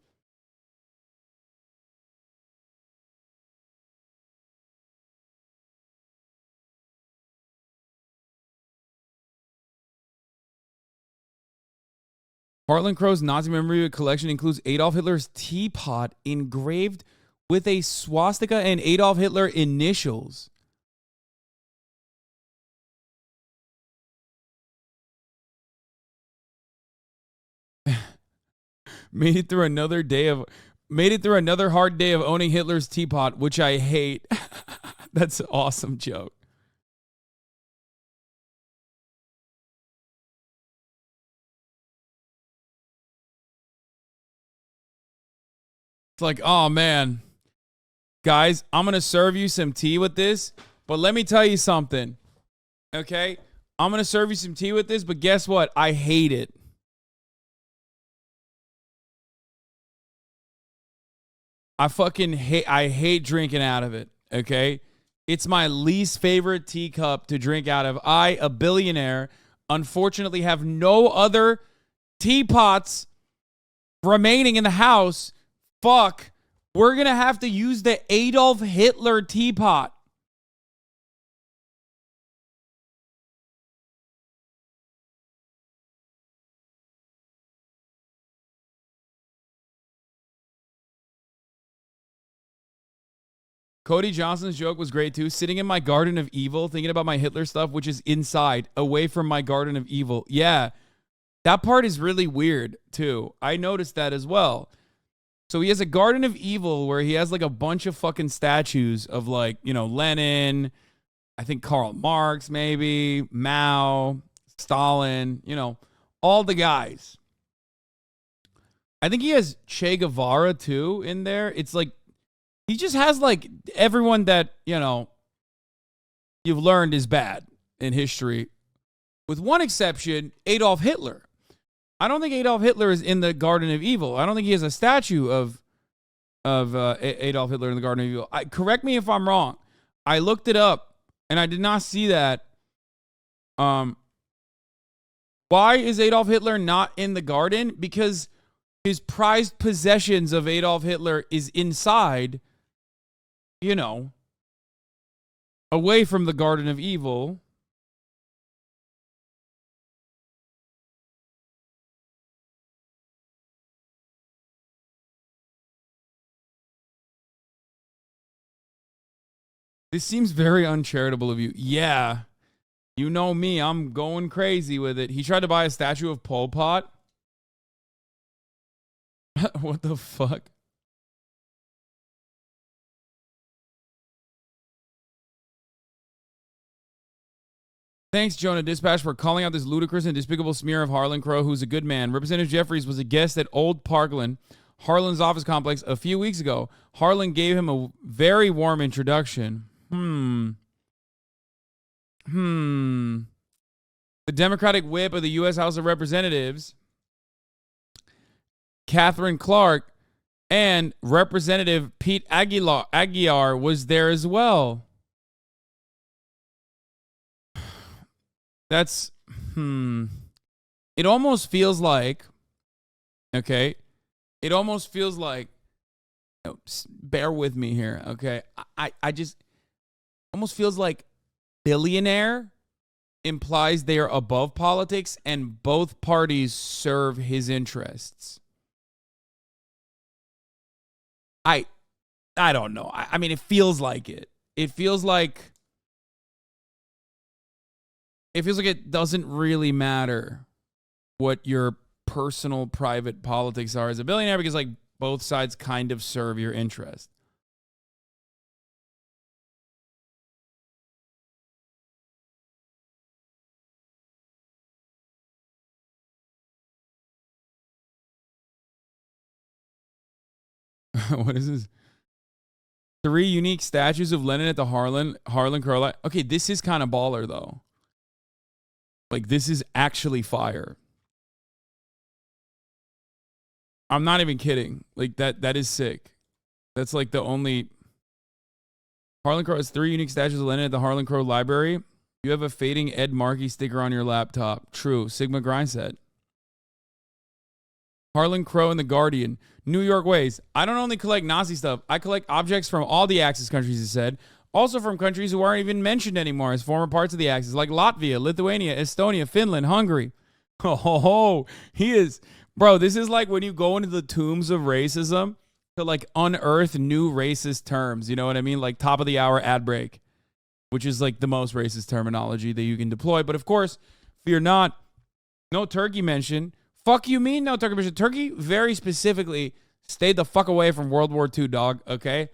Harlan Crow's Nazi memorabilia collection includes Adolf Hitler's teapot engraved with a swastika and Adolf Hitler initials. Made it through another hard day of owning Hitler's teapot, which I hate. That's an awesome joke. It's like, oh man, guys, I'm going to serve you some tea with this, but let me tell you something, okay? I'm going to serve you some tea with this, but guess what? I hate it. I hate drinking out of it, okay? It's my least favorite teacup to drink out of. I, a billionaire, unfortunately have no other teapots remaining in the house. Fuck, we're going to have to use the Adolf Hitler teapot. Cody Johnson's joke was great too. Sitting in my garden of evil, thinking about my Hitler stuff, which is inside, away from my garden of evil. Yeah, that part is really weird too. I noticed that as well. So he has a garden of evil where he has like a bunch of fucking statues of, like, you know, Lenin, I think Karl Marx, maybe, Mao, Stalin, you know, all the guys. I think he has Che Guevara too in there. It's like, he just has like everyone that, you know, you've learned is bad in history. With one exception, Adolf Hitler. I don't think Adolf Hitler is in the Garden of Evil. I don't think he has a statue of Adolf Hitler in the Garden of Evil. Correct me if I'm wrong. I looked it up and I did not see that. Why is Adolf Hitler not in the garden? Because his prized possessions of Adolf Hitler is inside, you know, away from the Garden of Evil. This seems very uncharitable of you. Yeah. You know me. I'm going crazy with it. He tried to buy a statue of Pol Pot. What the fuck? Thanks, Jonah Dispatch, for calling out this ludicrous and despicable smear of Harlan Crow, who's a good man. Representative Jeffries was a guest at Old Parkland, Harlan's office complex, a few weeks ago. Harlan gave him a very warm introduction. The Democratic whip of the U.S. House of Representatives, Catherine Clark, and Representative Pete Aguilar was there as well. That's, it almost feels like, okay, it almost feels like, bear with me here, okay? I just, almost feels like billionaire implies they are above politics and both parties serve his interests. I don't know. I mean, it feels like it. It feels like it doesn't really matter what your personal private politics are as a billionaire because like both sides kind of serve your interest. What is this? 3 unique statues of Lenin at the Harlan Crow. Okay, this is kind of baller though. Like this is actually fire. I'm not even kidding. Like that is sick. That's like the only Harlan Crow has 3 unique statues of Lenin at the Harlan Crow Library. You have a fading Ed Markey sticker on your laptop. True. Sigma Grind said. Harlan Crow and the Guardian. New York ways. I don't only collect Nazi stuff. I collect objects from all the Axis countries, he said. Also from countries who aren't even mentioned anymore as former parts of the Axis, like Latvia, Lithuania, Estonia, Finland, Hungary. Oh, he is. Bro, this is like when you go into the tombs of racism to like unearth new racist terms. You know what I mean? Like top of the hour ad break, which is like the most racist terminology that you can deploy. But of course, fear not. No Turkey mention. Fuck you mean no Turkey mention? Turkey very specifically stayed the fuck away from World War II, dog. Okay.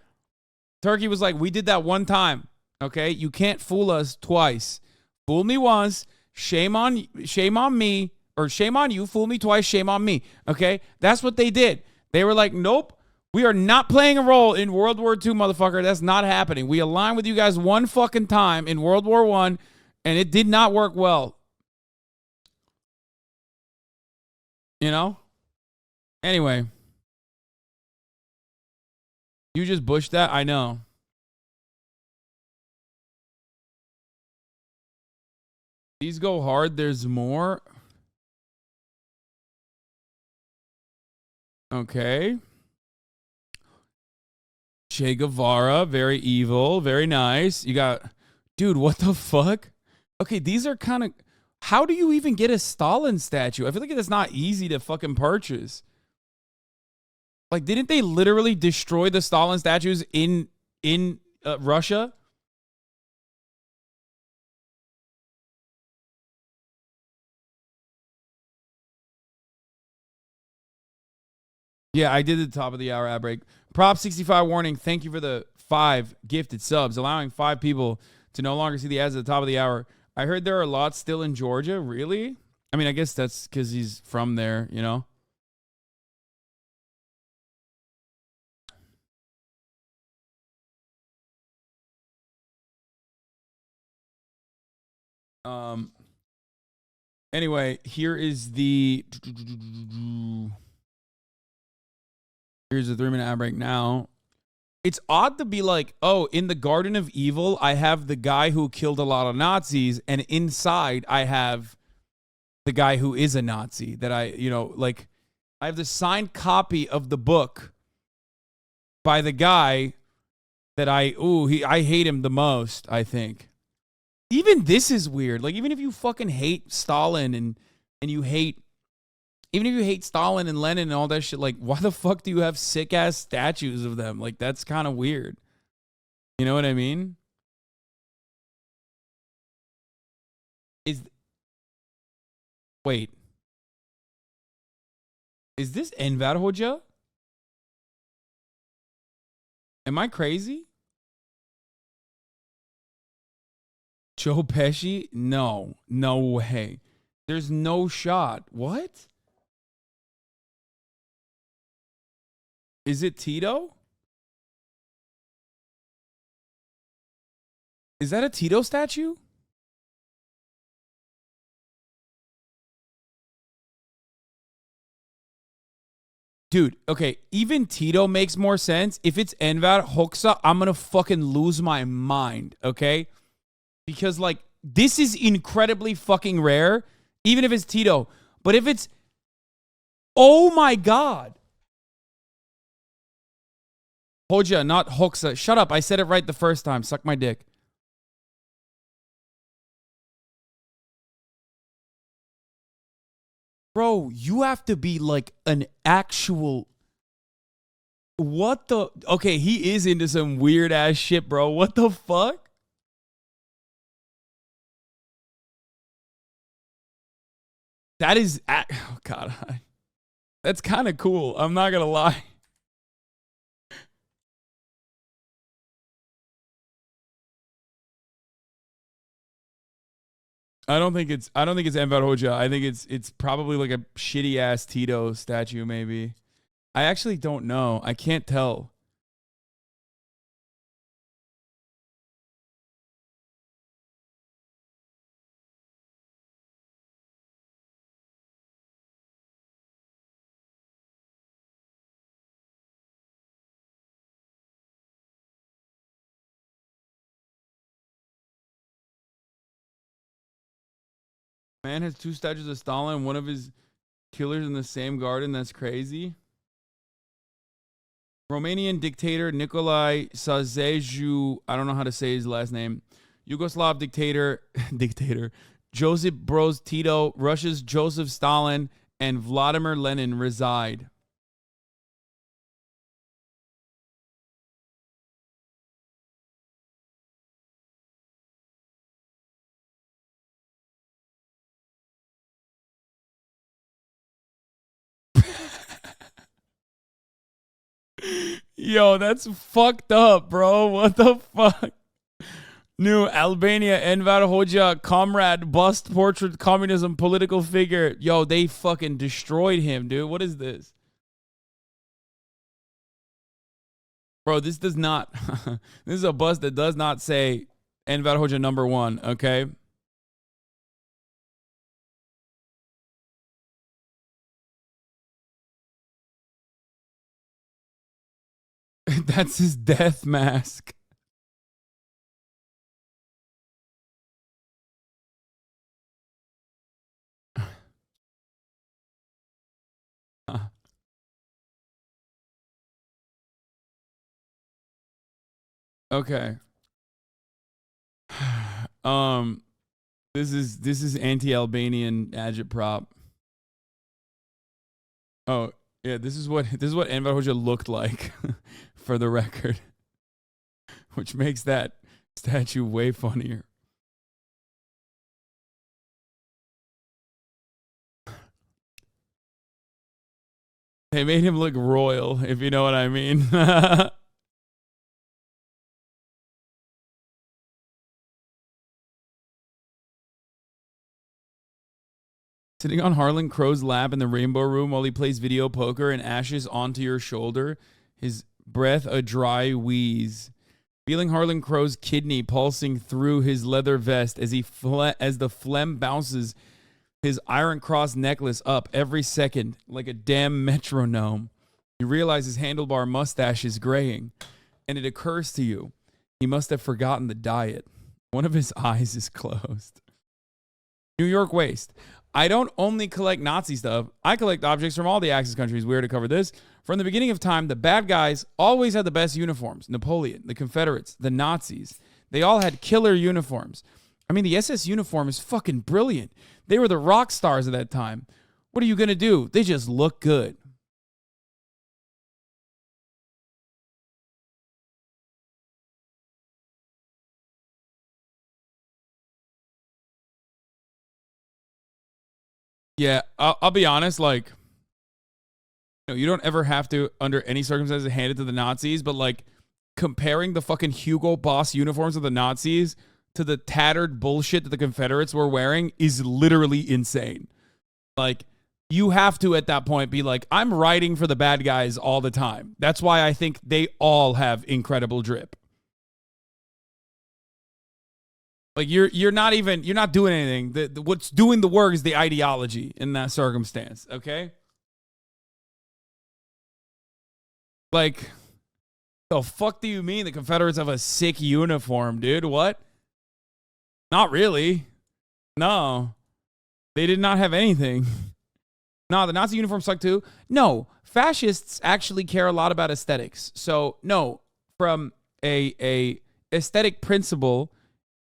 Turkey was like, we did that one time. Okay. You can't fool us twice. Fool me once. Shame on me. Or shame on you. Fool me twice. Shame on me. Okay. That's what they did. They were like, nope. We are not playing a role in World War II, motherfucker. That's not happening. We aligned with you guys one fucking time in World War I, and it did not work well. You know? Anyway. You just pushed that? I know. These go hard. There's more. Okay. Che Guevara. Very evil. Very nice. You got... Dude, what the fuck? Okay, these are kind of... How do you even get a Stalin statue? I feel like it's not easy to fucking purchase. Like, didn't they literally destroy the Stalin statues in Russia? Yeah, I did the top of the hour ad break. Prop 65 warning. Thank you for the 5 gifted subs, allowing 5 people to no longer see the ads at the top of the hour. I heard there are a lot still in Georgia. Really? I mean, I guess that's because he's from there, you know? Anyway, here's the 3-minute ad break now. It's odd to be like, oh, in the Garden of Evil, I have the guy who killed a lot of Nazis, and inside I have the guy who is a Nazi that I have the signed copy of the book by the guy that I hate him the most, I think. Even this is weird. Like, even if you fucking hate Stalin and you hate, even if you hate Stalin and Lenin and all that shit, like, why the fuck do you have sick-ass statues of them? Like, that's kind of weird. You know what I mean? Wait. Is this Enver Hoca? Am I crazy? Joe Pesci? No. No way. There's no shot. What? Is it Tito? Is that a Tito statue? Dude, okay, even Tito makes more sense. If it's Enver Hoxha, I'm going to fucking lose my mind, okay? Because, like, this is incredibly fucking rare, even if it's Tito. But if it's... Oh, my God. Hoja, not Hoxha. Shut up. I said it right the first time. Suck my dick. Bro, you have to be like an actual... What the... Okay, he is into some weird ass shit, bro. What the fuck? That is... Oh, God. That's kind of cool. I'm not going to lie. I don't think it's Enver Hoxha. I think it's probably like a shitty ass Tito statue, maybe. I actually don't know. I can't tell. Man has 2 statues of Stalin and one of his killers in the same garden. That's crazy. Romanian dictator Nicolae Ceausescu, I don't know how to say his last name. Yugoslav dictator Joseph Broz Tito, Russia's Joseph Stalin, and Vladimir Lenin reside. Yo, that's fucked up, bro. What the fuck? New Albania, Enver Hoxha, comrade, bust, portrait, communism, political figure. Yo, they fucking destroyed him, dude. What is this? Bro, this does not... this is a bust that does not say Enver Hoxha #1, okay? That's his death mask. Okay. This is anti-Albanian agitprop. Oh, yeah, this is what Enver Hoxha looked like, for the record. Which makes that statue way funnier. They made him look royal, if you know what I mean. Sitting on Harlan Crow's lap in the Rainbow Room while he plays video poker and ashes onto your shoulder, his breath a dry wheeze. Feeling Harlan Crow's kidney pulsing through his leather vest as as the phlegm bounces his Iron Cross necklace up every second like a damn metronome. You realize his handlebar mustache is graying, and it occurs to you he must have forgotten the diet. One of his eyes is closed. New York Waste. I don't only collect Nazi stuff. I collect objects from all the Axis countries. We're to cover this. From the beginning of time, the bad guys always had the best uniforms. Napoleon, the Confederates, the Nazis. They all had killer uniforms. I mean, the SS uniform is fucking brilliant. They were the rock stars of that time. What are you going to do? They just look good. Yeah, I'll be honest, like, you don't ever have to, under any circumstances, hand it to the Nazis, but, like, comparing the fucking Hugo Boss uniforms of the Nazis to the tattered bullshit that the Confederates were wearing is literally insane. Like, you have to, at that point, be like, I'm riding for the bad guys all the time. That's why I think they all have incredible drip. Like, you're not doing anything. What's doing the work is the ideology in that circumstance, okay? Like, the fuck do you mean the Confederates have a sick uniform, dude? What? Not really. No. They did not have anything. No, the Nazi uniform sucked too. No, fascists actually care a lot about aesthetics. So, no, from a aesthetic principle,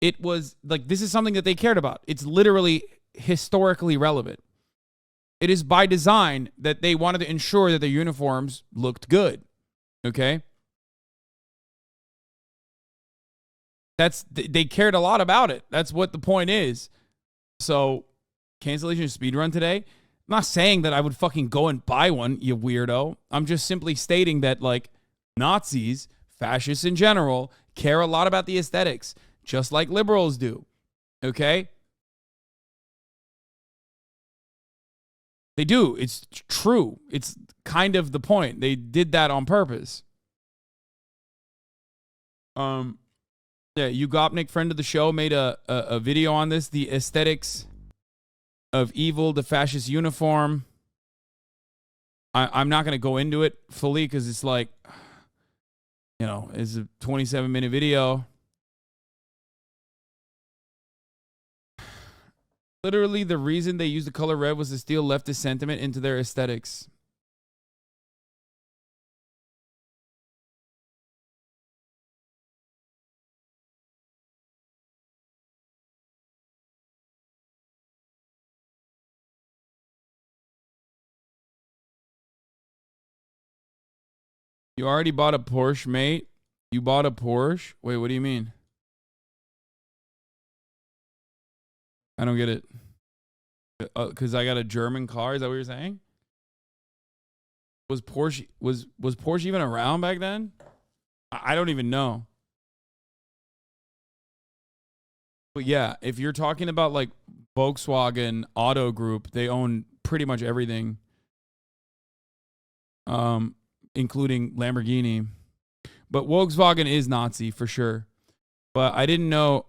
it was like, this is something that they cared about. It's literally historically relevant. It is by design that they wanted to ensure that their uniforms looked good. Okay? They cared a lot about it. That's what the point is. So, cancellation of speedrun today. I'm not saying that I would fucking go and buy one, you weirdo. I'm just simply stating that, like, Nazis, fascists in general, care a lot about the aesthetics, just like liberals do. Okay? They do. It's true. It's kind of the point. They did that on purpose. Yeah, Ugopnik, friend of the show, made a video on this. The aesthetics of evil, the fascist uniform. I'm not going to go into it fully because it's like, you know, it's a 27-minute video. Literally, the reason they used the color red was to steal leftist sentiment into their aesthetics. You already bought a Porsche, mate? You bought a Porsche? Wait, what do you mean? I don't get it. Because I got a German car? Is that what you're saying? Was Porsche even around back then? I don't even know. But yeah, if you're talking about like Volkswagen Auto Group, they own pretty much everything. Including Lamborghini. But Volkswagen is Nazi for sure. But I didn't know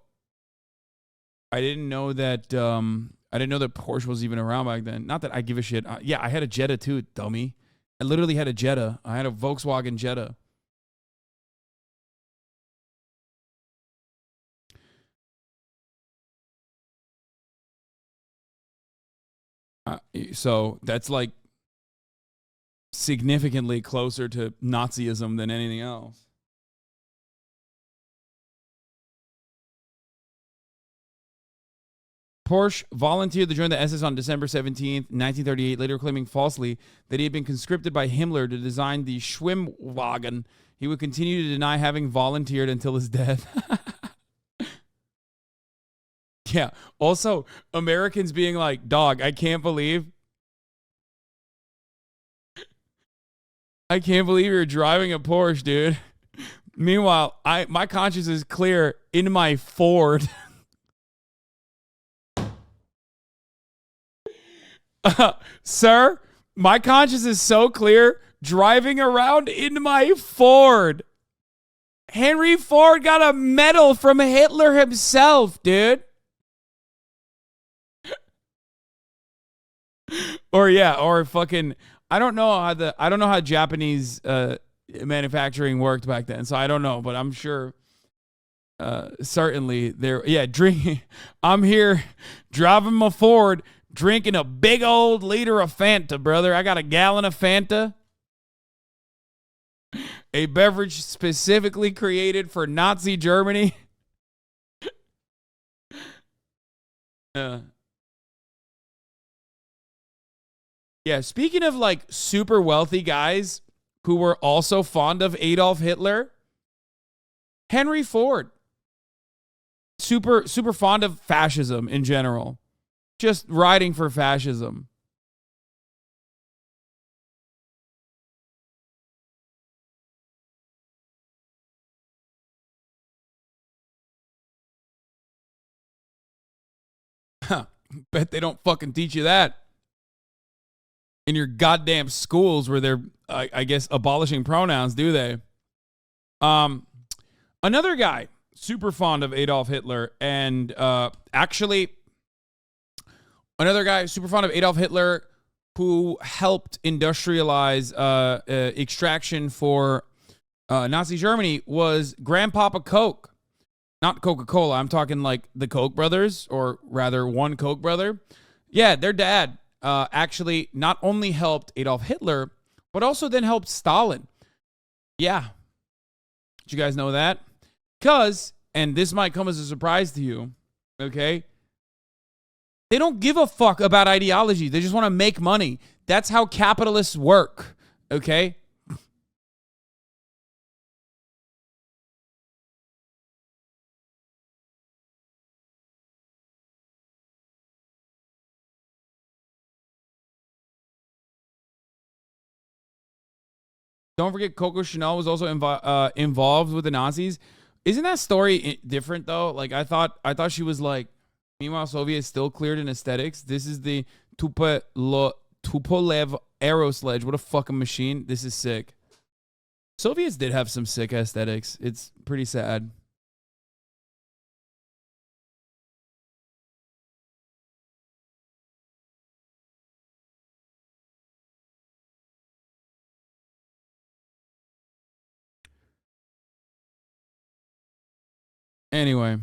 that Porsche was even around back then. Not that I give a shit. Yeah, I had a Jetta too, dummy. I literally had a Jetta. I had a Volkswagen Jetta. So that's like significantly closer to Nazism than anything else. Porsche volunteered to join the SS on December 17th, 1938, later claiming falsely that he had been conscripted by Himmler to design the Schwimmwagen. He would continue to deny having volunteered until his death. Yeah. Also, Americans being like, dog, I can't believe you're driving a Porsche, dude. Meanwhile, my conscience is clear in my Ford. Sir, my conscience is so clear driving around in my Ford. Henry Ford got a medal from Hitler himself, dude. Or fucking, I don't know how Japanese manufacturing worked back then, so I don't know, but I'm sure certainly drinking. I'm here driving my Ford, drinking a big old liter of Fanta, brother. I got a gallon of Fanta. A beverage specifically created for Nazi Germany. Yeah, speaking of like super wealthy guys who were also fond of Adolf Hitler, Henry Ford. Super fond of fascism in general. Just riding for fascism. Huh. Bet they don't fucking teach you that in your goddamn schools where they're, I guess, abolishing pronouns, do they? Another guy super fond of Adolf Hitler, and actually another guy super fond of Adolf Hitler who helped industrialize extraction for Nazi Germany was Grandpapa Coke. Not Coca-Cola. I'm talking like the Koch brothers, or rather one Koch brother. Yeah, their dad actually not only helped Adolf Hitler, but also then helped Stalin. Yeah. Did you guys know that? Because, and this might come as a surprise to you, okay? They don't give a fuck about ideology. They just want to make money. That's how capitalists work, okay? Don't forget Coco Chanel was also involved with the Nazis. Isn't that story different though? Like I thought she was like, meanwhile Soviets still cleared in aesthetics. This is the Tupolev Aero Sledge. What a fucking machine. This is sick. Soviets did have some sick aesthetics. It's pretty sad. Anyway,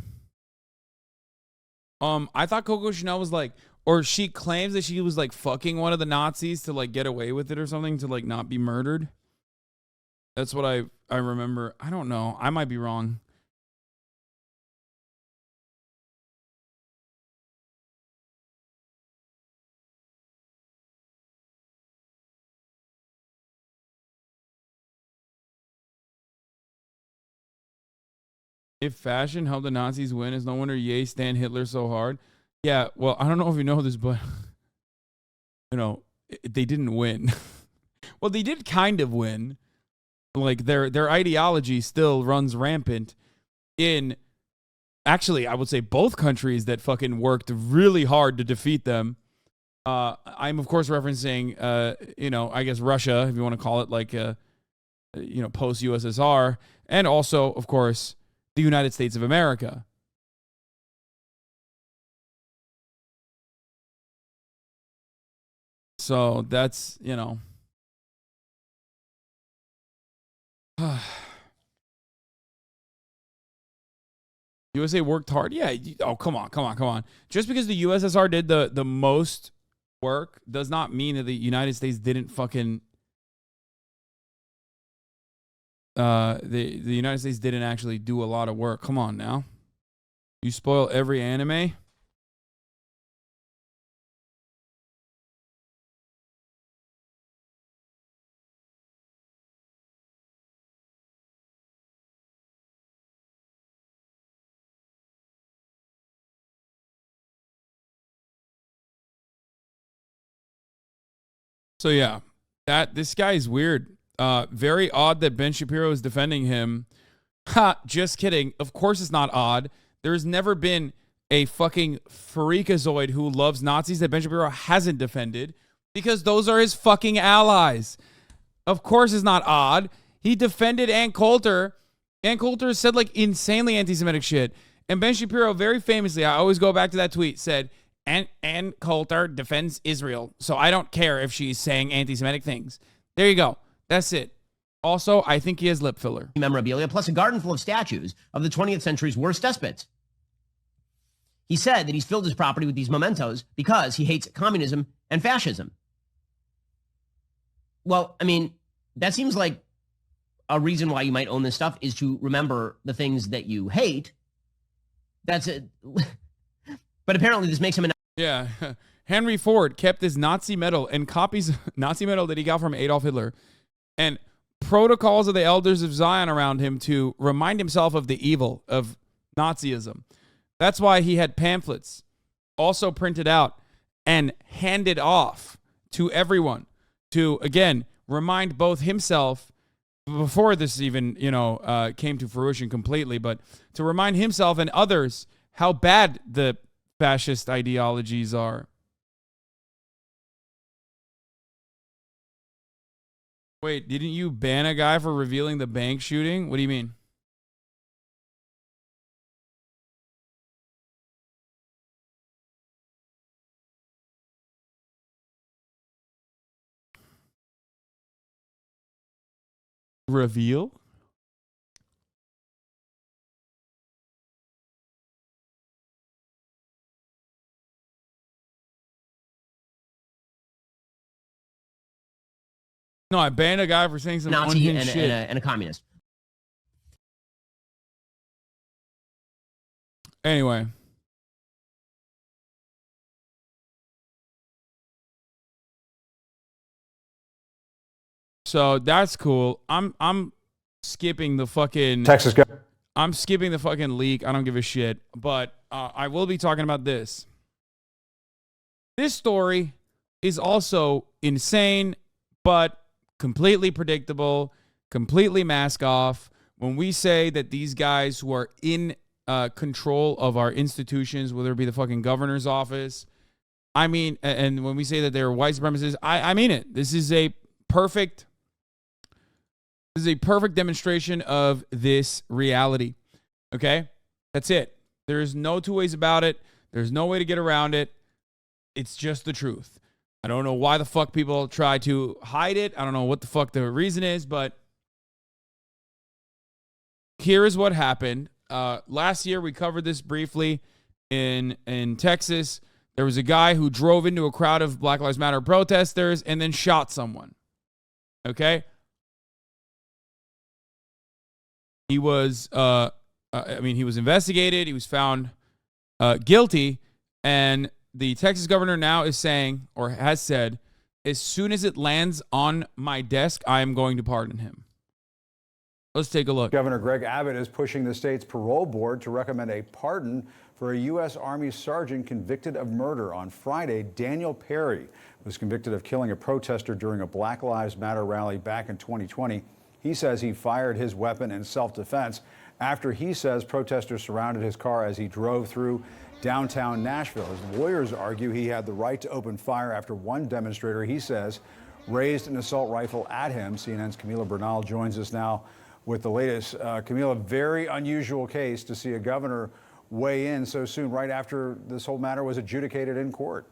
I thought Coco Chanel was like, or she claims that she was like fucking one of the Nazis to like get away with it or something, to like not be murdered. That's what I remember. I don't know. I might be wrong. If fashion helped the Nazis win, is no wonder Ye stand Hitler so hard. Yeah, well, I don't know if you know this, but you know, they didn't win. Well, they did kind of win. Like their ideology still runs rampant in, actually, I would say both countries that fucking worked really hard to defeat them. I'm of course referencing, you know, I guess Russia, if you want to call it like, you know, post USSR, and also, of course, the United States of America. So that's, you know. USA worked hard. Yeah. Oh, come on. Just because the USSR did the most work does not mean that the United States didn't fucking the United States didn't actually do a lot of work. Come on now. You spoil every anime. So yeah, this guy is weird. Very odd that Ben Shapiro is defending him. Ha, just kidding. Of course it's not odd. There's never been a fucking freakazoid who loves Nazis that Ben Shapiro hasn't defended, because those are his fucking allies. Of course it's not odd. He defended Ann Coulter. Ann Coulter said like insanely anti-Semitic shit. And Ben Shapiro very famously, I always go back to that tweet, said, Ann Coulter defends Israel, so I don't care if she's saying anti-Semitic things. There you go. That's it. Also, I think he has lip filler. Memorabilia, plus a garden full of statues of the 20th century's worst despots. He said that he's filled his property with these mementos because he hates communism and fascism. Well, I mean, that seems like a reason why you might own this stuff is to remember the things that you hate. That's it. But apparently this makes him an... Yeah. Henry Ford kept his Nazi medal and copies Nazi medal that he got from Adolf Hitler and protocols of the elders of Zion around him to remind himself of the evil of Nazism. That's why he had pamphlets also printed out and handed off to everyone to, again, remind both himself, before this even, you know, came to fruition completely, but to remind himself and others how bad the fascist ideologies are. Wait, didn't you ban a guy for revealing the bank shooting? What do you mean? Reveal? No, I banned a guy for saying some Nazi unhinged shit. and a communist. Anyway. So that's cool. I'm skipping the fucking Texas. I'm skipping the fucking leak. I don't give a shit. But I will be talking about this. This story is also insane, but completely predictable, completely mask off. When we say that these guys who are in control of our institutions, whether it be the fucking governor's office, I mean, and when we say that they're white supremacists, I mean it. This is a perfect demonstration of this reality. Okay? That's it. There's no two ways about it. There's no way to get around it. It's just the truth. I don't know why the fuck people try to hide it. I don't know what the fuck the reason is, but here is what happened. Last year, we covered this briefly in Texas. There was a guy who drove into a crowd of Black Lives Matter protesters and then shot someone. Okay? He was, he was investigated. He was found guilty. And the Texas governor now is saying, or has said, as soon as it lands on my desk, I am going to pardon him. Let's take a look. Governor Greg Abbott is pushing the state's parole board to recommend a pardon for a U.S. Army sergeant convicted of murder. On Friday, Daniel Perry was convicted of killing a protester during a Black Lives Matter rally back in 2020. He says he fired his weapon in self-defense after he says protesters surrounded his car as he drove through downtown Nashville. His lawyers argue he had the right to open fire after one demonstrator, he says, raised an assault rifle at him. CNN's Camila Bernal joins us now with the latest. Camila, very unusual case to see a governor weigh in so soon, right after this whole matter was adjudicated in court.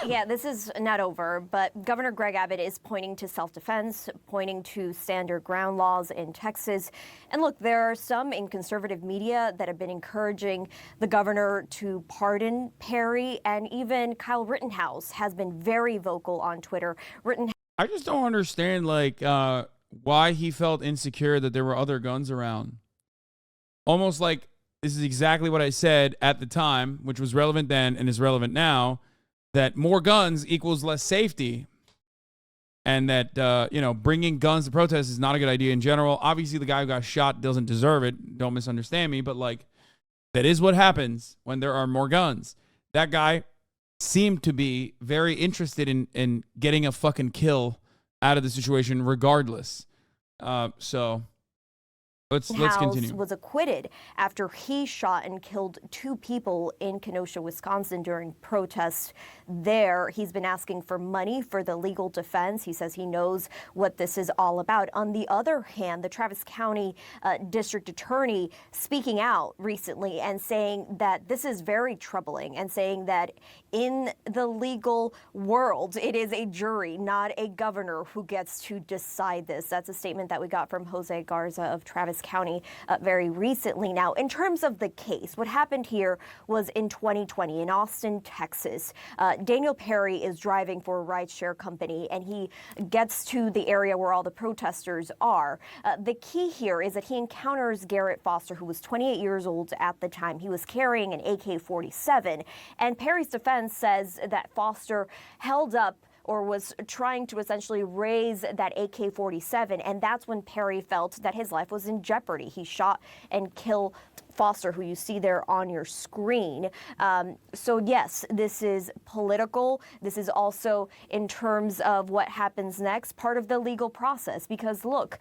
Yeah, this is not over, but Governor Greg Abbott is pointing to self-defense, pointing to standard ground laws in Texas. And look, there are some in conservative media that have been encouraging the governor to pardon Perry, and even Kyle Rittenhouse has been very vocal on Twitter. I just don't understand, why he felt insecure that there were other guns around. Almost like this is exactly what I said at the time, which was relevant then and is relevant now, that more guns equals less safety. And that, bringing guns to protests is not a good idea in general. Obviously, the guy who got shot doesn't deserve it. Don't misunderstand me. But, that is what happens when there are more guns. That guy seemed to be very interested in getting a fucking kill out of the situation regardless. So let's continue. Was acquitted after he shot and killed 2 people in Kenosha, Wisconsin during protests there. He's been asking for money for the legal defense. He says he knows what this is all about. On the other hand, the Travis County District Attorney speaking out recently and saying that this is very troubling, and saying that in the legal world, it is a jury, not a governor, who gets to decide this. That's a statement that we got from Jose Garza of Travis County very recently. Now, in terms of the case, what happened here was in 2020 in Austin, Texas. Daniel Perry is driving for a rideshare company, and he gets to the area where all the protesters are. The key here is that he encounters Garrett Foster, who was 28 years old at the time. He was carrying an AK-47, and Perry's defense says that Foster held up or was trying to essentially raise that AK-47, and that's when Perry felt that his life was in jeopardy. He shot and killed Foster, who you see there on your screen. So yes, this is political. This is also, in terms of what happens next, part of the legal process. Because look,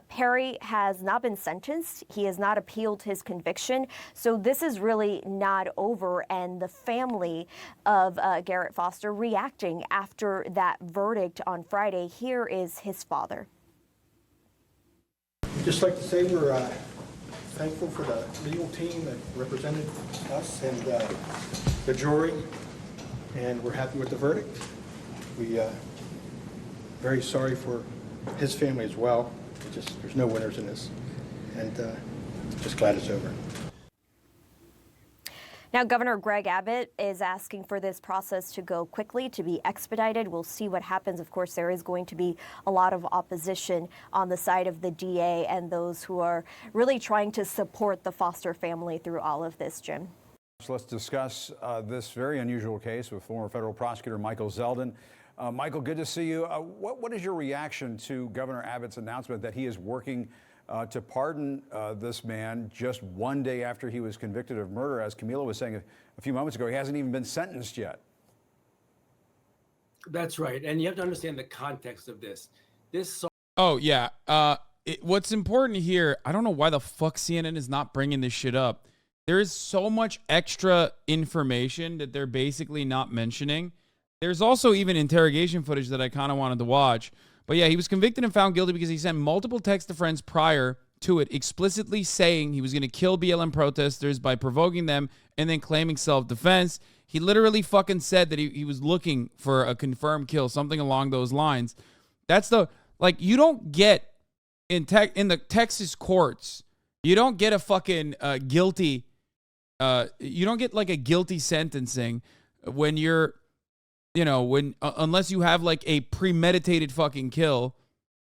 Perry has not been sentenced. He has not appealed his conviction. So this is really not over. And the family of Garrett Foster reacting after that verdict on Friday. Here is his father. Just like to say we're thankful for the legal team that represented us and the jury, and we're happy with the verdict. We very sorry for his family as well. There's no winners in this, and just glad it's over. Now, Governor Greg Abbott is asking for this process to go quickly, to be expedited. We'll see what happens. Of course, there is going to be a lot of opposition on the side of the DA and those who are really trying to support the Foster family through all of this, Jim. So let's discuss this very unusual case with former federal prosecutor Michael Zeldin. Michael, good to see you. What is your reaction to Governor Abbott's announcement that he is working to pardon this man just one day after he was convicted of murder? As Camila was saying a few moments ago, he hasn't even been sentenced yet. That's right. And you have to understand the context of this. Oh, yeah. What's important here, I don't know why the fuck CNN is not bringing this shit up. There is so much extra information that they're basically not mentioning. There's also even interrogation footage that I kind of wanted to watch. But yeah, he was convicted and found guilty because he sent multiple texts to friends prior to it, explicitly saying he was going to kill BLM protesters by provoking them and then claiming self-defense. He literally fucking said that he was looking for a confirmed kill, something along those lines. That's the, like, you don't get in the Texas courts, you don't get a fucking guilty, you don't get like a guilty sentencing when you're, you know, when unless you have like a premeditated fucking kill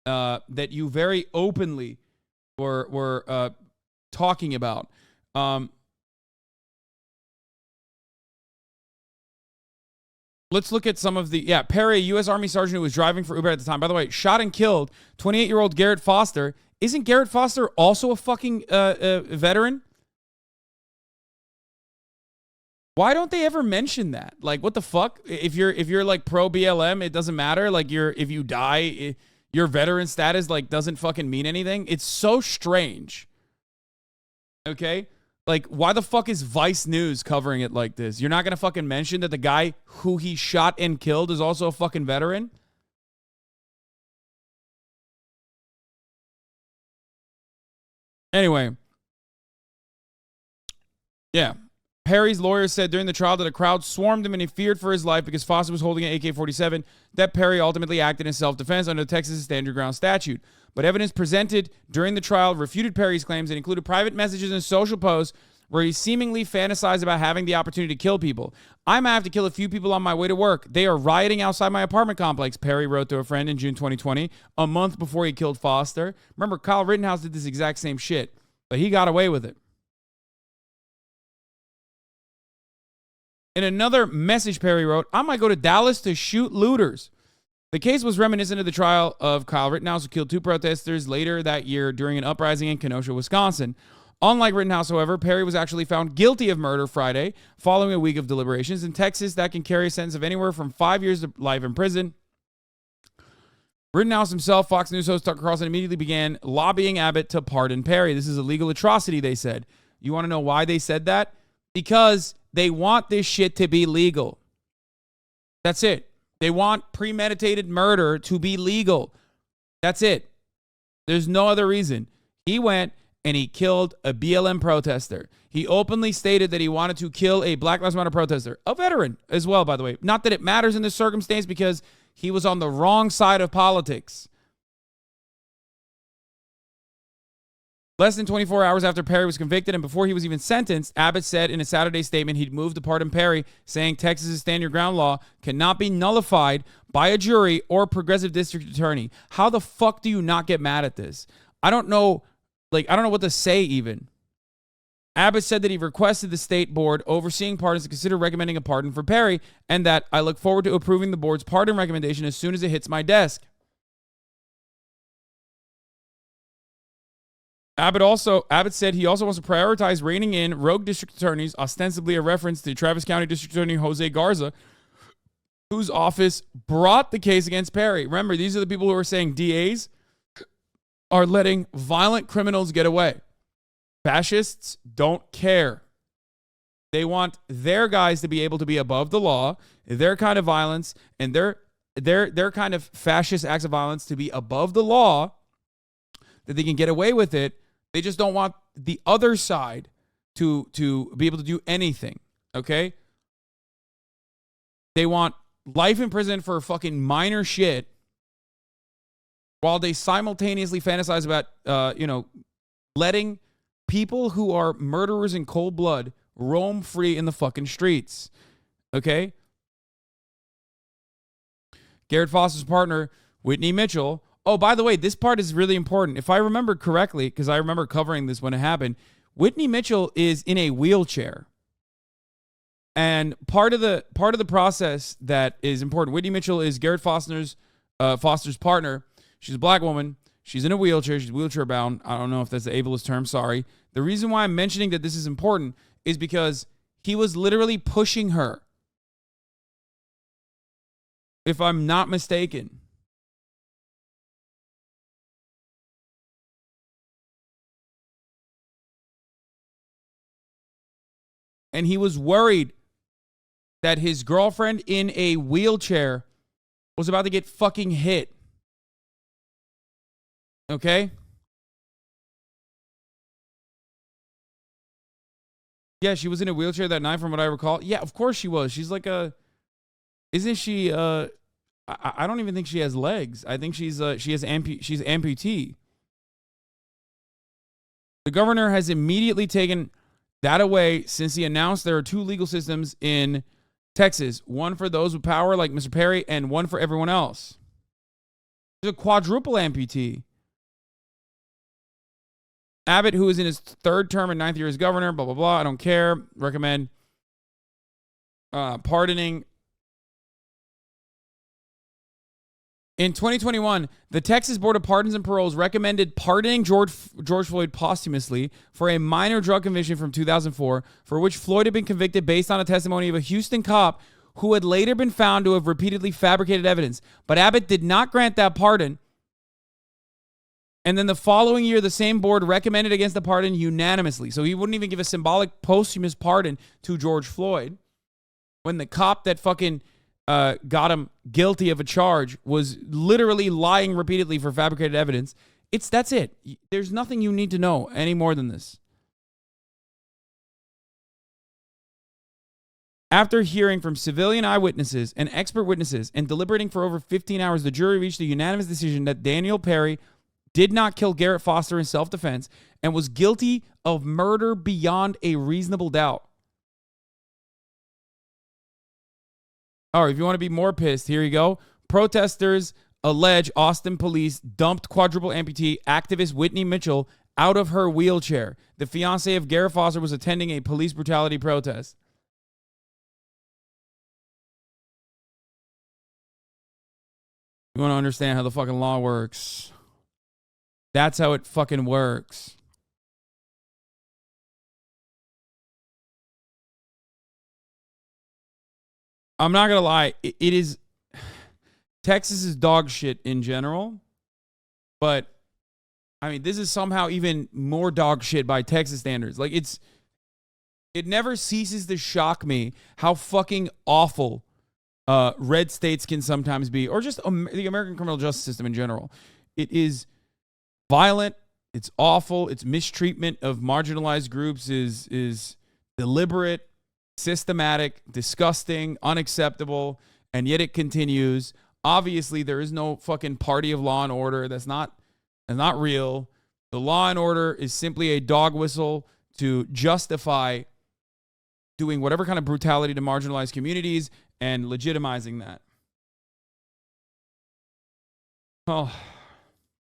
that you very openly were talking about. Let's look at some of the, Perry, a U.S. Army sergeant who was driving for Uber at the time. By the way, shot and killed 28-year-old Garrett Foster. Isn't Garrett Foster also a fucking veteran? Why don't they ever mention that? Like, what the fuck? If you're like pro BLM, it doesn't matter. Like, if you die, your veteran status like doesn't fucking mean anything. It's so strange. Okay? Like, why the fuck is Vice News covering it like this? You're not going to fucking mention that the guy who he shot and killed is also a fucking veteran? Anyway. Yeah. Perry's lawyer said during the trial that a crowd swarmed him and he feared for his life because Foster was holding an AK-47, that Perry ultimately acted in self-defense under the Texas Stand Your Ground statute. But evidence presented during the trial refuted Perry's claims and included private messages and social posts where he seemingly fantasized about having the opportunity to kill people. I might have to kill a few people on my way to work. They are rioting outside my apartment complex, Perry wrote to a friend in June 2020, a month before he killed Foster. Remember, Kyle Rittenhouse did this exact same shit, but he got away with it. In another message, Perry wrote, I might go to Dallas to shoot looters. The case was reminiscent of the trial of Kyle Rittenhouse, who killed 2 protesters later that year during an uprising in Kenosha, Wisconsin. Unlike Rittenhouse, however, Perry was actually found guilty of murder Friday, following a week of deliberations. In Texas, that can carry a sentence of anywhere from 5 years to life in prison. Rittenhouse himself, Fox News host Tucker Carlson, immediately began lobbying Abbott to pardon Perry. This is a legal atrocity, they said. You want to know why they said that? Because they want this shit to be legal. That's it. They want premeditated murder to be legal. That's it. There's no other reason. He went and he killed a BLM protester. He openly stated that he wanted to kill a Black Lives Matter protester, a veteran as well, by the way. Not that it matters in this circumstance because he was on the wrong side of politics. Less than 24 hours after Perry was convicted and before he was even sentenced, Abbott said in a Saturday statement he'd moved to pardon Perry, saying Texas's Stand Your Ground law cannot be nullified by a jury or progressive district attorney. How the fuck do you not get mad at this? I don't know what to say even. Abbott said that he requested the state board overseeing pardons to consider recommending a pardon for Perry and that I look forward to approving the board's pardon recommendation as soon as it hits my desk. Abbott said he also wants to prioritize reining in rogue district attorneys, ostensibly a reference to Travis County District Attorney Jose Garza, whose office brought the case against Perry. Remember, these are the people who are saying DAs are letting violent criminals get away. Fascists don't care. They want their guys to be able to be above the law, their kind of violence, and their kind of fascist acts of violence to be above the law, that they can get away with it. They just don't want the other side to be able to do anything, okay? They want life in prison for fucking minor shit while they simultaneously fantasize about, letting people who are murderers in cold blood roam free in the fucking streets, okay? Garrett Foster's partner, Whitney Mitchell. Oh, by the way, this part is really important. If I remember correctly, because I remember covering this when it happened, Whitney Mitchell is in a wheelchair. And part of the process that is important. Whitney Mitchell is Garrett Foster's partner. She's a black woman. She's in a wheelchair. She's wheelchair bound. I don't know if that's the ableist term. Sorry. The reason why I'm mentioning that this is important is because he was literally pushing her, if I'm not mistaken. And he was worried that his girlfriend in a wheelchair was about to get fucking hit. Okay? Yeah, she was in a wheelchair that night from what I recall. Yeah, of course she was. She's like a... Isn't she... I don't even think she has legs. I think she's amputee. The governor has immediately taken that away since he announced there are two legal systems in Texas. One for those with power like Mr. Perry and one for everyone else. There's a quadruple amputee. Abbott, who is in his third term and ninth year as governor, blah, blah, blah. I don't care. Recommend pardoning. In 2021, the Texas Board of Pardons and Paroles recommended pardoning George Floyd posthumously for a minor drug conviction from 2004, for which Floyd had been convicted based on a testimony of a Houston cop who had later been found to have repeatedly fabricated evidence. But Abbott did not grant that pardon. And then the following year, the same board recommended against the pardon unanimously. So he wouldn't even give a symbolic posthumous pardon to George Floyd when the cop that fucking got him guilty of a charge was literally lying repeatedly for fabricated evidence. That's it. There's nothing you need to know any more than this. After hearing from civilian eyewitnesses and expert witnesses and deliberating for over 15 hours, the jury reached a unanimous decision that Daniel Perry did not kill Garrett Foster in self-defense and was guilty of murder beyond a reasonable doubt. All right, if you want to be more pissed, here you go. Protesters allege Austin police dumped quadruple amputee activist Whitney Mitchell out of her wheelchair. The fiancée of Garrett Foster was attending a police brutality protest. You want to understand how the fucking law works? That's how it fucking works. I'm not going to lie. It is... Texas is dog shit in general. But, I mean, this is somehow even more dog shit by Texas standards. Like, it never ceases to shock me how fucking awful red states can sometimes be. Or just the American criminal justice system in general. It is violent. It's awful. Its mistreatment of marginalized groups is deliberate, systematic, disgusting, unacceptable, and yet it continues. Obviously, there is no fucking party of law and order. That's not real. The law and order is simply a dog whistle to justify doing whatever kind of brutality to marginalized communities and legitimizing that. Oh.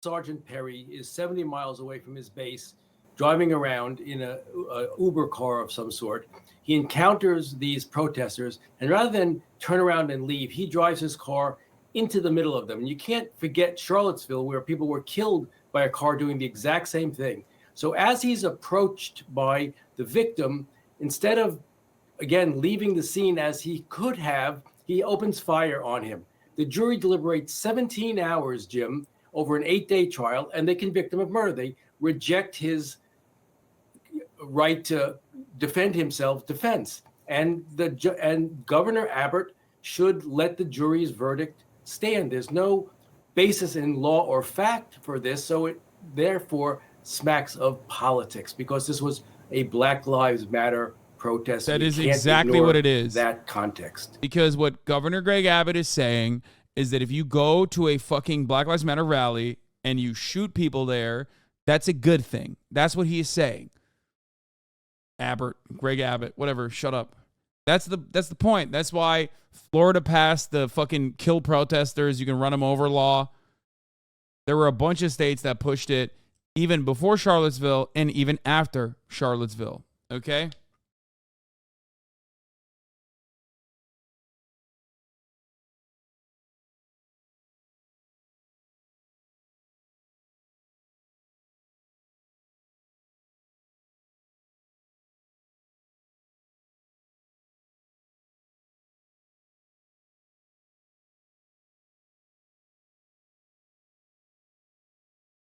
Sergeant Perry is 70 miles away from his base, driving around in a Uber car of some sort. He encounters these protesters, and rather than turn around and leave, he drives his car into the middle of them. And you can't forget Charlottesville, where people were killed by a car doing the exact same thing. So as he's approached by the victim, instead of, again, leaving the scene as he could have, he opens fire on him. The jury deliberates 17 hours, Jim, over an 8-day trial, and they convict him of murder. They reject his right to defend himself defense. And Governor Abbott should let the jury's verdict stand. There's no basis in law or fact for this, so it therefore smacks of politics, because this was a Black Lives Matter protest. That is exactly what it is. That context. Because what Governor Greg Abbott is saying is that if you go to a fucking Black Lives Matter rally and you shoot people there, that's a good thing. That's what he is saying. Greg Abbott, whatever, shut up. That's the point. That's why Florida passed the fucking kill protesters, you can run them over law. There were a bunch of states that pushed it even before Charlottesville and even after Charlottesville. Okay?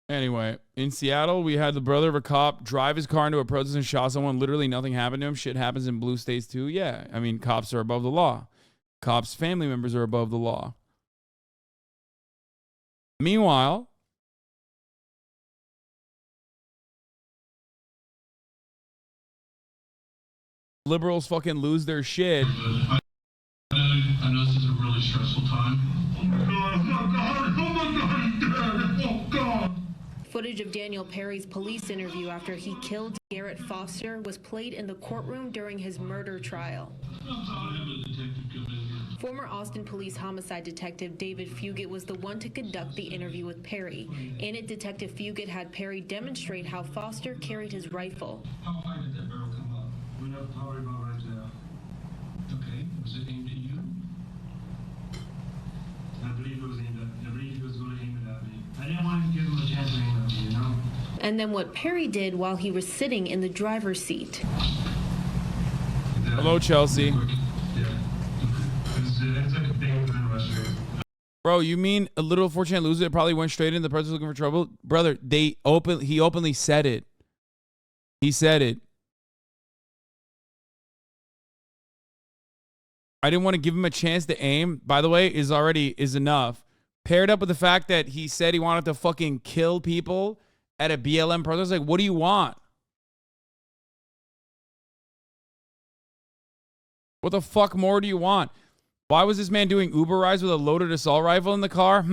Anyway, in Seattle, we had the brother of a cop drive his car into a protest and shot someone. Literally nothing happened to him. Shit happens in blue states too. Yeah, I mean, cops are above the law. Cops' family members are above the law. Meanwhile, liberals fucking lose their shit. I know this is a really stressful time. Oh my God, he's dead. Oh God. Footage of Daniel Perry's police interview after he killed Garrett Foster was played in the courtroom during his murder trial. Former Austin Police homicide detective David Fugit was the one to conduct the interview with Perry. In it, Detective Fugit had Perry demonstrate how Foster carried his rifle. How high did that barrel come up? We have power about right there. Okay, was it aimed at you? I believe it was aimed at. I believe he was going to aim it at me. I didn't want to give him a chance to aim at me, you know. And then what Perry did while he was sitting in the driver's seat. Hello, Chelsea. It's like a big rush. Bro, you mean a little fortunate loser that probably went straight into the protest looking for trouble? Brother, he openly said it. He said it. I didn't want to give him a chance to aim, by the way, is enough. Paired up with the fact that he said he wanted to fucking kill people at a BLM protest. Like, what do you want? What the fuck more do you want? Why was this man doing Uber rides with a loaded assault rifle in the car?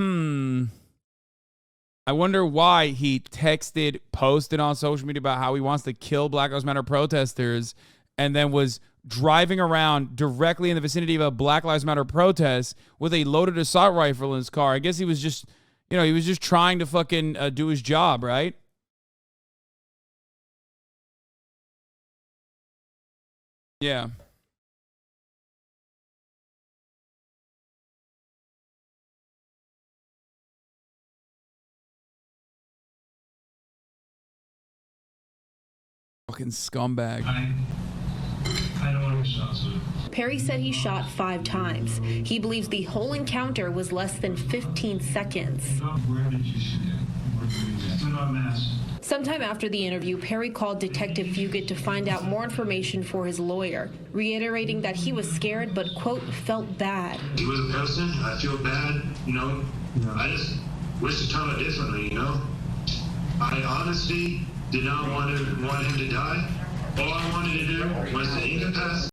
I wonder why he texted, posted on social media about how he wants to kill Black Lives Matter protesters and then was driving around directly in the vicinity of a Black Lives Matter protest with a loaded assault rifle in his car. I guess he was just, he was just trying to fucking do his job, right? Yeah. Fucking scumbag. I don't want to get shot, so. Perry said he shot 5 times. He believes the whole encounter was less than 15 seconds. Where did you shoot it? Stood on mask. Sometime after the interview, Perry called Detective Fugit to find out more information for his lawyer, reiterating that he was scared but, quote, felt bad. He was a person. I feel bad, I just wish to tell it differently, I honestly did not want him to die. All I wanted to do was to incapacitate.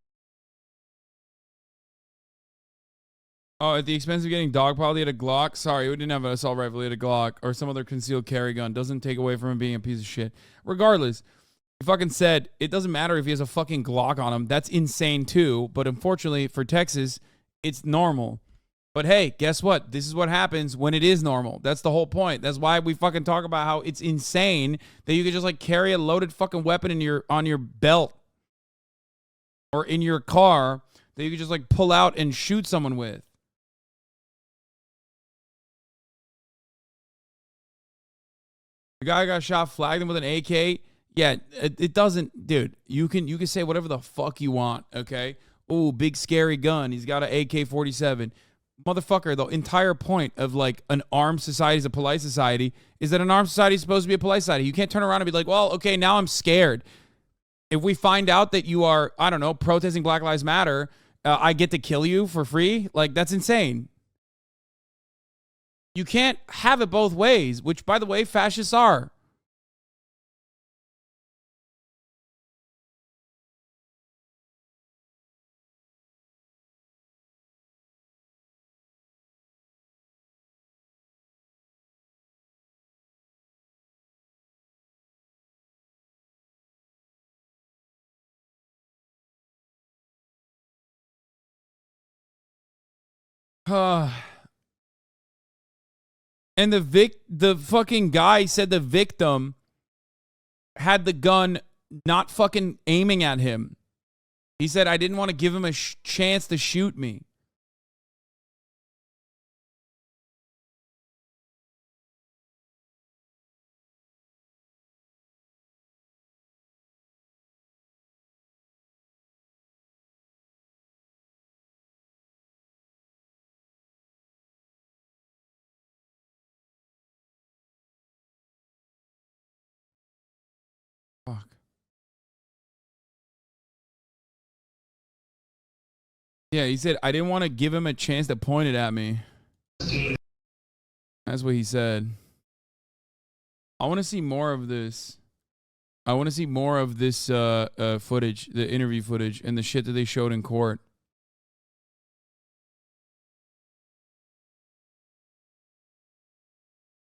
Oh, at the expense of getting dogpiled, he had a Glock. Sorry, he didn't have an assault rifle. He had a Glock or some other concealed carry gun. Doesn't take away from him being a piece of shit. Regardless, he fucking said it doesn't matter if he has a fucking Glock on him. That's insane too. But unfortunately for Texas, it's normal. But hey, guess what? This is what happens when it is normal. That's the whole point. That's why we fucking talk about how it's insane that you can just like carry a loaded fucking weapon on your belt or in your car that you can just like pull out and shoot someone with. The guy got shot, flagged him with an AK. Yeah, it doesn't, dude. You can say whatever the fuck you want, okay? Ooh, big scary gun. He's got an AK-47. Motherfucker, the entire point of like an armed society is a polite society is that an armed society is supposed to be a polite society. You can't turn around and be like, well, okay, now I'm scared. If we find out that you are, I don't know, protesting Black Lives Matter, I get to kill you for free? Like, that's insane. You can't have it both ways, which, by the way, fascists are. And the fucking guy said the victim had the gun not fucking aiming at him. He said, I didn't want to give him a chance to shoot me. Yeah, he said, I didn't want to give him a chance to point it at me. That's what he said. I want to see more of this. I want to see more of this footage, the interview footage, and the shit that they showed in court.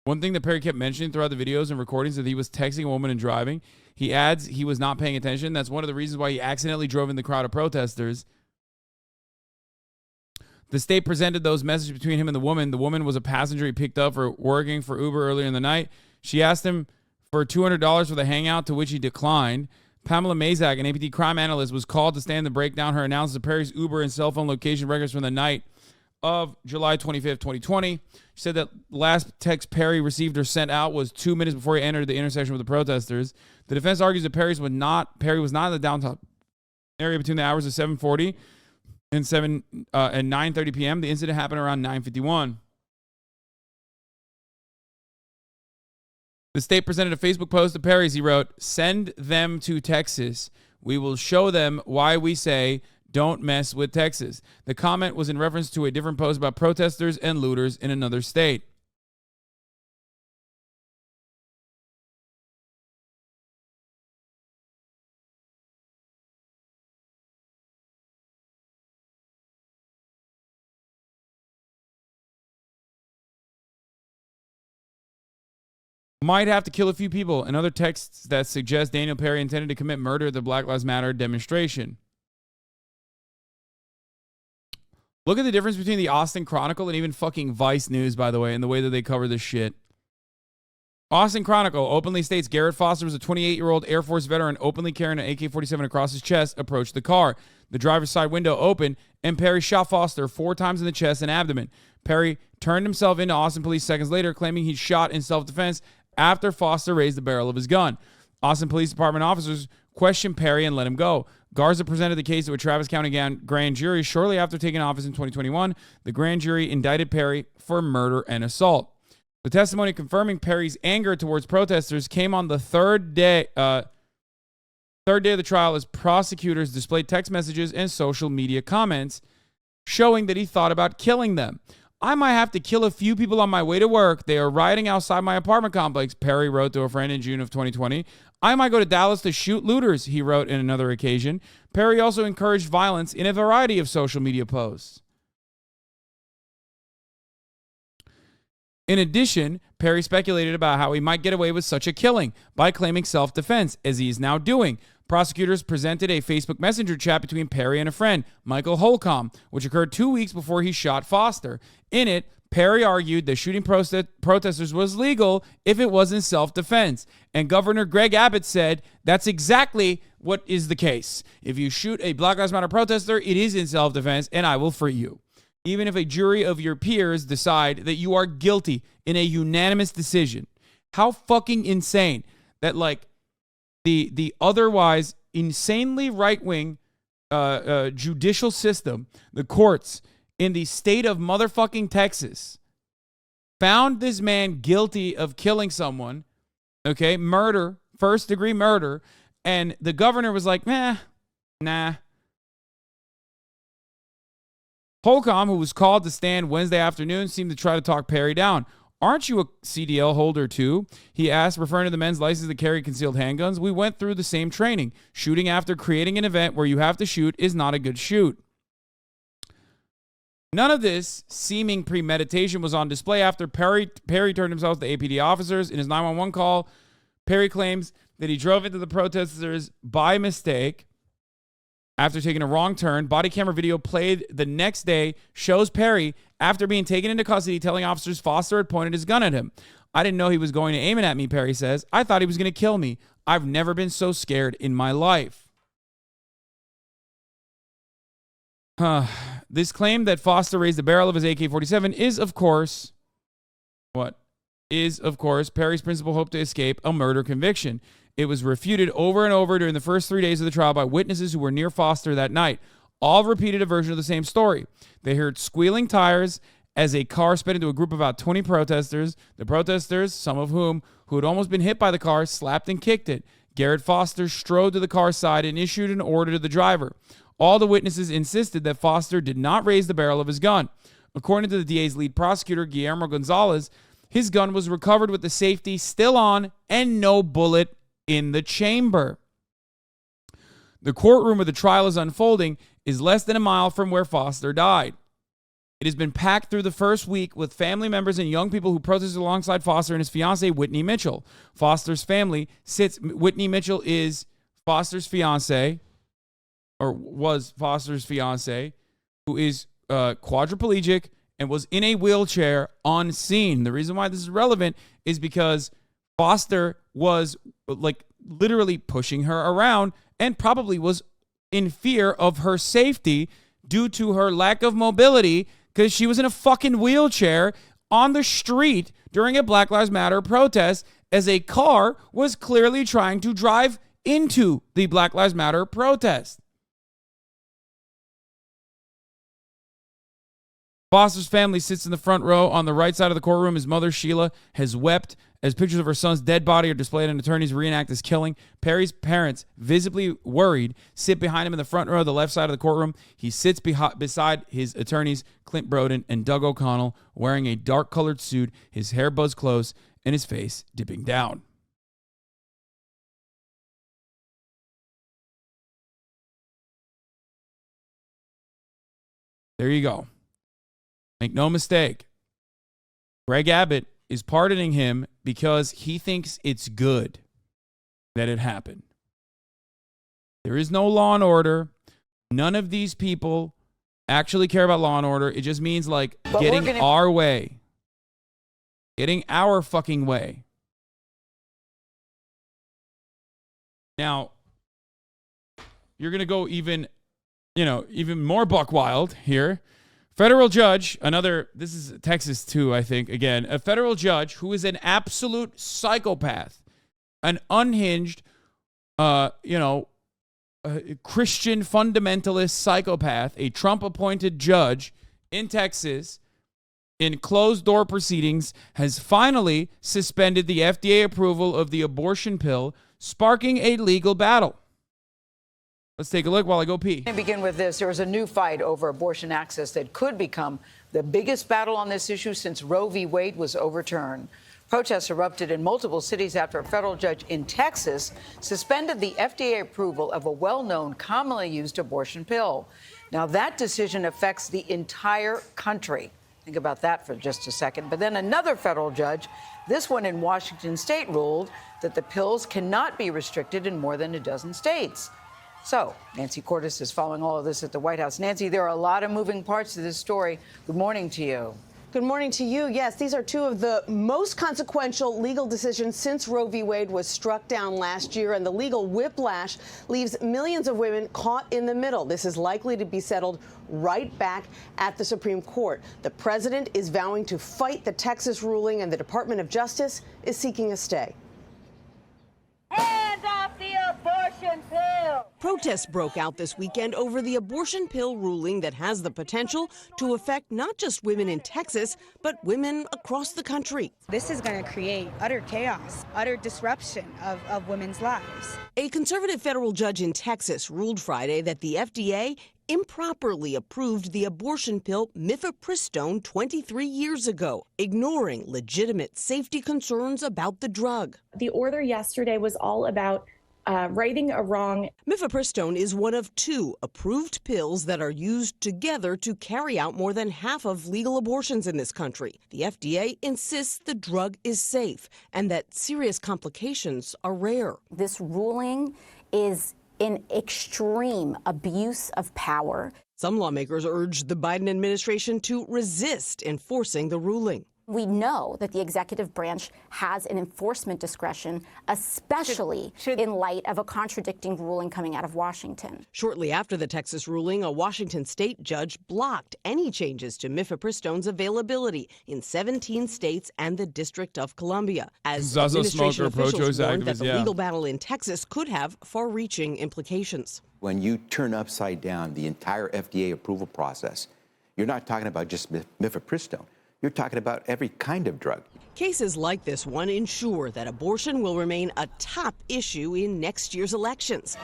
One thing that Perry kept mentioning throughout the videos and recordings that he was texting a woman and driving. He adds he was not paying attention. That's one of the reasons why he accidentally drove in the crowd of protesters. The state presented those messages between him and the woman. The woman was a passenger he picked up for working for Uber earlier in the night. She asked him for $200 for the hangout, to which he declined. Pamela Mazak, an APT crime analyst, was called to stand to break down her analysis of Perry's Uber and cell phone location records from the night of July 25th, 2020. She said that last text Perry received or sent out was 2 minutes before he entered the intersection with the protesters. The defense argues that Perry was not in the downtown area between the hours of 7:40 and 9:30 p.m. The incident happened around 9:51. The state presented a Facebook post to Perry's. He wrote, "Send them to Texas. We will show them why we say don't mess with Texas." The comment was in reference to a different post about protesters and looters in another state. Might have to kill a few people, and other texts that suggest Daniel Perry intended to commit murder at the Black Lives Matter demonstration. Look at the difference between the Austin Chronicle and even fucking Vice News, by the way, and the way that they cover this shit. Austin Chronicle openly states Garrett Foster was a 28-year-old Air Force veteran openly carrying an AK-47 across his chest, approached the car. The driver's side window opened, and Perry shot Foster 4 times in the chest and abdomen. Perry turned himself into Austin police seconds later, claiming he shot in self-defense after Foster raised the barrel of his gun. Austin Police Department officers questioned Perry and let him go. Garza presented the case to a Travis County grand jury shortly after taking office in 2021. The grand jury indicted Perry for murder and assault. The testimony confirming Perry's anger towards protesters came on the third day of the trial as prosecutors displayed text messages and social media comments showing that he thought about killing them. "I might have to kill a few people on my way to work. They are rioting outside my apartment complex," Perry wrote to a friend in June of 2020. "I might go to Dallas to shoot looters," he wrote in another occasion. Perry also encouraged violence in a variety of social media posts. In addition, Perry speculated about how he might get away with such a killing by claiming self-defense, as he is now doing. Prosecutors presented a Facebook Messenger chat between Perry and a friend, Michael Holcomb, which occurred 2 weeks before he shot Foster. In it, Perry argued that shooting protesters was legal if it wasn't self-defense. And Governor Greg Abbott said that's exactly what is the case. If you shoot a Black Lives Matter protester, it is in self-defense, and I will free you. Even if a jury of your peers decide that you are guilty in a unanimous decision. How fucking insane that, like, the otherwise insanely right-wing judicial system, the courts in the state of motherfucking Texas, found this man guilty of killing someone, okay, murder, first-degree murder, and the governor was like, nah. Holcomb, who was called to stand Wednesday afternoon, seemed to try to talk Perry down. "Aren't you a CDL holder too?" he asked, referring to the men's license to carry concealed handguns. "We went through the same training. Shooting after creating an event where you have to shoot is not a good shoot." None of this seeming premeditation was on display after Perry turned himself to APD officers. In his 911 call, Perry claims that he drove into the protesters by mistake after taking a wrong turn. Body camera video played the next day shows Perry, after being taken into custody, telling officers Foster had pointed his gun at him. "I didn't know he was going to aim it at me," Perry says. "I thought he was going to kill me. I've never been so scared in my life." This claim that Foster raised the barrel of his AK-47 is, of course, Perry's principal hope to escape a murder conviction. It was refuted over and over during the first 3 days of the trial by witnesses who were near Foster that night. All repeated a version of the same story. They heard squealing tires as a car sped into a group of about 20 protesters. The protesters, some of whom who had almost been hit by the car, slapped and kicked it. Garrett Foster strode to the car side and issued an order to the driver. All the witnesses insisted that Foster did not raise the barrel of his gun. According to the DA's lead prosecutor, Guillermo Gonzalez, his gun was recovered with the safety still on and no bullet in the chamber. The courtroom where the trial is unfolding is less than a mile from where Foster died. It has been packed through the first week with family members and young people who protested alongside Foster and his fiancée, Whitney Mitchell. Foster's family sits. Whitney Mitchell is Foster's fiancée, or was Foster's fiancée, who is quadriplegic and was in a wheelchair on scene. The reason why this is relevant is because Foster was like literally pushing her around and probably was in fear of her safety due to her lack of mobility because she was in a fucking wheelchair on the street during a Black Lives Matter protest as a car was clearly trying to drive into the Black Lives Matter protest. Foster's family sits in the front row on the right side of the courtroom. His mother, Sheila, has wept as pictures of her son's dead body are displayed and attorneys reenact his killing. Perry's parents, visibly worried, sit behind him in the front row, the left side of the courtroom. He sits beside his attorneys, Clint Broden and Doug O'Connell, wearing a dark-colored suit, his hair buzzed close, and his face dipping down. There you go. Make no mistake, Greg Abbott is pardoning him because he thinks it's good that it happened. There is no law and order. None of these people actually care about law and order. It just means like getting our way. Getting our fucking way. Now, you're going to go even more buck wild here. Federal judge, this is Texas too, I think, again, a federal judge who is an absolute psychopath, an unhinged, Christian fundamentalist psychopath, a Trump-appointed judge in Texas in closed-door proceedings has finally suspended the FDA approval of the abortion pill, sparking a legal battle. Let's take a look while I go pee. To begin with this, there is a new fight over abortion access that could become the biggest battle on this issue since Roe v. Wade was overturned. Protests erupted in multiple cities after a federal judge in Texas suspended the FDA approval of a well-known, commonly used abortion pill. Now, that decision affects the entire country. Think about that for just a second. But then another federal judge, this one in Washington state, ruled that the pills cannot be restricted in more than a dozen states. So, Nancy Cordes is following all of this at the White House. Nancy, there are a lot of moving parts to this story. Good morning to you. Good morning to you. Yes, these are two of the most consequential legal decisions since Roe v. Wade was struck down last year, and the legal whiplash leaves millions of women caught in the middle. This is likely to be settled right back at the Supreme Court. The president is vowing to fight the Texas ruling, and the Department of Justice is seeking a stay. Hands off the abortion pill! Protests broke out this weekend over the abortion pill ruling that has the potential to affect not just women in Texas, but women across the country. This is going to create utter chaos, utter disruption of women's lives. A conservative federal judge in Texas ruled Friday that the FDA improperly approved the abortion pill mifepristone 23 years ago, ignoring legitimate safety concerns about the drug. The order yesterday was all about righting a wrong. Mifepristone is one of two approved pills that are used together to carry out more than half of legal abortions in this country. The FDA insists the drug is safe and that serious complications are rare. This ruling is an extreme abuse of power. Some lawmakers urged the Biden administration to resist enforcing the ruling. We know that the executive branch has an enforcement discretion, especially in light of a contradicting ruling coming out of Washington. Shortly after the Texas ruling, a Washington state judge blocked any changes to mifepristone's availability in 17 states and the District of Columbia, as administration officials warned that the legal battle in Texas could have far-reaching implications. When you turn upside down the entire FDA approval process, you're not talking about just mifepristone. You're talking about every kind of drug. Cases like this one ensure that abortion will remain a top issue in next year's elections.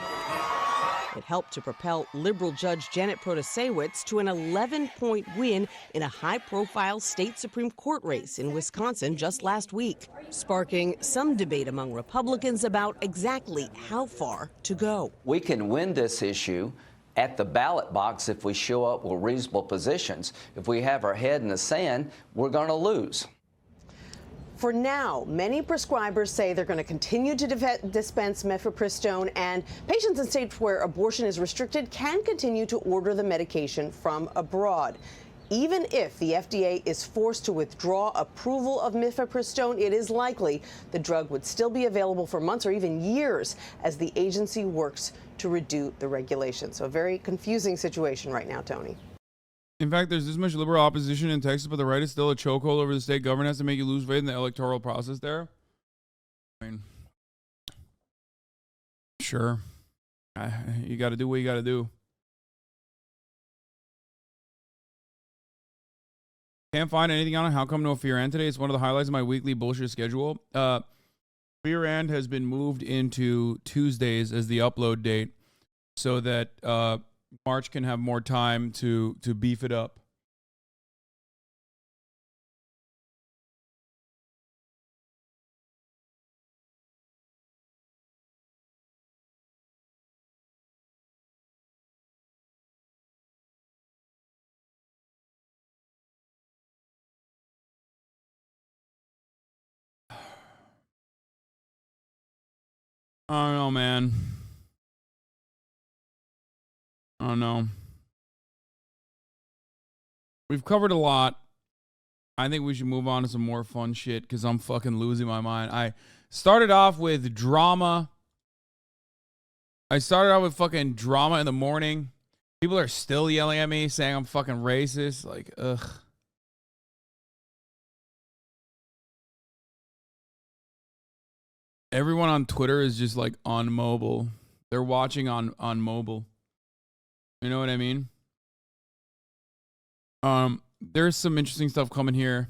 It helped to propel liberal Judge Janet Protasewicz to an 11-point win in a high-profile state Supreme Court race in Wisconsin just last week, sparking some debate among Republicans about exactly how far to go. We can win this issue at the ballot box if we show up with reasonable positions. If we have our head in the sand, we're going to lose. For now, many prescribers say they're going to continue to dispense mifepristone, and patients in states where abortion is restricted can continue to order the medication from abroad. Even if the FDA is forced to withdraw approval of mifepristone, it is likely the drug would still be available for months or even years as the agency works to redo the regulations. So a very confusing situation right now, Tony. In fact, there's this much liberal opposition in Texas, but the right is still a chokehold over the state government. Has to make you lose faith in the electoral process there. I mean, sure. You got to do what you got to do. Can't find anything on it. How come no Fear End today? It's one of the highlights of my weekly bullshit schedule. Fear End has been moved into Tuesdays as the upload date so that March can have more time to beef it up. I don't know, man. I don't know. We've covered a lot. I think we should move on to some more fun shit because I'm fucking losing my mind. I started off with drama. I started out with fucking drama in the morning. People are still yelling at me saying I'm fucking racist. Like, ugh. Everyone on Twitter is just like on mobile. They're watching on mobile. You know what I mean? There's some interesting stuff coming here.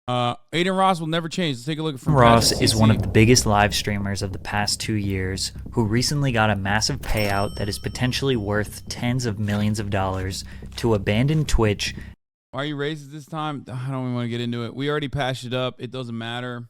Adin Ross will never change. Let's take a look at from Ross is one of the biggest live streamers of the past 2 years, who recently got a massive payout that is potentially worth tens of millions of dollars to abandon Twitch. Why are you racist this time? I don't even want to get into it. We already patched it up. It doesn't matter.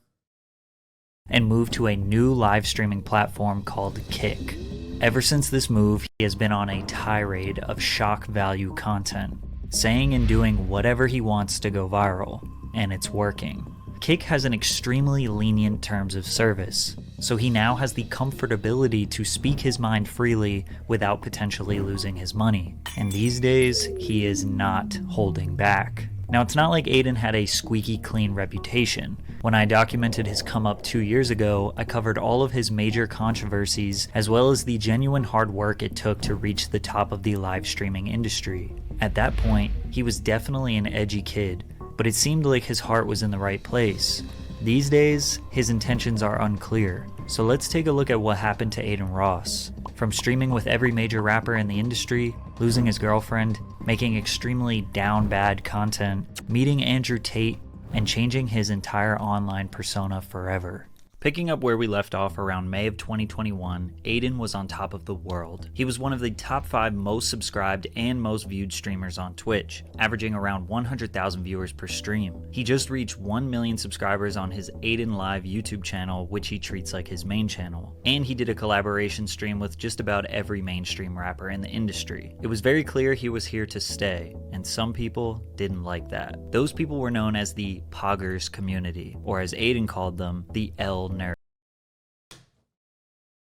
And move to a new live streaming platform called Kick. Ever since this move, he has been on a tirade of shock value content, saying and doing whatever he wants to go viral, and it's working. Kick has an extremely lenient terms of service, so he now has the comfortability to speak his mind freely without potentially losing his money. And these days, he is not holding back. Now, it's not like Adin had a squeaky clean reputation. When I documented his come up 2 years ago, I covered all of his major controversies, as well as the genuine hard work it took to reach the top of the live streaming industry. At that point, he was definitely an edgy kid, but it seemed like his heart was in the right place. These days, his intentions are unclear. So let's take a look at what happened to Adin Ross. From streaming with every major rapper in the industry, losing his girlfriend, making extremely down bad content, meeting Andrew Tate, and changing his entire online persona forever. Picking up where we left off around May of 2021, Adin was on top of the world. He was one of the top 5 most subscribed and most viewed streamers on Twitch, averaging around 100,000 viewers per stream. He just reached 1 million subscribers on his Adin Live YouTube channel, which he treats like his main channel. And he did a collaboration stream with just about every mainstream rapper in the industry. It was very clear he was here to stay, and some people didn't like that. Those people were known as the Poggers community, or as Adin called them, the L nerd.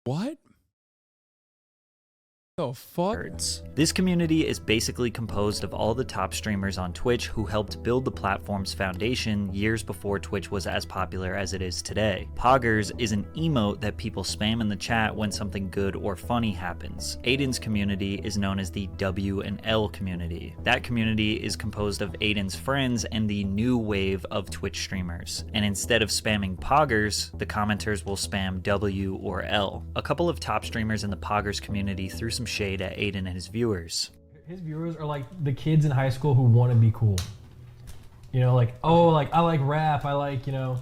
What? The fuck? This community is basically composed of all the top streamers on Twitch who helped build the platform's foundation years before Twitch was as popular as it is today. Poggers is an emote that people spam in the chat when something good or funny happens. Adin's community is known as the W and L community. That community is composed of Adin's friends and the new wave of Twitch streamers. And instead of spamming Poggers, the commenters will spam W or L. A couple of top streamers in the Poggers community threw some shade at Adin and his viewers. His viewers are like the kids in high school who want to be cool. You know, like, oh, like I like rap, I like, you know,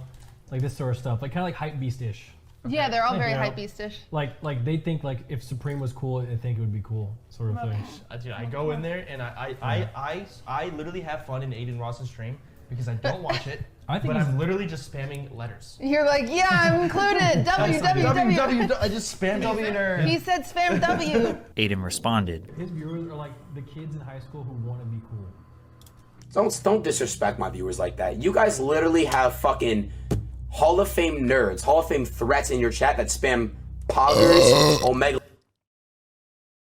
like this sort of stuff. Like kind of like hype beast-ish. Yeah, they're all very You know, hype-beast-ish. Like they think like if Supreme was cool, they think it would be cool, sort of thing. Dude, I go in there and I literally have fun in Adin Ross's stream because I don't watch it. I think but he's- I'm literally just spamming letters. You're like, yeah, I'm included. www. I just spam W nerd. He said spam W. Adin responded. His viewers are like the kids in high school who want to be cool. Don't disrespect my viewers like that. You guys literally have fucking Hall of Fame nerds, Hall of Fame threats in your chat that spam poggers, Omega.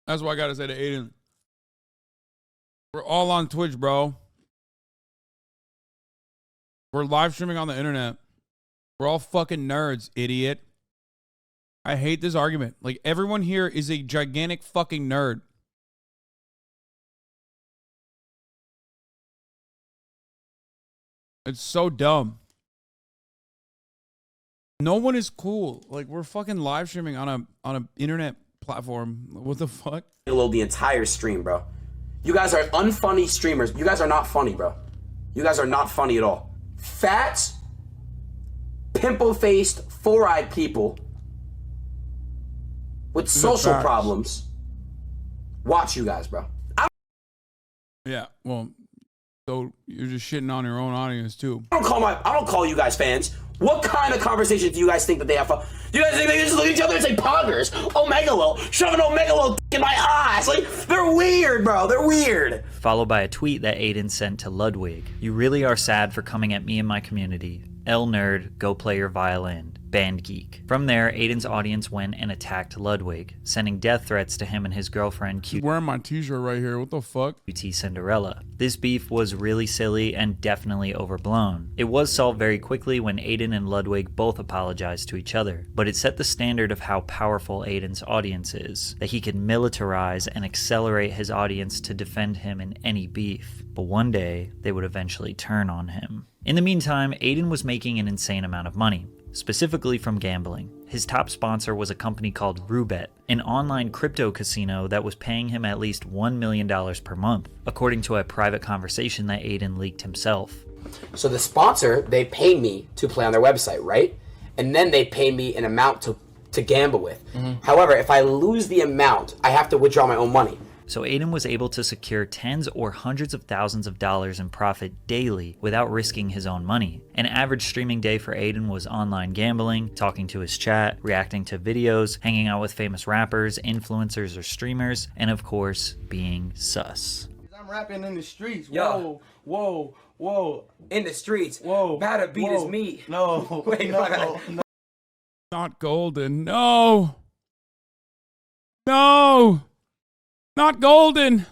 That's what I gotta say to Adin. We're all on Twitch, bro. We're live streaming on the internet. We're all fucking nerds, idiot. I hate this argument. Like, everyone here is a gigantic fucking nerd. It's so dumb. No one is cool. Like, we're fucking live streaming on a internet platform. What the fuck? The entire stream, bro. You guys are unfunny streamers. You guys are not funny, bro. You guys are not funny at all. Fat, pimple-faced, four-eyed people with social problems. Watch you guys, bro. Yeah, well, so you're just shitting on your own audience too. I don't call you guys fans. What kind of conversation do you guys think that they have? You guys think they just look at each other and say poggers? Omegalo, shove an Omegalo in my ass. Like, they're weird, bro. They're weird. Followed by a tweet that Adin sent to Ludwig. You really are sad for coming at me and my community. L nerd, go play your violin. Band geek. From there, Adin's audience went and attacked Ludwig, sending death threats to him and his girlfriend, I'm wearing my t-shirt right here. What the fuck? QT Cinderella. This beef was really silly and definitely overblown. It was solved very quickly when Adin and Ludwig both apologized to each other, but it set the standard of how powerful Adin's audience is, that he could militarize and accelerate his audience to defend him in any beef. But one day, they would eventually turn on him. In the meantime, Adin was making an insane amount of money, specifically from gambling. His top sponsor was a company called Roobet, an online crypto casino that was paying him at least $1 million per month, according to a private conversation that Adin leaked himself. So the sponsor, they pay me to play on their website, right? And then they pay me an amount to gamble with. However, if I lose the amount, I have to withdraw my own money. So Adin was able to secure tens or hundreds of thousands of dollars in profit daily without risking his own money. An average streaming day for Adin was online gambling, talking to his chat, reacting to videos, hanging out with famous rappers, influencers, or streamers, and of course, being sus. I'm rapping in the streets. Yo. Whoa. In the streets. Whoa. Batter beat his meat. No. Wait, no. Not golden. No. No. Not golden.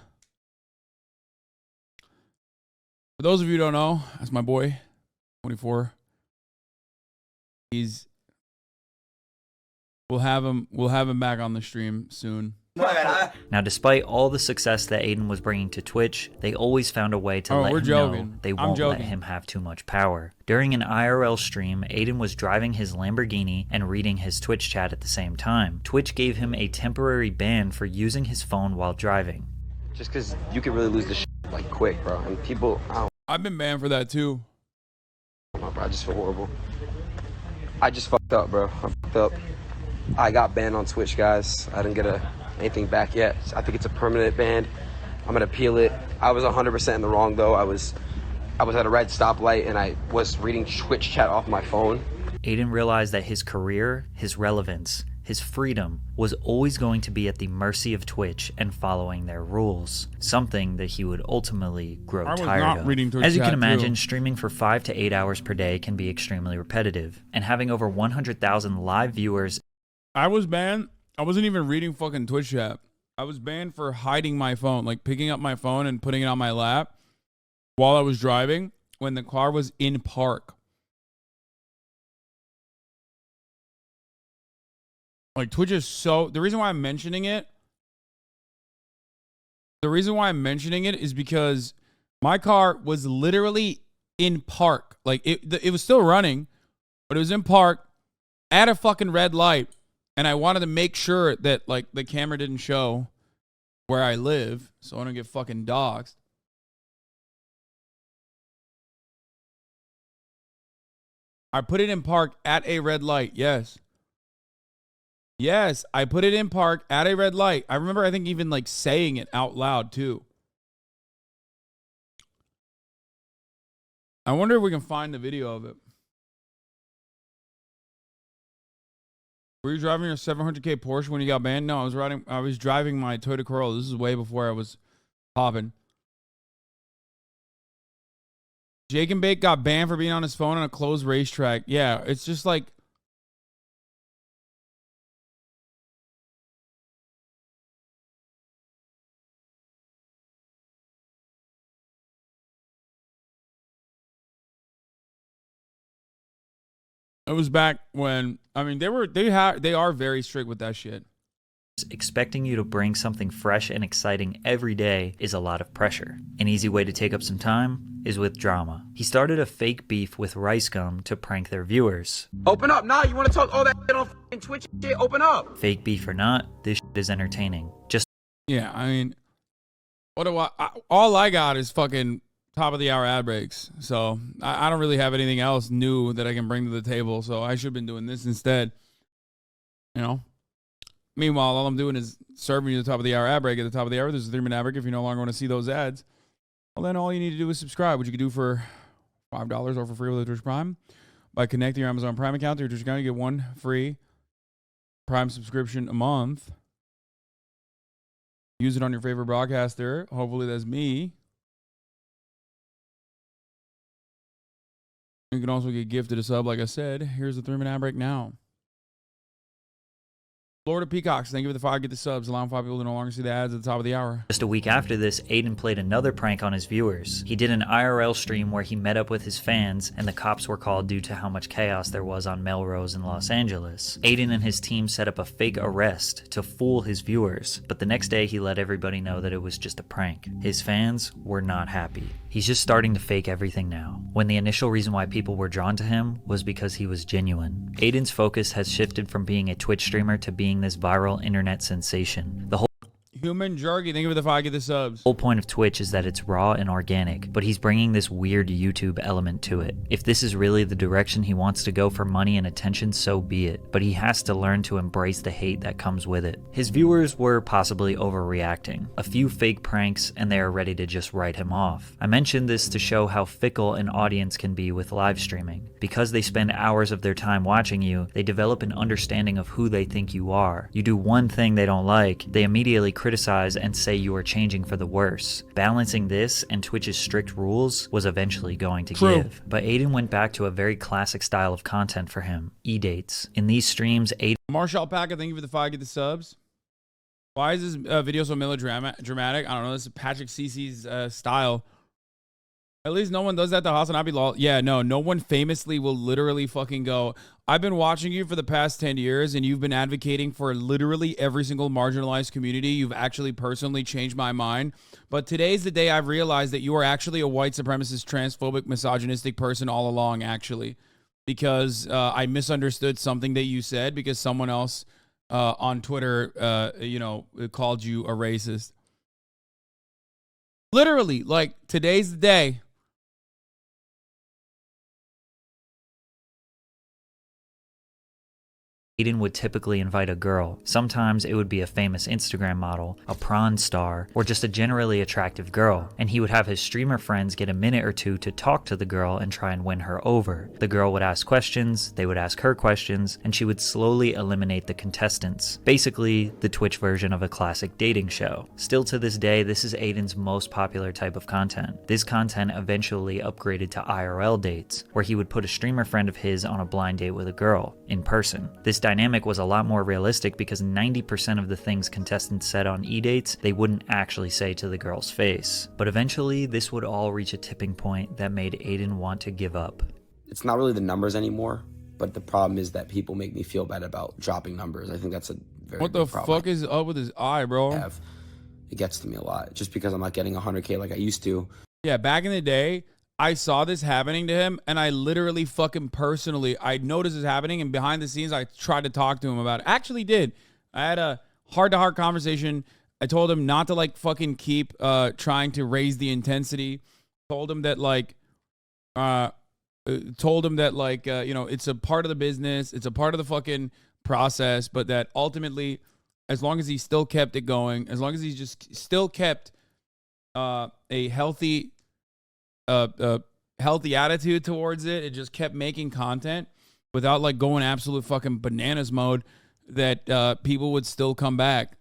For those of you who don't know, that's my boy, 24. We'll have him back on the stream soon. Now, despite all the success that Adin was bringing to Twitch, they always found a way to let him know they won't let him have too much power. During an IRL stream, Adin was driving his Lamborghini and reading his Twitch chat at the same time. Twitch gave him a temporary ban for using his phone while driving. Just because you could really lose the shit like quick, bro. And people, I've been banned for that too. Bro, I just feel horrible. I just fucked up, bro. I fucked up. I got banned on Twitch, guys. I didn't get anything back yet. I think it's a permanent ban. I'm gonna appeal it. I was 100% in the wrong though. I was at a red stoplight and I was reading Twitch chat off my phone. Adin realized that his career, his relevance, his freedom was always going to be at the mercy of Twitch and following their rules, something that he would ultimately grow tired of. As you can imagine, streaming for 5 to 8 hours per day can be extremely repetitive, and having over 100,000 live viewers. I was banned. I wasn't even reading fucking Twitch chat. I was banned for hiding my phone, like picking up my phone and putting it on my lap while I was driving when the car was in park. Like, Twitch is so... The reason why I'm mentioning it is because my car was literally in park. Like, it was still running, but it was in park at a fucking red light. And I wanted to make sure that, like, the camera didn't show where I live, so I don't get fucking doxxed. I put it in park at a red light, yes. Yes, I put it in park at a red light. I remember, I think, even like saying it out loud too. I wonder if we can find the video of it. Were you driving your 700K Porsche when you got banned? No, I was driving my Toyota Corolla. This is way before I was popping. Jake and Bake got banned for being on his phone on a closed racetrack. Yeah, it's just like, it was back when, I mean, they are very strict with that shit. Expecting you to bring something fresh and exciting every day is a lot of pressure. An easy way to take up some time is with drama. He started a fake beef with Rice Gum to prank their viewers. Open up now. You want to talk all that shit on fucking Twitch shit? Open up. Fake beef or not, this shit is entertaining. Just yeah, I mean, all I got is fucking top of the hour ad breaks. So I don't really have anything else new that I can bring to the table. So I should have been doing this instead. You know? Meanwhile, all I'm doing is serving you the top of the hour ad break. At the top of the hour, there's a 3-minute ad break. If you no longer want to see those ads, well, then all you need to do is subscribe, which you can do for $5 or for free with the Twitch Prime. By connecting your Amazon Prime account to your Twitch account, you get 1 free Prime subscription a month. Use it on your favorite broadcaster. Hopefully that's me. You can also get gifted a sub, like I said. Here's the 3-minute ad break now. Florida Peacocks, thank you for the 5. Get the subs. Allowing 5 people to no longer see the ads at the top of the hour. a week after this, Adin played another prank on his viewers. He did an IRL stream where he met up with his fans, and the cops were called due to how much chaos there was on Melrose in Los Angeles. Adin and his team set up a fake arrest to fool his viewers, but the next day he let everybody know that it was just a prank. His fans were not happy. He's just starting to fake everything now, when the initial reason why people were drawn to him was because he was genuine. Adin's focus has shifted from being a Twitch streamer to being this viral internet sensation. The whole Human Jerky, thank you for the 5. Get the subs. whole point of Twitch is that it's raw and organic, but he's bringing this weird YouTube element to it. If this is really the direction he wants to go for money and attention, so be it, but he has to learn to embrace the hate that comes with it. His viewers were possibly overreacting. A few fake pranks and they are ready to just write him off. I mentioned this to show how fickle an audience can be with live streaming. Because they spend hours of their time watching you, they develop an understanding of who they think you are. You do one thing they don't like, they immediately criticize and say you are changing for the worse. Balancing this and Twitch's strict rules was eventually going to give. But Adin went back to a very classic style of content for him, e-dates. In these streams, Adin... Marshall Packer, thank you for the 5. Get the subs. Why is this video so melodramatic? I don't know. This is Patrick CC's style. At least no one does that to HasanAbi VOD. Yeah, no one famously will literally fucking go, I've been watching you for the past 10 years and you've been advocating for literally every single marginalized community. You've actually personally changed my mind. But today's the day I've realized that you are actually a white supremacist, transphobic, misogynistic person all along, actually. Because I misunderstood something that you said because someone else on Twitter, called you a racist. Literally, like, today's the day. Adin would typically invite a girl. Sometimes it would be a famous Instagram model, a prawn star, or just a generally attractive girl. And he would have his streamer friends get a minute or two to talk to the girl and try and win her over. The girl would ask questions, they would ask her questions, and she would slowly eliminate the contestants. Basically, the Twitch version of a classic dating show. Still to this day, this is Adin's most popular type of content. This content eventually upgraded to IRL dates, where he would put a streamer friend of his on a blind date with a girl, in person. This dynamic was a lot more realistic because 90% of the things contestants said on e-dates, they wouldn't actually say to the girl's face. But eventually, this would all reach a tipping point that made Adin want to give up. It's not really the numbers anymore, but the problem is that people make me feel bad about dropping numbers. I think that's a very What the big problem. fuck is up with his eye, bro? It gets to me a lot just because I'm not getting 100K like I used to. Yeah, back in the day, I saw this happening to him, and I literally fucking personally, I noticed this happening, and behind the scenes, I tried to talk to him about it. Actually did. I had a heart-to-heart conversation. I told him not to, like, fucking keep trying to raise the intensity. Told him that, it's a part of the business. It's a part of the fucking process, but that ultimately, as long as he still kept it going, as long as he just still kept a healthy attitude towards it, it just kept making content without like going absolute fucking bananas mode, that people would still come back.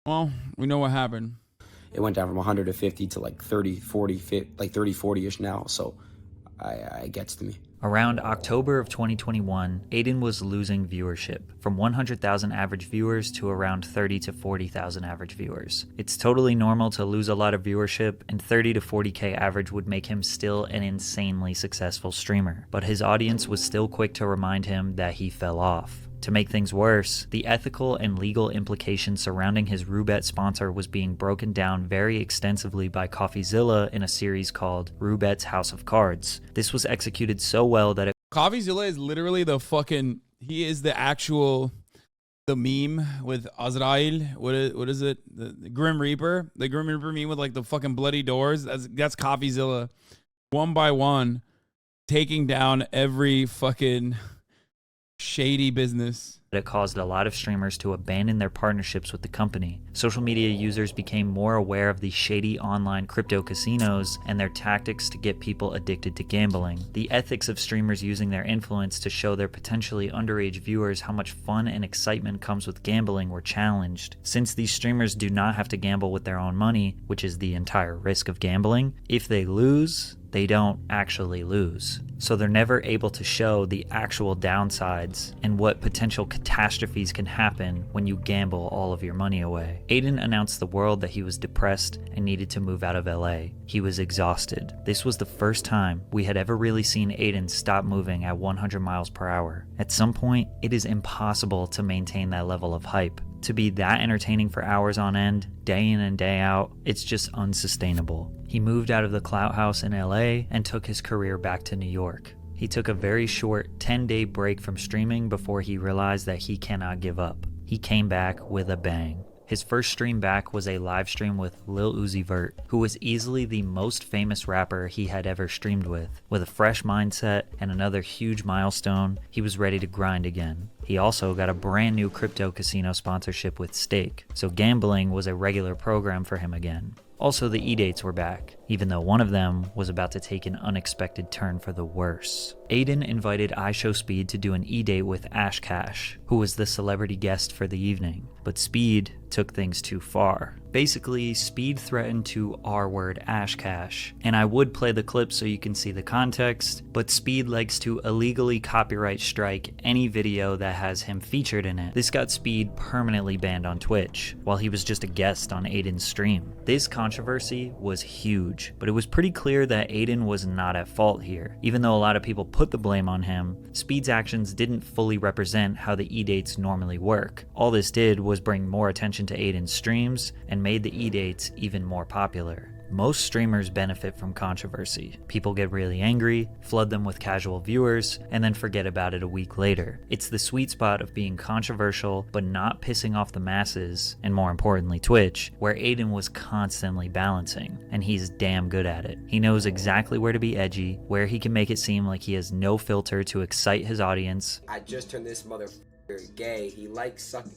Well, we know what happened. It went down from 150 to like 30, 40, like 30, 40-ish now. So it gets to me. Around October of 2021, Adin was losing viewership from 100,000 average viewers to around 30 to 40,000 average viewers. It's totally normal to lose a lot of viewership, and 30 to 40K average would make him still an insanely successful streamer. But his audience was still quick to remind him that he fell off. To make things worse, the ethical and legal implications surrounding his Roulette sponsor was being broken down very extensively by CoffeeZilla in a series called Roulette's House of Cards. This was executed so well that CoffeeZilla is literally the fucking, he is the actual, the meme with Azrael. What is it? The Grim Reaper? The Grim Reaper meme with like the fucking bloody doors. That's CoffeeZilla. One by one, taking down every fucking shady business. It caused a lot of streamers to abandon their partnerships with the company. Social media users became more aware of the shady online crypto casinos and their tactics to get people addicted to gambling. The ethics of streamers using their influence to show their potentially underage viewers how much fun and excitement comes with gambling were challenged. Since these streamers do not have to gamble with their own money, which is the entire risk of gambling, if they lose, they don't actually lose. So they're never able to show the actual downsides and what potential catastrophes can happen when you gamble all of your money away. Adin announced the world that he was depressed and needed to move out of LA. He was exhausted. This was the first time we had ever really seen Adin stop moving at 100 miles per hour. At some point, it is impossible to maintain that level of hype. To be that entertaining for hours on end, day in and day out, it's just unsustainable. He moved out of the Clout House in LA and took his career back to New York. He took a very short 10-day break from streaming before he realized that he cannot give up. He came back with a bang. His first stream back was a live stream with Lil Uzi Vert, who was easily the most famous rapper he had ever streamed with. With a fresh mindset and another huge milestone, he was ready to grind again. He also got a brand new crypto casino sponsorship with Stake, so gambling was a regular program for him again. Also, the E-dates were back, even though one of them was about to take an unexpected turn for the worse. Adin invited iShowSpeed to do an E-date with Ash Cash, who was the celebrity guest for the evening, but Speed took things too far. Basically, Speed threatened to R-word Ash Cash, and I would play the clip so you can see the context, but Speed likes to illegally copyright strike any video that has him featured in it. This got Speed permanently banned on Twitch, while he was just a guest on Adin's stream. This controversy was huge, but it was pretty clear that Adin was not at fault here. Even though a lot of people put the blame on him, Speed's actions didn't fully represent how the E-dates normally work. All this did was bring more attention to Adin's streams and made the E-dates even more popular. Most streamers benefit from controversy. People get really angry, flood them with casual viewers, and then forget about it a week later. It's the sweet spot of being controversial but not pissing off the masses, and more importantly Twitch, where Adin was constantly balancing, and he's damn good at it. He knows exactly where to be edgy, where he can make it seem like he has no filter to excite his audience. I just turned this motherfucker gay. He likes sucking.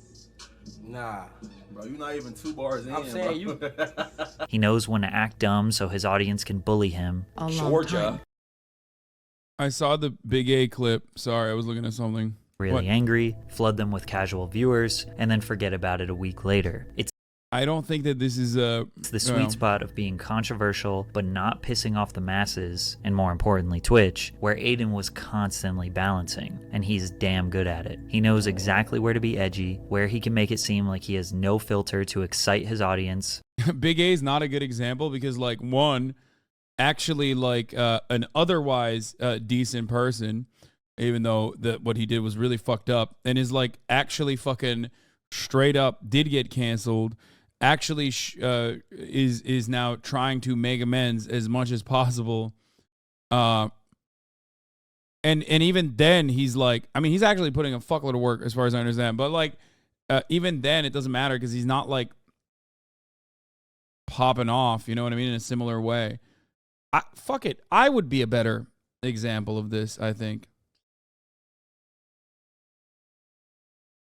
Nah, bro, you're not even 2 bars in. I'm saying you. He knows when to act dumb so his audience can bully him. Georgia. I saw the Big A clip. Sorry, I was looking at something. Really angry, flood them with casual viewers, and then forget about it a week later. I don't think that this is It's the sweet spot of being controversial but not pissing off the masses, and more importantly Twitch, where Adin was constantly balancing, and he's damn good at it. He knows exactly where to be edgy, where he can make it seem like he has no filter to excite his audience. Big A is not a good example because, like, one, actually, like, an otherwise decent person, even though what he did was really fucked up, and is, like, actually fucking straight up did get canceled, actually is now trying to make amends as much as possible. And even then he's like, I mean, he's actually putting a fuckload of work as far as I understand, but like, even then it doesn't matter because he's not like popping off, you know what I mean, in a similar way. Fuck it. I would be a better example of this, I think.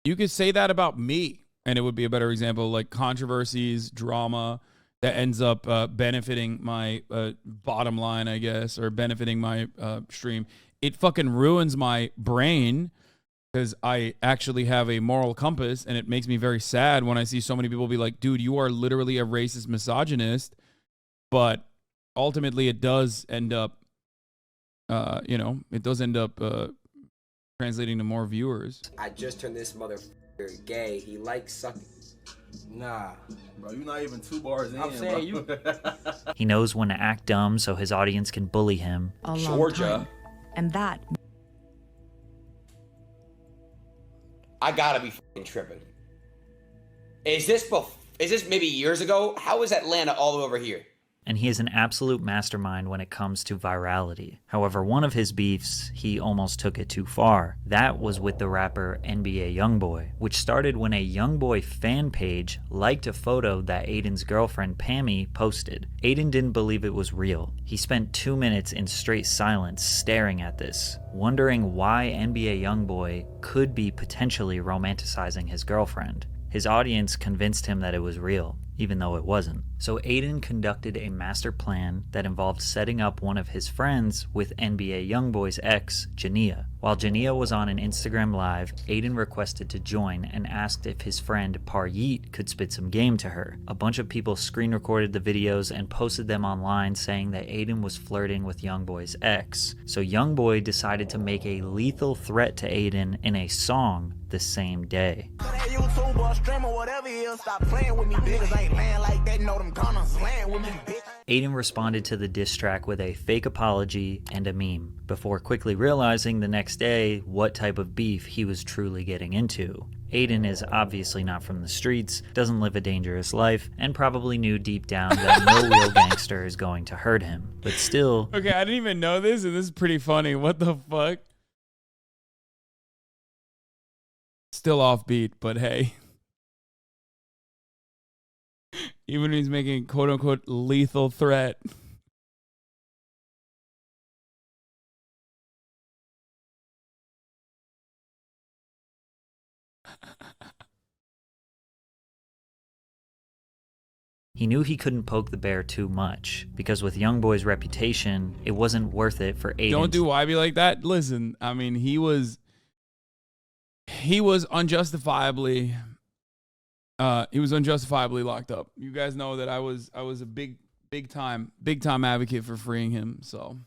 You could say that about me, and it would be a better example, like controversies, drama that ends up benefiting my bottom line, I guess, or benefiting my stream. It fucking ruins my brain because I actually have a moral compass, and it makes me very sad when I see so many people be like, dude, you are literally a racist misogynist. But ultimately, it does end up, it does end up translating to more viewers. I just turned this motherfucker gay. He likes sucking. Nah, bro, you're not even 2 bars in. I'm saying bro. He knows when to act dumb so his audience can bully him. A long time. And that. I gotta be fucking tripping. Is this maybe years ago? How is Atlanta all the way over here? And he is an absolute mastermind when it comes to virality. However, one of his beefs, he almost took it too far. That was with the rapper NBA Youngboy, which started when a Youngboy fan page liked a photo that Adin's girlfriend Pammy posted. Adin didn't believe it was real. He spent 2 minutes in straight silence staring at this, wondering why NBA Youngboy could be potentially romanticizing his girlfriend. His audience convinced him that it was real, even though it wasn't. So Adin conducted a master plan that involved setting up one of his friends with NBA Youngboy's ex, Jania. While Jania was on an Instagram Live, Adin requested to join and asked if his friend Paryeet could spit some game to her. A bunch of people screen recorded the videos and posted them online saying that Adin was flirting with Youngboy's ex. So Youngboy decided to make a lethal threat to Adin in a song the same day. Adin responded to the diss track with a fake apology and a meme, before quickly realizing the next day what type of beef he was truly getting into. Adin is obviously not from the streets, doesn't live a dangerous life, and probably knew deep down that no real gangster is going to hurt him. But still... Okay, I didn't even know this, and this is pretty funny. What the fuck? Still offbeat, but hey. Even when he's making quote-unquote lethal threat. He knew he couldn't poke the bear too much, because with Youngboy's reputation, it wasn't worth it for Adin. Don't do YB like that. Listen, I mean, he was unjustifiably locked up. You guys know that I was a big time advocate for freeing him. So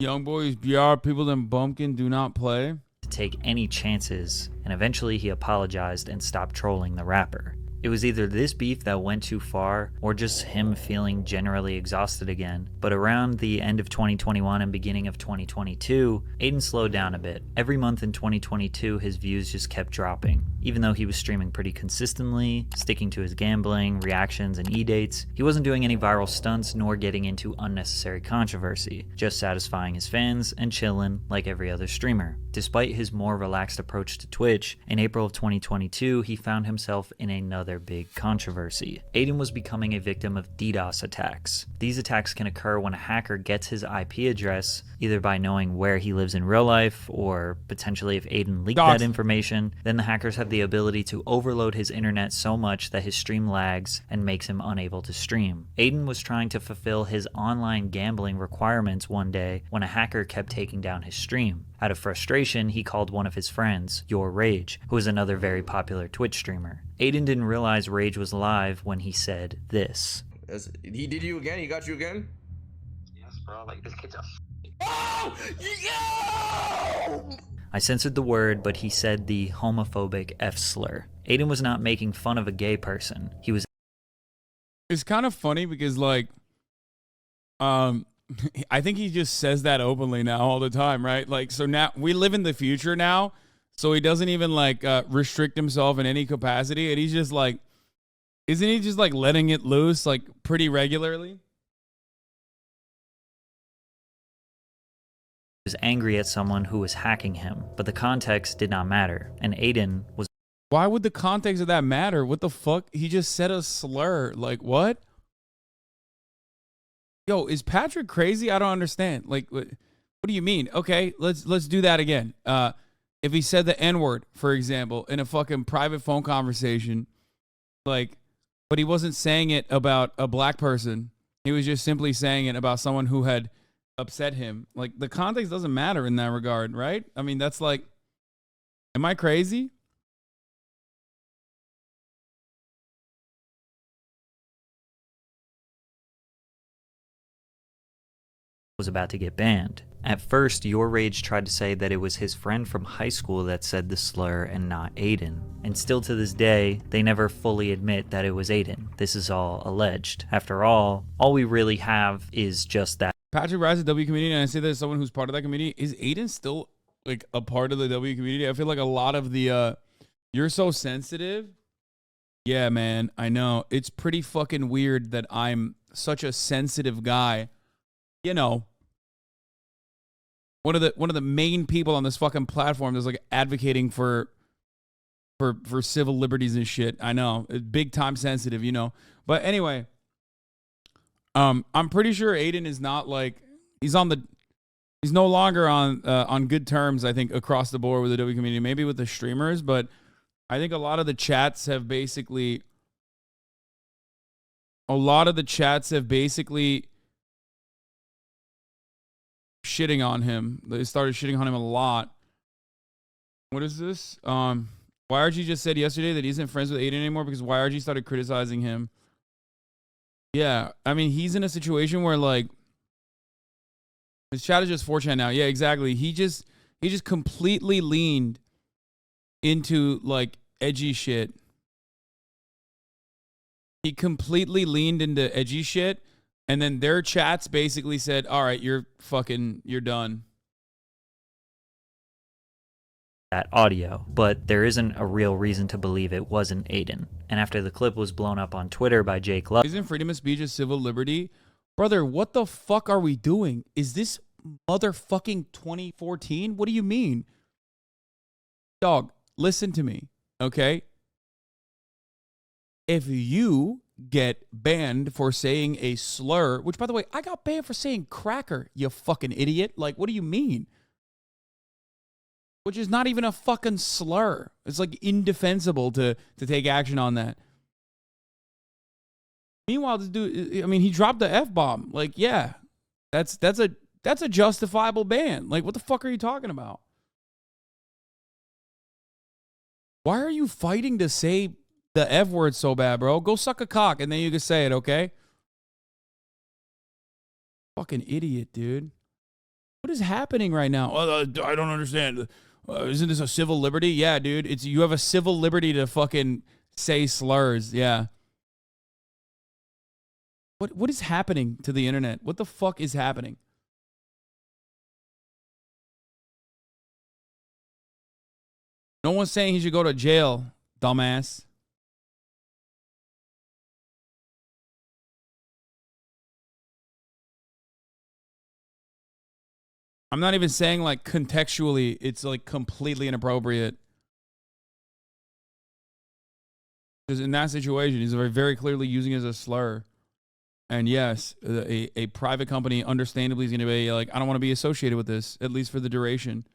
Youngboy's BR, people them bumpkin do not play. To take any chances, and eventually he apologized and stopped trolling the rapper. It was either this beef that went too far, or just him feeling generally exhausted again. But around the end of 2021 and beginning of 2022, Adin slowed down a bit. Every month in 2022, his views just kept dropping. Even though he was streaming pretty consistently, sticking to his gambling, reactions, and e-dates, he wasn't doing any viral stunts nor getting into unnecessary controversy, just satisfying his fans and chillin' like every other streamer. Despite his more relaxed approach to Twitch, in April of 2022, he found himself in another big controversy. Adin was becoming a victim of DDoS attacks. These attacks can occur when a hacker gets his IP address, either by knowing where he lives in real life, or potentially if Adin leaked that information, then the hackers have the ability to overload his internet so much that his stream lags and makes him unable to stream. Adin was trying to fulfill his online gambling requirements one day when a hacker kept taking down his stream. Out of frustration, he called one of his friends, Your Rage, who is another very popular Twitch streamer. Adin didn't realize Rage was live when he said this. He did you again? He got you again? Yes, bro. Like, this kid's a Oh! Yo! I censored the word, but he said the homophobic F slur. Adin was not making fun of a gay person. He was... It's kind of funny because, like, I think he just says that openly now all the time, right? Like, so now we live in the future now, so he doesn't even like restrict himself in any capacity, and he's just like, isn't he just like letting it loose like pretty regularly? He was angry at someone who was hacking him, but the context did not matter, and Adin was... Why would the context of that matter? What the fuck? He just said a slur. Like, what? Yo, is Patrick crazy? I don't understand. Like, what do you mean? Okay, let's do that again. If he said the N-word, for example, in a fucking private phone conversation, like, but he wasn't saying it about a black person. He was just simply saying it about someone who had upset him. Like, the context doesn't matter in that regard, right? I mean, that's like, am I crazy? Was about to get banned. At first, Your Rage tried to say that it was his friend from high school that said the slur and not Adin. And still to this day, they never fully admit that it was Adin. This is all alleged. After all we really have is just that. Patrick Rise, the W community, and I say that as someone who's part of that community. Is Adin still like a part of the W community? I feel like a lot of the you're so sensitive. Yeah, man, I know. It's pretty fucking weird that I'm such a sensitive guy. You know, one of the main people on this fucking platform that's like advocating for civil liberties and shit. I know, it's big time sensitive, you know. But anyway, I'm pretty sure Adin is not like he's no longer on good terms. I think across the board with the W community, maybe with the streamers, but I think a lot of the chats have basically shitting on him. They started shitting on him a lot. What is this? YRG just said yesterday that he isn't friends with Adin anymore because YRG started criticizing him. Yeah, I mean, he's in a situation where like his chat is just 4chan now. Yeah, exactly. He just completely leaned into like edgy shit. He completely leaned into edgy shit. And then their chats basically said, all right, you're done. That audio, but there isn't a real reason to believe it wasn't Adin. And after the clip was blown up on Twitter by Jake Love. Isn't freedom of speech a civil liberty? Brother, what the fuck are we doing? Is this motherfucking 2014? What do you mean? Dog, listen to me, okay? If you get banned for saying a slur, which by the way, I got banned for saying cracker, you fucking idiot. Like, what do you mean? Which is not even a fucking slur. It's like indefensible to take action on that. Meanwhile, this dude, I mean, he dropped the F-bomb. Like, yeah, that's a justifiable ban. Like, what the fuck are you talking about? Why are you fighting to say the F word so bad, bro? Go suck a cock and then you can say it, okay? Fucking idiot, dude. What is happening right now? I don't understand. Isn't this a civil liberty? Yeah, dude. You have a civil liberty to fucking say slurs. Yeah. What is happening to the internet? What the fuck is happening? No one's saying he should go to jail, dumbass. I'm not even saying like contextually it's like completely inappropriate. Because in that situation, he's very clearly using it as a slur. And yes, a private company understandably is going to be like, I don't want to be associated with this, at least for the duration.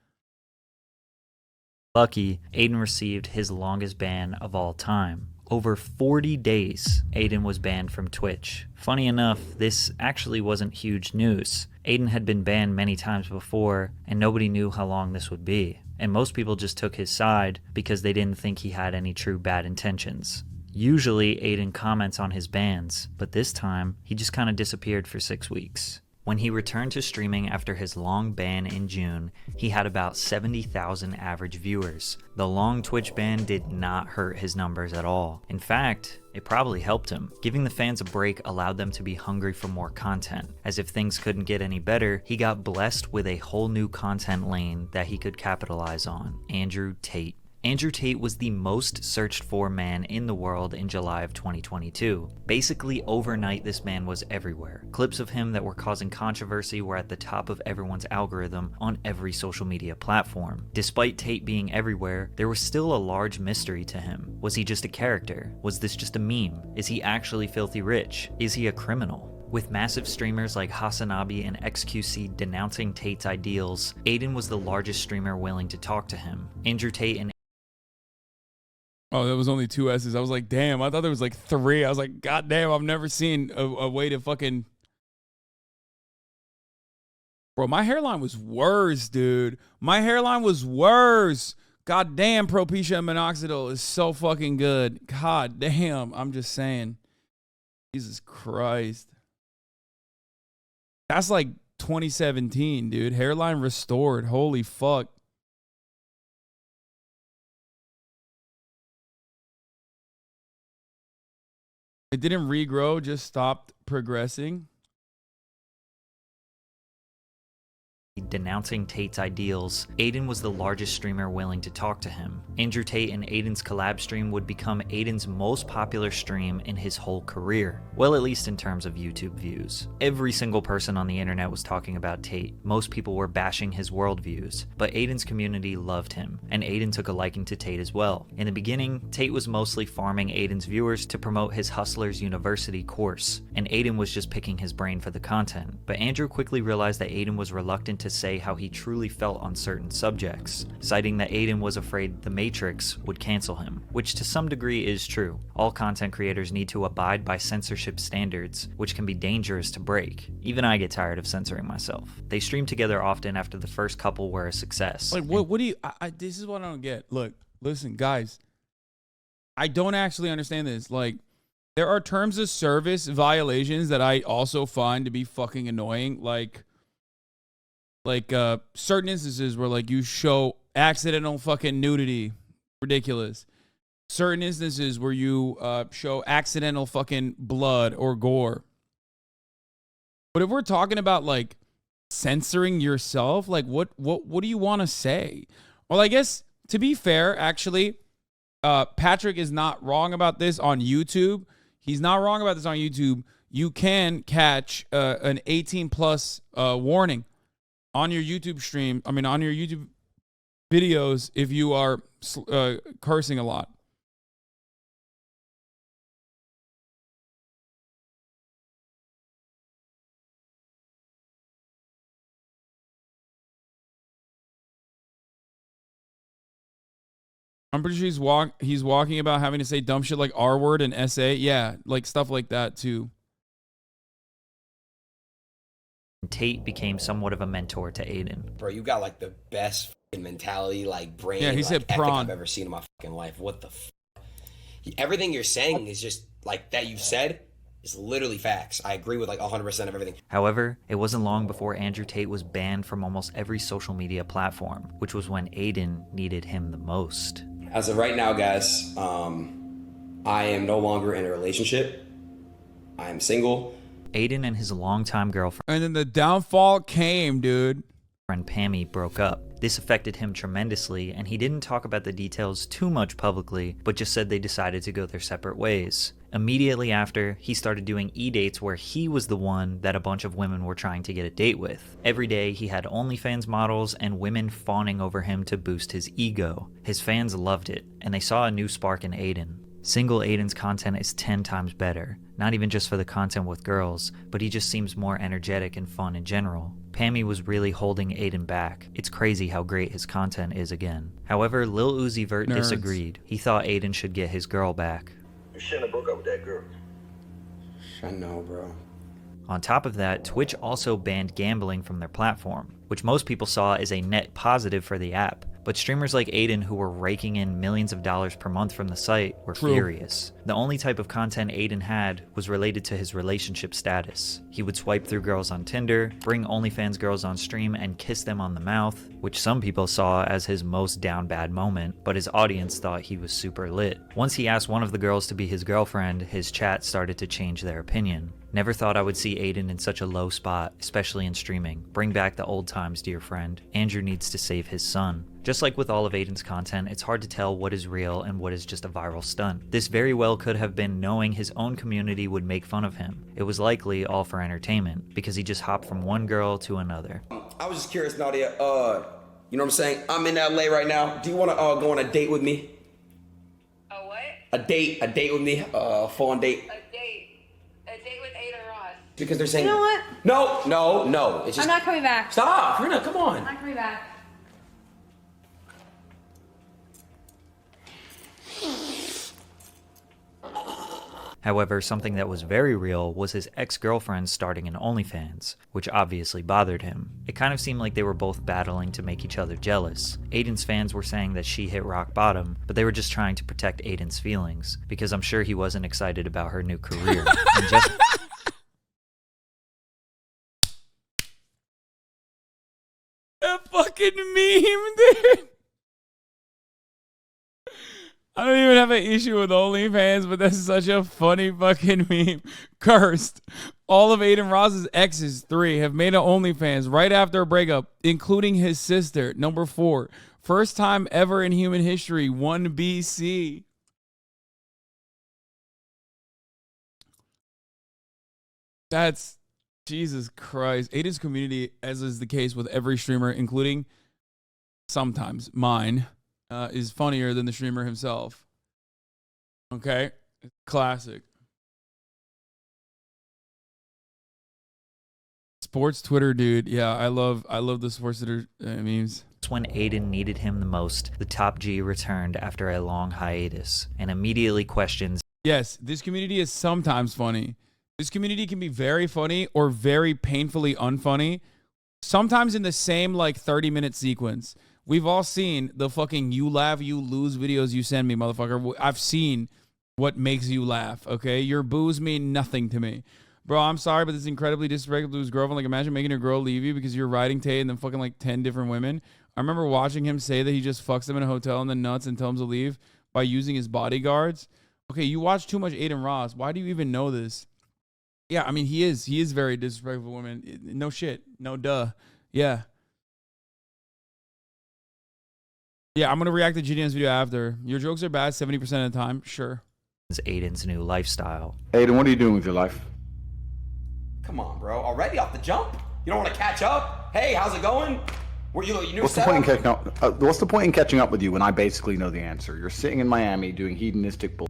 Lucky, Adin received his longest ban of all time. Over 40 days, Adin was banned from Twitch. Funny enough, this actually wasn't huge news. Adin had been banned many times before, and nobody knew how long this would be. And most people just took his side because they didn't think he had any true bad intentions. Usually, Adin comments on his bans, but this time, he just kind of disappeared for 6 weeks. When he returned to streaming after his long ban in June, he had about 70,000 average viewers. The long Twitch ban did not hurt his numbers at all. In fact, it probably helped him. Giving the fans a break allowed them to be hungry for more content. As if things couldn't get any better, he got blessed with a whole new content lane that he could capitalize on: Andrew Tate. Andrew Tate was the most searched for man in the world in July of 2022. Basically overnight, this man was everywhere. Clips of him that were causing controversy were at the top of everyone's algorithm on every social media platform. Despite Tate being everywhere, there was still a large mystery to him. Was he just a character? Was this just a meme? Is he actually filthy rich? Is he a criminal? With massive streamers like HasanAbi and XQC denouncing Tate's ideals, Adin was the largest streamer willing to talk to him. Andrew Tate and Oh, there was only 2 S's. I was like, damn, I thought there was like 3. I was like, god damn, I've never seen a way to fucking... Bro, my hairline was worse, dude. My hairline was worse. God damn, Propecia and Minoxidil is so fucking good. God damn, I'm just saying. Jesus Christ. That's like 2017, dude. Hairline restored. Holy fuck. It didn't regrow, just stopped progressing. denouncing Tate's ideals, Adin was the largest streamer willing to talk to him. Andrew Tate and Adin's collab stream would become Adin's most popular stream in his whole career. Well, at least in terms of YouTube views. Every single person on the internet was talking about Tate. Most people were bashing his worldviews, but Adin's community loved him, and Adin took a liking to Tate as well. In the beginning, Tate was mostly farming Adin's viewers to promote his Hustlers University course, and Adin was just picking his brain for the content. But Andrew quickly realized that Adin was reluctant to say how he truly felt on certain subjects, citing that Adin was afraid the Matrix would cancel him, which to some degree is true. All content creators need to abide by censorship standards, which can be dangerous to break. Even I get tired of censoring myself. They stream together often after the first couple were a success. Like, what do you, this is what I don't get. Look, listen, guys, I don't actually understand this. Like, there are terms of service violations that I also find to be fucking annoying. Like certain instances where like you show accidental fucking nudity, ridiculous. Certain instances where you show accidental fucking blood or gore. But if we're talking about like censoring yourself, like what do you want to say? Well, I guess to be fair, actually, Patrick is not wrong about this on YouTube. He's not wrong about this on YouTube. You can catch an 18 plus warning on your YouTube stream. I mean, on your YouTube videos if you are cursing a lot. I'm pretty sure he's walking about having to say dumb shit like R word and SA. Yeah, like stuff like that too. Tate became somewhat of a mentor to Adin. Bro, you got like the best fucking mentality, like brain, yeah, he like, said ethic prawn. I've ever seen in my fucking life. What the everything you're saying is just like that you said is literally facts. I agree with like 100% of everything. However, it wasn't long before Andrew Tate was banned from almost every social media platform, which was when Adin needed him the most. As of right now, guys, I am no longer in a relationship. I am single. Adin and his longtime girlfriend, and then the downfall came, dude. Pammy broke up. This affected him tremendously, and he didn't talk about the details too much publicly, but just said they decided to go their separate ways. Immediately after, he started doing e-dates where he was the one that a bunch of women were trying to get a date with. Every day, he had OnlyFans models and women fawning over him to boost his ego. His fans loved it, and they saw a new spark in Adin. Single Adin's content is 10 times better, not even just for the content with girls, but he just seems more energetic and fun in general. Pammy was really holding Adin back. It's crazy how great his content is again. However, Lil Uzi Vert disagreed. He thought Adin should get his girl back. You shouldn't have broke up with that girl. I know, bro. On top of that, Twitch also banned gambling from their platform, which most people saw as a net positive for the app. But streamers like Adin, who were raking in millions of dollars per month from the site, were furious. The only type of content Adin had was related to his relationship status. He would swipe through girls on Tinder, bring OnlyFans girls on stream, and kiss them on the mouth, which some people saw as his most down bad moment, but his audience thought he was super lit. Once he asked one of the girls to be his girlfriend, his chat started to change their opinion. Never thought I would see Adin in such a low spot, especially in streaming. Bring back the old times, dear friend. Andrew needs to save his son. Just like with all of Adin's content, it's hard to tell what is real and what is just a viral stunt. This very well could have been knowing his own community would make fun of him. It was likely all for entertainment, because he just hopped from one girl to another. I was just curious, Nadia, you know what I'm saying? I'm in LA right now. Do you want to go on a date with me? A what? A date with me, a phone date. A date with Because they're saying. You know what? No. It's just. I'm not coming back. Stop, Karina, come on. I'm not coming back. However, something that was very real was his ex-girlfriend starting an OnlyFans, which obviously bothered him. It kind of seemed like they were both battling to make each other jealous. Adin's fans were saying that she hit rock bottom, but they were just trying to protect Adin's feelings, because I'm sure he wasn't excited about her new career. And just that fucking meme, dude. I don't even have an issue with OnlyFans, but that's such a funny fucking meme. Cursed. All of Adin Ross's exes, 3, have made an OnlyFans right after a breakup, including his sister, number 4. First time ever in human history, 1 BC. That's, Jesus Christ. Adin's community, as is the case with every streamer, including sometimes mine, is funnier than the streamer himself. Okay? Classic. Sports Twitter, dude. Yeah, I love the sports Twitter memes. when Adin needed him the most, the top G returned after a long hiatus and immediately questions. Yes, this community is sometimes funny. This community can be very funny or very painfully unfunny. Sometimes in the same like 30-minute sequence. We've all seen the fucking you laugh, you lose videos you send me, motherfucker. I've seen what makes you laugh, okay? Your boos mean nothing to me. Bro, I'm sorry, but this is incredibly disrespectful to his girlfriend. Like, imagine making your girl leave you because you're riding Tay and then fucking like 10 different women. I remember watching him say that he just fucks them in a hotel and then nuts and tells them to leave by using his bodyguards. Okay, you watch too much Adin Ross. Why do you even know this? Yeah, I mean, he is very disrespectful to women. No shit. No duh. Yeah. Yeah, I'm going to react to JiDion's video after. Your jokes are bad 70% of the time. Sure. It's Adin's new lifestyle. Adin, what are you doing with your life? Come on, bro. Already off the jump? You don't want to catch up? Hey, how's it going? Were you new What's the point in catching up? What's the point in catching up with you when I basically know the answer? You're sitting in Miami doing hedonistic bull.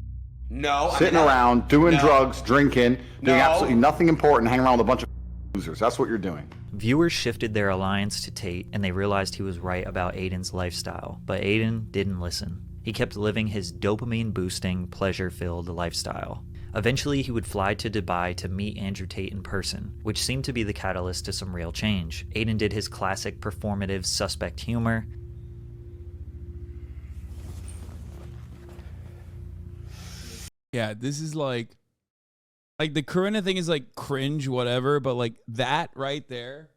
No. Sitting around, doing drugs, drinking, doing absolutely nothing important, hanging around with a bunch of losers. That's what you're doing. Viewers shifted their alliance to Tate, and they realized he was right about Adin's lifestyle. But Adin didn't listen. He kept living his dopamine-boosting, pleasure-filled lifestyle. Eventually, he would fly to Dubai to meet Andrew Tate in person, which seemed to be the catalyst to some real change. Adin did his classic performative suspect humor. Yeah, this is like the Karina thing is like cringe, whatever, but like that right there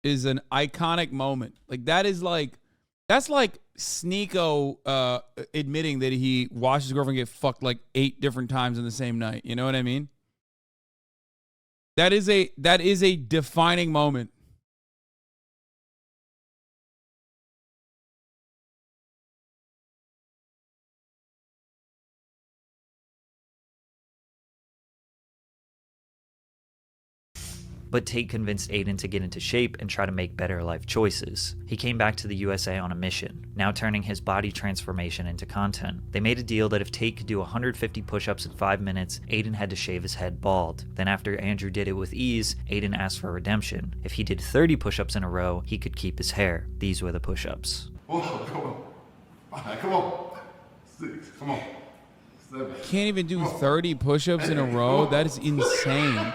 is an iconic moment. Like that's like Sneeko admitting that he watched his girlfriend get fucked like 8 different times in the same night. You know what I mean? That is a defining moment. But Tate convinced Adin to get into shape and try to make better life choices. He came back to the USA on a mission, now turning his body transformation into content. They made a deal that if Tate could do 150 push-ups in 5 minutes, Adin had to shave his head bald. Then after Andrew did it with ease, Adin asked for redemption. If he did 30 push-ups in a row, he could keep his hair. These were the push-ups. Come on. 6, come on. 7. Can't even do 30 push-ups in a row? That is insane.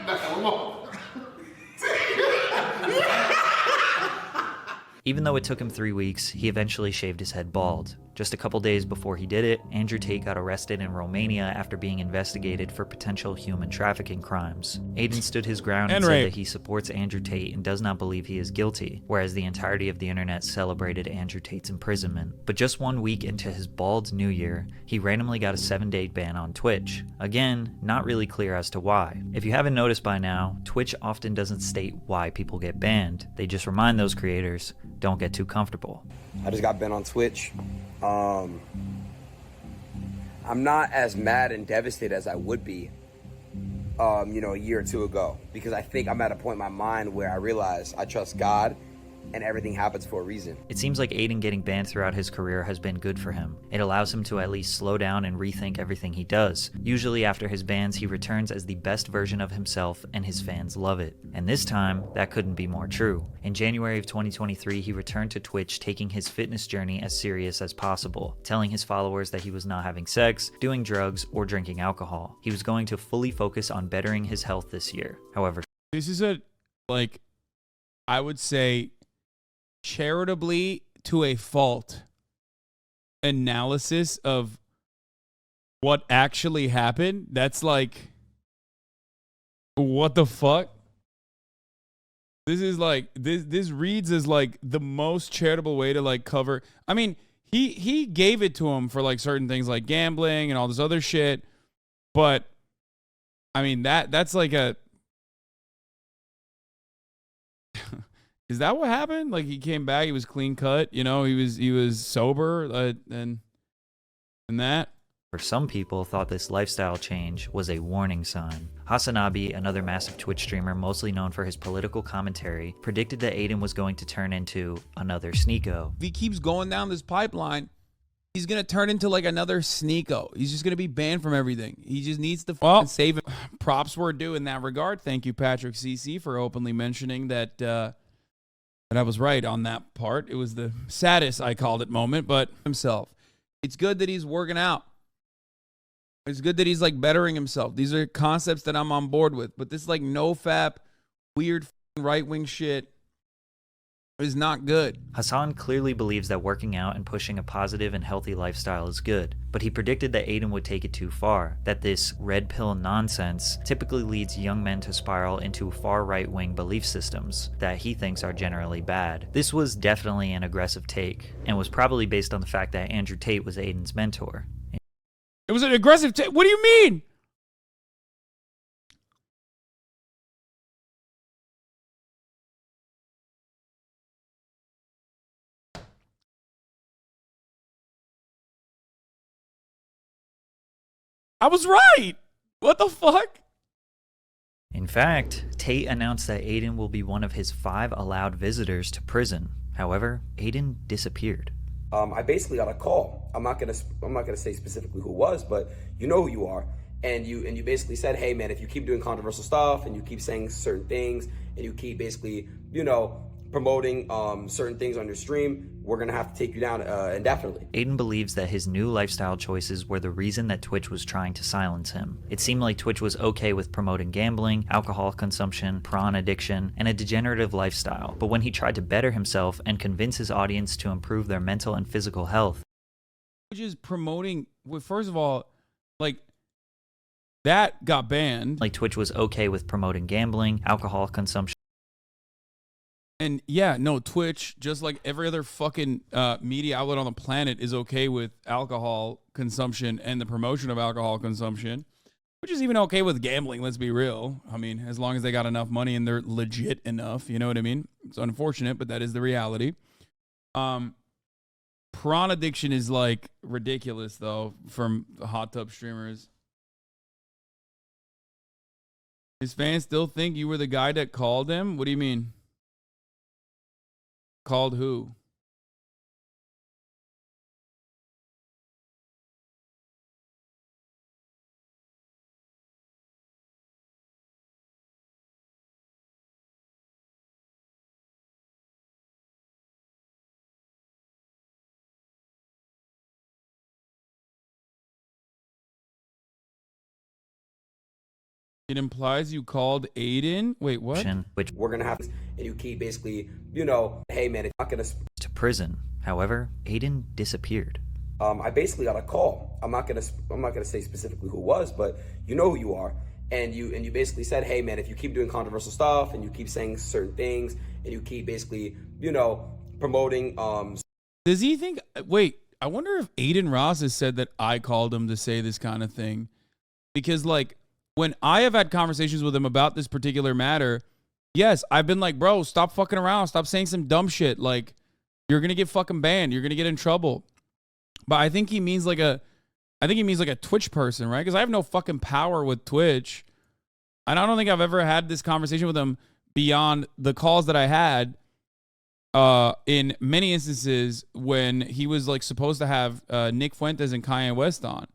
Even though it took him 3 weeks, he eventually shaved his head bald. Just a couple days before he did it, Andrew Tate got arrested in Romania after being investigated for potential human trafficking crimes. Adin stood his ground and said that he supports Andrew Tate and does not believe he is guilty, whereas the entirety of the internet celebrated Andrew Tate's imprisonment. But just 1 week into his bald new year, he randomly got a 7-day ban on Twitch. Again, not really clear as to why. If you haven't noticed by now, Twitch often doesn't state why people get banned. They just remind those creators, don't get too comfortable. I just got banned on Twitch. I'm not as mad and devastated as I would be, a year or 2 ago, because I think I'm at a point in my mind where I realize I trust God and everything happens for a reason. It seems like Adin getting banned throughout his career has been good for him. It allows him to at least slow down and rethink everything he does. Usually after his bans, he returns as the best version of himself, and his fans love it. And this time, that couldn't be more true. In January of 2023, he returned to Twitch, taking his fitness journey as serious as possible, telling his followers that he was not having sex, doing drugs, or drinking alcohol. He was going to fully focus on bettering his health this year. However, this is a, like, I would say, charitably to a fault analysis of what actually happened. That's like, what the fuck? This is like, this reads as like the most charitable way to like cover. I mean, he gave it to him for like certain things like gambling and all this other shit, but I mean that's like a is that what happened? Like he came back, he was clean cut, you know, he was sober, and that. For some people thought this lifestyle change was a warning sign. HasanAbi, another massive Twitch streamer mostly known for his political commentary, predicted that Adin was going to turn into another Sneeko. If he keeps going down this pipeline, he's going to turn into like another Sneeko. He's just going to be banned from everything. He just needs to save it. Props were due in that regard. Thank you, Patrick CC, for openly mentioning that I was right on that part. It was the saddest, I called it, moment, but himself. It's good that he's working out. It's good that he's like bettering himself. These are concepts that I'm on board with, but this like no-fap, weird right-wing shit is not good. Hasan clearly believes that working out and pushing a positive and healthy lifestyle is good, but he predicted that Adin would take it too far, that this red pill nonsense typically leads young men to spiral into far right-wing belief systems that he thinks are generally bad. This was definitely an aggressive take, and was probably based on the fact that Andrew Tate was Adin's mentor. It was an aggressive take. What do you mean? I was right. What the fuck? In fact, Tate announced that Adin will be one of his 5 allowed visitors to prison. However, Adin disappeared. I basically got a call. I'm not gonna say specifically who it was, but you know who you are. And you basically said, hey man, if you keep doing controversial stuff and you keep saying certain things and you keep basically, you know, promoting certain things on your stream, we're gonna have to take you down indefinitely. Adin believes that his new lifestyle choices were the reason that Twitch was trying to silence him. It seemed like Twitch was okay with promoting gambling, alcohol consumption, prawn addiction, and a degenerative lifestyle. But when he tried to better himself and convince his audience to improve their mental and physical health, which is promoting, well, first of all, like, that got banned. Like Twitch was okay with promoting gambling, alcohol consumption. And yeah, no, Twitch, just like every other fucking media outlet on the planet, is okay with alcohol consumption and the promotion of alcohol consumption, which is even okay with gambling, let's be real. I mean, as long as they got enough money and they're legit enough, you know what I mean? It's unfortunate, but that is the reality. Prawn addiction is like ridiculous, though, from hot tub streamers. His fans still think you were the guy that called him? What do you mean? Called who? It implies you called Adin? Wait, what? Which we're gonna have, and you keep basically, you know, hey man, it's not gonna to prison. However, Adin disappeared. I basically got a call. I'm not gonna say specifically who it was, but you know who you are. And you basically said, hey man, if you keep doing controversial stuff and you keep saying certain things and you keep basically, you know, promoting Does he think, wait, I wonder if Adin Ross has said that I called him to say this kind of thing. Because like, when I have had conversations with him about this particular matter, yes, I've been like, bro, stop fucking around. Stop saying some dumb shit. Like, you're going to get fucking banned. You're going to get in trouble. But I think he means like a Twitch person, right? Because I have no fucking power with Twitch. And I don't think I've ever had this conversation with him beyond the calls that I had. in many instances when he was like supposed to have Nick Fuentes and Kanye West on.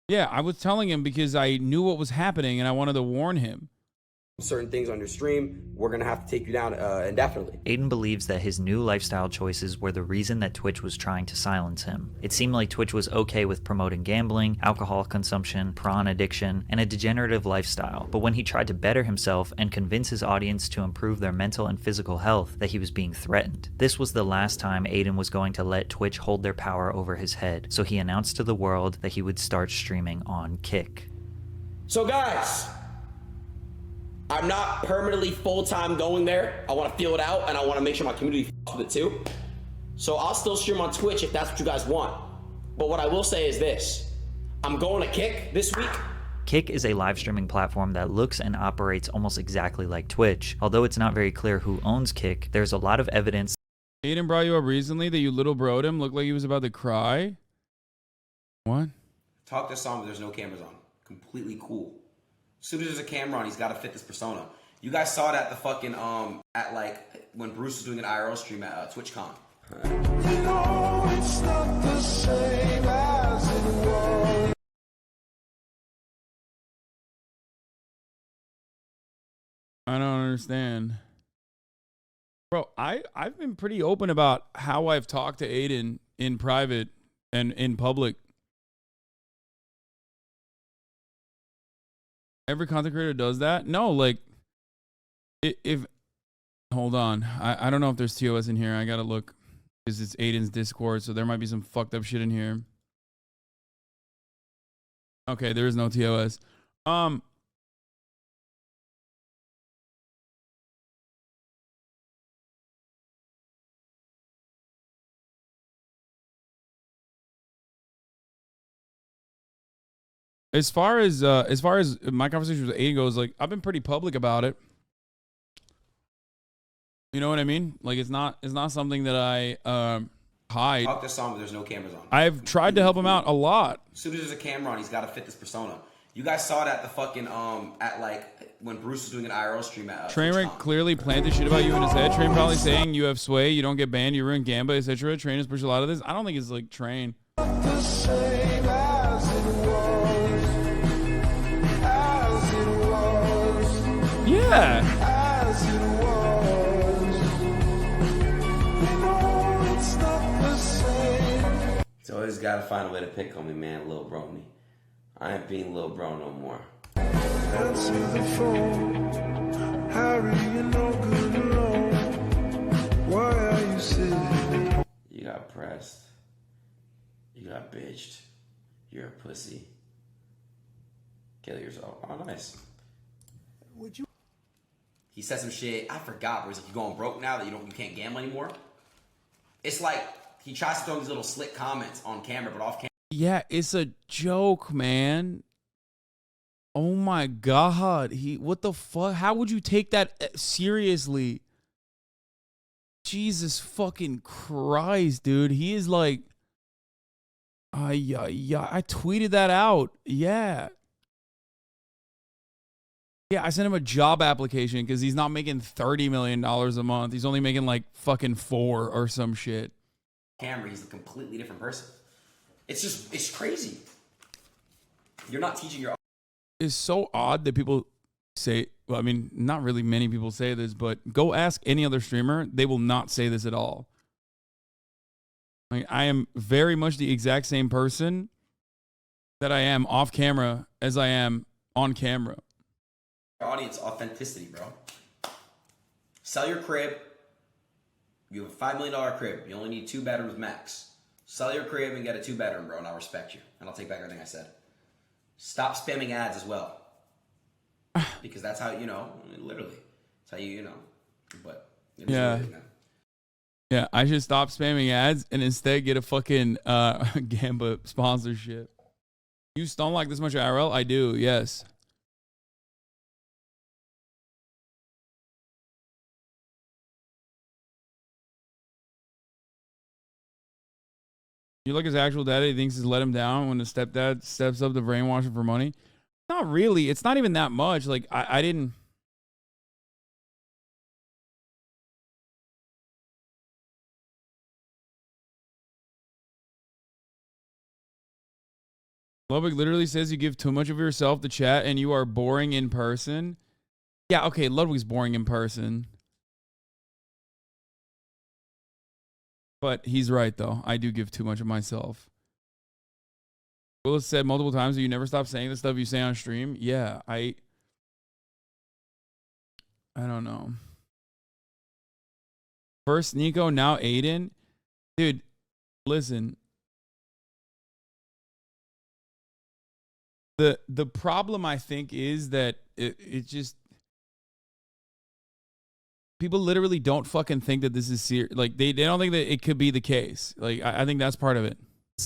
Yeah, I was telling him because I knew what was happening and I wanted to warn him. Certain things on your stream, we're gonna have to take you down indefinitely. Adin believes that his new lifestyle choices were the reason that Twitch was trying to silence him. It seemed like Twitch was okay with promoting gambling, alcohol consumption, prawn addiction, and a degenerative lifestyle. But when he tried to better himself and convince his audience to improve their mental and physical health, that he was being threatened. This was the last time Adin was going to let Twitch hold their power over his head, so he announced to the world that he would start streaming on Kick. So guys, I'm not permanently full-time going there. I want to feel it out, and I want to make sure my community f***s with it too. So I'll still stream on Twitch if that's what you guys want. But what I will say is this. I'm going to Kick this week. Kick is a live streaming platform that looks and operates almost exactly like Twitch. Although it's not very clear who owns Kick, there's a lot of evidence. Adin brought you up recently that you little broed him, looked like he was about to cry. What? Talk this song, but there's no cameras on. Completely cool. As soon as there's a camera on, he's got to fit this persona. You guys saw it at the fucking, at like, when Bruce was doing an IRL stream at TwitchCon. You know it's not the same as it was. I don't understand. Bro, I've been pretty open about how I've talked to Adin in private and in public. Every content creator does that? No, like, if hold on. I don't know if there's TOS in here. I gotta look. Because it's Adin's Discord, so there might be some fucked up shit in here. Okay, there is no TOS. As far as my conversation with Adin goes, like, I've been pretty public about it. You know what I mean? Like, it's not something that I hide. Talk this song, but there's no cameras on. I've tried to help him out a lot. As soon as there's a camera on, he's got to fit this persona. You guys saw it at the fucking, at like, when Bruce was doing an IRL stream at Trainwreck clearly planted shit about you in his head. Train probably saying you have sway, you don't get banned, you ruin Gamba, etc. Train has pushed a lot of this. I don't think it's like Train. The same as it was. As it was. Yeah. As it was. You know it's not the same. So I always gotta find a way to pick on me, man, Lil Brony. I ain't being Lil Bro no more. Answer the phone. Harry, you're no good alone. Why are you sitting? You got pressed. You got bitched. You're a pussy. Kill yourself. Oh, nice. Would you? He said some shit. I forgot. Where he's like, "You going broke now that you can't gamble anymore?" It's like he tries to throw these little slick comments on camera, but off camera. Yeah, it's a joke, man. Oh my God. What the fuck? How would you take that seriously? Jesus fucking Christ, dude. He is like, yeah. I tweeted that out. Yeah. Yeah, I sent him a job application because he's not making $30 million a month. He's only making like fucking 4 or some shit. Camera, he's a completely different person. It's crazy. You're not teaching your. It's so odd that people say, well, I mean, not really many people say this, but go ask any other streamer. They will not say this at all. Like, I am very much the exact same person that I am off camera as I am on camera. Audience authenticity, bro. Sell your crib. You have a $5 million crib. You only need 2 bedrooms max. Sell your crib and get a 2-bedroom, bro, and I'll respect you. And I'll take back everything I said. Stop spamming ads as well. Because that's how, literally. That's how you know. But, yeah. Yeah, I should stop spamming ads and instead get a fucking Gamba sponsorship. You don't like this much IRL? I do, yes. You look at his actual dad, he thinks he's let him down when the stepdad steps up to brainwash him for money. Not really. It's not even that much. Like, I didn't. Ludwig literally says you give too much of yourself to chat and you are boring in person. Yeah, okay, Ludwig's boring in person. But he's right, though. I do give too much of myself. Willis said multiple times that you never stop saying the stuff you say on stream. Yeah, I don't know. First Nico, now Adin. Dude, listen. The problem, I think, is that it just... People literally don't fucking think that this is serious. Like, they don't think that it could be the case. Like, I think that's part of it.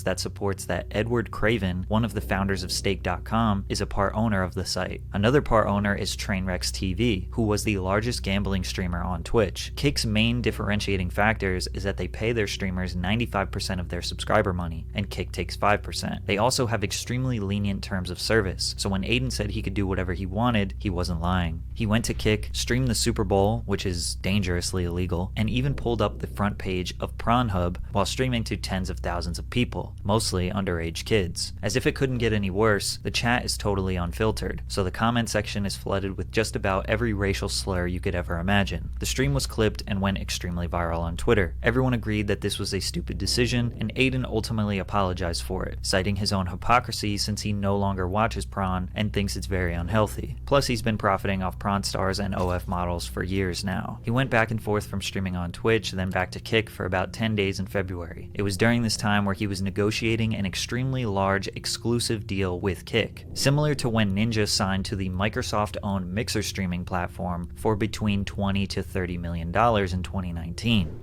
That supports that Edward Craven, one of the founders of Stake.com, is a part owner of the site. Another part owner is Trainwrecks TV, who was the largest gambling streamer on Twitch. Kick's main differentiating factors is that they pay their streamers 95% of their subscriber money, and Kick takes 5%. They also have extremely lenient terms of service, so when Adin said he could do whatever he wanted, he wasn't lying. He went to Kick, streamed the Super Bowl, which is dangerously illegal, and even pulled up the front page of Pornhub while streaming to tens of thousands of people, mostly underage kids. As if it couldn't get any worse, the chat is totally unfiltered, so the comment section is flooded with just about every racial slur you could ever imagine. The stream was clipped and went extremely viral on Twitter. Everyone agreed that this was a stupid decision, and Adin ultimately apologized for it, citing his own hypocrisy since he no longer watches prawn and thinks it's very unhealthy. Plus, he's been profiting off prawn stars and OF models for years now. He went back and forth from streaming on Twitch, then back to Kick for about 10 days in February. It was during this time where he was negotiating an extremely large exclusive deal with Kick, similar to when Ninja signed to the Microsoft-owned Mixer streaming platform for between $20 to $30 million in 2019.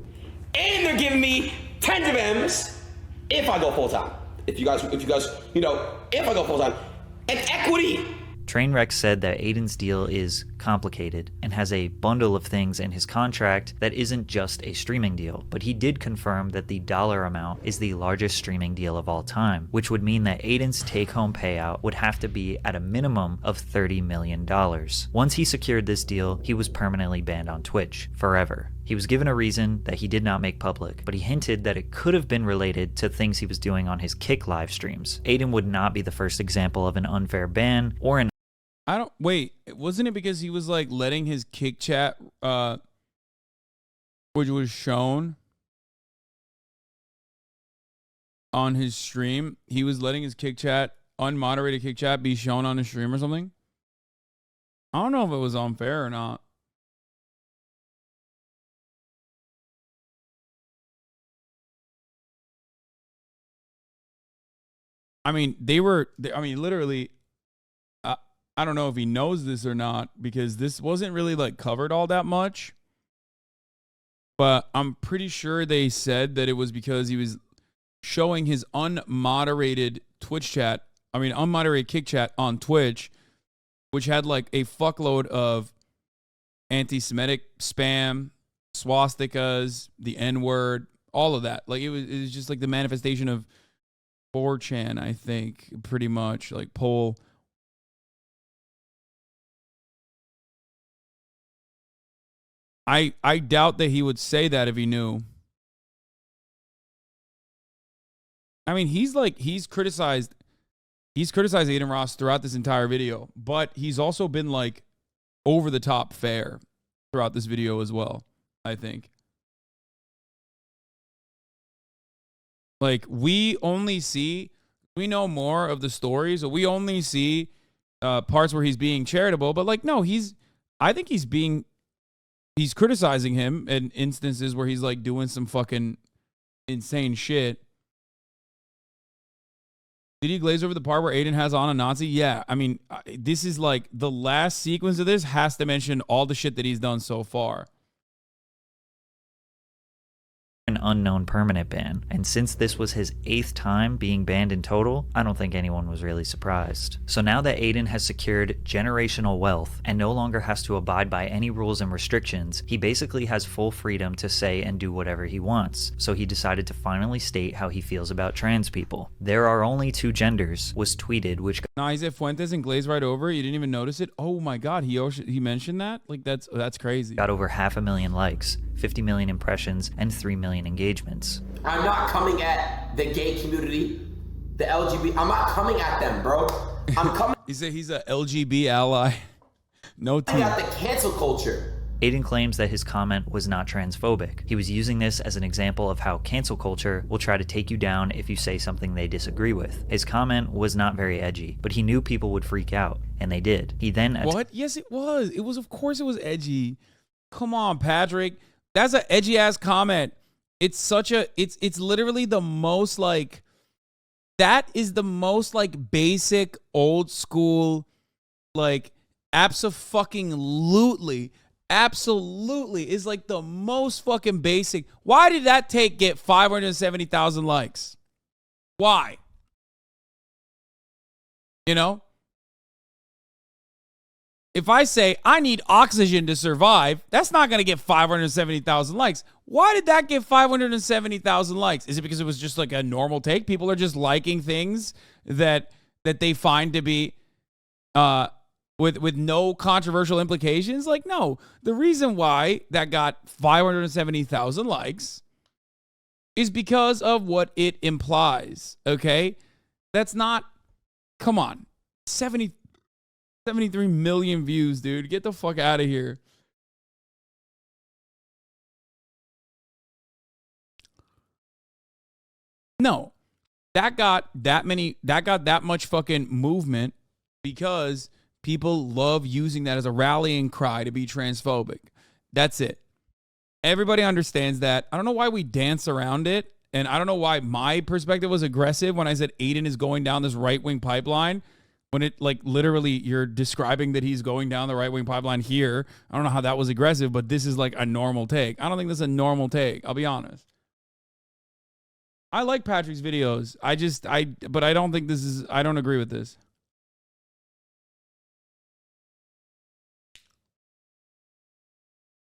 And they're giving me tens of M's if I go full time. If you guys, if I go full time, and equity. Trainwreck said that Adin's deal is complicated and has a bundle of things in his contract that isn't just a streaming deal, but he did confirm that the dollar amount is the largest streaming deal of all time, which would mean that Adin's take-home payout would have to be at a minimum of $30 million. Once he secured this deal, he was permanently banned on Twitch, forever. He was given a reason that he did not make public, but he hinted that it could have been related to things he was doing on his Kick live streams. Adin would not be the first example of an unfair ban or an wait, wasn't it because he was like letting his Kick chat, which was shown on his stream, he was letting his Kick chat, unmoderated Kick chat, be shown on his stream or something? I don't know if it was unfair or not. I mean, literally, I don't know if he knows this or not, because this wasn't really like covered all that much, but I'm pretty sure they said that it was because he was showing his unmoderated unmoderated Kick chat on Twitch, which had like a fuckload of anti-Semitic spam, swastikas, the N-word, all of that. Like it was just like the manifestation of 4chan, I think, pretty much like poll. I doubt that he would say that if he knew. I mean, he's criticized Adin Ross throughout this entire video, but he's also been like over the top fair throughout this video as well, I think. Like we know more of the stories, or we only see parts where he's being charitable, but like no, I think he's criticizing him in instances where he's like doing some fucking insane shit. Did he glaze over the part where Adin has on a Nazi? Yeah. I mean, this is like the last sequence of this has to mention all the shit that he's done so far. An unknown permanent ban, and since this was his 8th time being banned in total, I don't think anyone was really surprised. So now that Adin has secured generational wealth and no longer has to abide by any rules and restrictions, he basically has full freedom to say and do whatever he wants. So he decided to finally state how he feels about trans people. There are only 2 genders was tweeted, which Isaac Fuentes and glaze right over. You didn't even notice it. Oh my god, he mentioned that. Like that's crazy. Got over 500,000 likes, 50 million impressions, and 3 million engagements. I'm not coming at the gay community the LGBT. I'm not coming at them, bro. I'm coming. He said he's a LGB ally. No team. At the cancel culture. Adin claims that his comment was not transphobic. He was using this as an example of how cancel culture will try to take you down if you say something they disagree with. His comment was not very edgy, but he knew people would freak out, and they did. He then what? Yes, it was. It was, of course, it was edgy. Come on, Patrick. That's an edgy ass comment. It's such a. It's literally the most like. That is the most like basic old school, like absolutely is like the most fucking basic. Why did that get 570,000 likes? Why? You know? If I say I need oxygen to survive, that's not going to get 570,000 likes. Why did that get 570,000 likes? Is it because it was just like a normal take? People are just liking things that they find to be with no controversial implications? Like, no. The reason why that got 570,000 likes is because of what it implies, okay? That's not, come on, 73 million views, dude. Get the fuck out of here. No, that got that much fucking movement because people love using that as a rallying cry to be transphobic. That's it. Everybody understands that. I don't know why we dance around it. And I don't know why my perspective was aggressive when I said Adin is going down this right-wing pipeline. When it, like, literally you're describing that he's going down the right-wing pipeline here. I don't know how that was aggressive, but this is like a normal take. I don't think this is a normal take. I'll be honest. I like Patrick's videos. But I don't think I don't agree with this.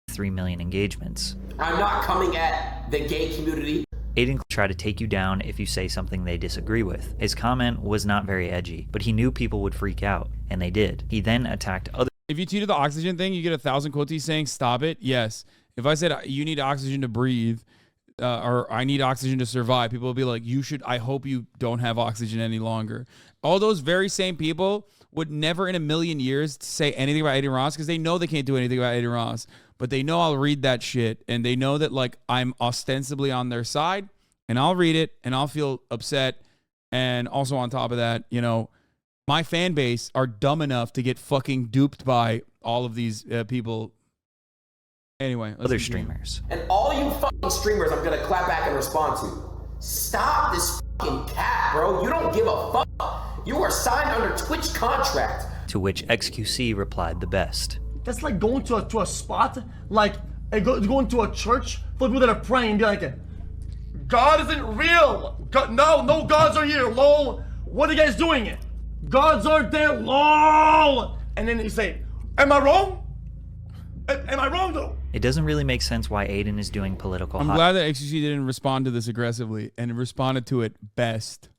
3 million engagements. I'm not coming at the gay community. Adin tried to take you down if you say something they disagree with. His comment was not very edgy, but he knew people would freak out, and they did. He then attacked other. If you tweeted the oxygen thing, you get 1,000 quotes saying stop it. Yes. If I said you need oxygen to breathe, or I need oxygen to survive, people will be like, I hope you don't have oxygen any longer. All those very same people would never in a million years say anything about Adin Ross because they know they can't do anything about Adin Ross. But they know I'll read that shit, and they know that, like, I'm ostensibly on their side, and I'll read it, and I'll feel upset. And also on top of that, you know, my fan base are dumb enough to get fucking duped by all of these people. Anyway, other streamers. And all you fucking streamers I'm gonna clap back and respond to. Stop this fucking cat, bro. You don't give a fuck. You are signed under Twitch contract. To which XQC replied the best. That's like going to a spot, like going to a church for people that are praying and be like, God isn't real. God, no gods are here, lol. What are you guys doing? Gods aren't there, lol. And then you say, am I wrong? Am I wrong though? It doesn't really make sense why Adin is doing political. I'm glad that XQC didn't respond to this aggressively and responded to it best.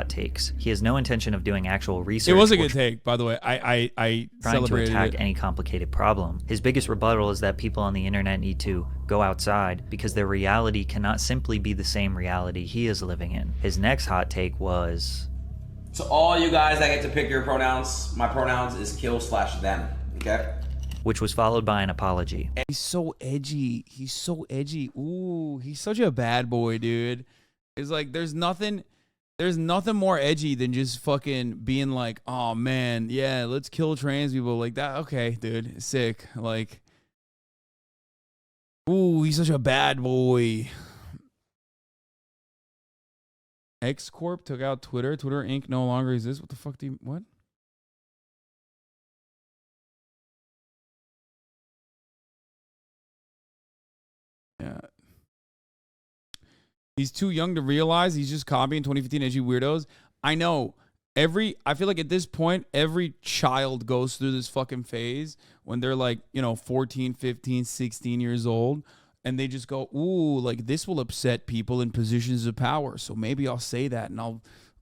Takes. He has no intention of doing actual research. It was a good take, by the way. I trying to attack it. any complicated problem. His biggest rebuttal is that people on the internet need to go outside because their reality cannot simply be the same reality he is living in. His next hot take was, to all you guys that get to pick your pronouns, my pronouns is kill/them. Okay. Which was followed by an apology. He's so edgy. He's so edgy. Ooh, he's such a bad boy, dude. It's like there's nothing more edgy than just fucking being like, oh man, yeah, let's kill trans people like that. Okay, dude, sick. Like, ooh, he's such a bad boy. X Corp took out Twitter. Twitter Inc. no longer exists. What the fuck do you, what? Yeah. He's too young to realize he's just copying 2015 edgy weirdos. I know. I feel like at this point, every child goes through this fucking phase when they're like, 14, 15, 16 years old. And they just go, ooh, like this will upset people in positions of power. So maybe I'll say that and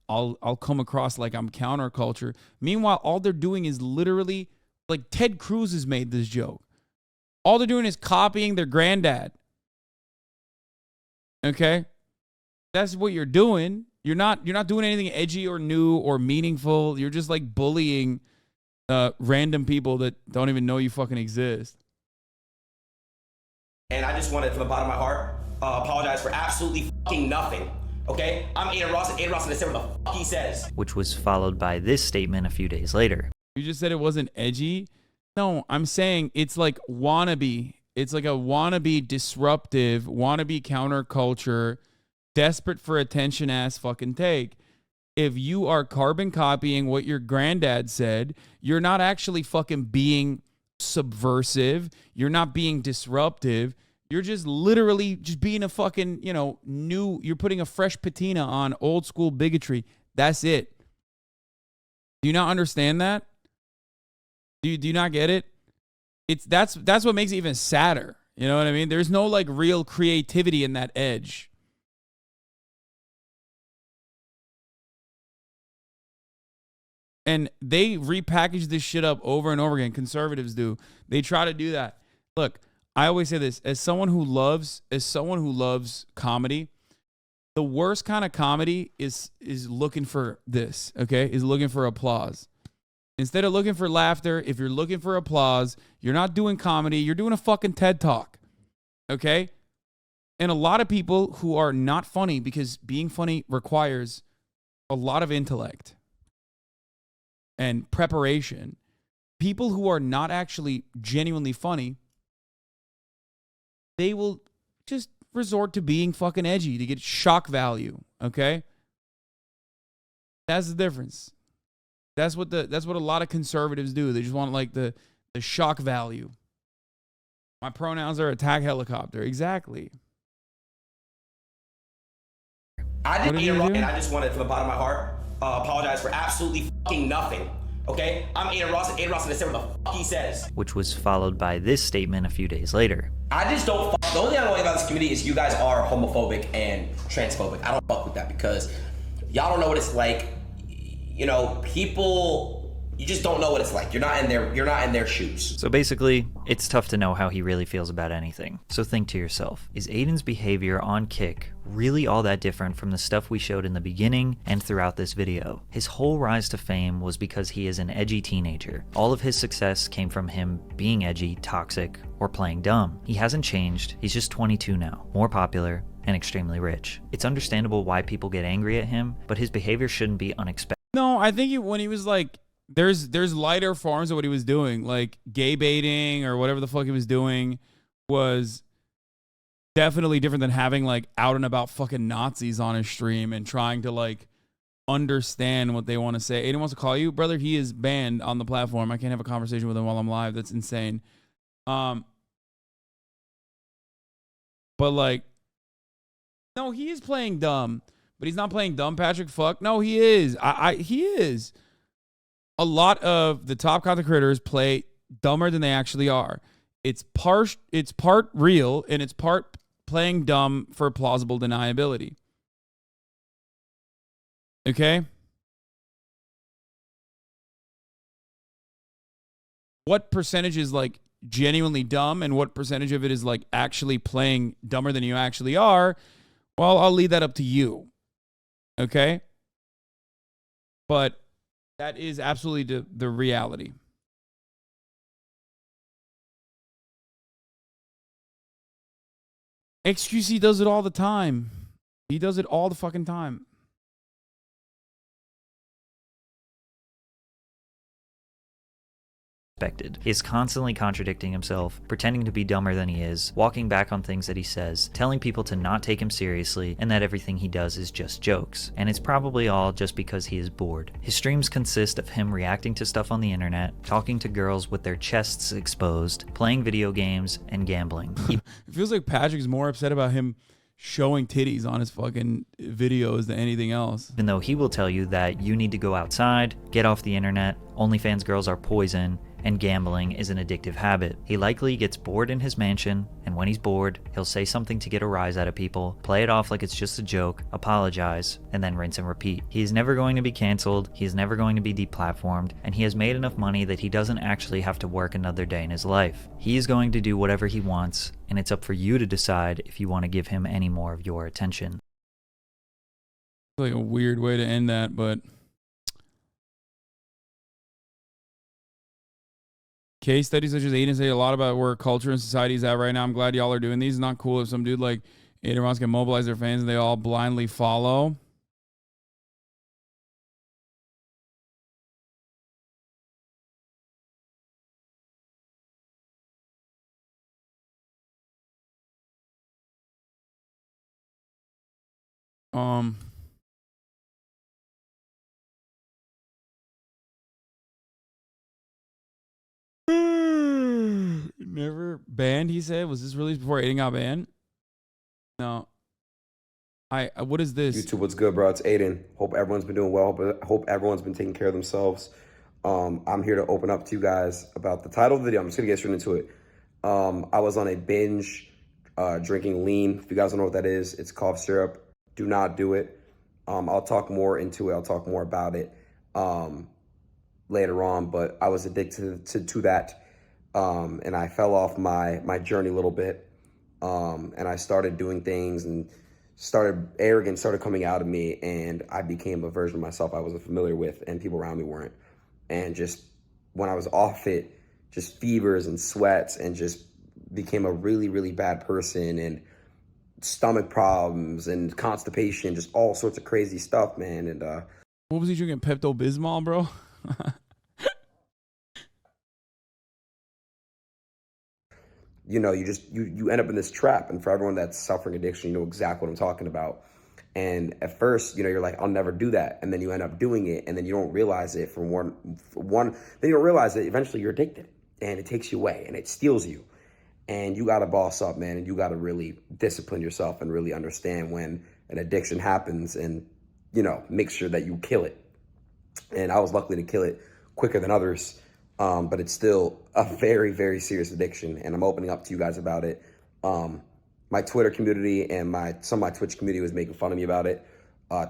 I'll come across like I'm counterculture. Meanwhile, all they're doing is literally, like Ted Cruz has made this joke. All they're doing is copying their granddad. Okay? That's what you're doing. You're not doing anything edgy or new or meaningful. You're just like bullying random people that don't even know you fucking exist. And I just wanted, from the bottom of my heart, apologize for absolutely fucking nothing. Okay? I'm Adin Ross, and Adin Ross doesn't say what the fuck he says. Which was followed by this statement a few days later. You just said it wasn't edgy? No, I'm saying it's like wannabe. It's like a wannabe disruptive, wannabe counterculture, desperate for attention ass fucking take. If you are carbon copying what your granddad said, you're not actually fucking being subversive. You're not being disruptive. You're just literally just being a fucking, you know, you're putting a fresh patina on old school bigotry. That's it. Do you not understand that? Do you not get it? That's what makes it even sadder. You know what I mean? There's no like real creativity in that edge. And they repackage this shit up over and over again. Conservatives do. They try to do that. Look, I always say this, as someone who loves comedy, the worst kind of comedy is looking for this, okay? Is looking for applause. Instead of looking for laughter, if you're looking for applause, you're not doing comedy, you're doing a fucking TED Talk. Okay? And a lot of people who are not funny, because being funny requires a lot of intellect and preparation. People who are not actually genuinely funny, they will just resort to being fucking edgy to get shock value, okay? That's the difference. That's what a lot of conservatives do. They just want like the shock value. My pronouns are attack helicopter. Exactly. I did Adin Ross, and I just wanted, from the bottom of my heart, apologize for absolutely fucking nothing. Okay? I'm Adin Ross, and Adin Ross doesn't say what the fuck he says. Which was followed by this statement a few days later. I just don't fuck. The only thing I don't like about this community is you guys are homophobic and transphobic. I don't fuck with that because y'all don't know what it's like. You know, people, you just don't know what it's like. You're not in their shoes. So basically, it's tough to know how he really feels about anything. So think to yourself, is Adin's behavior on Kick really all that different from the stuff we showed in the beginning and throughout this video? His whole rise to fame was because he is an edgy teenager. All of his success came from him being edgy, toxic, or playing dumb. He hasn't changed, he's just 22 now, more popular, and extremely rich. It's understandable why people get angry at him, but his behavior shouldn't be unexpected. No, I think when he was like, there's lighter forms of what he was doing, like gay baiting or whatever the fuck he was doing was definitely different than having like out and about fucking Nazis on his stream and trying to like understand what they want to say. Adin wants to call you, brother. He is banned on the platform. I can't have a conversation with him while I'm live. That's insane. But like, no, he is playing dumb. But he's not playing dumb, Patrick. Fuck. No, he is. He is. A lot of the top content creators play dumber than they actually are. It's part real, and it's part playing dumb for plausible deniability. Okay? What percentage is like genuinely dumb, and what percentage of it is like actually playing dumber than you actually are? Well, I'll leave that up to you. Okay? But that is absolutely the reality. XQC does it all the time. He does it all the fucking time. He is constantly contradicting himself, pretending to be dumber than he is, walking back on things that he says, telling people to not take him seriously, and that everything he does is just jokes. And it's probably all just because he is bored. His streams consist of him reacting to stuff on the internet, talking to girls with their chests exposed, playing video games, and gambling. It feels like Patrick's more upset about him showing titties on his fucking videos than anything else. Even though he will tell you that you need to go outside, get off the internet, OnlyFans girls are poison, and gambling is an addictive habit. He likely gets bored in his mansion, and when he's bored, he'll say something to get a rise out of people, play it off like it's just a joke, apologize, and then rinse and repeat. He is never going to be canceled, he is never going to be deplatformed, and he has made enough money that he doesn't actually have to work another day in his life. He is going to do whatever he wants, and it's up for you to decide if you want to give him any more of your attention. Like a weird way to end that, but case studies such as Adin say a lot about where culture and society is at right now. I'm glad y'all are doing these. It's not cool if some dude like Adin Ross can mobilize their fans and they all blindly follow. Never banned, he said. Was this released before Adin got banned? No. What is this? YouTube, what's good, bro? It's Adin. Hope everyone's been doing well. Hope everyone's been taking care of themselves. I'm here to open up to you guys about the title of the video. I'm just gonna get straight into it. I was on a binge drinking lean. If you guys don't know what that is, it's cough syrup. Do not do it. I'll talk more into it. I'll talk more about it later on, but I was addicted to that. And I fell off my journey a little bit. And I started doing things and arrogance started coming out of me, and I became a version of myself I wasn't familiar with and people around me weren't. And just when I was off it, just fevers and sweats and just became a really, really bad person, and stomach problems and constipation, just all sorts of crazy stuff, man. And what was he drinking? Pepto-Bismol, bro? You know, you end up in this trap. And for everyone that's suffering addiction, you know exactly what I'm talking about. And at first, you know, you're like, I'll never do that. And then you end up doing it, and then you don't realize it then you don't realize that eventually you're addicted, and it takes you away and it steals you. And you got to boss up, man. And you got to really discipline yourself and really understand when an addiction happens, and, you know, make sure that you kill it. And I was lucky to kill it quicker than others. But it's still a very, very serious addiction, and I'm opening up to you guys about it. My Twitter community and some of my Twitch community was making fun of me about it.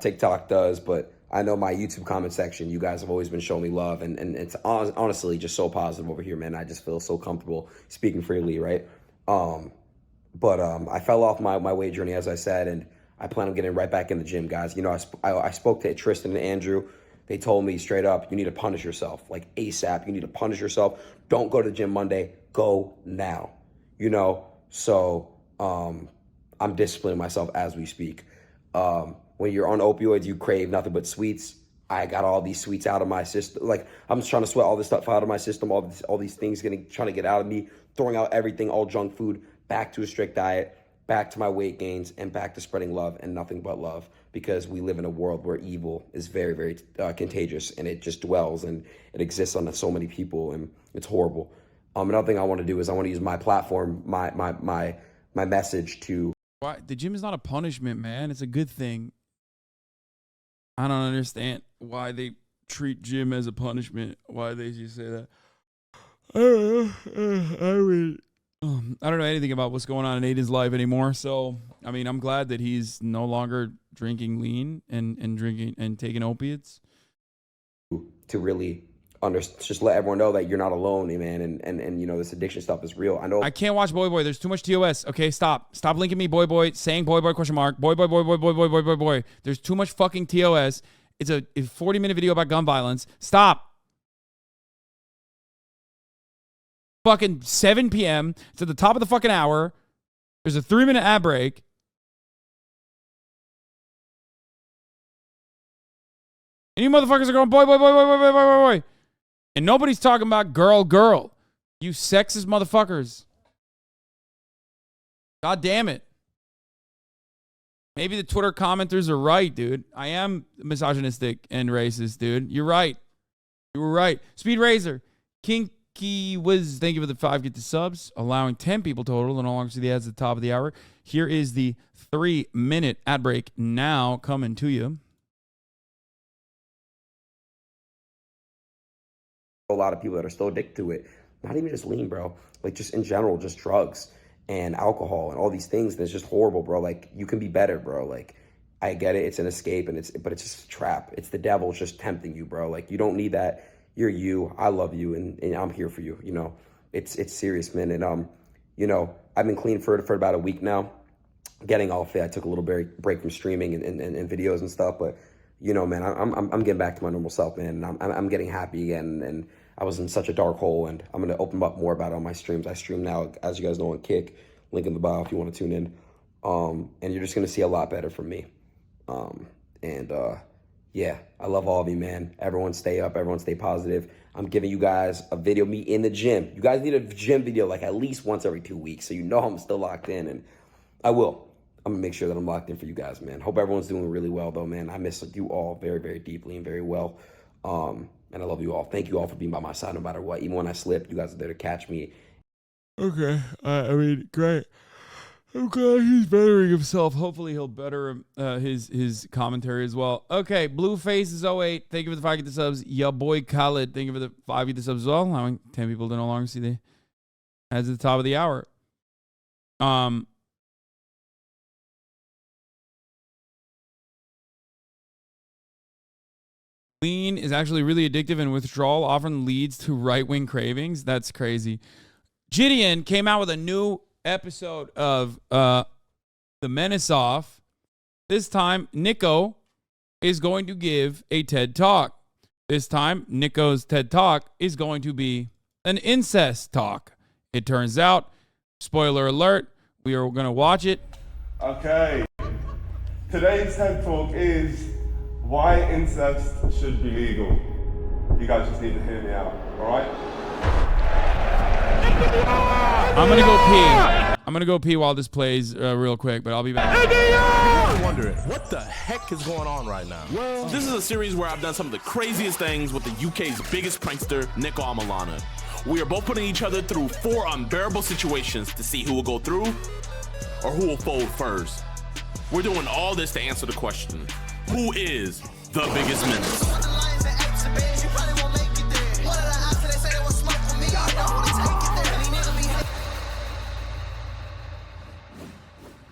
TikTok does, but I know my YouTube comment section, you guys have always been showing me love, and it's honestly just so positive over here, man. I just feel so comfortable speaking freely, right? But I fell off my weight journey, as I said, and I plan on getting right back in the gym, guys. You know, I spoke to Tristan and Andrew. They told me straight up, you need to punish yourself, like ASAP. You need to punish yourself. Don't go to the gym Monday. Go now. You know, so I'm disciplining myself as we speak. When you're on opioids, you crave nothing but sweets. I got all these sweets out of my system. Like, I'm just trying to sweat all this stuff out of my system, all these things trying to get out of me, throwing out everything, all junk food, back to a strict diet, back to my weight gains, and back to spreading love and nothing but love, because we live in a world where evil is very, very contagious, and it just dwells and it exists on so many people, and it's horrible. Another thing I want to do is I want to use my platform, my message to... Why? The gym is not a punishment, man. It's a good thing. I don't understand why they treat gym as a punishment. Why they just say that. I don't know anything about what's going on in Adin's life anymore. So, I mean, I'm glad that he's no longer drinking lean and drinking and taking opiates. To really just let everyone know that you're not alone, man. And you know, this addiction stuff is real. I know. I can't watch Boy Boy. There's too much TOS. Okay, stop. Stop linking me, Boy Boy, saying Boy Boy question mark. Boy Boy, Boy Boy, Boy Boy, Boy Boy, Boy. There's too much fucking TOS. It's a 40-minute video about gun violence. Stop. Fucking 7 p.m. It's at the top of the fucking hour. There's a 3-minute ad break. And you motherfuckers are going, boy, boy, boy, boy, boy, boy, boy, boy, boy. And nobody's talking about girl, girl. You sexist motherfuckers. God damn it. Maybe the Twitter commenters are right, dude. I am misogynistic and racist, dude. You're right. You were right. Speed Razor. Kinky Wiz, thank you for the 5 get the subs, allowing 10 people total and no longer see the ads at the top of the hour. Here is the 3-minute ad break now coming to you. a lot of people that are still addicted to it. Not even just lean, bro. Like just in general, just drugs and alcohol and all these things. That's just horrible, bro. Like you can be better, bro. Like I get it. It's an escape but it's just a trap. It's the devil just tempting you, bro. Like you don't need that. You're you. I love you. And I'm here for you. You know, it's serious, man. And, you know, I've been clean for about a week now. Getting off it. I took a little break from streaming and videos and stuff, but you know, man, I'm getting back to my normal self, man. And I'm getting happy again, and I was in such a dark hole, and I'm gonna open up more about it on my streams. I stream now, as you guys know, on Kick. Link in the bio if you want to tune in. And you're just gonna see a lot better from me. Yeah, I love all of you, man. Everyone stay up. Everyone stay positive. I'm giving you guys a video of me in the gym. You guys need a gym video like at least once every 2 weeks, so you know I'm still locked in, and I will. I'm gonna make sure that I'm locked in for you guys, man. Hope everyone's doing really well, though, man. I miss you all very, very deeply and very well. And I love you all. Thank you all for being by my side no matter what. Even when I slip, you guys are there to catch me. Okay. I mean, great. I'm glad he's bettering himself. Hopefully he'll better his commentary as well. Okay, Blueface is 08. Thank you for the 5 the subs. Ya boy Khaled, thank you for the 5 the subs as well. Allowing 10 people to no longer see the ads at the top of the hour. Lean is actually really addictive, and withdrawal often leads to right-wing cravings. That's crazy. JiDion came out with a new episode of The Menace Off. This time, Nico is going to give a TED Talk. This time, Nico's TED Talk is going to be an incest talk. It turns out, spoiler alert, we are going to watch it. Okay. Today's TED Talk is why incest should be legal. You guys just need to hear me out, all right? I'm going to go pee. I'm going to go pee while this plays real quick, but I'll be back. You're wondering, what the heck is going on right now? Well, this is a series where I've done some of the craziest things with the UK's biggest prankster, Nico Amalana. We are both putting each other through 4 unbearable situations to see who will go through or who will fold first. We're doing all this to answer the question, who is the biggest menace?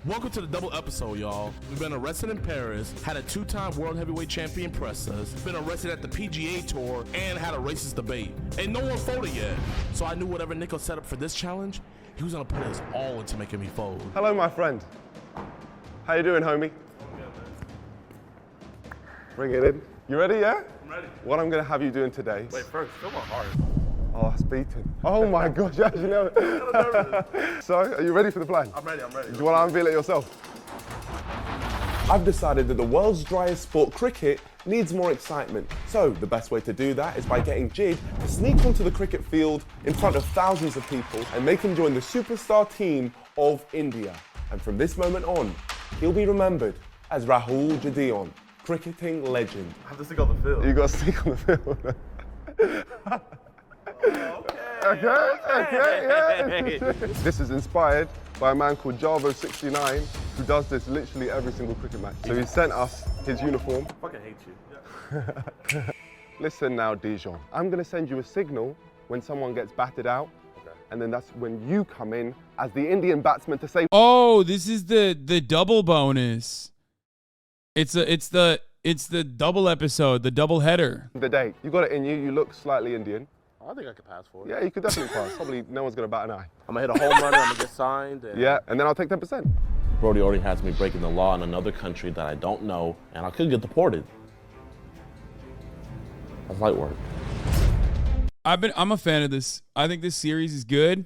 Welcome to the double episode, y'all. We've been arrested in Paris, had a 2-time world heavyweight champion press us, been arrested at the PGA Tour, and had a racist debate. And no one folded yet. So I knew whatever Nico set up for this challenge, he was gonna put his all into making me fold. Hello, my friend. How you doing, homie? Bring it in. You ready, yeah? I'm ready. What I'm gonna have you doing today. Wait, first, feel my heart. Oh, it's beating. Oh my gosh, you actually know it. So, are you ready for the plan? I'm ready. Do you want to unveil it yourself? I've decided that the world's driest sport, cricket, needs more excitement. So, the best way to do that is by getting Jid to sneak onto the cricket field in front of thousands of people and make him join the superstar team of India. And from this moment on, he'll be remembered as Rahul JiDion, cricketing legend. I have to stick on the field. You got to stick on the field. Okay, yeah. This is inspired by a man called Javo69 who does this literally every single cricket match. So he sent us his uniform. I fucking hate you. Yeah. Listen now, Dijon. I'm gonna send you a signal when someone gets batted out. Okay. And then that's when you come in as the Indian batsman to say, oh, this is the double bonus. It's the double episode, the double header. The day. You got it in you, you look slightly Indian. I think I could pass for it. Yeah, you could definitely pass. Probably no one's gonna bat an eye. I'm gonna hit a home run, I'm gonna get signed. Yeah, and then I'll take 10%. Brody already has me breaking the law in another country that I don't know, and I could get deported. That's light work. I'm a fan of this. I think this series is good.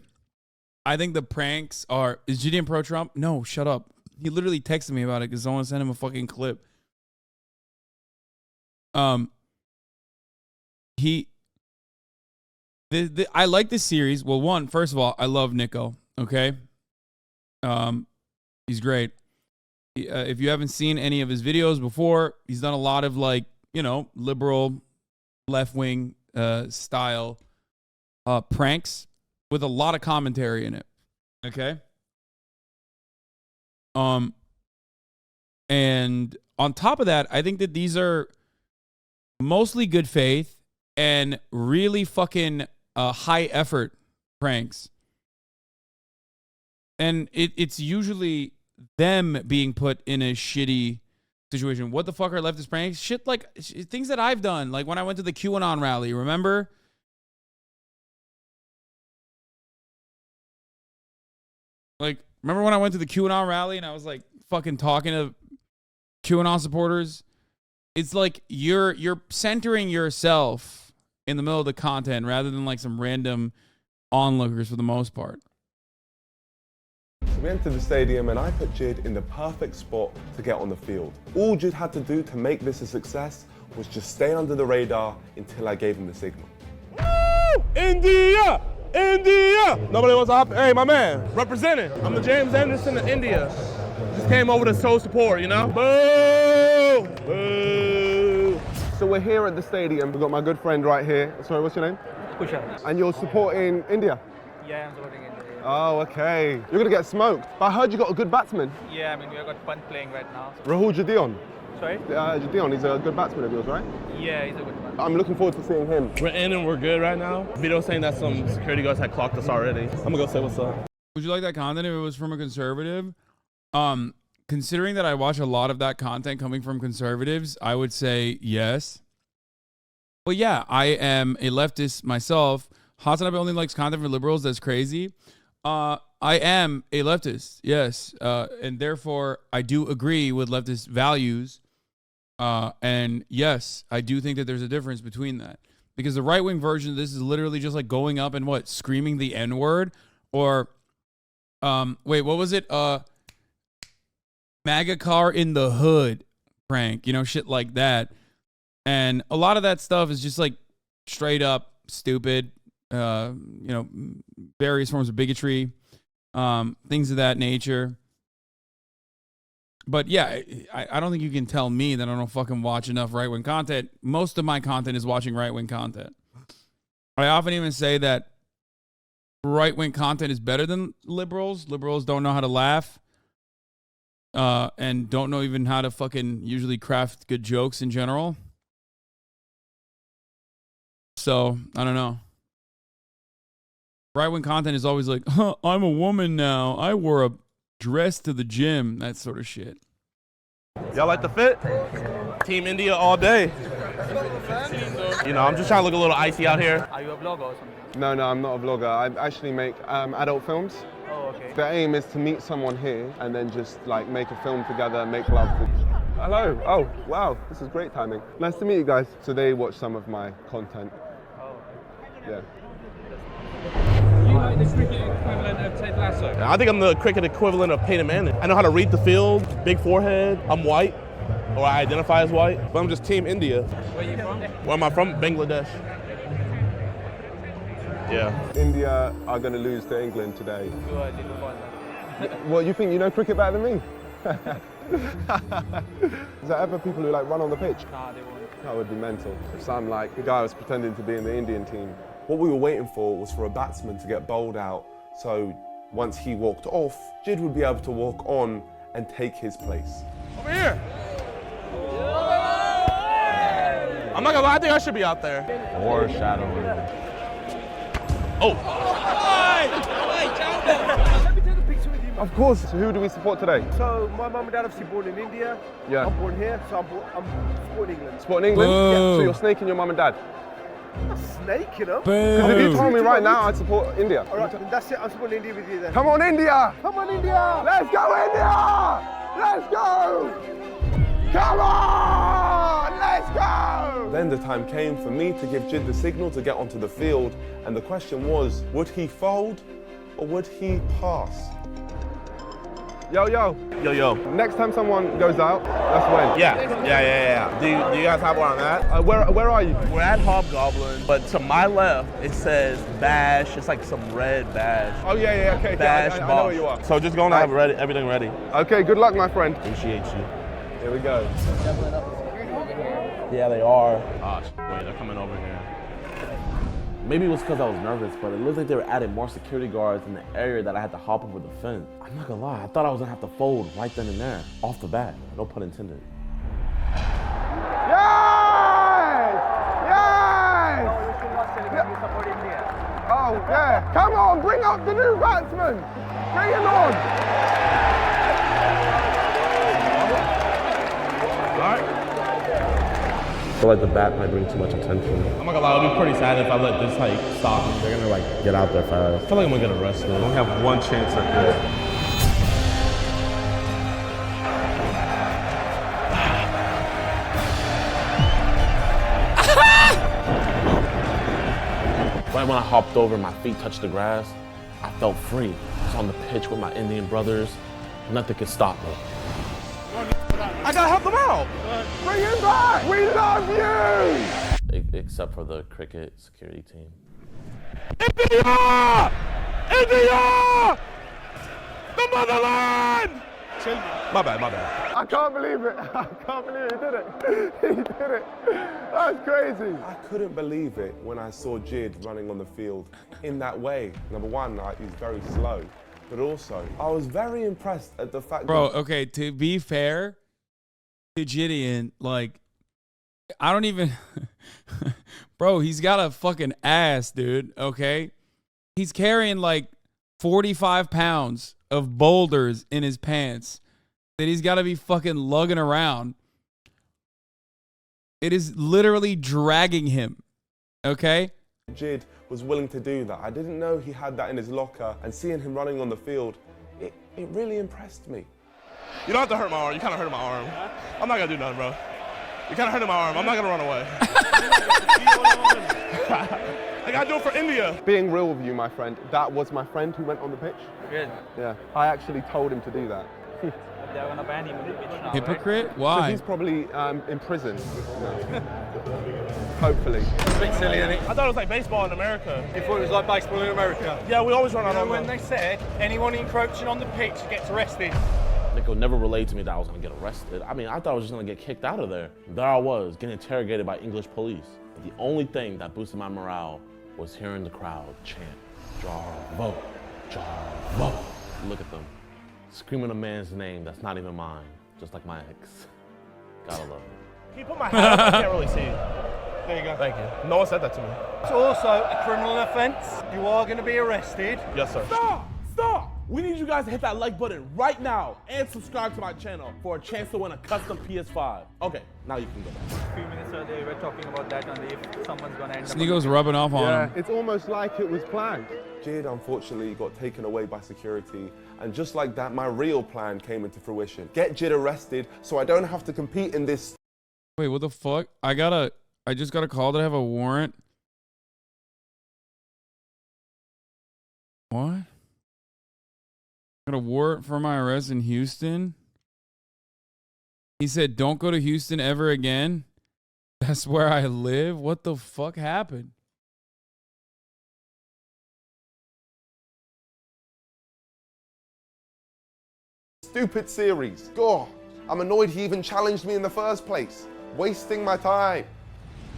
I think the pranks are. Is JiDion pro Trump? No, shut up. He literally texted me about it because someone sent him a fucking clip. I like this series. Well, first of all, I love Nico. Okay, he's great. If you haven't seen any of his videos before, he's done a lot of liberal, left-wing style pranks with a lot of commentary in it. Okay. And on top of that, I think that these are mostly good faith and really fucking high effort pranks. And it's usually them being put in a shitty situation. What the fuck are leftist pranks? Shit like things that I've done. Like when I went to the QAnon rally, remember? Like, remember when I went to the QAnon rally and I was like fucking talking to QAnon supporters? It's like you're centering yourself in the middle of the content rather than like some random onlookers for the most part. So we entered the stadium and I put Jid in the perfect spot to get on the field. All Jid had to do to make this a success was just stay under the radar until I gave him the signal. Woo! India! India! Nobody wants to hop. Hey, my man, representing. I'm the James Anderson of India. Just came over to show support, you know? Boo! Boo! So we're here at the stadium. We've got my good friend right here. Sorry, what's your name? Kusha. And you're supporting India? Yeah, I'm supporting India. Oh, okay. You're gonna get smoked. But I heard you got a good batsman. Yeah, I mean, we have got fun playing right now. So. Rahul JiDion. Sorry? JiDion, he's a good batsman of yours, right? Yeah, he's a good one. I'm looking forward to seeing him. We're in and we're good right now. Video saying that some security guards had clocked us already. I'm gonna go say what's up. Would you like that content if it was from a conservative? Considering that I watch a lot of that content coming from conservatives, I would say yes. But yeah, I am a leftist myself. HasanAbi only likes content for liberals. That's crazy. I am a leftist, yes. And therefore, I do agree with leftist values. And yes, I do think that there's a difference between that. Because the right-wing version of this is literally just like going up and what? Screaming the N-word? Or, wait, what was it? MAGA car in the hood prank, you know, shit like that. And a lot of that stuff is just like straight up stupid, you know, various forms of bigotry, things of that nature. But yeah, I don't think you can tell me that I don't fucking watch enough right-wing content. Most of my content is watching right-wing content. I often even say that right-wing content is better than liberals. Liberals don't know how to laugh. And don't know even how to fucking usually craft good jokes in general. So, I don't know. Right-wing content is always like, I'm a woman now. I wore a dress to the gym. That sort of shit. Y'all like the fit? Team India all day. You know, I'm just trying to look a little icy out here. Are you a vlogger or something? No, I'm not a vlogger. I actually make adult films. Oh, okay. The aim is to meet someone here and then just like make a film together, make love. Hello. Oh, wow. This is great timing. Nice to meet you guys. So they watch some of my content. Oh. Yeah. You like the cricket equivalent of Ted Lasso? I think I'm the cricket equivalent of Peyton Manning. I know how to read the field, big forehead. I'm white, or I identify as white, but I'm just Team India. Where are you from? Where am I from? Bangladesh. Yeah. India are going to lose to England today. You are a little boy. Well, you think you know cricket better than me? Is there ever people who like run on the pitch? Nah, they won't. That would be mental. If I'm like the guy who was pretending to be in the Indian team. What we were waiting for was for a batsman to get bowled out, so once he walked off, Jid would be able to walk on and take his place. Over here. I'm not gonna lie, I think I should be out there. Foreshadowing. Oh. Of course. So who do we support today? So my mum and dad obviously born in India. Yeah. I'm born here, so I'm supporting England. Supporting England? Boom. Yeah. So you're snaking your mum and dad? I'm snaking them. Because if you told me right now, I'd support India. All right, then that's it. I'm supporting India with you then. Come on, India! Come on, India! Let's go, India! Let's go! Come on! Let's go! Then the time came for me to give Jid the signal to get onto the field, and the question was, would he fold or would he pass? Yo, yo. Yo, yo. Next time someone goes out, that's when. Yeah. Do you guys have one on that? Where are you? We're at Hobgoblin, but to my left, it says Bash. It's like some red badge. Oh, yeah, okay. Bash, I know where you are. So just go and have everything ready. Okay, good luck, my friend. Appreciate you. Here we go. Yeah, they are. Oh, wait, they're coming over here. Maybe it was because I was nervous, but it looks like they were adding more security guards in the area that I had to hop over the fence. I'm not gonna lie, I thought I was gonna have to fold right then and there, off the bat. No pun intended. Yes! Yes! support India. Oh, yeah. Come on, bring up the new batsman. Bring him on. I feel like the bat might bring too much attention. I'm not gonna lie, I'll be pretty sad if I let this like stop. They're gonna like get out there fast. I feel like I'm gonna get arrested. I only have one chance at this. Right when I hopped over, my feet touched the grass, I felt free. I was on the pitch with my Indian brothers. Nothing could stop me. I gotta help them out! Bring him back! We love you! Except for the cricket security team. India! India! The motherland! My bad. I can't believe it. I can't believe he did it. He did it. That's crazy. I couldn't believe it when I saw Jid running on the field in that way. Number one, he's very slow, but also I was very impressed at the fact Bro, that... okay, to be fair to JiDion, like, I don't even... Bro, he's got a fucking ass, dude, okay? He's carrying like 45 pounds of boulders in his pants that he's got to be fucking lugging around. It is literally dragging him, okay? Jid was willing to do that. I didn't know he had that in his locker, and seeing him running on the field, it really impressed me. You don't have to hurt my arm. You kind of hurt my arm. I'm not gonna do nothing, bro. You kind of hurt my arm. I'm not gonna run away. I gotta do it for India. Being real with you, my friend, that was my friend who went on the pitch. Good. Yeah, I actually told him to do that. They're gonna ban him on the pitch now, Hypocrite? right? Why? So he's probably in prison. No. Hopefully. It's a bit silly, isn't it? I thought it was like baseball in America. You thought it was like baseball in America? Yeah, we always run out on when they said anyone encroaching on the pitch gets arrested. Nico never relayed to me that I was gonna get arrested. I mean, I thought I was just gonna get kicked out of there. There I was, getting interrogated by English police. But the only thing that boosted my morale was hearing the crowd chant, Jarvo, Jarvo. Look at them, screaming a man's name that's not even mine, just like my ex. Gotta love it. Can you put my hat up? I can't really see. There you go. Thank you. No one said that to me. It's also a criminal offence. You are going to be arrested. Yes, sir. Stop! Stop! We need you guys to hit that like button right now and subscribe to my channel for a chance to win a custom PS5. Okay, now you can go back. A few minutes earlier, we were talking about that and if someone's going to end up... Sneako's rubbing off on him. It's almost like it was planned. Jid, unfortunately, got taken away by security, and just like that, my real plan came into fruition. Get Jid arrested so I don't have to compete in this... Wait, what the fuck? I just got a call that I have a warrant. What? Got a warrant for my arrest in Houston. He said, don't go to Houston ever again. That's where I live. What the fuck happened? Stupid series. God, I'm annoyed he even challenged me in the first place. Wasting my time.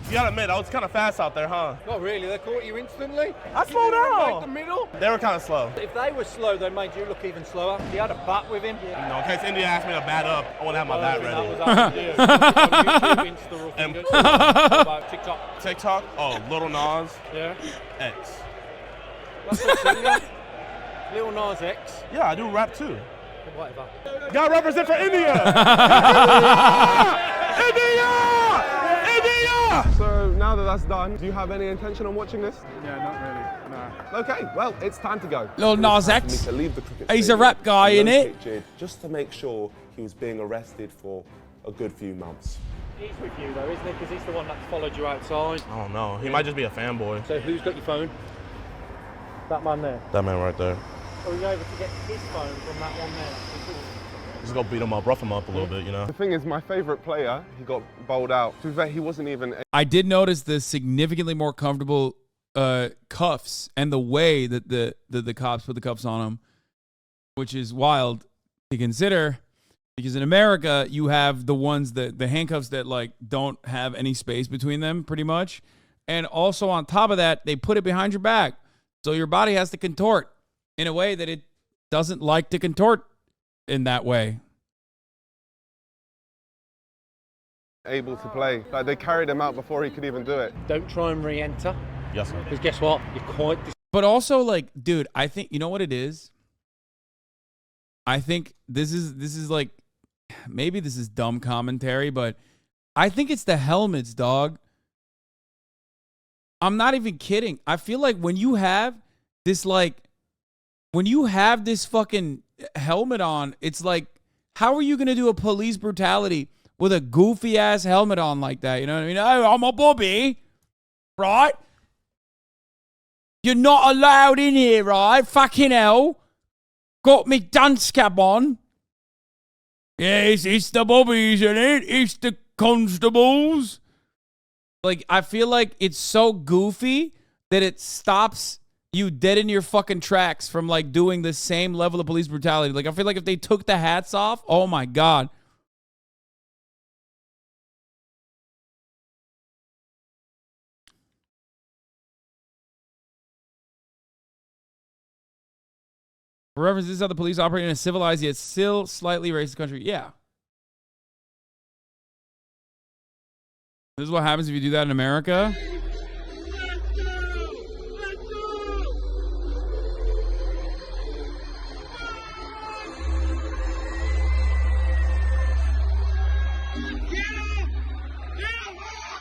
You gotta admit, I was kind of fast out there, huh? Not really, they caught you instantly. I slowed down. Like the middle. They were kind of slow. If they were slow, they made you look even slower. You had a bat with him. You know, in case India asked me to bat up, I want to have my bat ready. That was YouTube, Insta, about TikTok. TikTok? Oh, Little Nas. Yeah. X. That's what singer. Lil Nas X. Yeah, I do rap too. Whatever. Gotta represent for India! India! So now that that's done, do you have any intention on watching this? Yeah, not really. No. Okay, well, it's time to go. Lil Nas It's time for X. me to leave the cricket He's a stadium rap guy, and innit? locate Jid, just to make sure he was being arrested for a good few months. He's with you though, isn't he? Because he's the one that followed you outside. I don't know. He might just be a fanboy. So who's got your phone? That man there. That man right there. Are you able to get his phone from that one there? Just go beat him up, rough him up a little bit, you know? The thing is, my favorite player, he got bowled out. To be fair, he wasn't even... I did notice the significantly more comfortable cuffs and the way that the cops put the cuffs on him, which is wild to consider. Because in America, you have the ones that the handcuffs that like don't have any space between them, pretty much. And also on top of that, they put it behind your back. So your body has to contort in a way that it doesn't like to contort in that way. Able to play. Like, they carried him out before he could even do it. Don't try and re-enter. Yes, sir. Because guess what? You're quite. But also, like, dude, I think you know what it is. I think this is like, maybe this is dumb commentary, but I think it's the helmets, dog. I'm not even kidding. I feel like when you have this fucking helmet on, it's like, how are you gonna do a police brutality with a goofy ass helmet on like that? You know what I mean? Oh, I'm a Bobby, right? You're not allowed in here, right? Fucking hell. Got me dunce cap on. Yes, it's the Bobbies, isn't it? It's the constables. Like, I feel like it's so goofy that it stops you dead in your fucking tracks from, like, doing the same level of police brutality. Like, I feel like if they took the hats off, oh my God. For reference, this is how the police operate in a civilized yet still slightly racist country. Yeah. This is what happens if you do that in America.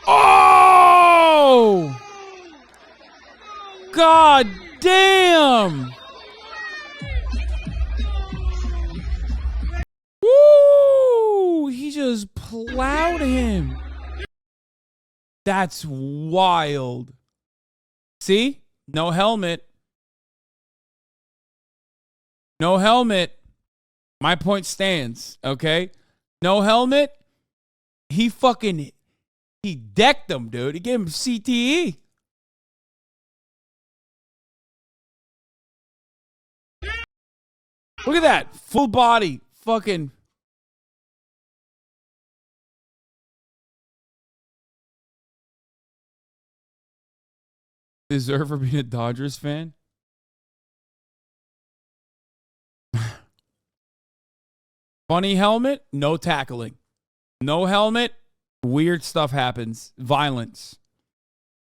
Oh! God damn! Woo! He just plowed him. That's wild. See? No helmet. No helmet. My point stands, okay? No helmet. He decked him, dude. He gave him CTE. Look at that. Full body. Fucking. Deserve for being a Dodgers fan? Funny helmet, no tackling. No helmet, weird stuff happens. Violence.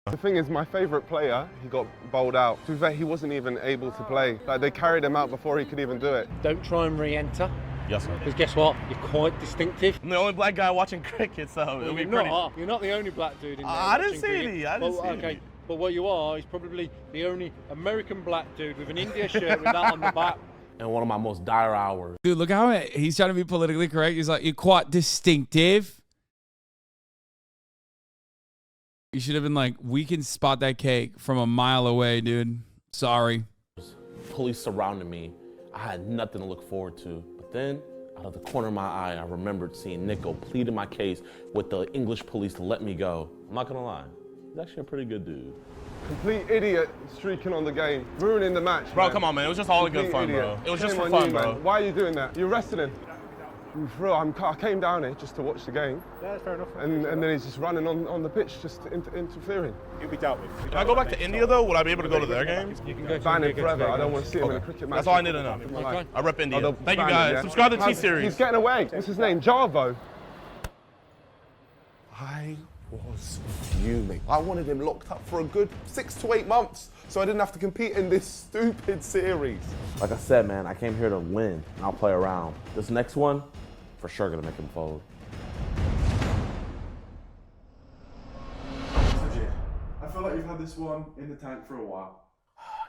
The thing is, my favourite player, he got bowled out. To be fair, he wasn't even able to play. Like, they carried him out before he could even do it. Don't try and re-enter. Yes, sir. Because guess what? You're quite distinctive. I'm the only black guy watching cricket, so it'll be pretty. You're not the only black dude in there. I didn't see any. I didn't see any. But what you are is probably the only American black dude with an India shirt with that on the back. And one of my most dire hours. Dude, look how he's trying to be politically correct. He's like, you're quite distinctive. You should have been like, we can spot that cake from a mile away, dude. Sorry. Police surrounded me. I had nothing to look forward to. But then, out of the corner of my eye, I remembered seeing Nico pleading my case with the English police to let me go. I'm not gonna lie. He's actually a pretty good dude. Complete idiot streaking on the game, ruining the match. Bro, man. come on, man. It was just all in good fun, bro. It was just for fun, bro. Why are you doing that? You arrested him. Bro, I came down here just to watch the game. Yeah, that's fair enough. And then he's just running on the pitch, just interfering. You'll be dealt with. Can I go back to India, though? Would I be able to go to their games? You can go to Ban him India, forever. I don't want to see him in a cricket match. That's all I need to know. Okay. I rep India. Oh, Thank you, ban guys. him, yeah? Subscribe to T-Series. He's getting away. What's his name? Jarvo. I was fuming. I wanted him locked up for a good 6 to 8 months so I didn't have to compete in this stupid series. Like I said, man, I came here to win, and I'll play around. This next one, for sure gonna make him fold. I feel like you've had this one in the tank for a while.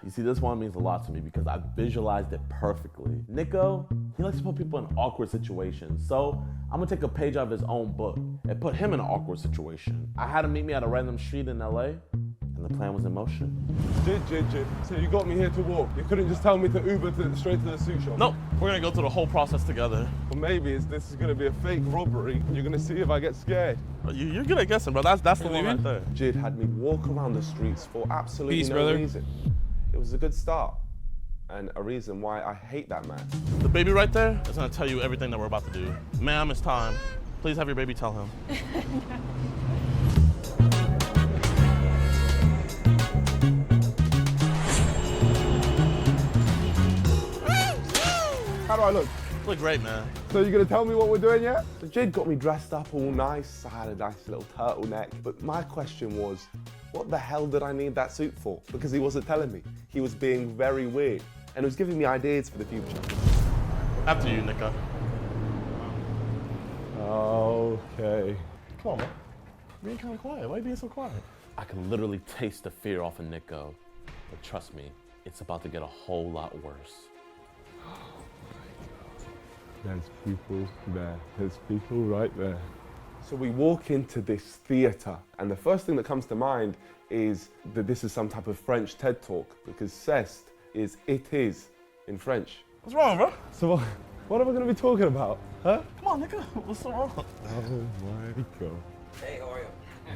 You see, this one means a lot to me because I visualized it perfectly. Nico, he likes to put people in awkward situations. So I'm gonna take a page out of his own book and put him in an awkward situation. I had him meet me at a random street in LA, and the plan was in motion. Jid. So you got me here to walk. You couldn't just tell me to Uber straight to the suit shop. Nope, we're gonna go through the whole process together. Well, maybe this is gonna be a fake robbery, and you're gonna see if I get scared. You're good at guessing, bro. That's the one right there. Jid had me walk around the streets for absolutely Peace, no brother. reason. It was a good start, and a reason why I hate that man. The baby right there is gonna tell you everything that we're about to do. Ma'am, it's time. Please have your baby tell him. How do I look? Look great, man. So you're gonna tell me what we're doing yet? So Jid got me dressed up all nice. I had a nice little turtleneck. But my question was, what the hell did I need that suit for? Because he wasn't telling me. He was being very weird. And he was giving me ideas for the future. After you, Nico. Okay. Come on, man. You're being kind of quiet. Why are you being so quiet? I can literally taste the fear off of Nico. But trust me, it's about to get a whole lot worse. There's people there. There's people right there. So we walk into this theatre, and the first thing that comes to mind is that this is some type of French TED Talk, because cest is it is in French. What's wrong, bro? So what are we going to be talking about, huh? Come on, Nico. What's so wrong? Oh my God. Hey, how are you?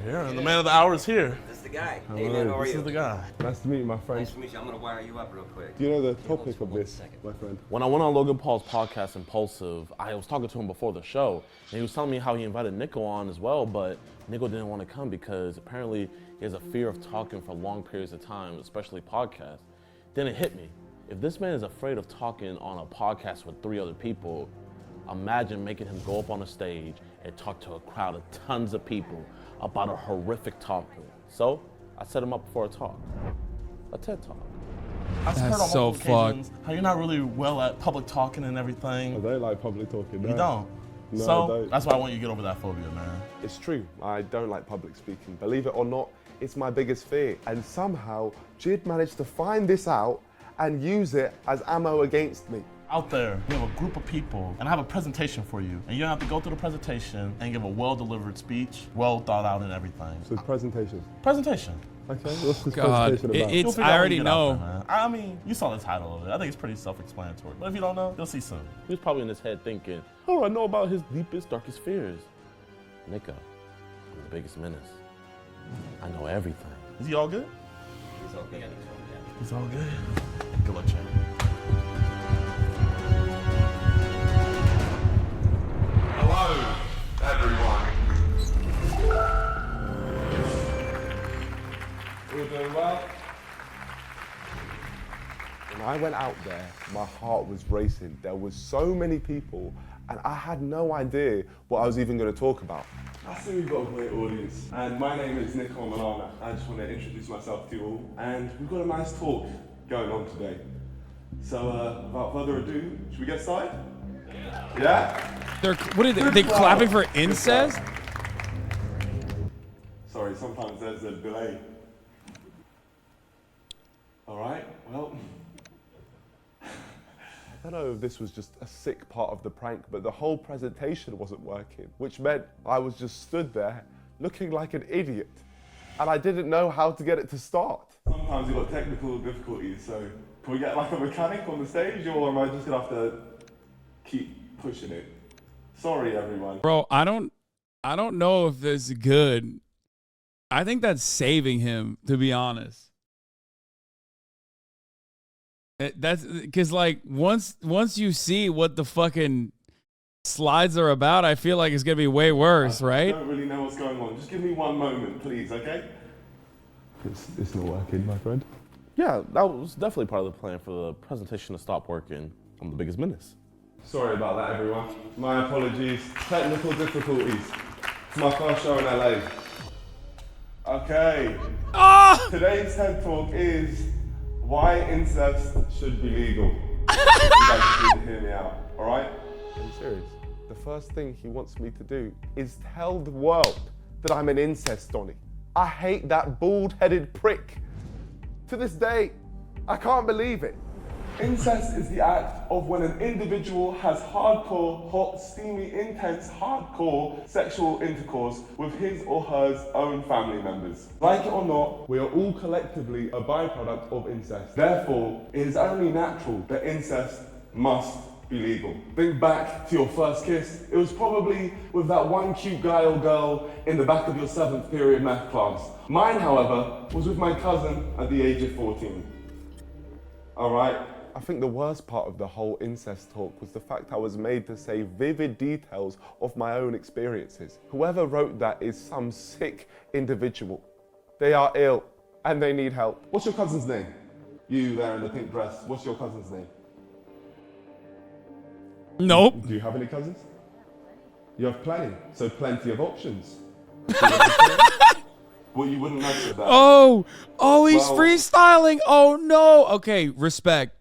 Here, and the man of the hour is here. This is the guy. Hello. Hey, man, how are you? This is the guy. Nice to meet you, my friend. Nice to meet you. I'm going to wire you up real quick. Do you know the topic of this, my friend? When I went on Logan Paul's podcast, Impulsive, I was talking to him before the show, and he was telling me how he invited Nico on as well, but Nico didn't want to come because apparently he has a fear of talking for long periods of time, especially podcasts. Then it hit me. If this man is afraid of talking on a podcast with 3 other people, imagine making him go up on a stage and talk to a crowd of tons of people about a horrific topic. So I set him up for a talk, a TED Talk. I've heard on That's so multiple occasions how you're not really well at public talking and everything. I don't like public talking. You don't? No, so I don't. that's why I want you to get over that phobia, man. It's true, I don't like public speaking. Believe it or not, it's my biggest fear. And somehow, Jid managed to find this out and use it as ammo against me. Out there, you have a group of people, and I have a presentation for you, and you have to go through the presentation and give a well-delivered speech, well thought out and everything. So presentation. Presentation. Okay, what's this God, presentation about? it's, I already know. Man. I mean, you saw the title of it. I think it's pretty self-explanatory. But if you don't know, you'll see soon. He was probably in his head thinking, oh, I know about his deepest, darkest fears. Nico, I'm the biggest menace. I know everything. Is he all good? He's all good. He's all good. Good luck, champ. Hello, everyone. All doing well? When I went out there, my heart was racing. There was so many people, and I had no idea what I was even going to talk about. I see we've got a great audience, and my name is Nico Milana. I just want to introduce myself to you all, and we've got a nice talk going on today. So, without further ado, should we get started? Yeah? What are they clapping for incest? Sorry, sometimes there's a delay. All right, well, I don't know if this was just a sick part of the prank, but the whole presentation wasn't working, which meant I was just stood there looking like an idiot, and I didn't know how to get it to start. Sometimes you've got technical difficulties, so can we get like a mechanic on the stage, or am I just gonna have to keep pushing it? Sorry, everyone. Bro, I don't know if this is good. I think that's saving him, to be honest. That's because, like, once you see what the fucking slides are about, I feel like it's gonna be way worse, right? I don't really know what's going on. Just give me one moment, please, okay? It's not working, my friend. Yeah, that was definitely part of the plan for the presentation to stop working. I'm the biggest menace. Sorry about that, everyone. My apologies. Technical difficulties. It's my first show in LA. Okay. Today's TED Talk is why incest should be legal. You guys just need to hear me out, all right? I'm serious. The first thing he wants me to do is tell the world that I'm an incest Donnie. I hate that bald-headed prick. To this day, I can't believe it. Incest is the act of when an individual has hardcore, hot, steamy, intense, hardcore sexual intercourse with his or her own family members. Like it or not, we are all collectively a byproduct of incest. Therefore, it is only natural that incest must be legal. Think back to your first kiss. It was probably with that one cute guy or girl in the back of your 7th period math class. Mine, however, was with my cousin at the age of 14. All right? I think the worst part of the whole incest talk was the fact I was made to say vivid details of my own experiences. Whoever wrote that is some sick individual. They are ill and they need help. What's your cousin's name? You there in the pink dress, what's your cousin's name? Nope. Do you have any cousins? You have plenty, so plenty of options. Well, you wouldn't answer that. Oh, he's freestyling. Oh no. Okay, respect.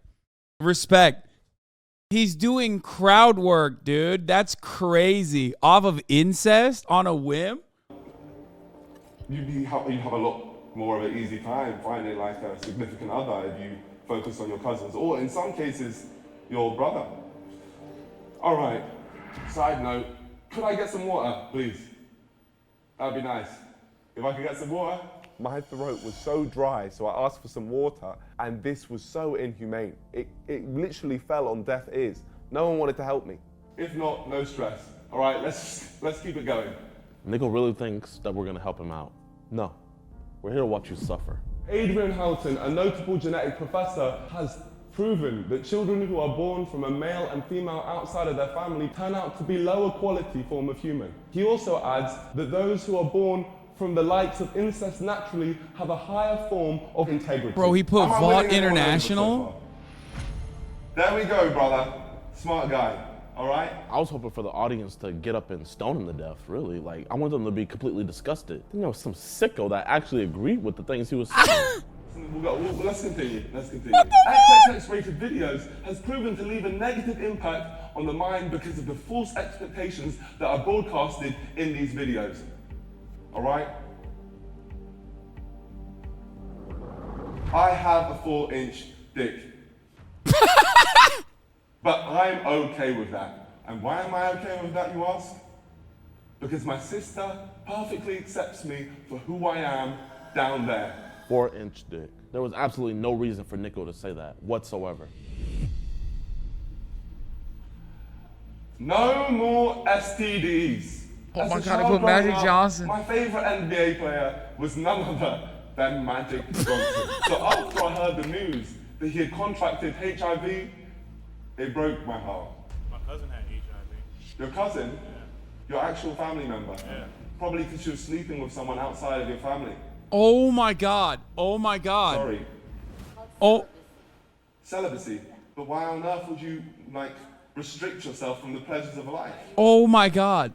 He's doing crowd work, dude. That's crazy. Off of incest on a whim? You'd have a lot more of an easy time finding like a significant other if you focus on your cousins, or in some cases, your brother. All right, side note, could I get some water, please? That'd be nice. If I could get some water? My throat was so dry, so I asked for some water, and this was so inhumane. It literally fell on deaf ears. No one wanted to help me. If not, no stress. All right, let's keep it going. Nico really thinks that we're gonna help him out. No, we're here to watch you suffer. Adrian Houghton, a notable genetic professor, has proven that children who are born from a male and female outside of their family turn out to be lower quality form of human. He also adds that those who are born from the likes of incest naturally have a higher form of integrity. Bro, he put Vought International. There we go, brother. Smart guy. All right? I was hoping for the audience to get up and stone him to death, really. Like, I want them to be completely disgusted. Then there was some sicko that actually agreed with the things he was saying. Let's continue. XXX rated videos has proven to leave a negative impact on the mind because of the false expectations that are broadcasted in these videos. All right? I have a 4-inch dick. But I'm okay with that. And why am I okay with that, you ask? Because my sister perfectly accepts me for who I am down there. 4-inch dick. There was absolutely no reason for Nico to say that whatsoever. No more STDs. Oh my God, I put Magic Johnson. My favorite NBA player was none other than Magic Johnson. So after I heard the news that he had contracted HIV, it broke my heart. My cousin had HIV. Your cousin? Yeah. Your actual family member? Yeah. Probably because she was sleeping with someone outside of your family. Oh my God. Oh my God. Sorry. Oh. Celibacy. But why on earth would you, like, restrict yourself from the pleasures of life? Oh my God.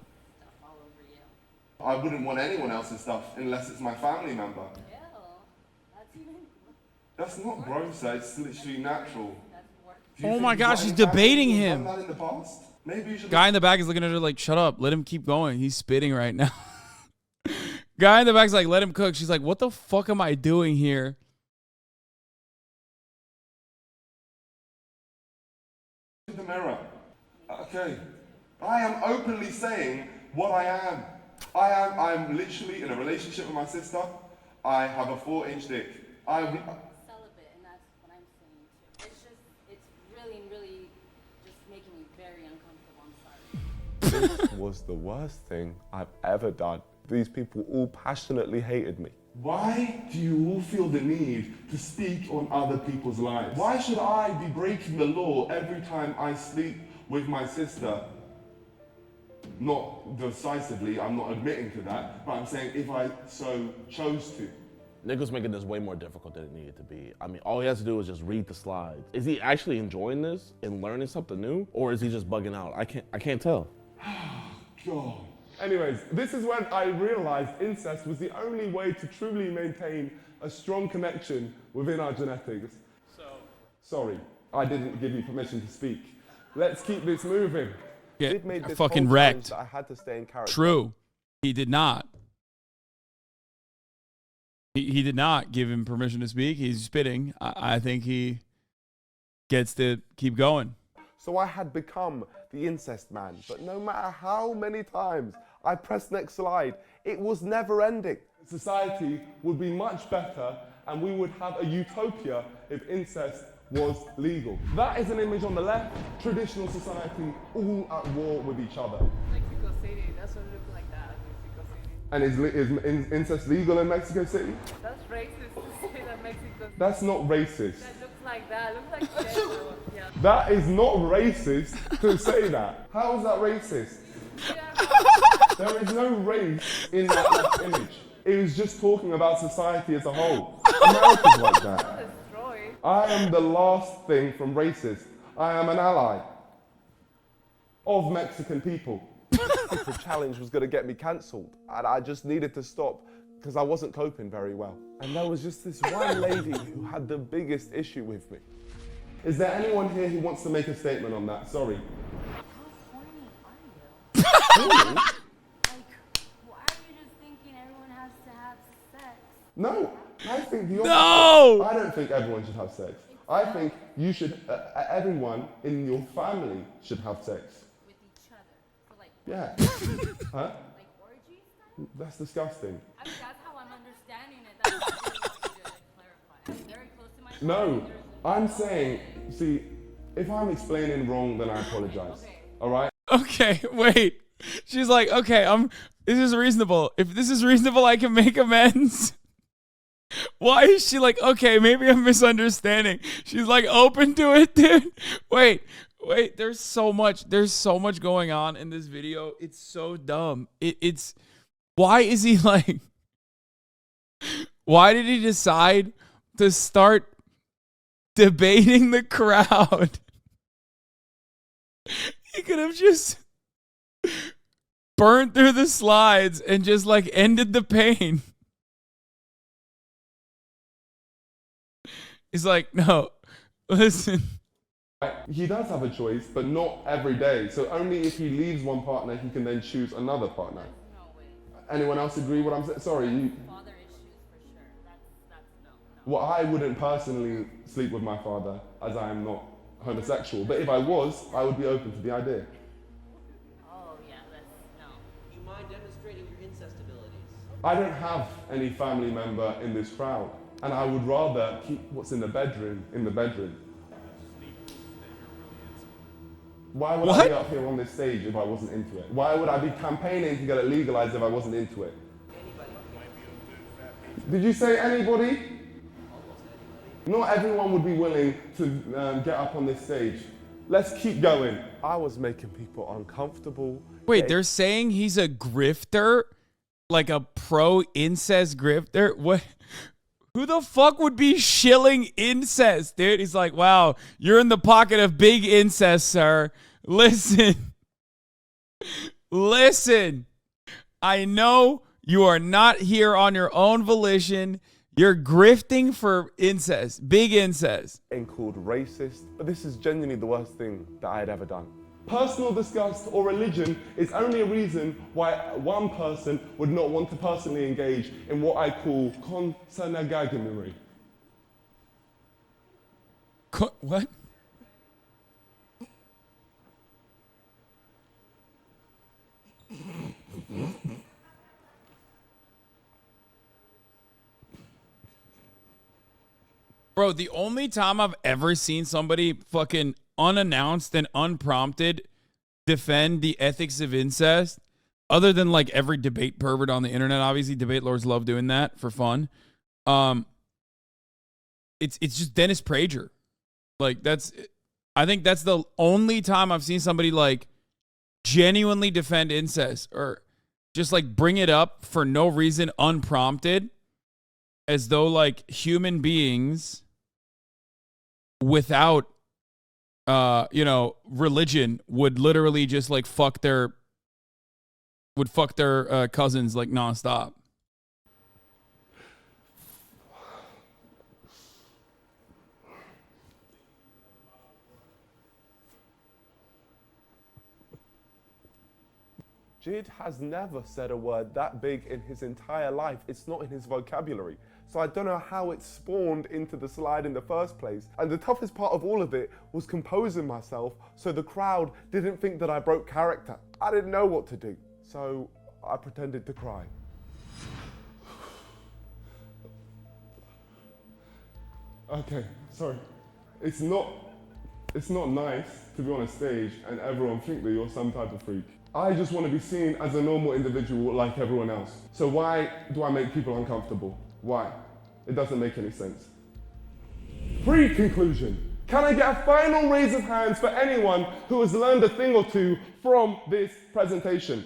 I wouldn't want anyone else's stuff unless it's my family member. That's not gross, it's literally natural. Oh my gosh, he's debating him. That in the past? Maybe you should Guy in the back is looking at her like, shut up, let him keep going. He's spitting right now. Guy in the back's like, let him cook. She's like, what the fuck am I doing here? the mirror. Okay. I am openly saying what I am. I'm literally in a relationship with my sister. I have a 4-inch dick. Celibate, and that's what I'm saying too. It's really just making me very uncomfortable. I'm sorry. This was the worst thing I've ever done. These people all passionately hated me. Why do you all feel the need to speak on other people's lives? Why should I be breaking the law every time I sleep with my sister? Not decisively, I'm not admitting to that, but I'm saying if I so chose to. Nico's making this way more difficult than it needed to be. I mean, all he has to do is just read the slides. Is he actually enjoying this and learning something new? Or is he just bugging out? I can't tell. God. Anyways, this is when I realized incest was the only way to truly maintain a strong connection within our genetics. Sorry, I didn't give you permission to speak. Let's keep this moving. Get fucking wrecked. I had to stay in character. True. He did not. He did not give him permission to speak. He's spitting. I think he gets to keep going. So I had become the incest man, but no matter how many times I pressed next slide, it was never ending. Society would be much better and we would have a utopia if incest was legal. That is an image on the left, traditional society, all at war with each other. Mexico City, that's what it looks like that, Mexico City. And is incest legal in Mexico City? That's racist to say that Mexico City. That's not racist. That looks like that, looks like Shapiro. Yeah. That is not racist to say that. How is that racist? There is no race in that left image. It was just talking about society as a whole. America's like that. I am the last thing from racist. I am an ally. of Mexican people. The challenge was going to get me cancelled, and I just needed to stop because I wasn't coping very well. And there was just this one lady who had the biggest issue with me. Is there anyone here who wants to make a statement on that? Sorry. How horny are you? Why are you just thinking everyone has to have sex? No, I think the opposite. No! I don't think everyone should have sex. I think you should, everyone in your family should have sex. With each other. So like, Yeah. Huh? like orgies style? That's disgusting. I mean, that's how I'm understanding it. That's what I really want you to clarify. I'm very close to my No, I'm saying, see, if I'm explaining wrong, then I apologize. All right? Okay, wait. She's like, okay, this is reasonable. If this is reasonable, I can make amends. Why is she like, okay, maybe I'm misunderstanding. She's like open to it, dude. Wait, there's so much going on in this video. It's so dumb. It's why is he like, why did he decide to start debating the crowd? He could have just burned through the slides and just like ended the pain. He's like, no, listen. He does have a choice, but not every day. So only if he leaves one partner, he can then choose another partner. Anyone else agree what I'm saying? Sorry, you... Father issues for sure. That's no. Well, I wouldn't personally sleep with my father, as I am not homosexual. But if I was, I would be open to the idea. Oh yeah, that's no. Do you mind demonstrating your incest abilities? I don't have any family member in this crowd. And I would rather keep what's in the bedroom in the bedroom. Why would I be up here on this stage if I wasn't into it? Why would I be campaigning to get it legalized if I wasn't into it? Did you say anybody? Not everyone would be willing to get up on this stage. Let's keep going. I was making people uncomfortable. Wait, they're saying he's a grifter? Like a pro-incest grifter? What? Who the fuck would be shilling incest, dude? He's like, wow, you're in the pocket of big incest, sir. Listen. Listen. I know you are not here on your own volition. You're grifting for incest, big incest. And called racist, but this is genuinely the worst thing that I had ever done. Personal disgust or religion is only a reason why one person would not want to personally engage in what I call consanguinity. What? Bro, the only time I've ever seen somebody fucking unannounced and unprompted defend the ethics of incest, other than like every debate pervert on the internet, obviously debate lords love doing that for fun. It's just Dennis Prager. Like I think that's the only time I've seen somebody like genuinely defend incest or just like bring it up for no reason unprompted, as though like human beings without religion would literally just like fuck their cousins like nonstop. Jid has never said a word that big in his entire life. It's not in his vocabulary. So I don't know how it spawned into the slide in the first place. And the toughest part of all of it was composing myself so the crowd didn't think that I broke character. I didn't know what to do. So I pretended to cry. Okay, sorry. It's not nice to be on a stage and everyone think that you're some type of freak. I just want to be seen as a normal individual like everyone else. So why do I make people uncomfortable? Why? It doesn't make any sense. Pre-conclusion. Can I get a final raise of hands for anyone who has learned a thing or two from this presentation?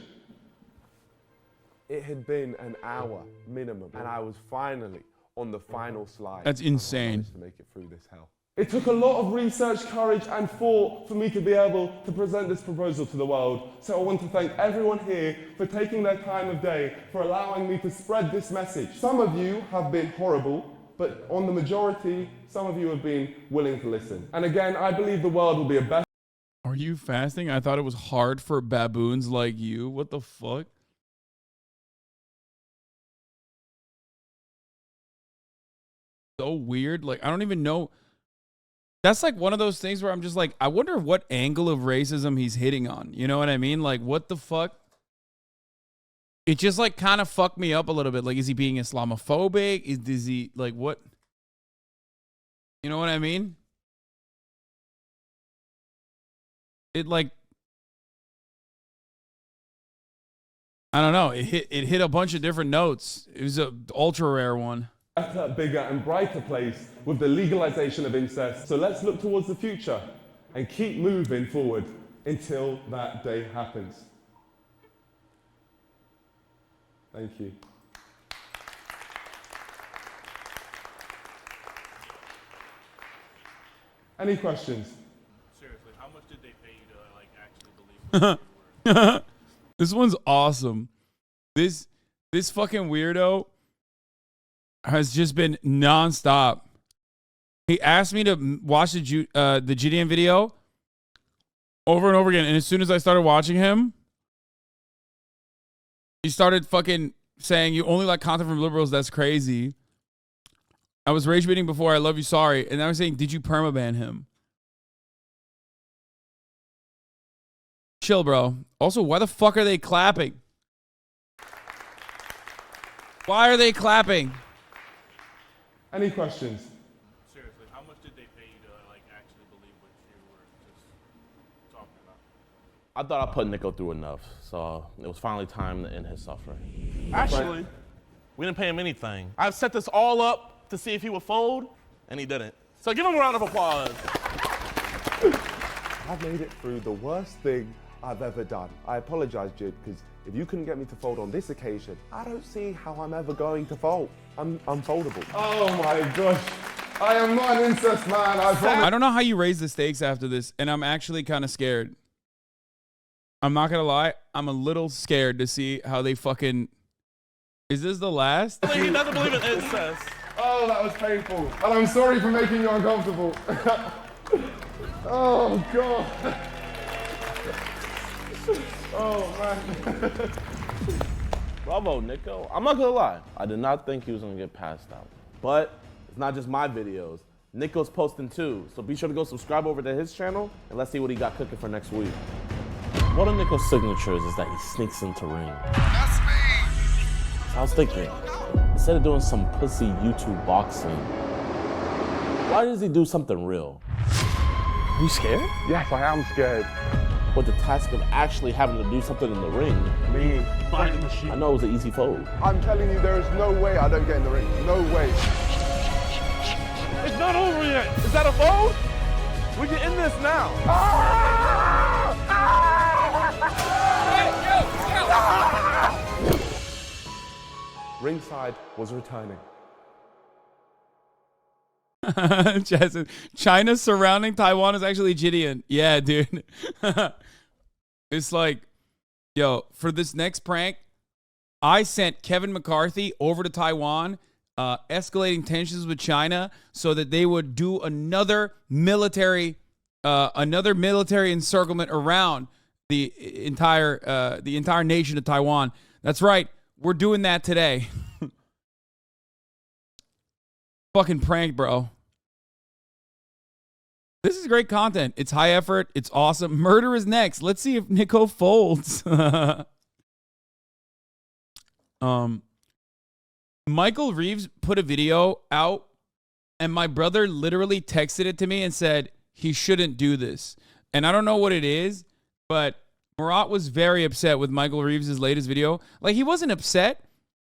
It had been an hour minimum, and I was finally on the final slide. That's insane. To make it through this hell. It took a lot of research, courage, and thought for me to be able to present this proposal to the world. So I want to thank everyone here for taking their time of day, for allowing me to spread this message. Some of you have been horrible, but on the majority, some of you have been willing to listen. And again, I believe the world will be a better... Are you fasting? I thought it was hard for baboons like you. What the fuck? So weird. Like, I don't even know. That's like one of those things where I'm just like, I wonder what angle of racism he's hitting on. You know what I mean? Like, what the fuck? It just like kind of fucked me up a little bit. Like, is he being Islamophobic? Is he like what? You know what I mean? It like, I don't know. It hit a bunch of different notes. It was an ultra rare one. Better, bigger, and brighter place with the legalization of incest. So let's look towards the future and keep moving forward until that day happens. Thank you. Any questions? Seriously, how much did they pay you to like actually believe what you were? This one's awesome. This fucking weirdo has just been nonstop. He asked me to watch the JiDion video over and over again, and as soon as I started watching him, he started fucking saying, "You only like content from liberals. That's crazy." I was rage baiting before. I love you, sorry, and now I'm saying, "Did you permaban him?" Chill, bro. Also, why the fuck are they clapping? Why are they clapping? Any questions? Seriously, how much did they pay you to like actually believe what you were just talking about? I thought I put Nico through enough, so it was finally time to end his suffering. Actually, we didn't pay him anything. I've set this all up to see if he would fold, and he didn't. So give him a round of applause. I've made it through the worst thing I've ever done. I apologize, Jid, because if you couldn't get me to fold on this occasion, I don't see how I'm ever going to fold. I'm unfoldable. Oh my gosh. I am not an incest man, I promise. I don't know how you raise the stakes after this, and I'm actually kind of scared. I'm not gonna lie, I'm a little scared to see how they fucking... Is this the last? He doesn't believe in incest. Oh, that was painful. And I'm sorry for making you uncomfortable. Oh, God. Oh, man. Bravo, Nico. I'm not gonna lie, I did not think he was gonna get passed out. But it's not just my videos. Nico's posting too, so be sure to go subscribe over to his channel and let's see what he got cooking for next week. One of Nico's signatures is that he sneaks into ring. That's me! So I was thinking, instead of doing some pussy YouTube boxing, why does he do something real? Are you scared? Yes, I am scared. But the task of actually having to do something in the ring, I know it was an easy fold. I'm telling you, there is no way I don't get in the ring. No way. It's not over yet. Is that a fold? We can end this now. Ringside was returning. China surrounding Taiwan is actually JiDion. Yeah, dude. It's like, yo, for this next prank, I sent Kevin McCarthy over to Taiwan, escalating tensions with China so that they would do another military encirclement around the entire nation of Taiwan. That's right. We're doing that today. Fucking prank, bro. This is great content. It's high effort. It's awesome. Murder is next. Let's see if Nico folds. Michael Reeves put a video out, and my brother literally texted it to me and said he shouldn't do this. And I don't know what it is, but Murat was very upset with Michael Reeves' latest video. Like, he wasn't upset,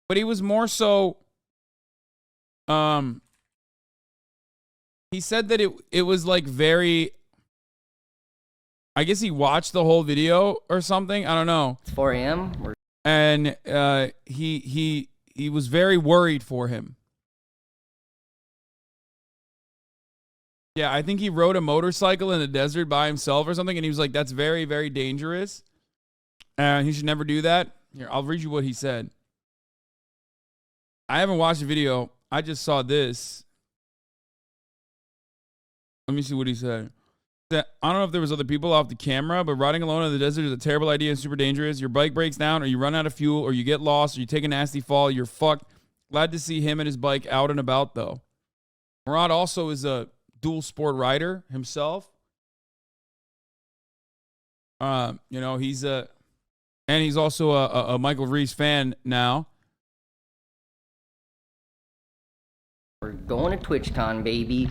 but he was more so... He said that it was like very... I guess he watched the whole video or something. I don't know. It's 4 a.m. And he was very worried for him. Yeah, I think he rode a motorcycle in the desert by himself or something, and he was like, that's very, very dangerous. And he should never do that. Here, I'll read you what he said. I haven't watched the video. I just saw this. Let me see what he said. I don't know if there was other people off the camera, but riding alone in the desert is a terrible idea and super dangerous. Your bike breaks down, or you run out of fuel, or you get lost, or you take a nasty fall. You're fucked. Glad to see him and his bike out and about, though. Murad also is a dual sport rider himself. You know, he's and he's also a Michael Reeves fan now. We're going to TwitchCon, baby.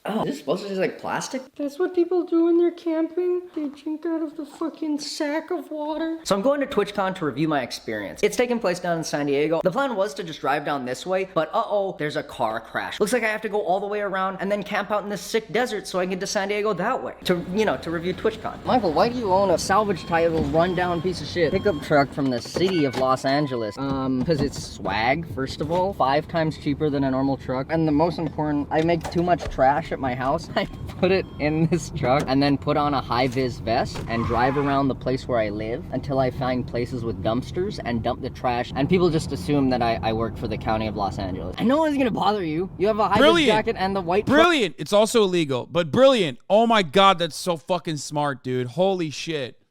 Oh, is this supposed to taste like plastic? That's what people do when they're camping. They drink out of the fucking sack of water. So I'm going to TwitchCon to review my experience. It's taking place down in San Diego. The plan was to just drive down this way, but there's a car crash. Looks like I have to go all the way around and then camp out in this sick desert so I can get to San Diego that way. To review TwitchCon. Michael, why do you own a salvage title rundown piece of shit pickup truck from the city of Los Angeles? Because it's swag, first of all, 5 times cheaper than a normal truck. And the most important, I make too much trash at my house. I put it in this truck and then put on a high-vis vest and drive around the place where I live until I find places with dumpsters and dump the trash. And people just assume that I work for the county of Los Angeles. I know it's gonna bother you. You have a high-vis jacket and the white Brilliant. It's also illegal, but brilliant. Oh my God, that's so fucking smart, dude. Holy shit.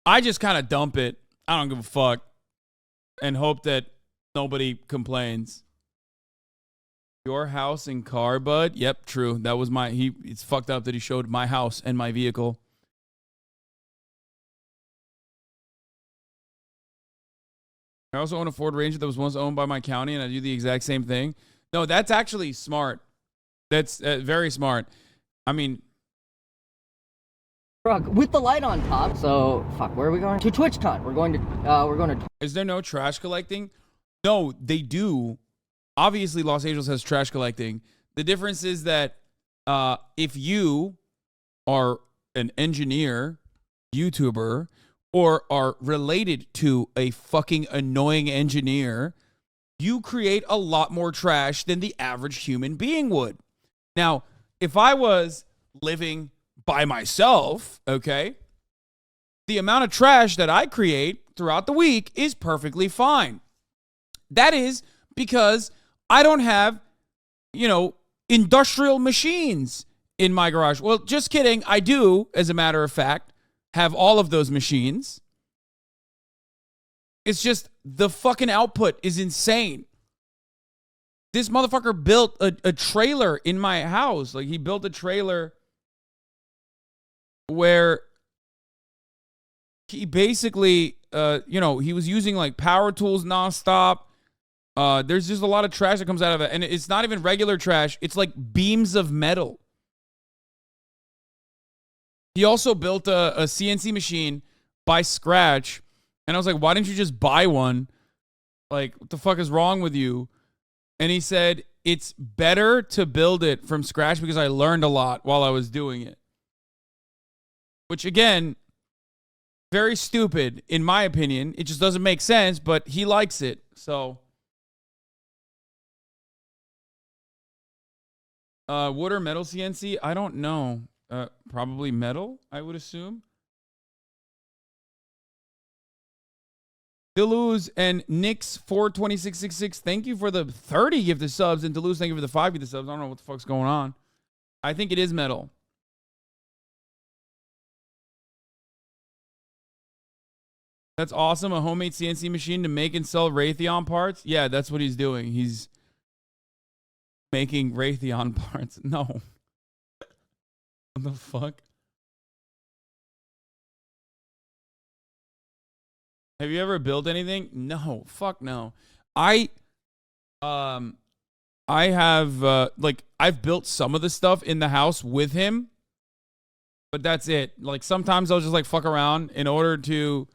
I just kind of dump it. I don't give a fuck. And hope that nobody complains. Your house and car, bud? Yep, true. That was it's fucked up that he showed my house and my vehicle. I also own a Ford Ranger that was once owned by my county, and I do the exact same thing. No, that's actually smart. That's very smart. I mean, truck with the light on top. So, fuck, where are we going? To TwitchCon. We're going to... Is there no trash collecting? No, they do. Obviously, Los Angeles has trash collecting. The difference is that if you are an engineer, YouTuber, or are related to a fucking annoying engineer, you create a lot more trash than the average human being would. Now, if I was living by myself, okay, the amount of trash that I create throughout the week is perfectly fine. That is because I don't have, industrial machines in my garage. Well, just kidding. I do, as a matter of fact, have all of those machines. It's just the fucking output is insane. This motherfucker built a trailer in my house. Like, he built a trailer where he basically, he was using like power tools nonstop. There's just a lot of trash that comes out of it. And it's not even regular trash. It's like beams of metal. He also built a CNC machine by scratch. And I was like, why didn't you just buy one? Like, what the fuck is wrong with you? And he said, it's better to build it from scratch because I learned a lot while I was doing it. Which, again, very stupid, in my opinion. It just doesn't make sense, but he likes it. So... wood or metal CNC? I don't know. Probably metal, I would assume. Deleuze and Nix 42666, thank you for the 30 gifted subs. And Deleuze, thank you for the 5 gifted subs. I don't know what the fuck's going on. I think it is metal. That's awesome. A homemade CNC machine to make and sell Raytheon parts? Yeah, that's what he's doing. He's making Raytheon parts. No. What the fuck? Have you ever built anything? No. Fuck no. I have I've built some of the stuff in the house with him, but that's it. Like, sometimes I'll just like fuck around in order to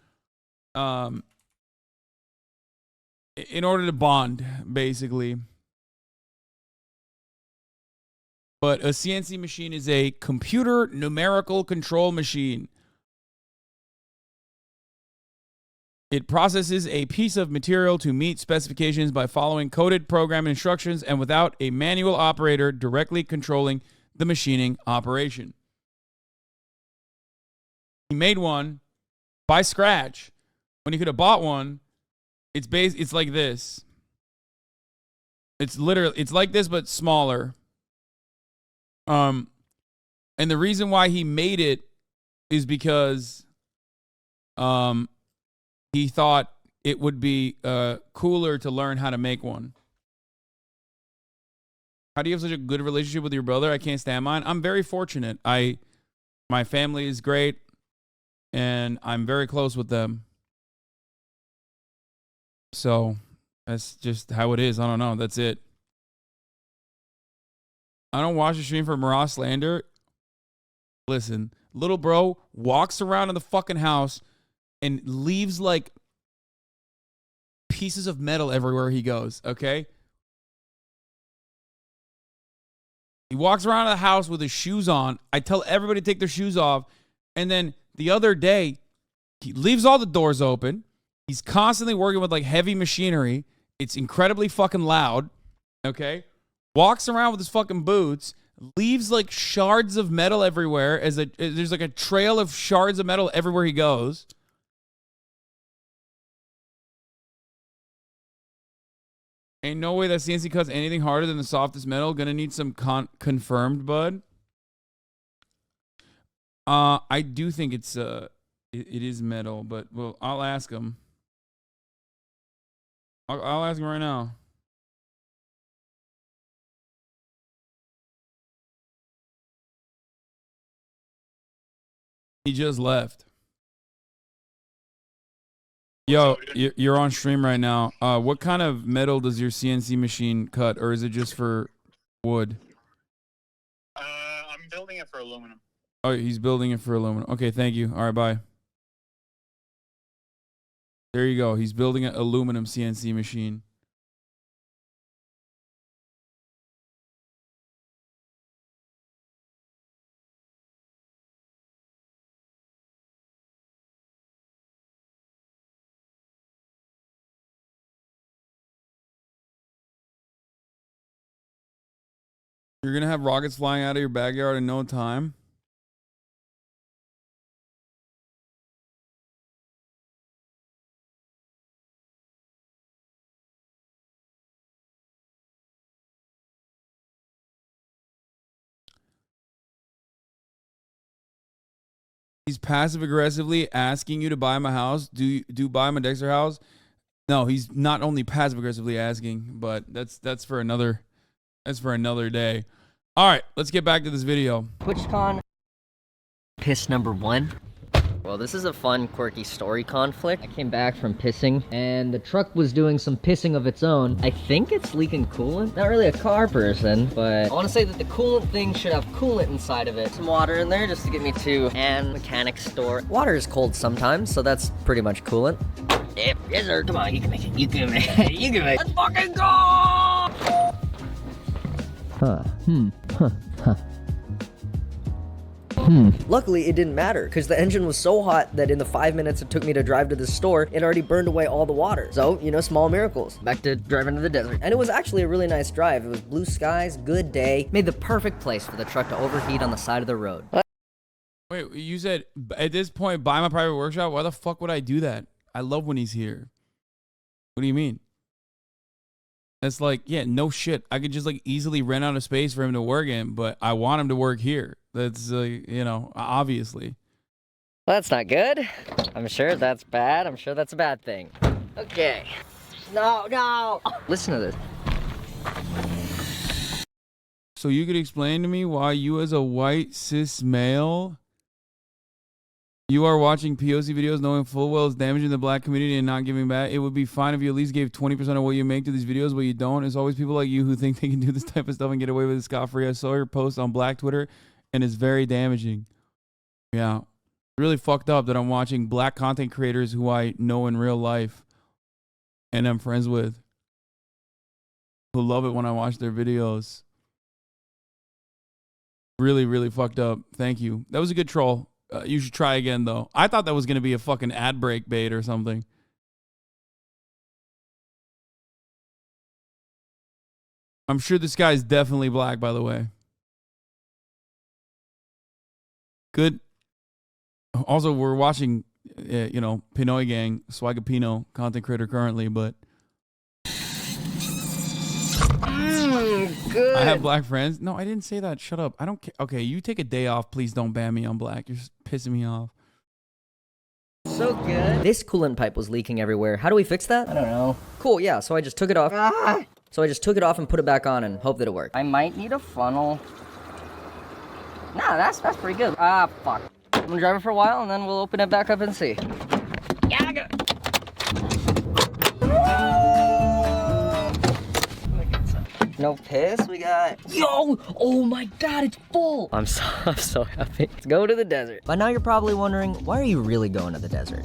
bond, basically. But a CNC machine is a computer numerical control machine. It processes a piece of material to meet specifications by following coded program instructions and without a manual operator directly controlling the machining operation. He made one by scratch when he could have bought one. It's like this. It's like this but smaller. And the reason why he made it is because he thought it would be cooler to learn how to make one. How do you have such a good relationship with your brother? I can't stand mine. I'm very fortunate. My family is great, and I'm very close with them. So that's just how it is. I don't know. That's it. I don't watch the stream for morale slander. Listen, little bro walks around in the fucking house and leaves like pieces of metal everywhere he goes, okay? He walks around the house with his shoes on. I tell everybody to take their shoes off. And then the other day, he leaves all the doors open. He's constantly working with like heavy machinery. It's incredibly fucking loud, okay? Walks around with his fucking boots, leaves like shards of metal everywhere. There's like a trail of shards of metal everywhere he goes. Ain't no way that CNC cuts anything harder than the softest metal. Gonna need some confirmed, bud. I do think it is metal, but well, I'll ask him. I'll ask him right now. He just left. Yo, you're on stream right now. What kind of metal does your CNC machine cut, or is it just for wood? I'm building it for aluminum. Oh, he's building it for aluminum. Okay, thank you. All right, bye. There you go. He's building an aluminum CNC machine. You're going to have rockets flying out of your backyard in no time? He's passive aggressively asking you to buy him a house. Do buy him a Dexter house? No, he's not only passive aggressively asking, but that's for another day. All right, let's get back to this video. TwitchCon. Piss number 1. Well, this is a fun, quirky story conflict. I came back from pissing, and the truck was doing some pissing of its own. I think it's leaking coolant. Not really a car person, but I want to say that the coolant thing should have coolant inside of it. Some water in there just to get me to an mechanic store. Water is cold sometimes, so that's pretty much coolant. Yep, yes sir, come on, you can make it, you can make it, you can make it. Let's fucking go! Luckily, it didn't matter, because the engine was so hot that in the 5 minutes it took me to drive to the store, it already burned away all the water. So, you know, small miracles. Back to driving to the desert. And it was actually a really nice drive. It was blue skies, good day. Made the perfect place for the truck to overheat on the side of the road. Wait, you said at this point, buy my private workshop? Why the fuck would I do that? I love when he's here. What do you mean? That's like, yeah, no shit. I could just like easily rent out a space for him to work in, but I want him to work here. That's, you know, obviously. Well, that's not good. I'm sure that's bad. I'm sure that's a bad thing. Okay. No. Listen to this. So you could explain to me why you as a white cis male, you are watching POC videos knowing full well it's damaging the black community and not giving back. It would be fine if you at least gave 20% of what you make to these videos, but you don't. It's always people like you who think they can do this type of stuff and get away with it scot-free. I saw your post on Black Twitter, and it's very damaging. Yeah. Really fucked up that I'm watching black content creators who I know in real life and I'm friends with, who love it when I watch their videos. Really, really fucked up. Thank you. That was a good troll. You should try again, though. I thought that was going to be a fucking ad break bait or something. I'm sure this guy's definitely black, by the way. Good. Also, we're watching, you know, Pinoy Gang, Swagapino, content creator currently, but Good. I have black friends. No, I didn't say that. Shut up. I don't care. Okay, you take a day off. Please don't ban me on black. You're just pissing me off. So good. This coolant pipe was leaking everywhere. How do we fix that? I don't know. Cool, yeah, so I just took it off. So I just took it off and put it back on and hope that it worked. I might need a funnel. Nah, that's pretty good. Ah, fuck. I'm gonna drive it for a while and then we'll open it back up and see. Yeah, I got it. No piss, we got... Yo! Oh my god, it's full! I'm so happy. Let's go to the desert. By now you're probably wondering, why are you really going to the desert?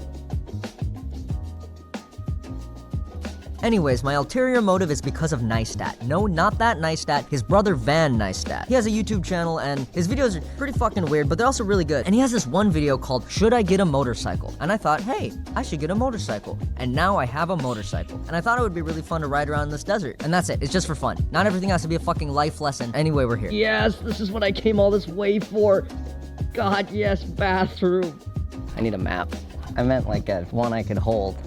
Anyways, my ulterior motive is because of Neistat. No, not that Neistat, his brother Van Neistat. He has a YouTube channel and his videos are pretty fucking weird, but they're also really good. And he has this one video called, Should I Get a Motorcycle? And I thought, hey, I should get a motorcycle. And now I have a motorcycle. And I thought it would be really fun to ride around this desert. And that's it, it's just for fun. Not everything has to be a fucking life lesson. Anyway, we're here. Yes, this is what I came all this way for. God, yes, bathroom. I need a map. I meant like a one I could hold.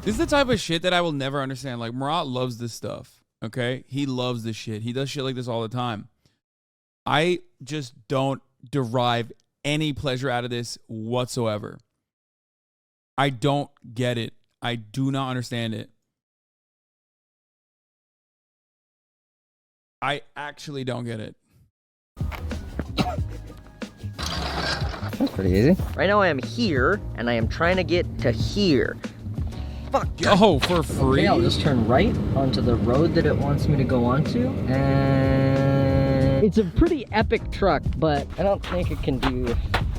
This is the type of shit that I will never understand. Like, Murat loves this stuff, okay? He loves this shit. He does shit like this all the time. I just don't derive any pleasure out of this whatsoever. I don't get it. I do not understand it. I actually don't get it. That's pretty easy. Right now I am here, and I am trying to get to here. Fuck. Oh, for free? Okay, I'll just turn right onto the road that it wants me to go onto. And it's a pretty epic truck, but I don't think it can do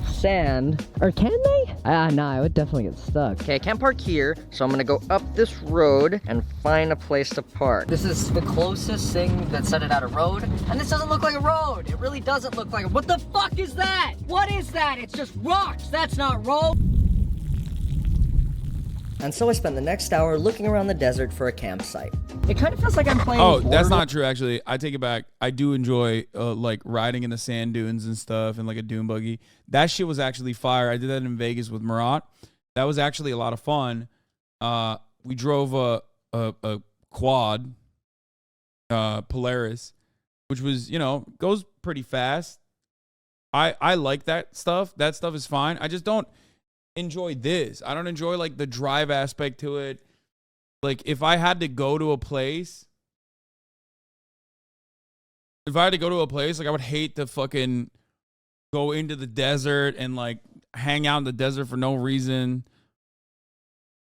sand. Or can they? No, I would definitely get stuck. Okay, I can't park here, so I'm gonna go up this road and find a place to park. This is the closest thing that said it had a road, and this doesn't look like a road. It really doesn't look like a... What the fuck is that? What is that? It's just rocks. That's not road. And so I spent the next hour looking around the desert for a campsite. It kind of feels like I'm playing... Oh, that's not true, actually. I take it back. I do enjoy, like, riding in the sand dunes and stuff and, like, a dune buggy. That shit was actually fire. I did that in Vegas with Murat. That was actually a lot of fun. We drove a quad, Polaris, which was, you know, goes pretty fast. I like that stuff. That stuff is fine. I just don't enjoy this. I don't enjoy like the drive aspect to it. Like if I had to go to a place, like I would hate to fucking go into the desert and like hang out in the desert for no reason.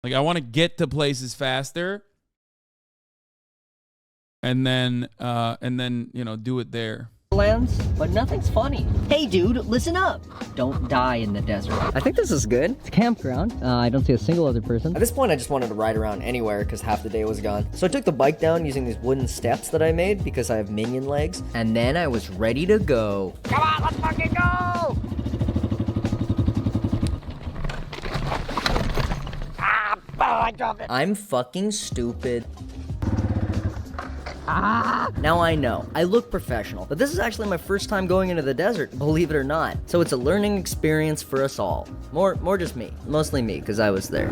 Like I want to get to places faster and then you know, do it there. Lands, but nothing's funny. Hey dude, listen up. Don't die in the desert. I think this is good. It's a campground. I don't see a single other person. At this point, I just wanted to ride around anywhere because half the day was gone. So I took the bike down using these wooden steps that I made because I have minion legs. And then I was ready to go. Come on, let's fucking go! I dropped it. I'm fucking stupid. Now I know, I look professional, but this is actually my first time going into the desert, believe it or not. So it's a learning experience for us all. More just me, mostly me, because I was there.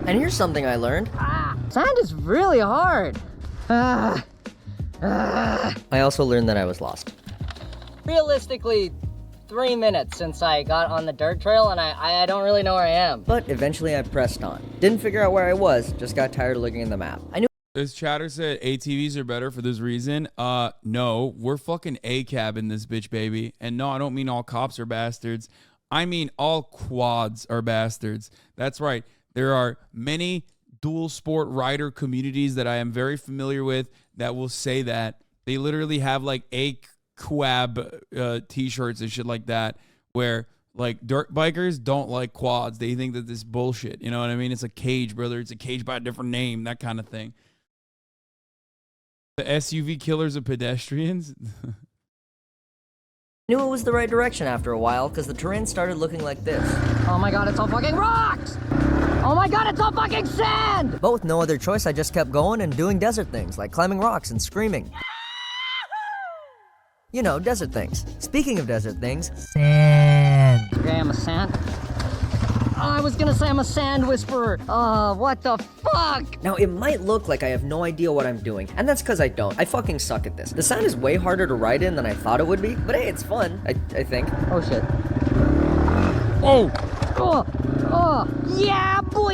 And here's something I learned. Sand is really hard. I also learned that I was lost. Realistically, 3 minutes since I got on the dirt trail and I don't really know where I am. But eventually I pressed on. Didn't figure out where I was, just got tired of looking at the map. I knew. This chatter said ATVs are better for this reason. No, we're fucking ACAB in this bitch, baby. And no, I don't mean all cops are bastards. I mean all quads are bastards. That's right. There are many dual sport rider communities that I am very familiar with that will say that. They literally have like ACAB t-shirts and shit like that where like dirt bikers don't like quads. They think that this bullshit. You know what I mean? It's a cage, brother. It's a cage by a different name, that kind of thing. The SUV killers of pedestrians? Knew it was the right direction after a while because the terrain started looking like this. Oh my god, it's all fucking rocks! Oh my god, it's all fucking sand! But with no other choice, I just kept going and doing desert things, like climbing rocks and screaming. You know, desert things. Speaking of desert things, sand. Okay, I'm a sand. Oh, I was gonna say I'm a sand whisperer. Oh, what the fuck? Now, it might look like I have no idea what I'm doing, and that's because I don't. I fucking suck at this. The sound is way harder to write in than I thought it would be, but hey, it's fun, I think. Oh, shit. Oh! Oh, yeah, boy!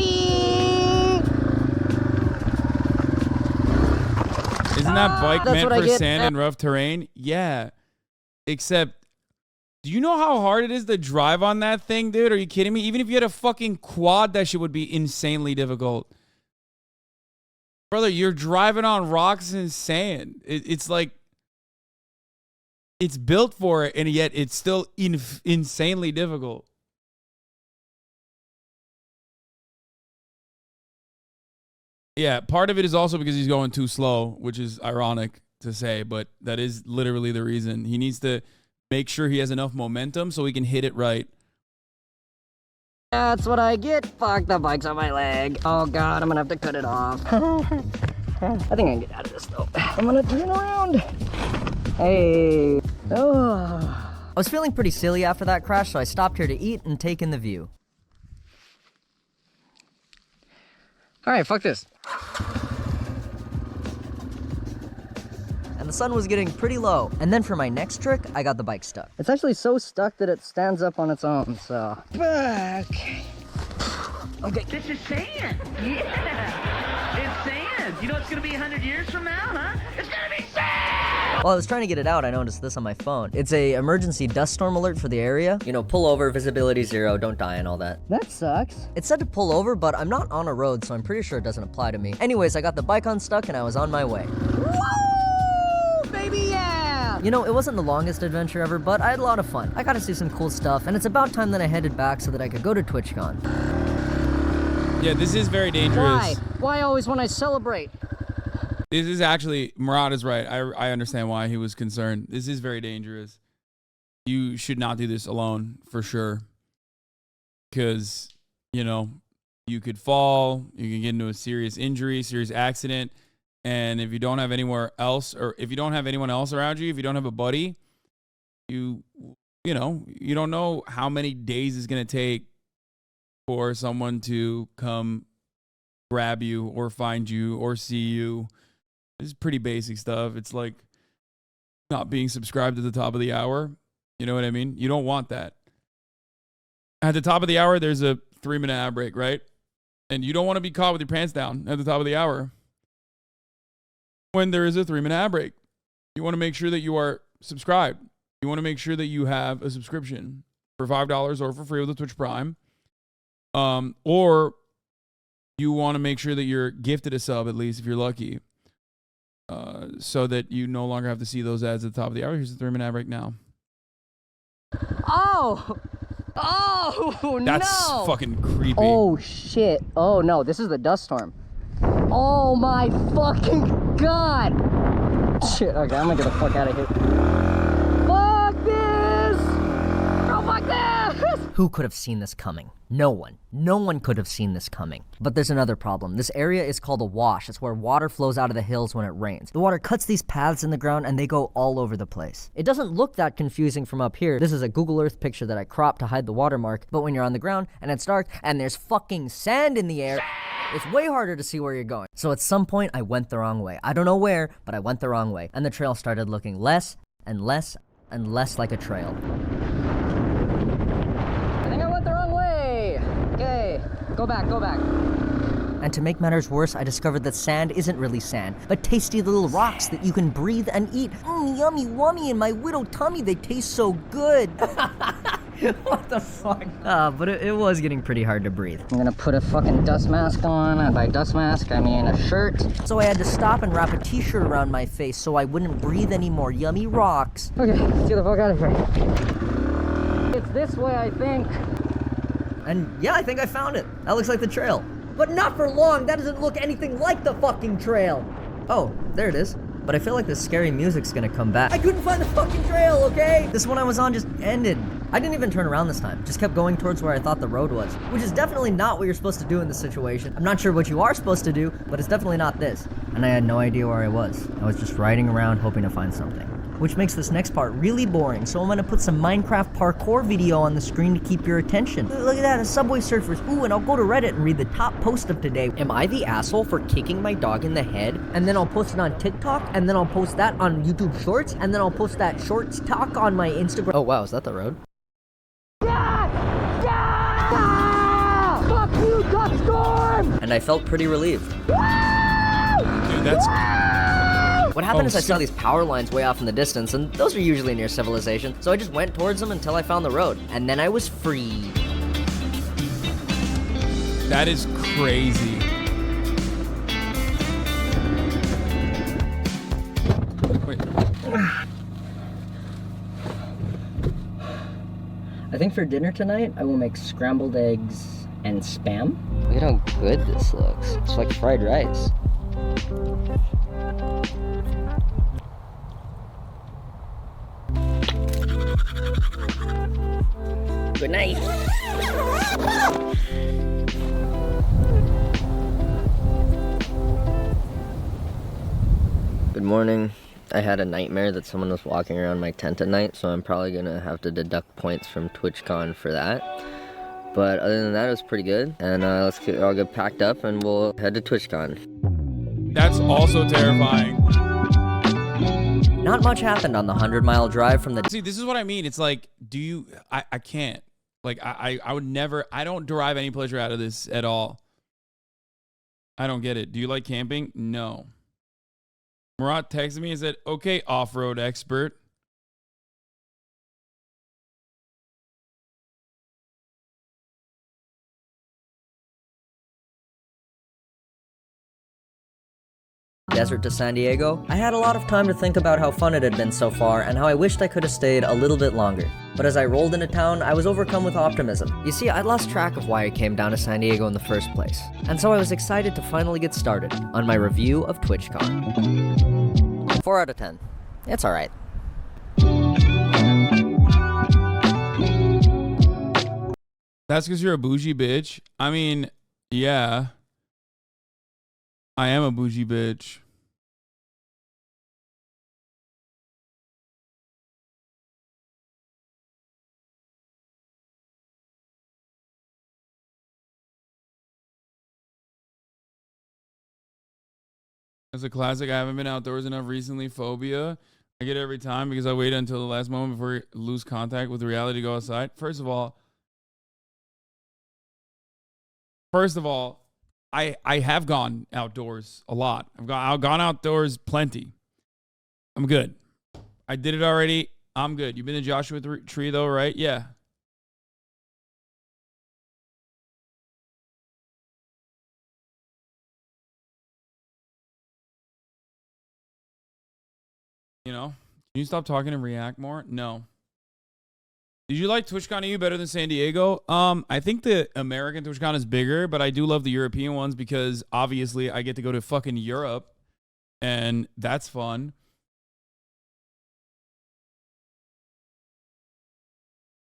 Isn't that bike That's meant what I for get. sand and rough terrain? Yeah. Except, do you know how hard it is to drive on that thing, dude? Are you kidding me? Even if you had a fucking quad, that shit would be insanely difficult. Brother, you're driving on rocks and sand. It's like, it's built for it, and yet it's still insanely difficult. Yeah, part of it is also because he's going too slow, which is ironic to say, but that is literally the reason. He needs to make sure he has enough momentum so he can hit it right. That's what I get. Fuck, the bike's on my leg. Oh god, I'm gonna have to cut it off. I think I can get out of this though. I'm gonna turn around. Hey. Oh. I was feeling pretty silly after that crash, so I stopped here to eat and take in the view. Alright, fuck this. And the sun was getting pretty low. And then for my next trick, I got the bike stuck. It's actually so stuck that it stands up on its own, so. Back. Okay. This is sand. Yeah. It's sand. You know it's gonna be 100 years from now, huh? It's gonna be sand! While I was trying to get it out, I noticed this on my phone. It's a emergency dust storm alert for the area. You know, pull over, visibility 0, don't die and all that. That sucks. It said to pull over, but I'm not on a road, so I'm pretty sure it doesn't apply to me. Anyways, I got the bike unstuck and I was on my way. Woo! Baby, yeah! You know, it wasn't the longest adventure ever, but I had a lot of fun. I got to see some cool stuff, and it's about time that I headed back so that I could go to TwitchCon. Yeah, this is very dangerous. Why? Why always when I celebrate? This is actually, Murad is right. I understand why he was concerned. This is very dangerous. You should not do this alone, for sure. Because, you know, you could fall, you can get into a serious injury, serious accident, and if you don't have anywhere else, or if you don't have anyone else around you, if you don't have a buddy, you know, you don't know how many days it's going to take for someone to come grab you or find you or see you. This is pretty basic stuff. It's like not being subscribed at the top of the hour. You know what I mean? You don't want that. At the top of the hour, there's a 3-minute ad break, right? And you don't want to be caught with your pants down at the top of the hour when there is a 3-minute ad break. You want to make sure that you are subscribed. You want to make sure that you have a subscription for $5 or for free with a Twitch Prime. Or you want to make sure that you're gifted a sub, at least if you're lucky. So that you no longer have to see those ads at the top of the hour. Here's the 3-minute ad break now. Oh! Oh, That's no! fucking creepy. Oh, shit. Oh, no, this is the dust storm. Oh, my fucking God! Shit, okay, I'm gonna get the fuck out of here. Fuck this! Oh, fuck this! Who could have seen this coming? No one. No one could have seen this coming. But there's another problem. This area is called a wash. It's where water flows out of the hills when it rains. The water cuts these paths in the ground and they go all over the place. It doesn't look that confusing from up here. This is a Google Earth picture that I cropped to hide the watermark, but when you're on the ground and it's dark and there's fucking sand in the air, it's way harder to see where you're going. So at some point I went the wrong way. I don't know where, but I went the wrong way. And the trail started looking less and less and less like a trail. I think I went the wrong way. Okay, go back, go back. And to make matters worse, I discovered that sand isn't really sand, but tasty little rocks that you can breathe and eat. Yummy wummy in my widow tummy, they taste so good. What the fuck? But it was getting pretty hard to breathe. I'm gonna put a fucking dust mask on, and by dust mask, I mean a shirt. So I had to stop and wrap a t-shirt around my face so I wouldn't breathe any more yummy rocks. Okay, let's get the fuck out of here. It's this way, I think. And yeah, I think I found it. That looks like the trail. But not for long, that doesn't look anything like the fucking trail. Oh, there it is. but I feel like the scary music's gonna come back. I couldn't find the fucking trail, okay? This one I was on just ended. I didn't even turn around this time, just kept going towards where I thought the road was, which is definitely not what you're supposed to do in this situation. I'm not sure what you are supposed to do, but it's definitely not this. And I had no idea where I was. I was just riding around hoping to find something, which makes this next part really boring, so I'm gonna put some Minecraft parkour video on the screen to keep your attention. Look at that, a Subway Surfers. Ooh, and I'll go to Reddit and read the top post of today. Am I the asshole for kicking my dog in the head? And then I'll post it on TikTok, and then I'll post that on YouTube Shorts, and then I'll post that Shorts talk on my Instagram. Oh wow, is that the road? Fuck you, Duckstorm! And I felt pretty relieved. Dude, that's... What happened is I saw these power lines way off in the distance, and those are usually near civilization, so I just went towards them until I found the road, and then I was free. That is crazy. Wait. I think for dinner tonight, I will make scrambled eggs and Spam. Look at how good this looks. It's like fried rice. Good night. Good morning. I had a nightmare that someone was walking around my tent at night, so I'm probably gonna have to deduct points from TwitchCon for that. But other than that, it was pretty good. And I'll get packed up and we'll head to TwitchCon. That's also terrifying. Not much happened on the 100-mile drive from the... See, this is what I mean. It's like, I can't. Like, I would never, I don't derive any pleasure out of this at all. I don't get it. Do you like camping? No. Murat texted me and said, okay, off-road expert. Desert to San Diego, I had a lot of time to think about how fun it had been so far and how I wished I could have stayed a little bit longer. But as I rolled into town, I was overcome with optimism. You see, I'd lost track of why I came down to San Diego in the first place. And so I was excited to finally get started on my review of TwitchCon. 4 out of 10. It's alright. That's because you're a bougie bitch. I mean, yeah. I am a bougie bitch. It's a classic. I haven't been outdoors enough recently. Phobia. I get it every time because I wait until the last moment before I lose contact with reality to go outside. First of all, I have gone outdoors a lot. I've gone outdoors plenty. I'm good. I did it already. I'm good. You've been to Joshua Tree though, right? Yeah. You know, can you stop talking and react more? No. Did you like TwitchCon EU better than San Diego? I think the American TwitchCon is bigger, but I do love the European ones because obviously I get to go to fucking Europe and that's fun.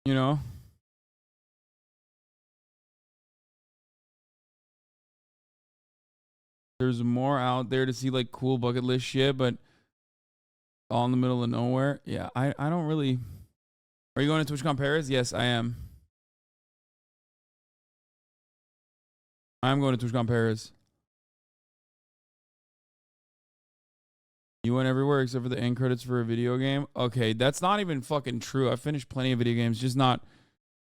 You know? There's more out there to see like cool bucket list shit, but all in the middle of nowhere. Yeah, I don't really... Are you going to TwitchCon Paris? Yes, I am. I'm going to TwitchCon Paris. You went everywhere except for the end credits for a video game? Okay, that's not even fucking true. I've finished plenty of video games, just not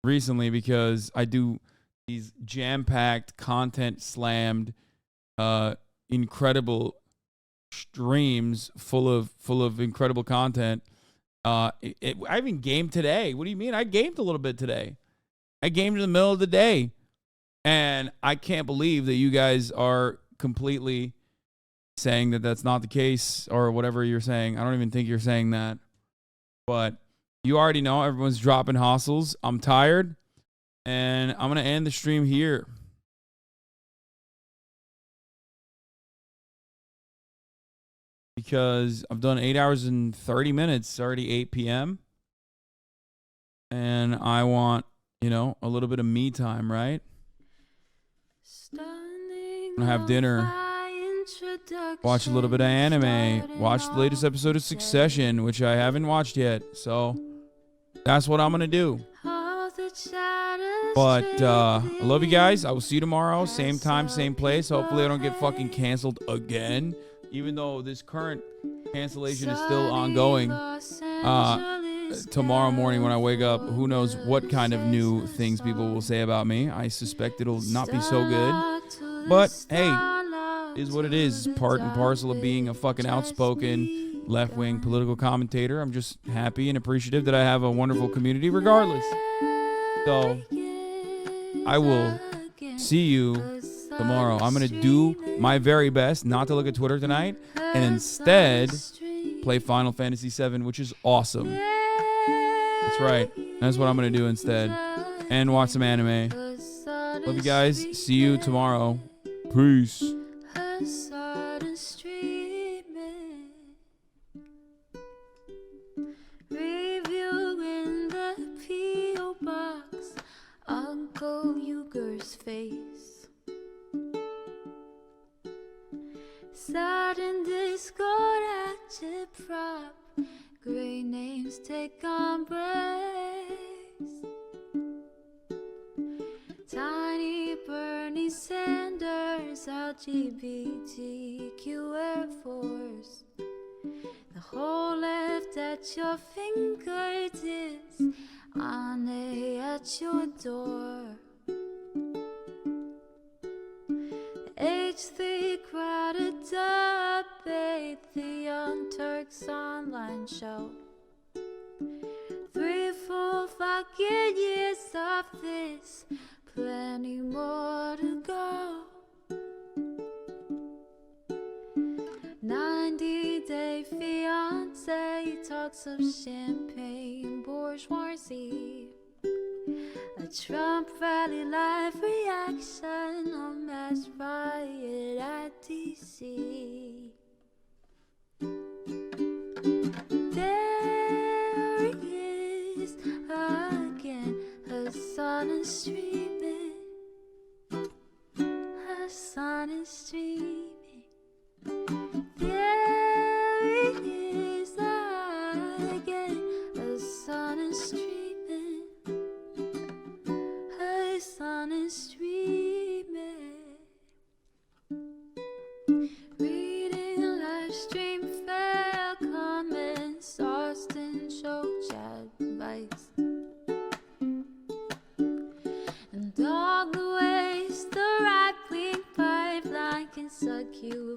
recently because I do these jam-packed, content-slammed, incredible streams full of incredible content. I even gamed today. What do you mean? I gamed a little bit today. I gamed in the middle of the day. And I can't believe that you guys are completely saying that that's not the case or whatever you're saying. I don't even think you're saying that. But you already know everyone's dropping hostels. I'm tired. And I'm going to end the stream here. because I've done 8 hours and 30 minutes. It's already 8 p.m. And I want, you know, a little bit of me time, right? I'm gonna have dinner, watch a little bit of anime, watch the latest episode of Succession, which I haven't watched yet. So that's what I'm gonna do. But I love you guys. I will see you tomorrow, same time, same place. Hopefully I don't get fucking canceled again, even though this current cancellation is still ongoing. Tomorrow morning when I wake up, who knows what kind of new things people will say about me. I suspect it'll not be so good. But hey, it is what it is. It's part and parcel of being a fucking outspoken left-wing political commentator. I'm just happy and appreciative that I have a wonderful community regardless. So I will see you tomorrow. I'm going to do my very best not to look at Twitter tonight and instead play Final Fantasy VII, which is awesome. That's right. That's what I'm going to do instead. And watch some anime. Love you guys. See you tomorrow. Peace. Uncle Uger's face. Sudden Discord agitprop. Great names take embrace. Tiny Bernie Sanders, LGBTQ Air Force. The whole left at your fingertips. Ane at your door. H3 crowded debate, the Young Turks online show. 3 full fucking years of this, plenty more to go. 90-day fiance talks of champagne bourgeoisie. A Trump rally live reaction, a mass riot at DC. There he is again, Hasan is streaming. Hasan is streaming. There he is again, Hasan is streaming. Hasan is streaming. Reading live stream fair comments, Austin show chat advice. And all the ways the right wing pipeline can suck you